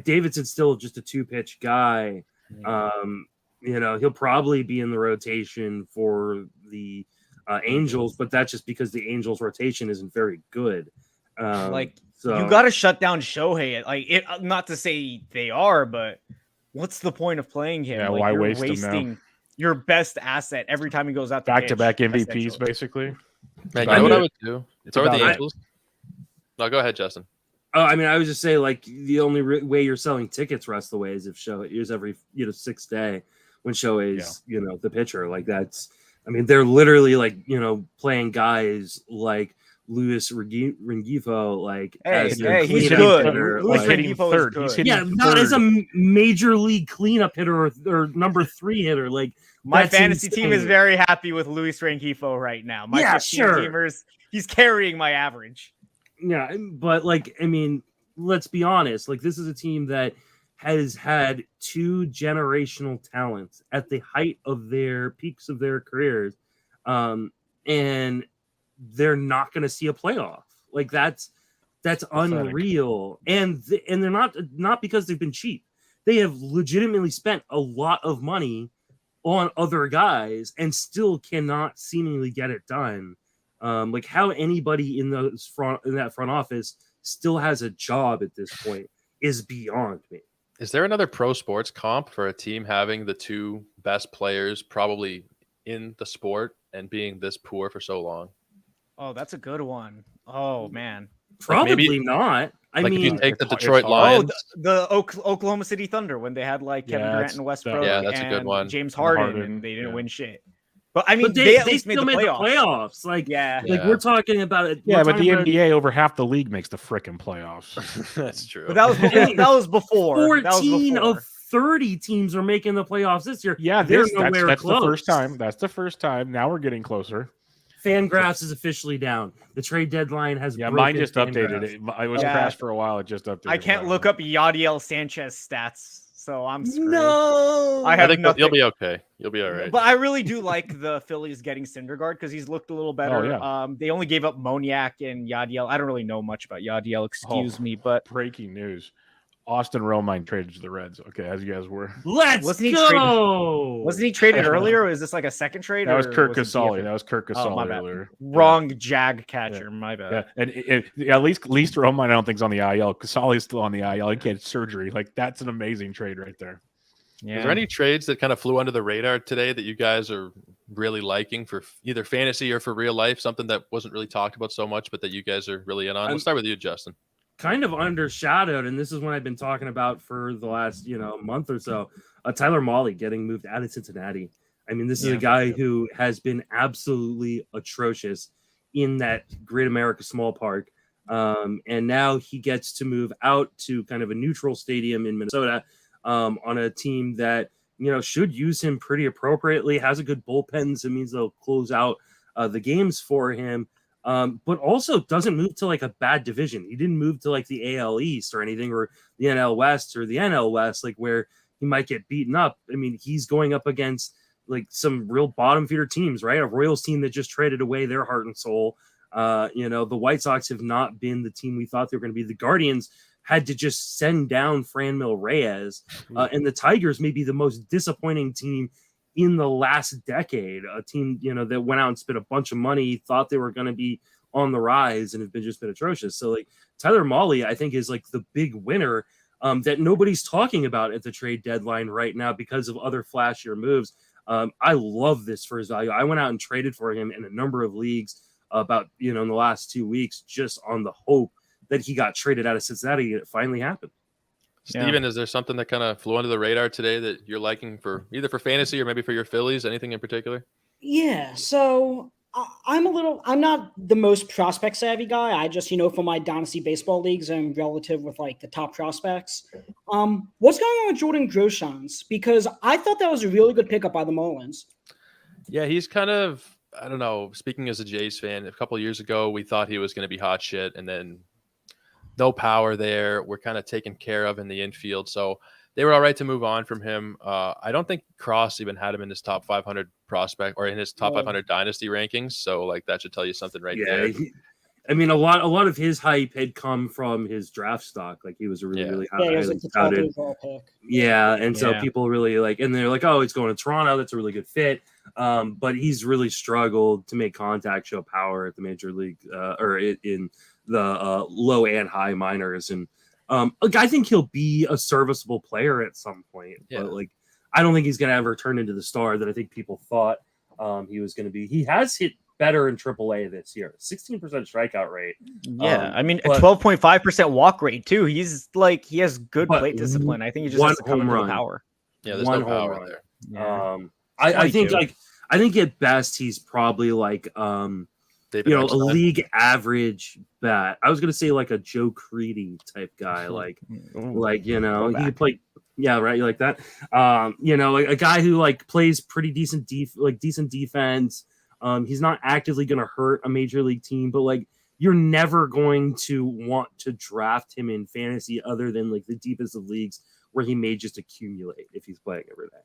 Davidson's still just a 2-pitch guy. He'll probably be in the rotation for the Angels, but that's just because the Angels rotation isn't very good. So you got to shut down Shohei. Not to say they are, but what's the point of playing him? Yeah, why waste him now? Your best asset every time he goes out. Back-to-back MVPs, basically. Man, you know what I would do? It's over the Angels. No, go ahead, Justin. Oh, I mean, I would just say like the only way you're selling tickets rest of the way is if Shohei is every sixth day when Shohei's the pitcher. Like that's, I mean, they're literally like playing guys like Luis Rengifo, like as their he's cleanup good. hitter, Luis like, Rengifo is good. He's hitting not as third. a major league cleanup hitter or number 3 hitter. Like My that's fantasy team is insane. very happy with Luis Rengifo right now. My 15 teamers, he's carrying my average. Yeah, but like, I mean, let's be honest. Like, this is a team that has had 2 generational talents at the height of their peaks of their careers, and they're not going to see a playoff. Like that's unreal. And they're not because they've been cheap. They have legitimately spent a lot of money on other guys and still cannot seemingly get it done. Like how anybody in that front office still has a job at this point is beyond me. Is there another pro sports comp for a team having the 2 best players probably in the sport and being this poor for so long? Oh, that's a good one. Oh man, probably not. I mean, if you take the Detroit Lions, the Oklahoma City Thunder when they had like Kevin Durant and Westbrook, that's a good one. James Harden, and they didn't win shit. But I mean, they at least made the playoffs. Like, we're talking about it. Yeah, but the NBA over half the league makes the frickin' playoffs. That's true. But that was before. 14 of 30 teams are making the playoffs this year. Yeah, they're that's nowhere close. the first time. That's the first time. Now we're getting closer. Fangraphs is officially down. The trade deadline has mine just updated it. I was crashed for a while. It just updated. I can't look up Yadiel Sanchez stats, so I'm screwed. No, I think you'll be okay. You'll be all right. But I really do like the Phillies getting Syndergaard because he's looked a little better. They only gave up Moniak and Yadiel. I don't really know much about Yadiel, excuse me, but breaking news. Austin Romine traded to the Reds. Okay, as you guys were. Wasn't he traded earlier, or is this like a second trade? That was Kirk Casali. That was Kirk Casali earlier. Wrong jag catcher. My bad. Yeah, and at least Romine I don't think is on the IL. Casali's still on the IL. He had surgery. Like that's an amazing trade right there. Yeah. Is there any trades that kind of flew under the radar today that you guys are really liking for either fantasy or for real life? Something that wasn't really talked about so much, but that you guys are really in on. We'll start with you, Justin. Kind of undershadowed, and this is what I've been talking about for the last month or so. Tyler Mahle getting moved out of Cincinnati. I mean, this is a guy who has been absolutely atrocious in that Great America Small Park, and now he gets to move out to kind of a neutral stadium in Minnesota on a team that should use him pretty appropriately. Has a good bullpen, so it means they'll close out the games for him. But also doesn't move to like a bad division. He didn't move to like the AL East or anything, or the NL West or the NL West, like where he might get beaten up. I mean, he's going up against like some real bottom feeder teams, right? A Royals team that just traded away their heart and soul. The White Sox have not been the team we thought they were going to be. The Guardians had to just send down Franmil Reyes, and the Tigers may be the most disappointing team in the last decade, a team, that went out and spent a bunch of money, thought they were going to be on the rise and have just been atrocious. So like Tyler Mahle, I think is like the big winner that nobody's talking about at the trade deadline right now because of other flashier moves. I love this for his value. I went out and traded for him in a number of leagues about, in the last 2 weeks, just on the hope that he got traded out of Cincinnati. And it finally happened. Steven, is there something that kind of flew under the radar today that you're liking for either for fantasy or maybe for your Phillies? Anything in particular? Yeah, so I'm not the most prospect savvy guy. I just, for my dynasty baseball leagues, I'm relative with like the top prospects. What's going on with Jordan Groshans? Because I thought that was a really good pickup by the Marlins. Yeah, he's kind of, I don't know, speaking as a Jays fan, a couple of years ago, we thought he was going to be hot shit, and then no power there. We're kind of taken care of in the infield. So they were all right to move on from him. I don't think Cross even had him in his top 500 prospect or in his top 500 dynasty rankings. So like that should tell you something right there. I mean, a lot of his hype had come from his draft stock. Like he was a really highly touted. Yeah. And so people really and they're like, oh, it's going to Toronto. That's a really good fit. But he's really struggled to make contact, show power at the major league or in the low and high minors. And I think he'll be a serviceable player at some point, but I don't think he's going to ever turn into the star that I think people thought he was going to be. He has hit better in AAA this year. 16% strikeout rate. Yeah, I mean, a but- 12.5% walk rate too. He's like he has good But plate discipline. I think he just one has to come home into the run. power. Yeah, there's One no home power run. there. Yeah. I think 22. I think at best he's probably like David a Eckstein. league average bat. I was gonna say like a Joe Creedy type guy, like he could play. Yeah, right. You like that? Like a guy who like plays pretty decent decent defense. He's not actively gonna hurt a major league team, but like you're never going to want to draft him in fantasy other than like the deepest of leagues where he may just accumulate if he's playing every day.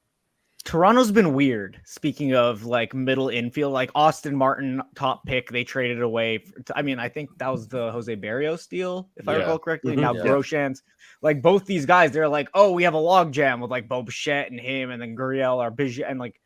Toronto's been weird. Speaking of like middle infield, like Austin Martin, top pick, they traded away. I think that was the Jose Barrios deal, if I recall correctly. Now Groshans, like both these guys, they're like, oh, we have a log jam with like Bo Bichette and him, and then Gurriel or Bichette, and like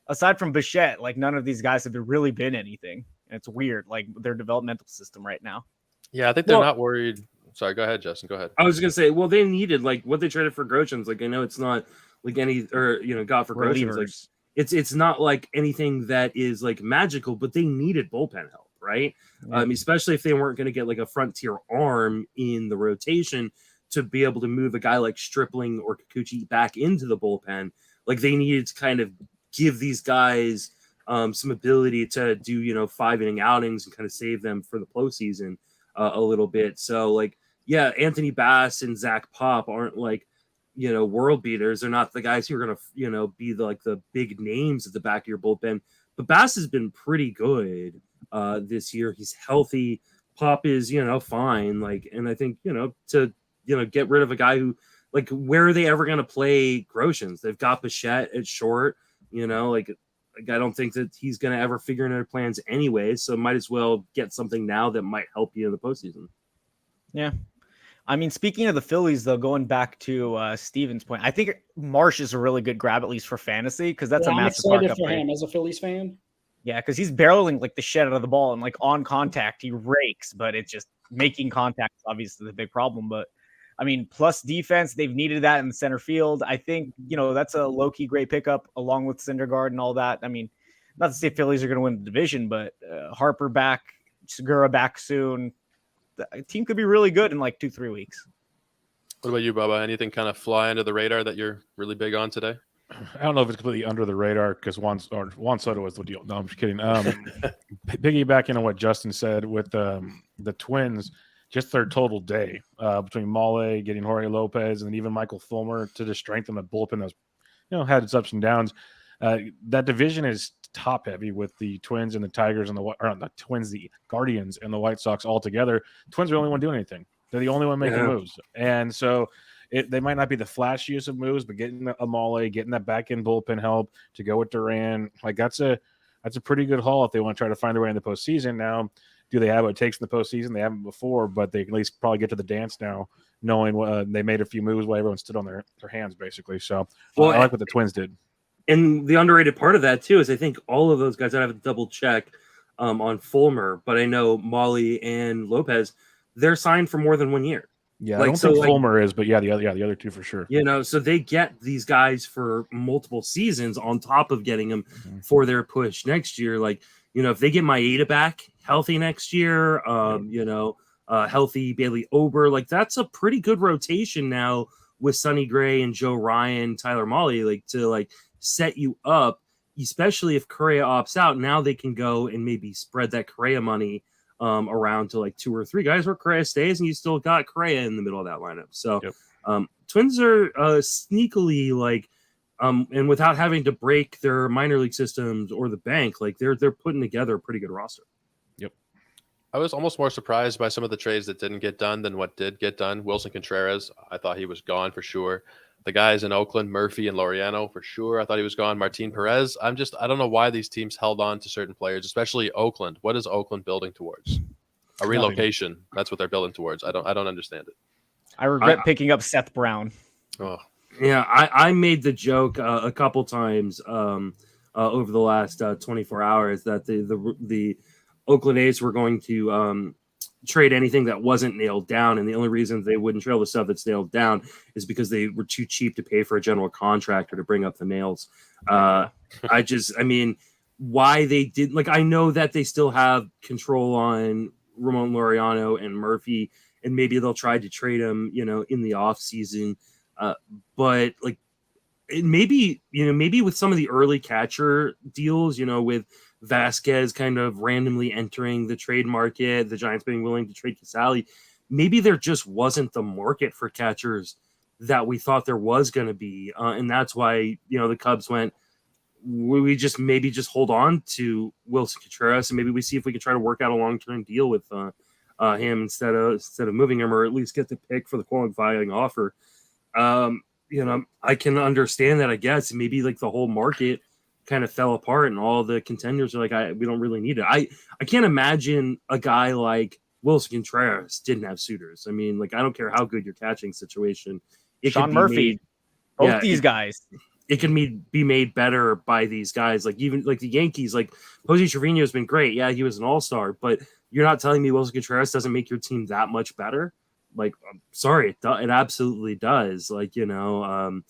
aside from Bichette, like none of these guys have really been anything. And it's weird, like their developmental system right now. Yeah, I think they're not worried. Sorry, go ahead, Justin. Go ahead. I was gonna say, well, they needed like what they traded for Groshans. Like I know it's not like any got for Groshans. Like it's not like anything that is like magical, but they needed bullpen help, right? Yeah. Especially if they weren't going to get like a frontier arm in the rotation to be able to move a guy like Stripling or Kikuchi back into the bullpen. Like they needed to kind of give these guys some ability to do 5-inning outings and kind of save them for the postseason a little bit. So like Anthony Bass and Zach Pop aren't like world beaters. They're not the guys who are gonna be the big names at the back of your bullpen. But Bass has been pretty good this year. He's healthy. Pop is fine. And I think to get rid of a guy who where are they ever gonna play Groshans? They've got Bichette at short. I don't think that he's gonna ever figure out their plans anyway. So might as well get something now that might help you in the postseason. Yeah. I mean, speaking of the Phillies, though, going back to Steven's point, I think Marsh is a really good grab, at least for fantasy, because that's a massive I'm excited markup for rate. him as a Phillies fan. Yeah, because he's barreling like the shit out of the ball, and like on contact, he rakes, but it's just making contact is obviously the big problem. But I mean, plus defense, they've needed that in the center field. I think that's a low key great pickup along with Syndergaard and all that. I mean, not to say Phillies are going to win the division, but Harper back, Segura back soon. The team could be really good in like 2-3 weeks. What about you, Bubba? Anything kind of fly under the radar that you're really big on today? I don't know if it's completely under the radar because Juan Soto was the deal. No, I'm just kidding. Piggybacking on what Justin said with the Twins, just their total day between Mole getting Jorge Lopez and even Michael Fulmer to just strengthen the bullpen that's had its ups and downs. That division is top heavy with the Twins and the Tigers and the Guardians and the White Sox all together. Twins are the only one doing anything. They're the only one making moves, and so they might not be the flashiest of moves, but getting a Mole, getting that back end bullpen help to go with Duran, that's a pretty good haul if they want to try to find their way in the postseason. Now, do they have what it takes in the postseason? They haven't before, but they can at least probably get to the dance now, knowing they made a few moves while everyone stood on their hands, basically. So I like what the Twins did. And the underrated part of that too is I think all of those guys, I have to double check on Fulmer, but I know Molly and Lopez, they're signed for more than 1 year. Yeah, I don't think Fulmer is, but the other two for sure. So they get these guys for multiple seasons on top of getting them for their push next year. If they get Maeda back healthy next year, healthy Bailey Ober, that's a pretty good rotation now with Sonny Gray and Joe Ryan, Tyler Mahle, to set you up, especially if Correa opts out. Now they can go and maybe spread that Correa money around to 2 or 3 guys where Correa stays, and you still got Correa in the middle of that lineup. So Twins are sneakily and without having to break their minor league systems or the bank, they're putting together a pretty good roster. Yep. I was almost more surprised by some of the trades that didn't get done than what did get done. Wilson Contreras, I thought he was gone for sure. The guys in Oakland, Murphy and Laureano, for sure, I thought he was gone. Martin Perez, I don't know why these teams held on to certain players, especially Oakland. What is Oakland building towards? A relocation. That's what they're building towards. I don't understand it. I regret picking up Seth Brown. Oh, yeah, I made the joke a couple times over the last 24 hours that the Oakland A's were going to trade anything that wasn't nailed down, and the only reason they wouldn't trade the stuff that's nailed down is because they were too cheap to pay for a general contractor to bring up the nails. why they did. Like, I know that they still have control on Ramon Laureano and Murphy, and maybe they'll try to trade him, in the off season. But like, maybe with some of the early catcher deals, with Vasquez kind of randomly entering the trade market, the Giants being willing to trade Casali, maybe there just wasn't the market for catchers that we thought there was going to be. And that's why, the Cubs went, we just hold on to Wilson Contreras, and maybe we see if we can try to work out a long-term deal with him instead of moving him, or at least get the pick for the qualifying offer. I can understand that, I guess. Maybe like the whole market kind of fell apart and all the contenders are like, we don't really need it. I can't imagine a guy like Wilson Contreras didn't have suitors. I mean, like, I don't care how good your catching situation. Sean Murphy, both these guys. It can be made better by these guys. Like, even like the Yankees, like Jose Trevino has been great. Yeah, he was an all-star, but you're not telling me Wilson Contreras doesn't make your team that much better? Like, I'm sorry, it absolutely does. Like, the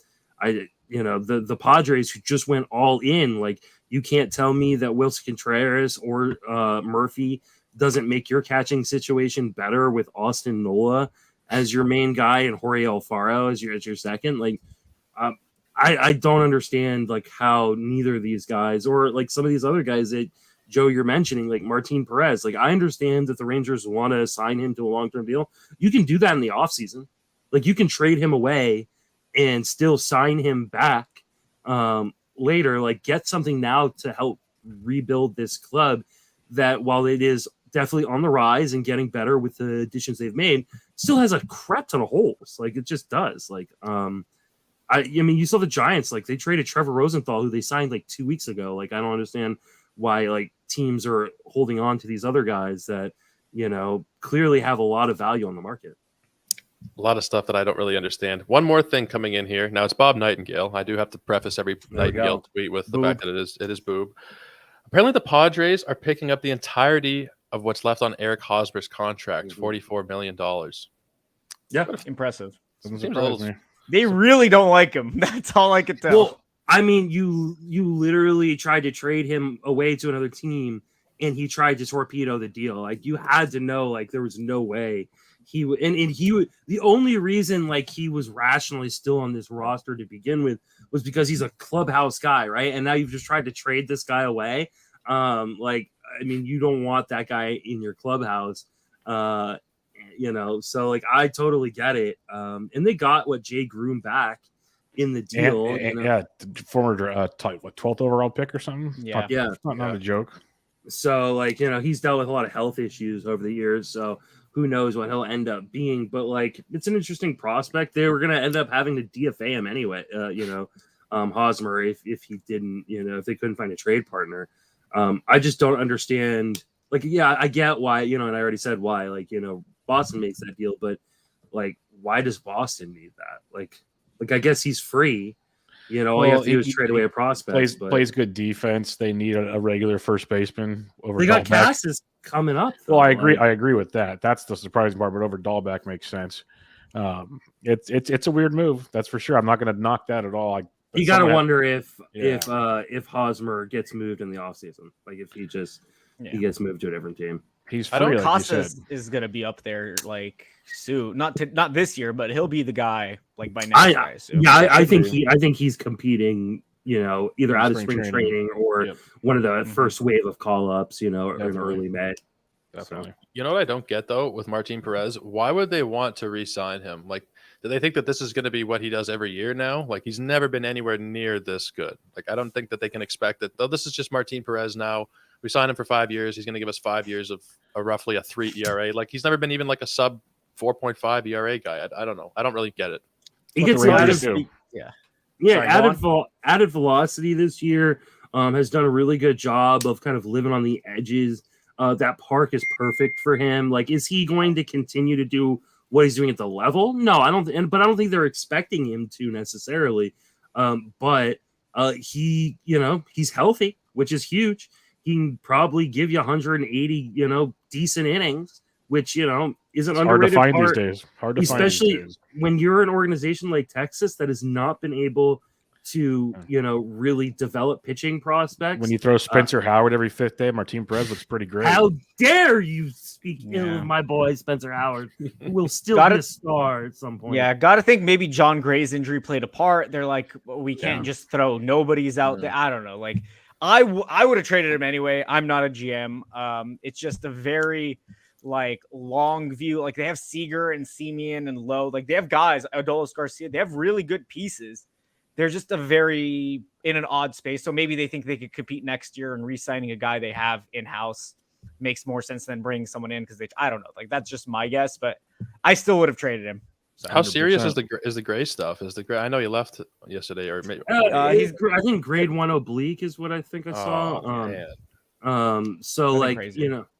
Padres, who just went all in, like, you can't tell me that Wilson Contreras or Murphy doesn't make your catching situation better with Austin Nola as your main guy and Jorge Alfaro as your second. Like, I don't understand like how neither of these guys, or like some of these other guys that Joe you're mentioning, like Martin Perez. Like, I understand that the Rangers want to sign him to a long-term deal. You can do that in the offseason. Like, you can trade him away and still sign him back later. Like, get something now to help rebuild this club that, while it is definitely on the rise and getting better with the additions they've made, still has a crap ton of holes. Like, it just does. Like, I mean, you saw the Giants, like, they traded Trevor Rosenthal, who they signed like 2 weeks ago. Like, I don't understand why like teams are holding on to these other guys that, clearly have a lot of value on the market. A lot of stuff that I don't really understand. One more thing coming in here. Now, it's Bob Nightingale. I do have to preface every Nightingale tweet with the fact that it is boob. Apparently, the Padres are picking up the entirety of what's left on Eric Hosmer's contract, $44 million. Yeah, impressive. Seems a little. They really don't like him. That's all I could tell. Well, I mean, you literally tried to trade him away to another team, and he tried to torpedo the deal. Like, you had to know, like, there was no way he would. And he would. The only reason like he was rationally still on this roster to begin with was because he's a clubhouse guy, right? And now you've just tried to trade this guy away. Like, I mean, you don't want that guy in your clubhouse. So like, I totally get it. And they got Jay Groom back in the deal. Yeah, former 12th overall pick or something. Yeah. Not a joke. So like, he's dealt with a lot of health issues over the years. So who knows what he'll end up being, but like, it's an interesting prospect. They were going to end up having to DFA him anyway. Hosmer, if he didn't, if they couldn't find a trade partner. I just don't understand. Like, yeah, I get why, and I already said why, like, Boston makes that deal, but like, why does Boston need that? Like I guess he's free. All you have to do is trade away a prospect. Plays good defense. They need a regular first baseman over. They got Cassis coming up. Though. Well, I agree. I agree with that. That's the surprising part. But over Dahlbeck makes sense. It's a weird move. That's for sure. I'm not going to knock that at all. You got to wonder if Hosmer gets moved in the offseason. Like, if he gets moved to a different team. He's free. I don't. Casas is going to be up there like soon. Not this year, but he'll be the guy like by next year. I think he's competing. Either out of spring training or one of the first wave of call ups. Or in early May. Definitely. You know what I don't get though with Martin Perez? Why would they want to re-sign him? Like, do they think that this is going to be what he does every year now? Like, he's never been anywhere near this good. Like, I don't think that they can expect that. Though this is just Martin Perez now. We signed him for 5 years. He's going to give us 5 years of roughly a 3 ERA. Like, he's never been even like a sub 4.5 ERA guy. I don't know. I don't really get it. He gets added velocity this year. Has done a really good job of kind of living on the edges. That park is perfect for him. Like, is he going to continue to do what he's doing at the level? No, I don't. But I don't think they're expecting him to necessarily. But he's healthy, which is huge. He can probably give you 180, decent innings, which, is an underrated hard to find part, these days. Hard to especially find these days. When you're an organization like Texas that has not been able to, really develop pitching prospects. When you throw Spencer Howard every fifth day, Martin Perez looks pretty great. How dare you speak ill of my boy Spencer Howard, who will still be a star at some point. Yeah, got to think maybe John Gray's injury played a part. They're like, we can't just throw nobody's out there. I don't know. Like, I would have traded him anyway. I'm not a GM. It's just a very long view. Like, they have Seager and Semien and Lowe. Like, they have guys, Adolis Garcia. They have really good pieces. They're just in an odd space. So maybe they think they could compete next year, and re-signing a guy they have in-house makes more sense than bringing someone in, because I don't know. Like, that's just my guess, but I still would have traded him. How serious is the Gray stuff? I know you left yesterday, or maybe I think grade 1 oblique is what I think I saw.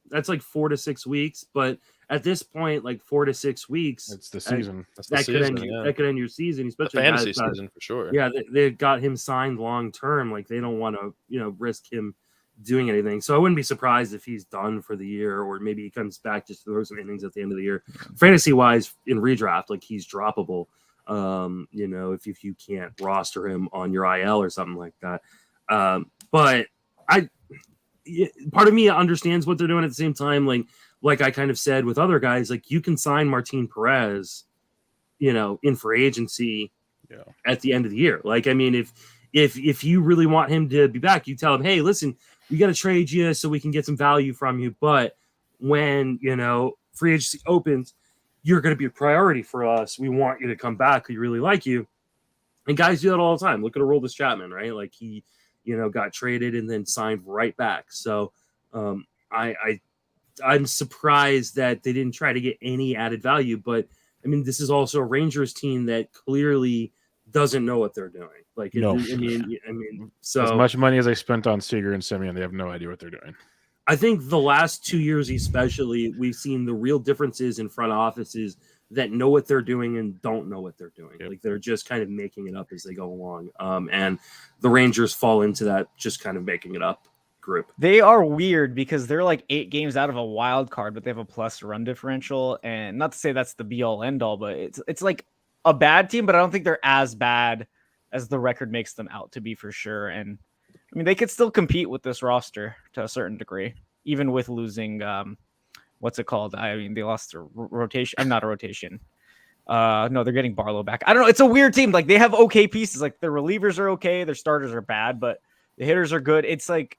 That's like 4 to 6 weeks, but at this point, like 4 to 6 weeks, it's the season. That could end your season, especially the fantasy season for sure. Yeah, they got him signed long term. Like, they don't want to, risk him doing anything. So I wouldn't be surprised if he's done for the year, or maybe he comes back just to throw some innings at the end of the year. Fantasy wise, in redraft, like, he's droppable. If you can't roster him on your IL or something like that. But part of me understands what they're doing. At the same time, like I kind of said with other guys, like, you can sign Martin Perez, in free agency at the end of the year. Like, I mean, if you really want him to be back, you tell him, hey, listen, we got to trade you so we can get some value from you. But when, free agency opens, you're going to be a priority for us. We want you to come back. We really like you. And guys do that all the time. Look at Aroldis Chapman, right? Like, he, got traded and then signed right back. So I'm surprised that they didn't try to get any added value. But, I mean, this is also a Rangers team that clearly doesn't know what they're doing. Like, no. So as much money as I spent on Seager and Semien, they have no idea what they're doing. I think the last 2 years, especially, we've seen the real differences in front offices that know what they're doing and don't know what they're doing. Yep. Like, they're just kind of making it up as they go along. And the Rangers fall into that just kind of making it up group. They are weird because they're like 8 games out of a wild card, but they have a plus run differential. And not to say that's the be all end all, but it's like a bad team, but I don't think they're as bad as the record makes them out to be, for sure. And I mean, they could still compete with this roster to a certain degree, even with losing, what's it called? I mean, they lost their rotation. I'm not a rotation. No, they're getting Barlow back. I don't know. It's a weird team. Like, they have okay pieces. Like, their relievers are okay. Their starters are bad, but the hitters are good. It's like,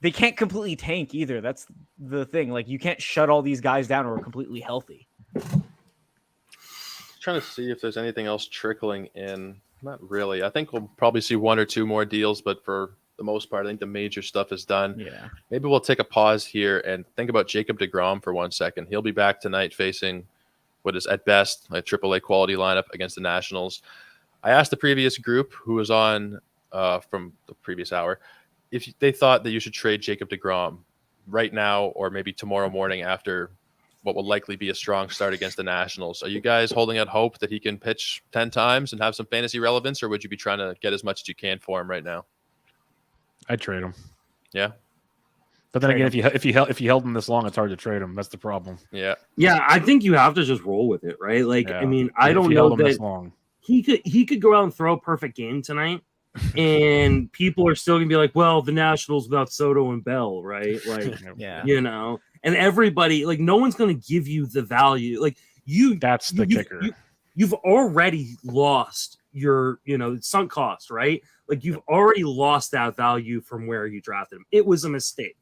they can't completely tank either. That's the thing. Like, you can't shut all these guys down who are completely healthy. Trying to see if there's anything else trickling in. Not really. I think we'll probably see 1 or 2 more deals, but for the most part, I think the major stuff is done. Yeah. Maybe we'll take a pause here and think about Jacob deGrom for 1 second. He'll be back tonight facing what is at best a AAA quality lineup against the Nationals. I asked the previous group who was on from the previous hour if they thought that you should trade Jacob deGrom right now or maybe tomorrow morning after what will likely be a strong start against the Nationals. Are you guys holding out hope that he can pitch 10 times and have some fantasy relevance, or would you be trying to get as much as you can for him right now? I'd trade him. Yeah. But then again, if you held him this long, it's hard to trade him. That's the problem. Yeah. Yeah, I think you have to just roll with it, right? Like, I mean, I don't know that he could go out and throw a perfect game tonight, and people are still gonna be like, well, the Nationals without Soto and Bell, right? Like, yeah. And everybody, like, no one's going to give you the value. Like, that's the kicker. You've already lost your, sunk cost, right? Like, you've already lost that value from where you drafted him. It was a mistake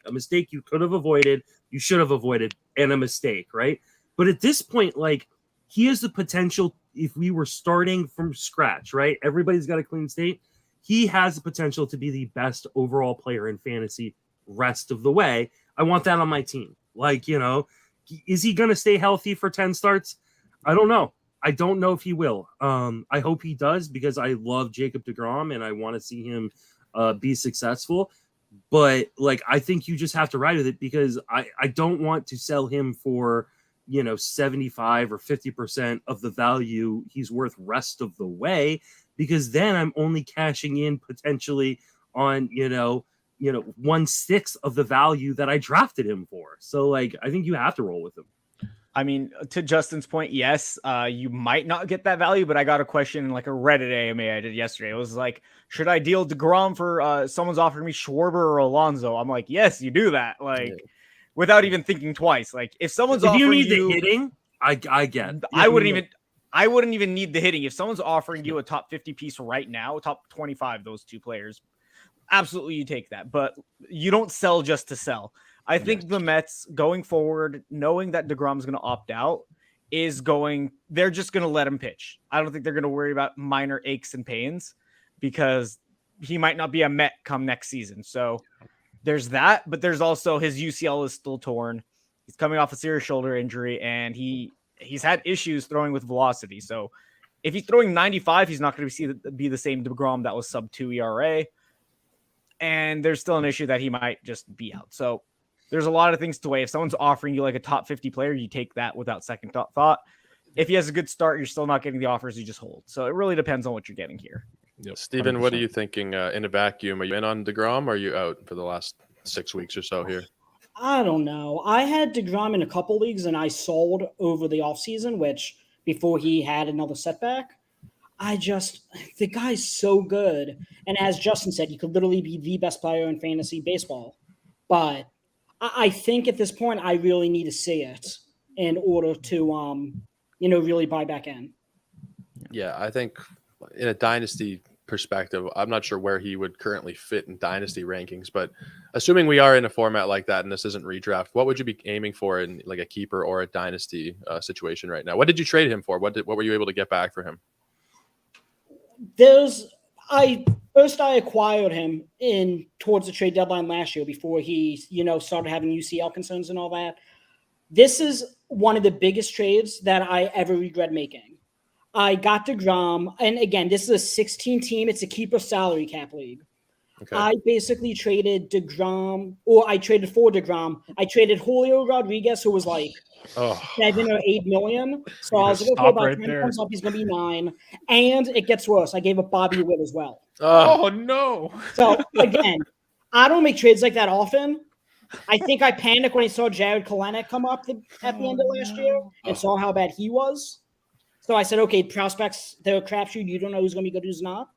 you could have avoided, you should have avoided, and a mistake, right? But at this point, like, he has the potential, if we were starting from scratch, right? Everybody's got a clean state. He has the potential to be the best overall player in fantasy rest of the way. I want that on my team. Like, is he going to stay healthy for 10 starts? I don't know. I don't know if he will. I hope he does, because I love Jacob deGrom and I want to see him be successful. But, like, I think you just have to ride with it, because I don't want to sell him for, 75 or 50% of the value he's worth rest of the way, because then I'm only cashing in potentially on, 1/6 of the value that I drafted him for. So, like, I think you have to roll with him. I mean, to Justin's point, yes, you might not get that value, but I got a question in like a Reddit AMA I did yesterday. It was like, should I deal DeGrom for someone's offering me Schwarber or Alonso? I'm like, yes, you do that. Like, without even thinking twice. Like, if someone's If offering you need you, the hitting, I get. I wouldn't even need the hitting. If someone's offering you a top 50 piece right now, top 25, those two players, absolutely you take that. But you don't sell just to sell. I think the Mets going forward, knowing that DeGrom's going to opt out, they're just going to let him pitch. I don't think they're going to worry about minor aches and pains because he might not be a Met come next season. So there's that, but there's also his UCL is still torn. He's coming off a serious shoulder injury, and he's had issues throwing with velocity. So if he's throwing 95, he's not going to be the same DeGrom that was sub 2 ERA. And there's still an issue that he might just be out. So there's a lot of things to weigh. If someone's offering you like a top 50 player, you take that without second thought. If he has a good start, you're still not getting the offers, you just hold. So it really depends on what you're getting here. Yep. Steven, what are you thinking in a vacuum? Are you in on DeGrom or are you out for the last 6 weeks or so here? I don't know. I had DeGrom in a couple leagues and I sold over the offseason, which before he had another setback. The guy's so good. And as Justin said, he could literally be the best player in fantasy baseball. But I think at this point, I really need to see it in order to, really buy back in. Yeah, I think in a dynasty perspective, I'm not sure where he would currently fit in dynasty rankings, but assuming we are in a format like that and this isn't redraft, what would you be aiming for in like a keeper or a dynasty situation right now? What did you trade him for? What were you able to get back for him? I acquired him towards the trade deadline last year before he, started having UCL concerns and all that. This is one of the biggest trades that I ever regret making. I got DeGrom, and again, this is a 16 team. It's a keeper salary cap league. Okay. I basically traded DeGrom, or I traded for DeGrom. I traded Julio Rodriguez, who was like 7 or 8 million. So I was like, okay, by the time he comes up, he's going to be 9. And it gets worse. I gave up Bobby Witt as well. Oh, no. So again, I don't make trades like that often. I think I panicked when I saw Jared Kelenic come up at the end of last year and saw how bad he was. So I said, okay, prospects, they're a crapshoot. You don't know who's going to be good, who's not.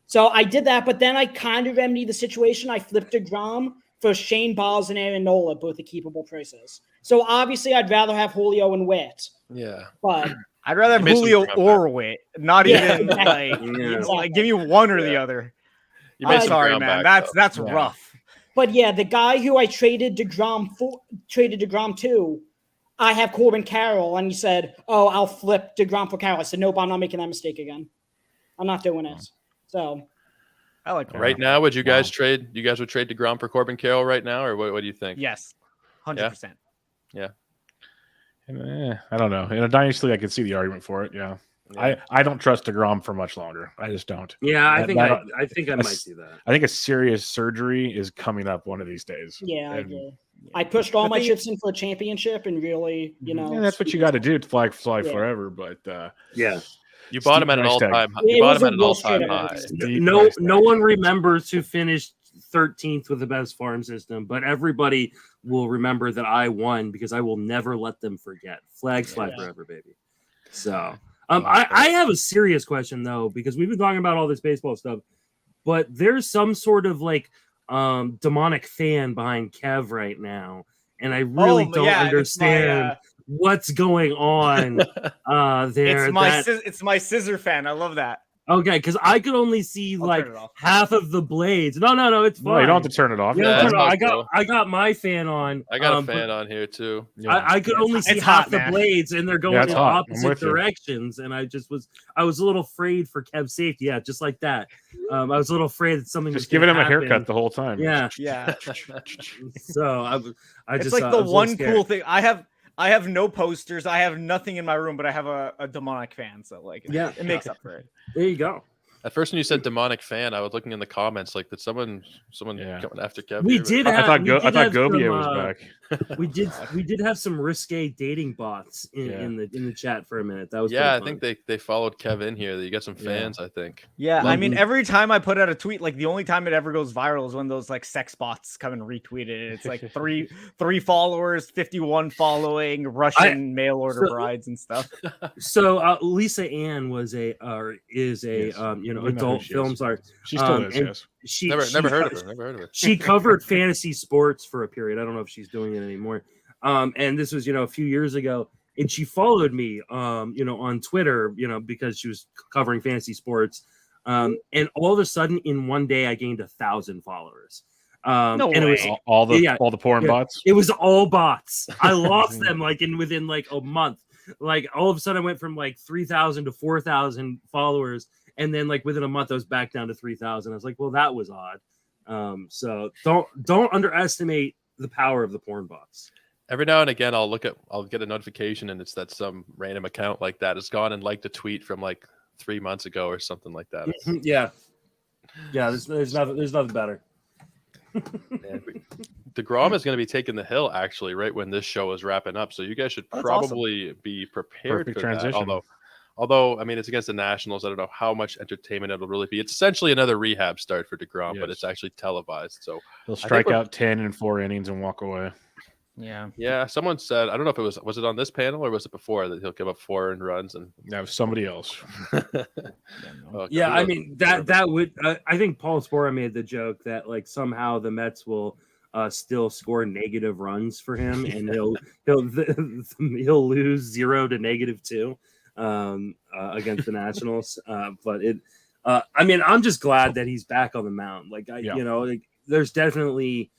So I did that, but then I kind of remedied the situation. I flipped DeGrom for Shane Baz and Aaron Nola, both at keepable prices. So obviously I'd rather have Julio and Witt. Yeah. But I'd rather have Julio or Witt, not even like give you one or the other. I'm sorry, man. That's rough. But yeah, the guy who I traded DeGrom to, I have Corbin Carroll, and he said, "Oh, I'll flip DeGrom for Carroll." I said, "Nope, I'm not making that mistake again. I'm not doing it." So, I like that. Right now, would you guys trade? You guys would trade DeGrom for Corbin Carroll right now, or what do you think? Yes, 100%. Yeah. I don't know. In a dynasty, I could see the argument for it. Yeah. I don't trust DeGrom for much longer. I just don't. Yeah, I think I might do that. I think a serious surgery is coming up one of these days. Yeah, I agree. I pushed all my chips in for a championship and really, Yeah, that's what you got to do to fly forever. But yeah. You bought him at an all-time high. You bought him at an all-time high. No one remembers who finished 13th with the best farm system, but everybody will remember that I won because I will never let them forget. Flags fly forever, baby. So I have a serious question though, because we've been talking about all this baseball stuff, but there's some sort of like demonic fan behind Kev right now, and I really don't understand what's going on there. It's my scissor fan. I love that. Okay, because I could only see like half of the blades. No, it's fine. No, you don't have to turn it off. Yeah, I got my fan on. I got a fan on here too. I could only see half the blades, and they're going in opposite directions. And I was a little afraid for Kev's safety. Yeah, just like that. I was a little afraid that something just giving him a haircut the whole time. Yeah. So I just it's like the one cool thing I have no posters. I have nothing in my room, but I have a demonic fan. So like, it makes up for it. There you go. At first, when you said demonic fan, I was looking in the comments like, did someone coming after Kevin? We did. I thought have Gobia some, was back. We did have some risque dating bots in the chat for a minute. That was I fun. think they followed Kevin here. You got some fans, I think. Yeah, I mean, every time I put out a tweet, like the only time it ever goes viral is when those like sex bots come and retweet it. It's like three followers, 51 following, Russian mail order brides and stuff. So Lisa Ann is a adult film star. She still is. Yes. She never heard of her. Never heard of her. She covered fantasy sports for a period. I don't know if she's doing it anymore. And this was a few years ago. And she followed me, on Twitter, because she was covering fantasy sports. And all of a sudden, in one day, I gained 1,000 followers. No and way. It was all the porn bots. It was all bots. I lost them within a month. Like all of a sudden, I went from 3,000 to 4,000 followers, and then within a month, I was back down to 3,000. I was like, well, that was odd. So don't underestimate the power of the porn bots. Every now and again, I'll get a notification, and it's that some random account like that has gone and liked a tweet from 3 months ago or something like that. Yeah. There's nothing better. DeGrom is going to be taking the hill actually right when this show is wrapping up, so you guys should probably be prepared Perfect for transition. that. Although I mean, it's against the Nationals. I don't know how much entertainment it'll really be. It's essentially another rehab start for DeGrom, but it's actually televised. So he'll strike out 10 in 4 innings and walk away. Yeah. Someone said, I don't know if was it on this panel or was it before, that he'll give up 4 earned runs and that was somebody else. I mean that would. I think Paul Spora made the joke that somehow the Mets will still score negative runs for him, and he'll lose 0 to -2 against the Nationals. But I mean, I'm just glad that he's back on the mound. There's definitely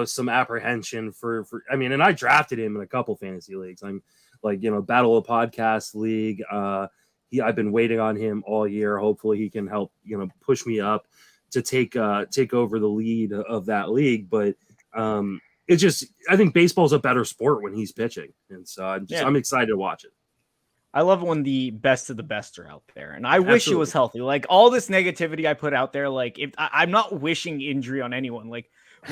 some apprehension for I mean, and I drafted him in a couple fantasy leagues. I'm Battle of Podcast League. I've been waiting on him all year. Hopefully he can help, push me up to take over the lead of that league. But it's just, I think baseball's a better sport when he's pitching. And so I'm excited to watch it. I love when the best of the best are out there, and I wish it was healthy. All this negativity I put out there, if I'm not wishing injury on anyone.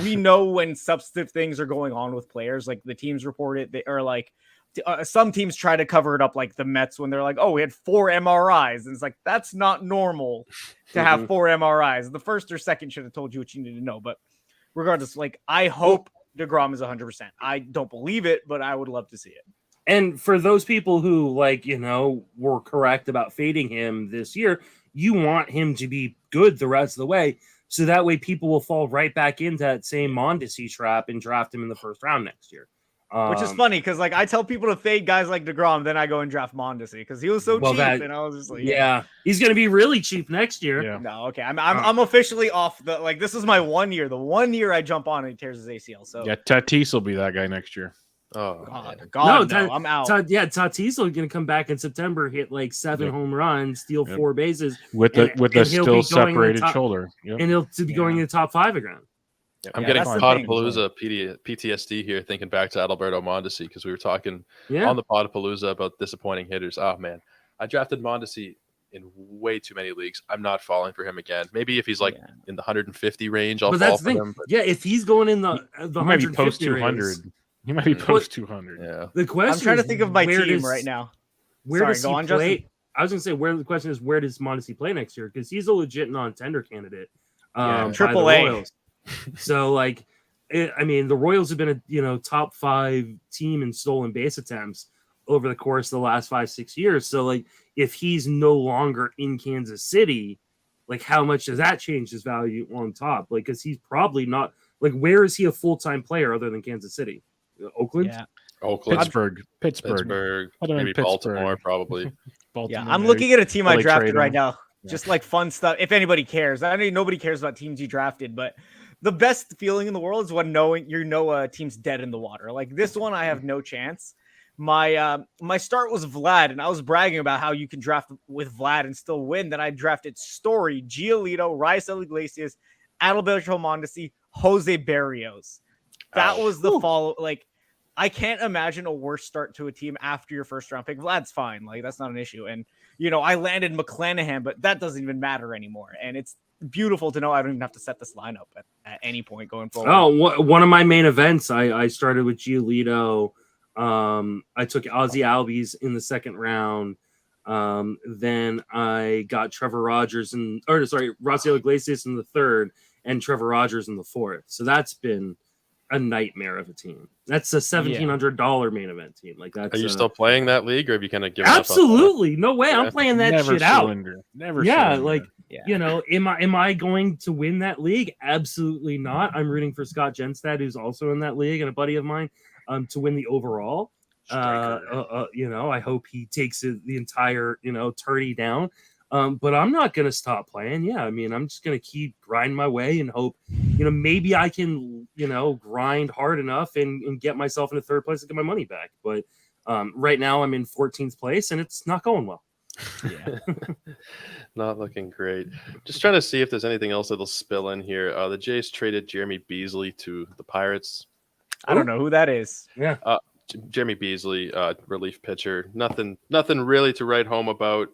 We know when substantive things are going on with players, the teams report it, some teams try to cover it up, like the Mets when they're oh, we had 4 MRIs, and it's that's not normal to have 4 MRIs. The first or second should have told you what you need to know. But regardless, I hope DeGrom is 100%. I don't believe it, but I would love to see it. And for those people who were correct about fading him this year, you want him to be good the rest of the way. So that way people will fall right back into that same Mondesi trap and draft him in the first round next year. Which is funny because I tell people to fade guys like DeGrom, then I go and draft Mondesi because he was so cheap, and I was just he's going to be really cheap next year. Yeah. No, okay, I'm officially off the this is my 1 year. The 1 year I jump on and he tears his ACL. So Tatis will be that guy next year. Oh God, no, I'm out. Tatis is going to come back in September, hit 7 home runs, steal 4 bases with a still separated shoulder, and he'll be going in the top 5 again. I'm getting Podapalooza PTSD here, thinking back to Adalberto Mondesi, because we were talking on the Podapalooza about disappointing hitters. Oh man, I drafted Mondesi in way too many leagues. I'm not falling for him again. Maybe if he's in the 150 range, I'll fall for him. Yeah, if he's going in the might be post 200. He might be post 200. Yeah. The question I'm trying to think of my team right now. Where does he play? I was going to say, the question is, where does Mondesi play next year? Because he's a legit non-tender candidate. Triple A. So I mean, the Royals have been a top 5 team in stolen base attempts over the course of the last 5-6 years. So if he's no longer in Kansas City, how much does that change his value on top? Because he's probably not where is he a full-time player other than Kansas City? Oakland? Yeah. Oakland. Pittsburgh. Maybe Baltimore, probably. Yeah, I'm looking at a team I drafted right now. Just fun stuff. If anybody cares, I mean, nobody cares about teams you drafted, but the best feeling in the world is when knowing a team's dead in the water. This one, I have no chance. My start was Vlad, and I was bragging about how you can draft with Vlad and still win. Then I drafted Story, Giolito, Raisel Iglesias, Adalberto Mondesi, Jose Barrios. That was the follow. I can't imagine a worse start to a team after your first round pick. Vlad's fine. Like, that's not an issue. And, I landed McClanahan, but that doesn't even matter anymore. And it's beautiful to know I don't even have to set this lineup at any point going forward. Oh, one of my main events, I started with Giolito. I took Ozzy Albies in the second round. Then I got Raciel Iglesias in the third and Trevor Rogers in the fourth. So that's been a nightmare of a team. That's a $1,700 main event team. Like, that's. Are you still playing that league, or have you kind of given up? Absolutely, no way. I'm playing that Never shit surrender. out. Never. Yeah, surrender. like am I going to win that league? Absolutely not. I'm rooting for Scott Genstad, who's also in that league and a buddy of mine, to win the overall. I hope he takes the entire tourney down. But I'm not gonna stop playing. Yeah, I mean, I'm just gonna keep grinding my way and hope, maybe I can, grind hard enough and get myself into third place and get my money back. But right now I'm in 14th place and it's not going well. Yeah, not looking great. Just trying to see if there's anything else that'll spill in here. The Jays traded Jeremy Beasley to the Pirates. I don't know who that is. Yeah. Jeremy Beasley, relief pitcher. Nothing really to write home about.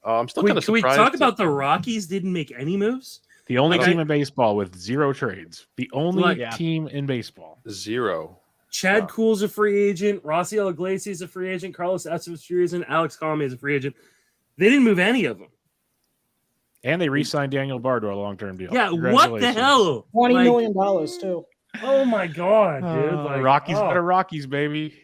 I'm still kind of surprised. Can we talk about the Rockies didn't make any moves? The only team in baseball with 0 trades. The only team in baseball. 0. Chad Kuhl's a free agent. Raciel Iglesias is a free agent. Carlos Estevez is a free agent. Alex Colomé is a free agent. They didn't move any of them. And they re-signed Daniel Bard to a long-term deal. Yeah, what the hell? $20 million too. Oh my god, dude! Rockies better Rockies, baby.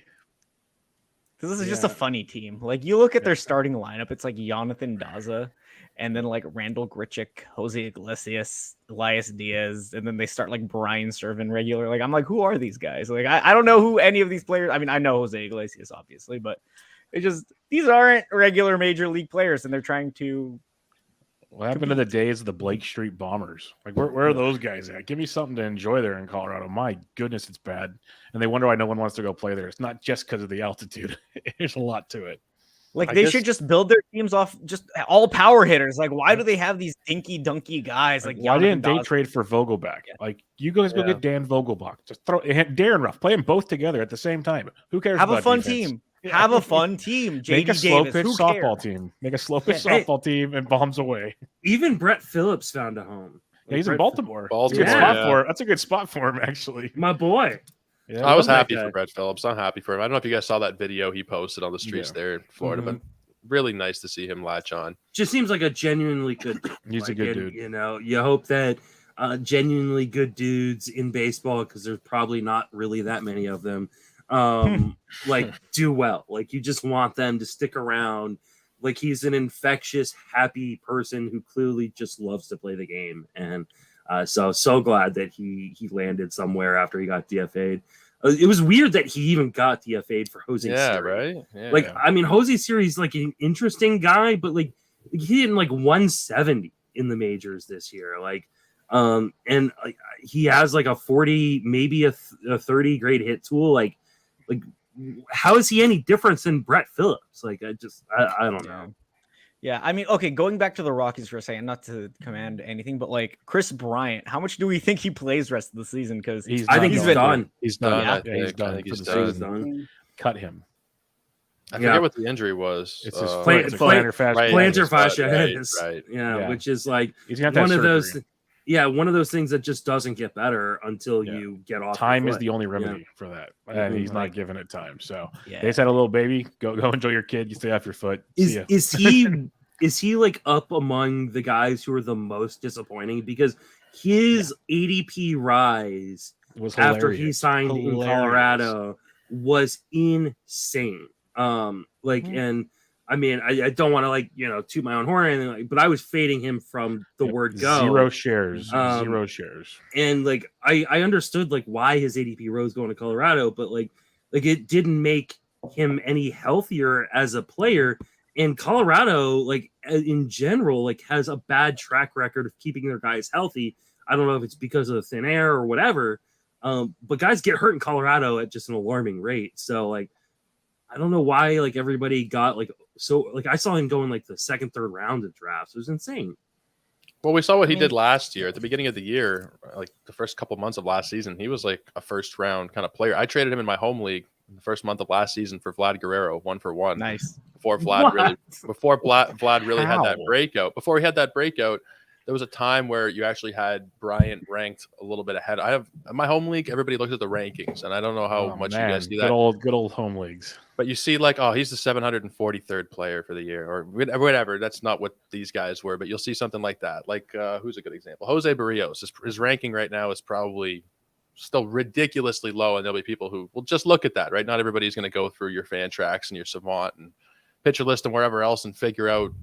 This is just a funny team. Like, you look at their starting lineup, it's like Jonathan Daza, and then like Randall Grichuk, Jose Iglesias, Elias Diaz, and then they start like Brian Servin regular. Like, I'm like, who are these guys? Like, I don't know who any of these players. I mean, I know Jose Iglesias, obviously, but these aren't regular major league players, and they're trying to. What happened to the days of the Blake Street Bombers? Like, where are those guys at? Give me something to enjoy there in Colorado. My goodness, it's bad. And they wonder why no one wants to go play there. It's not just because of the altitude. There's a lot to it. Like, they should just build their teams off just all power hitters. Like, why do they have these dinky dunky guys? Like, why didn't they trade for Vogelbach? Yeah. Like, you guys go get Dan Vogelbach. Just throw Darren Ruff. Play them both together at the same time. Who cares? Have about a fun defense? team. Have a fun team. Make a JD slow Davis. pitch Who softball cares? team. Make a slow pitch softball team and bombs away. Even Brett Phillips found a home. Yeah, he's in Baltimore. That's a Baltimore, good spot for it. That's a good spot for him, actually. My boy. Yeah, I was happy for Brett Phillips. I'm happy for him. I don't know if you guys saw that video he posted on the streets there in Florida, but really nice to see him latch on. Just seems like a genuinely good dude. He's a good dude. You hope that genuinely good dudes in baseball, because there's probably not really that many of them, do well. Like, you just want them to stick around. Like, he's an infectious, happy person who clearly just loves to play the game. And so glad that he landed somewhere after he got DFA'd. It was weird that he even got DFA'd for Jose Siri. Right? Yeah. Like, I mean, Jose Siri's like an interesting guy, but like he hit like 170 in the majors this year. Like, and he has like a 40, maybe a 30 grade hit tool. Like, how is he any different than Brett Phillips? Like, I don't know. Yeah, I mean, okay, going back to the Rockies for a second, not to command anything, but like Chris Bryant, how much do we think he plays the rest of the season? Because I think he's done. He's done. I He's done. think he's for the season. done. Cut him. I forget what the injury was. It's his plantar fascia. Right. Yeah, which is like he's gonna have one of those. surgery. Yeah, one of those things that just doesn't get better until you get off. Time the is foot. the only remedy for that, and he's not giving it time. So Yeah. they just had a little baby. Go enjoy your kid. You stay off your foot. See ya. Is he like up among the guys who are the most disappointing? Because his ADP rise was after he signed in Colorado was insane. And I mean, I don't want to toot my own horn or anything, but I was fading him from the word go. 0 shares. 0 shares. And like I understood like why his ADP rose going to Colorado, but like it didn't make him any healthier as a player. And Colorado, like in general, like has a bad track record of keeping their guys healthy. I don't know if it's because of the thin air or whatever, but guys get hurt in Colorado at just an alarming rate. So like, I don't know why like everybody got like so like I saw him going like the second, third round of drafts. It was insane. Well, we saw what he did last year at the beginning of the year, like the first couple months of last season. He was like a first round kind of player. I traded him in my home league in the first month of last season for Vlad Guerrero, 1-for-1. Nice. Before Vlad really had that How? breakout. Before he had that breakout, there was a time where you actually had Bryant ranked a little bit ahead. I have in my home league, everybody looks at the rankings, and I don't know how much you guys do that. Good old home leagues. But you see, like, oh, he's the 743rd player for the year, or whatever. That's not what these guys were, but you'll see something like that. Like, who's a good example? Jose Barrios. His ranking right now is probably still ridiculously low, and there'll be people who will just look at that, right? Not everybody's going to go through your fan tracks and your Savant and pitcher list and wherever else and figure out,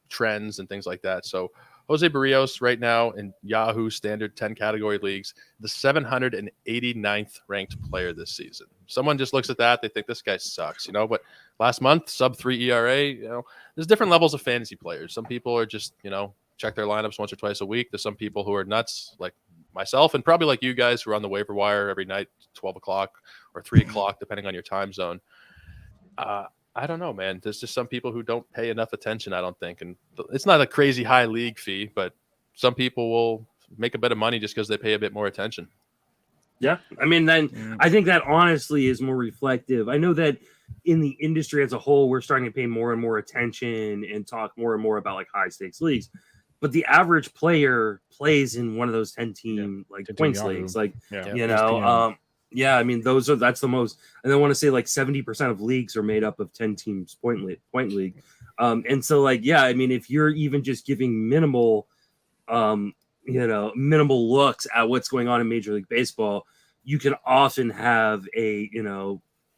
trends and things like that. So Jose Barrios right now in Yahoo standard 10 category leagues, the 789th ranked player this season. Someone just looks at that, they think this guy sucks, but last month, sub 3 ERA, there's different levels of fantasy players. Some people are just, check their lineups once or twice a week. There's some people who are nuts, like myself, and probably like you guys who are on the waiver wire every night, 12 o'clock or 3 o'clock, depending on your time zone. I don't know, man. There's just some people who don't pay enough attention, I don't think. And it's not a crazy high league fee, but some people will make a bit of money just because they pay a bit more attention. Yeah. I mean, then I think that honestly is more reflective. I know that in the industry as a whole, we're starting to pay more and more attention and talk more and more about like high stakes leagues. But the average player plays in one of those 10 team points leagues. Like, yeah, I mean, that's the most, and I want to say like 70% of leagues are made up of 10 teams point league. And so I mean, if you're even just giving minimal looks at what's going on in Major League Baseball, you can often have a,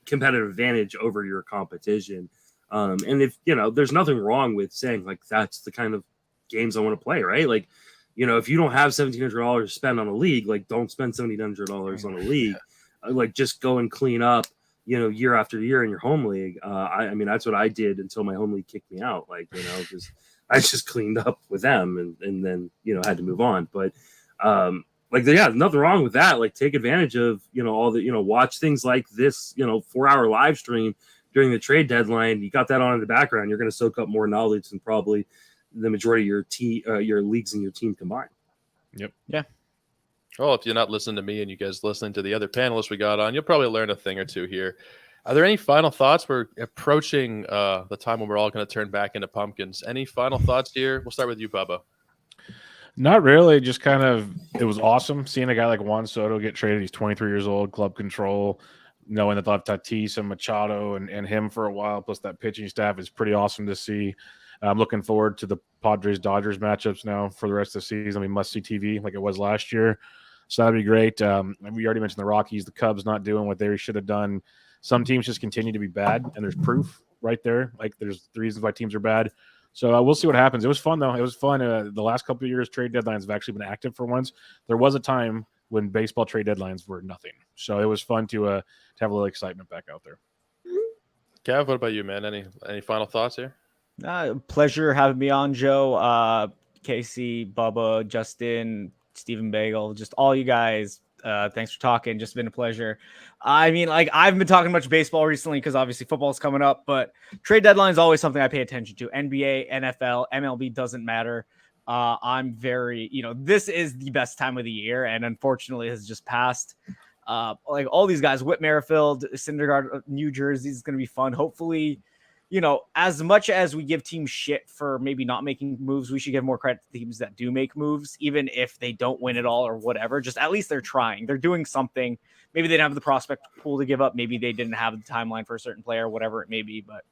competitive advantage over your competition. And if, there's nothing wrong with saying like, that's the kind of games I want to play, right? Like, if you don't have $1,700 to spend on a league, like don't spend $1,700 on a league. Like just go and clean up, year after year in your home league. I mean, that's what I did until my home league kicked me out. Like, I just cleaned up with them and then, had to move on. But nothing wrong with that. Like take advantage of, all the, watch things like this, 4-hour live stream during the trade deadline. You got that on in the background. You're going to soak up more knowledge than probably the majority of your leagues and your team combined. Yep. Yeah. Well, if you're not listening to me and you guys listening to the other panelists we got on, you'll probably learn a thing or two here. Are there any final thoughts? We're approaching the time when we're all going to turn back into pumpkins. Any final thoughts here? We'll start with you, Bubba. Not really. Just kind of, it was awesome seeing a guy like Juan Soto get traded. He's 23 years old, club control, knowing that they'll have Tatis and Machado and him for a while, plus that pitching staff is pretty awesome to see. I'm looking forward to the Padres-Dodgers matchups now for the rest of the season. I mean, must-see TV like it was last year. So that'd be great. We already mentioned the Rockies, the Cubs not doing what they should have done. Some teams just continue to be bad, and there's proof right there. Like there's the reasons why teams are bad. So we'll see what happens. It was fun, though. It was fun. The last couple of years, trade deadlines have actually been active for once. There was a time when baseball trade deadlines were nothing. So it was fun to have a little excitement back out there. Cav, what about you, man? Any final thoughts here? Pleasure having me on, Joe, Casey, Bubba, Justin, Stephen Bagel, just all you guys. Thanks for talking. Just been a pleasure. I mean, like I've been talking much baseball recently because obviously football is coming up, but trade deadline is always something I pay attention to. NBA, NFL, MLB doesn't matter. I'm very, this is the best time of the year, and unfortunately has just passed. Like all these guys, Whit Merrifield, Syndergaard, New Jersey is going to be fun. Hopefully, as much as we give teams shit for maybe not making moves, we should give more credit to teams that do make moves, even if they don't win it all or whatever. Just at least they're trying. They're doing something. Maybe they didn't have the prospect pool to give up. Maybe they didn't have the timeline for a certain player, whatever it may be. But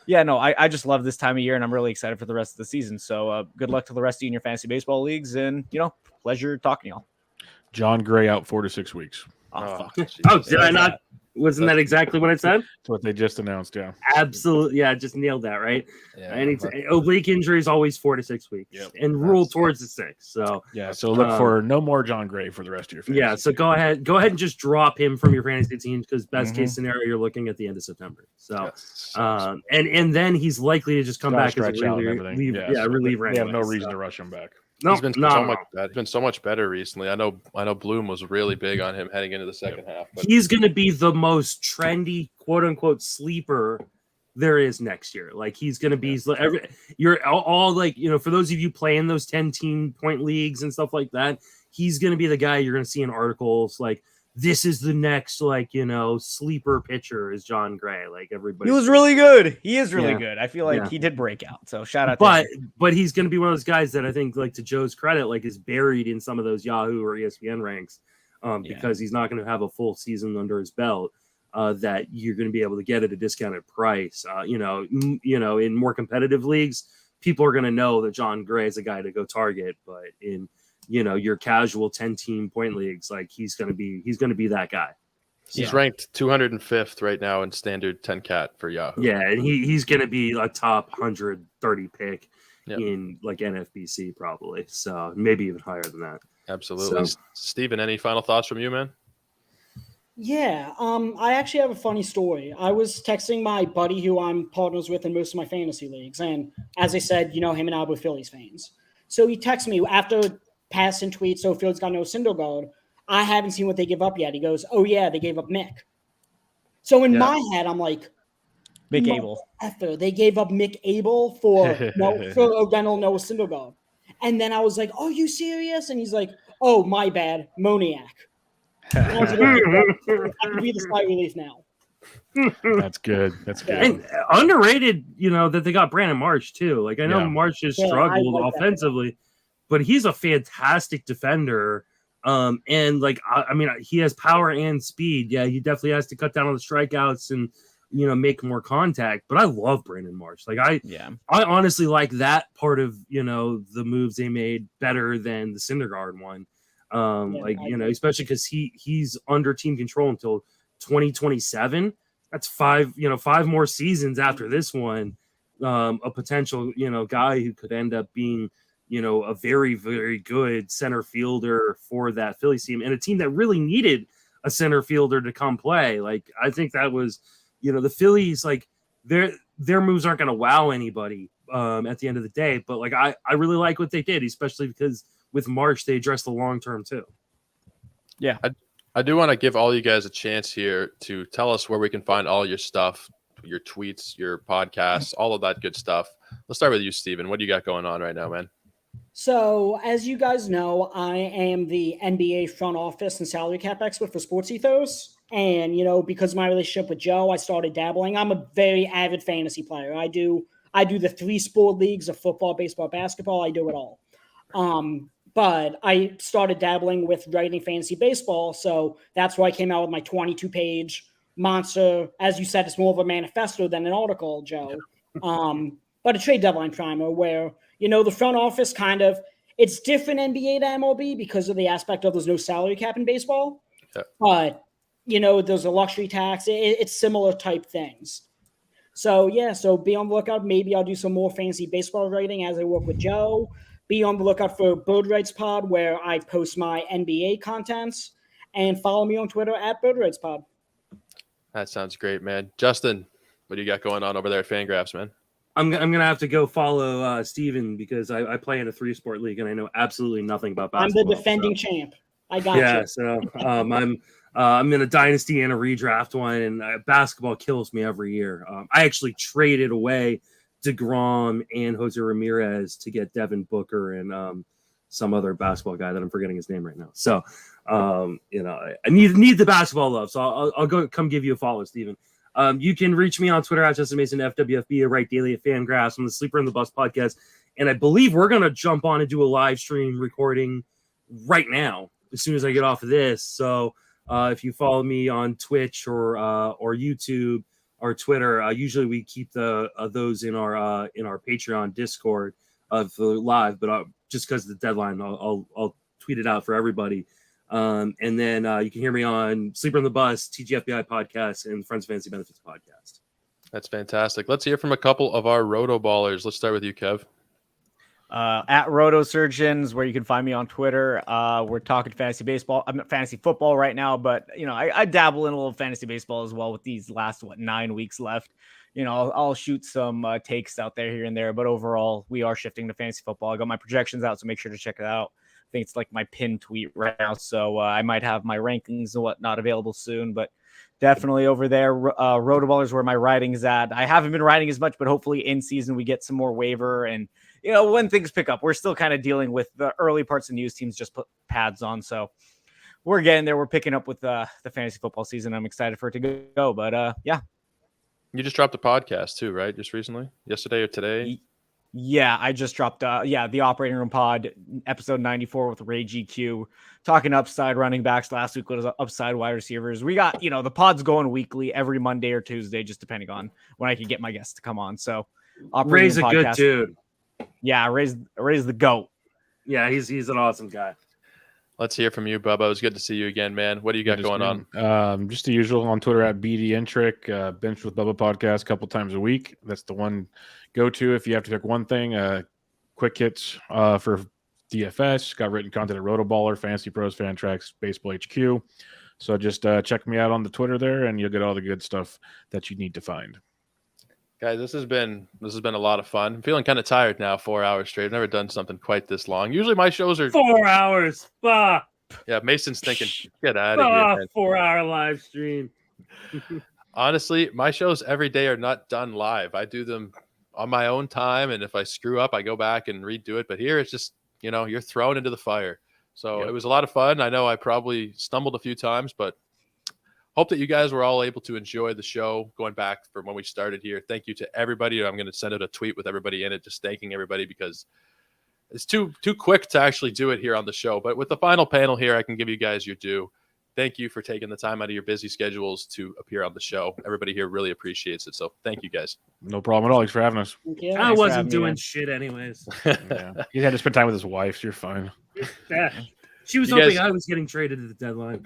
yeah, no, I just love this time of year, and I'm really excited for the rest of the season. So good luck to the rest of you in your fantasy baseball leagues, and, pleasure talking to y'all. John Gray out 4 to 6 weeks. Oh, fuck. Oh, did I not? Wasn't that exactly what I said? That's what they just announced, yeah. Absolutely. Yeah, just nailed that, right? Yeah, oblique injury is always 4 to 6 weeks. Yep. And rule towards the 6. So so look for no more John Gray for the rest of your fantasy. Yeah, so go ahead and just drop him from your fantasy team, because best case scenario, you're looking at the end of September. So and then he's likely to just come back as a reliever. They have no reason to rush him back. No, he's been so much better recently. I know Bloom was really big on him heading into the second half. But he's going to be the most trendy, quote unquote, sleeper there is next year. Like he's going to be you're all like, for those of you playing those 10 team point leagues and stuff like that, he's going to be the guy you're going to see in articles like this is the next, like, sleeper pitcher is John Gray. Like, everybody. He was really good. He is really Yeah. good. I feel like Yeah. he did break out. So shout out to him. But he's going to be one of those guys that I think, like, to Joe's credit, like, is buried in some of those Yahoo or ESPN ranks because he's not going to have a full season under his belt. That you're going to be able to get at a discounted price. In more competitive leagues, people are going to know that John Gray is a guy to go target. But in your casual 10-team point leagues, like, he's going to be that guy. He's ranked 205th right now in standard 10 cat for Yahoo. Yeah, and he's going to be a top 130 pick in like NFBC probably. So maybe even higher than that. Absolutely. So, Steven, any final thoughts from you, man? Yeah, I actually have a funny story. I was texting my buddy who I'm partners with in most of my fantasy leagues, and as I said, him and I were Phillies fans. So he texted me after passing tweets, so Phillies got no Syndergaard. I haven't seen what they give up yet. He goes, oh yeah, they gave up Mick. So in my head, I'm like, Mick Abel. They gave up Mick Abel for a rental Noah Syndergaard. And then I was like, are you serious? And he's like, oh, my bad, Moniac. I was like, okay, I can breathe a slight relief now. That's good. That's good. And underrated, that they got Brandon Marsh too. Like, I know Marsh has struggled offensively, but he's a fantastic defender. And like, I mean, he has power and speed. Yeah, he definitely has to cut down on the strikeouts and make more contact. But I love Brandon Marsh. Like, I honestly like that part of the moves they made better than the Syndergaard one. Especially because he's under team control until 2027. That's five more seasons after this one. A potential guy who could end up being a very, very good center fielder for that Phillies team, and a team that really needed a center fielder to come play. Like, I think that was the Phillies, like, their moves aren't going to wow anybody at the end of the day, but like I really like what they did, especially because with March, they addressed the long term too. Yeah. I do want to give all you guys a chance here to tell us where we can find all your stuff, your tweets, your podcasts, all of that good stuff. Let's start with you, Steven. What do you got going on right now, man? So, as you guys know, I am the NBA front office and salary cap expert for Sports Ethos. And, because of my relationship with Joe, I started dabbling. I'm a very avid fantasy player. I do the 3 sport leagues of football, baseball, basketball. I do it all. But I started dabbling with writing fantasy baseball, so that's why I came out with my 22-page monster. As you said, it's more of a manifesto than an article, Joe. But a trade deadline primer where, the front office it's different NBA to MLB because of the aspect of there's no salary cap in baseball. Yeah. But, there's a luxury tax. It's similar type things. So, so be on the lookout. Maybe I'll do some more fantasy baseball writing as I work with Joe. Be on the lookout for Bird Rights Pod, where I post my NBA contents, and follow me on Twitter at Bird Rights Pod. That sounds great, man. Justin, what do you got going on over there at Fangraphs, man? I'm gonna have to go follow Steven because I play in a 3-sport league and I know absolutely nothing about basketball. I'm the defending champ. I got you. Yeah, so I'm in a dynasty and a redraft one, and basketball kills me every year. I actually traded away DeGrom and Jose Ramirez to get Devin Booker and some other basketball guy that I'm forgetting his name right now. So, I need the basketball love. So I'll go come give you a follow, Steven. You can reach me on Twitter at Justin Mason FWFB. I write daily at Fangraphs. I'm the Sleeper in the Bus podcast, and I believe we're gonna jump on and do a live stream recording right now as soon as I get off of this. So if you follow me on Twitch or YouTube or Twitter, usually we keep those in our Patreon Discord for live, but just because of the deadline, I'll tweet it out for everybody. And then you can hear me on Sleeper on the Bus, TGFBI podcast, and Friends of Fantasy Benefits podcast. That's fantastic. Let's hear from a couple of our Roto Ballers. Let's start with you, Kev. At Roto Surgeons, where you can find me on Twitter. We're talking fantasy baseball. I'm not fantasy football right now, but I dabble in a little fantasy baseball as well with these last 9 weeks left. I'll shoot some takes out there here and there, but overall we are shifting to fantasy football. I got my projections out, so make sure to check it out. I think it's like my pinned tweet right now, so I might have my rankings and whatnot available soon, but definitely over there, Rotoballers, where my writing is at. I haven't been writing as much, but hopefully in season we get some more waiver and when things pick up. We're still kind of dealing with the early parts of news teams just put pads on, so we're getting there. We're picking up with the fantasy football season. I'm excited for it to go. But yeah. You just dropped a podcast too, right? Just recently, yesterday or today? Yeah, I just dropped the Operating Room Pod, episode 94 with Ray GQ, talking upside running backs. Last week was upside wide receivers. We got, the pod's going weekly every Monday or Tuesday, just depending on when I can get my guests to come on. So Ray's a good dude. Yeah, Ray's the GOAT. Yeah, he's an awesome guy. Let's hear from you, Bubba. It was good to see you again, man. What do you got going on? Just the usual on Twitter at BDNtrick, Bench with Bubba podcast a couple times a week. That's the one go-to if you have to pick one thing. Quick hits for DFS. Got written content at Rotoballer, Fantasy Pros, Fantrax, Baseball HQ. So just check me out on the Twitter there, and you'll get all the good stuff that you need to find. Guys, this has been a lot of fun. I'm feeling kind of tired now. 4 hours straight. I've never done something quite this long. Usually my shows are 4 hours. Fuck. Yeah, Mason's thinking, get out of here, man. 4-hour live stream. Honestly, my shows every day are not done live. I do them on my own time, and if I screw up, I go back and redo it. But here it's just, you're thrown into the fire. So It was a lot of fun. I know I probably stumbled a few times, but hope that you guys were all able to enjoy the show going back from when we started here. Thank you to everybody. I'm going to send out a tweet with everybody in it, just thanking everybody because it's too quick to actually do it here on the show. But with the final panel here, I can give you guys your due. Thank you for taking the time out of your busy schedules to appear on the show. Everybody here really appreciates it. So thank you guys. No problem at all. Thanks for having us. I wasn't doing shit anyways. He had to spend time with his wife. So you're fine. Yeah. She was hoping I was getting traded at the deadline.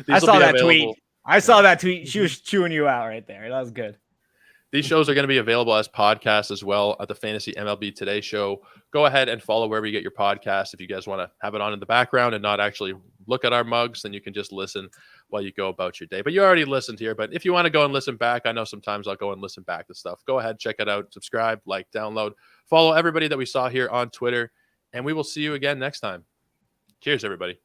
I saw that tweet. I saw that tweet. She was chewing you out right there. That was good. These shows are going to be available as podcasts as well at the Fantasy MLB Today show. Go ahead and follow wherever you get your podcast. If you guys want to have it on in the background and not actually look at our mugs, then you can just listen while you go about your day. But you already listened here. But if you want to go and listen back, I know sometimes I'll go and listen back to stuff. Go ahead, check it out, subscribe, like, download, follow everybody that we saw here on Twitter, and we will see you again next time. Cheers, everybody.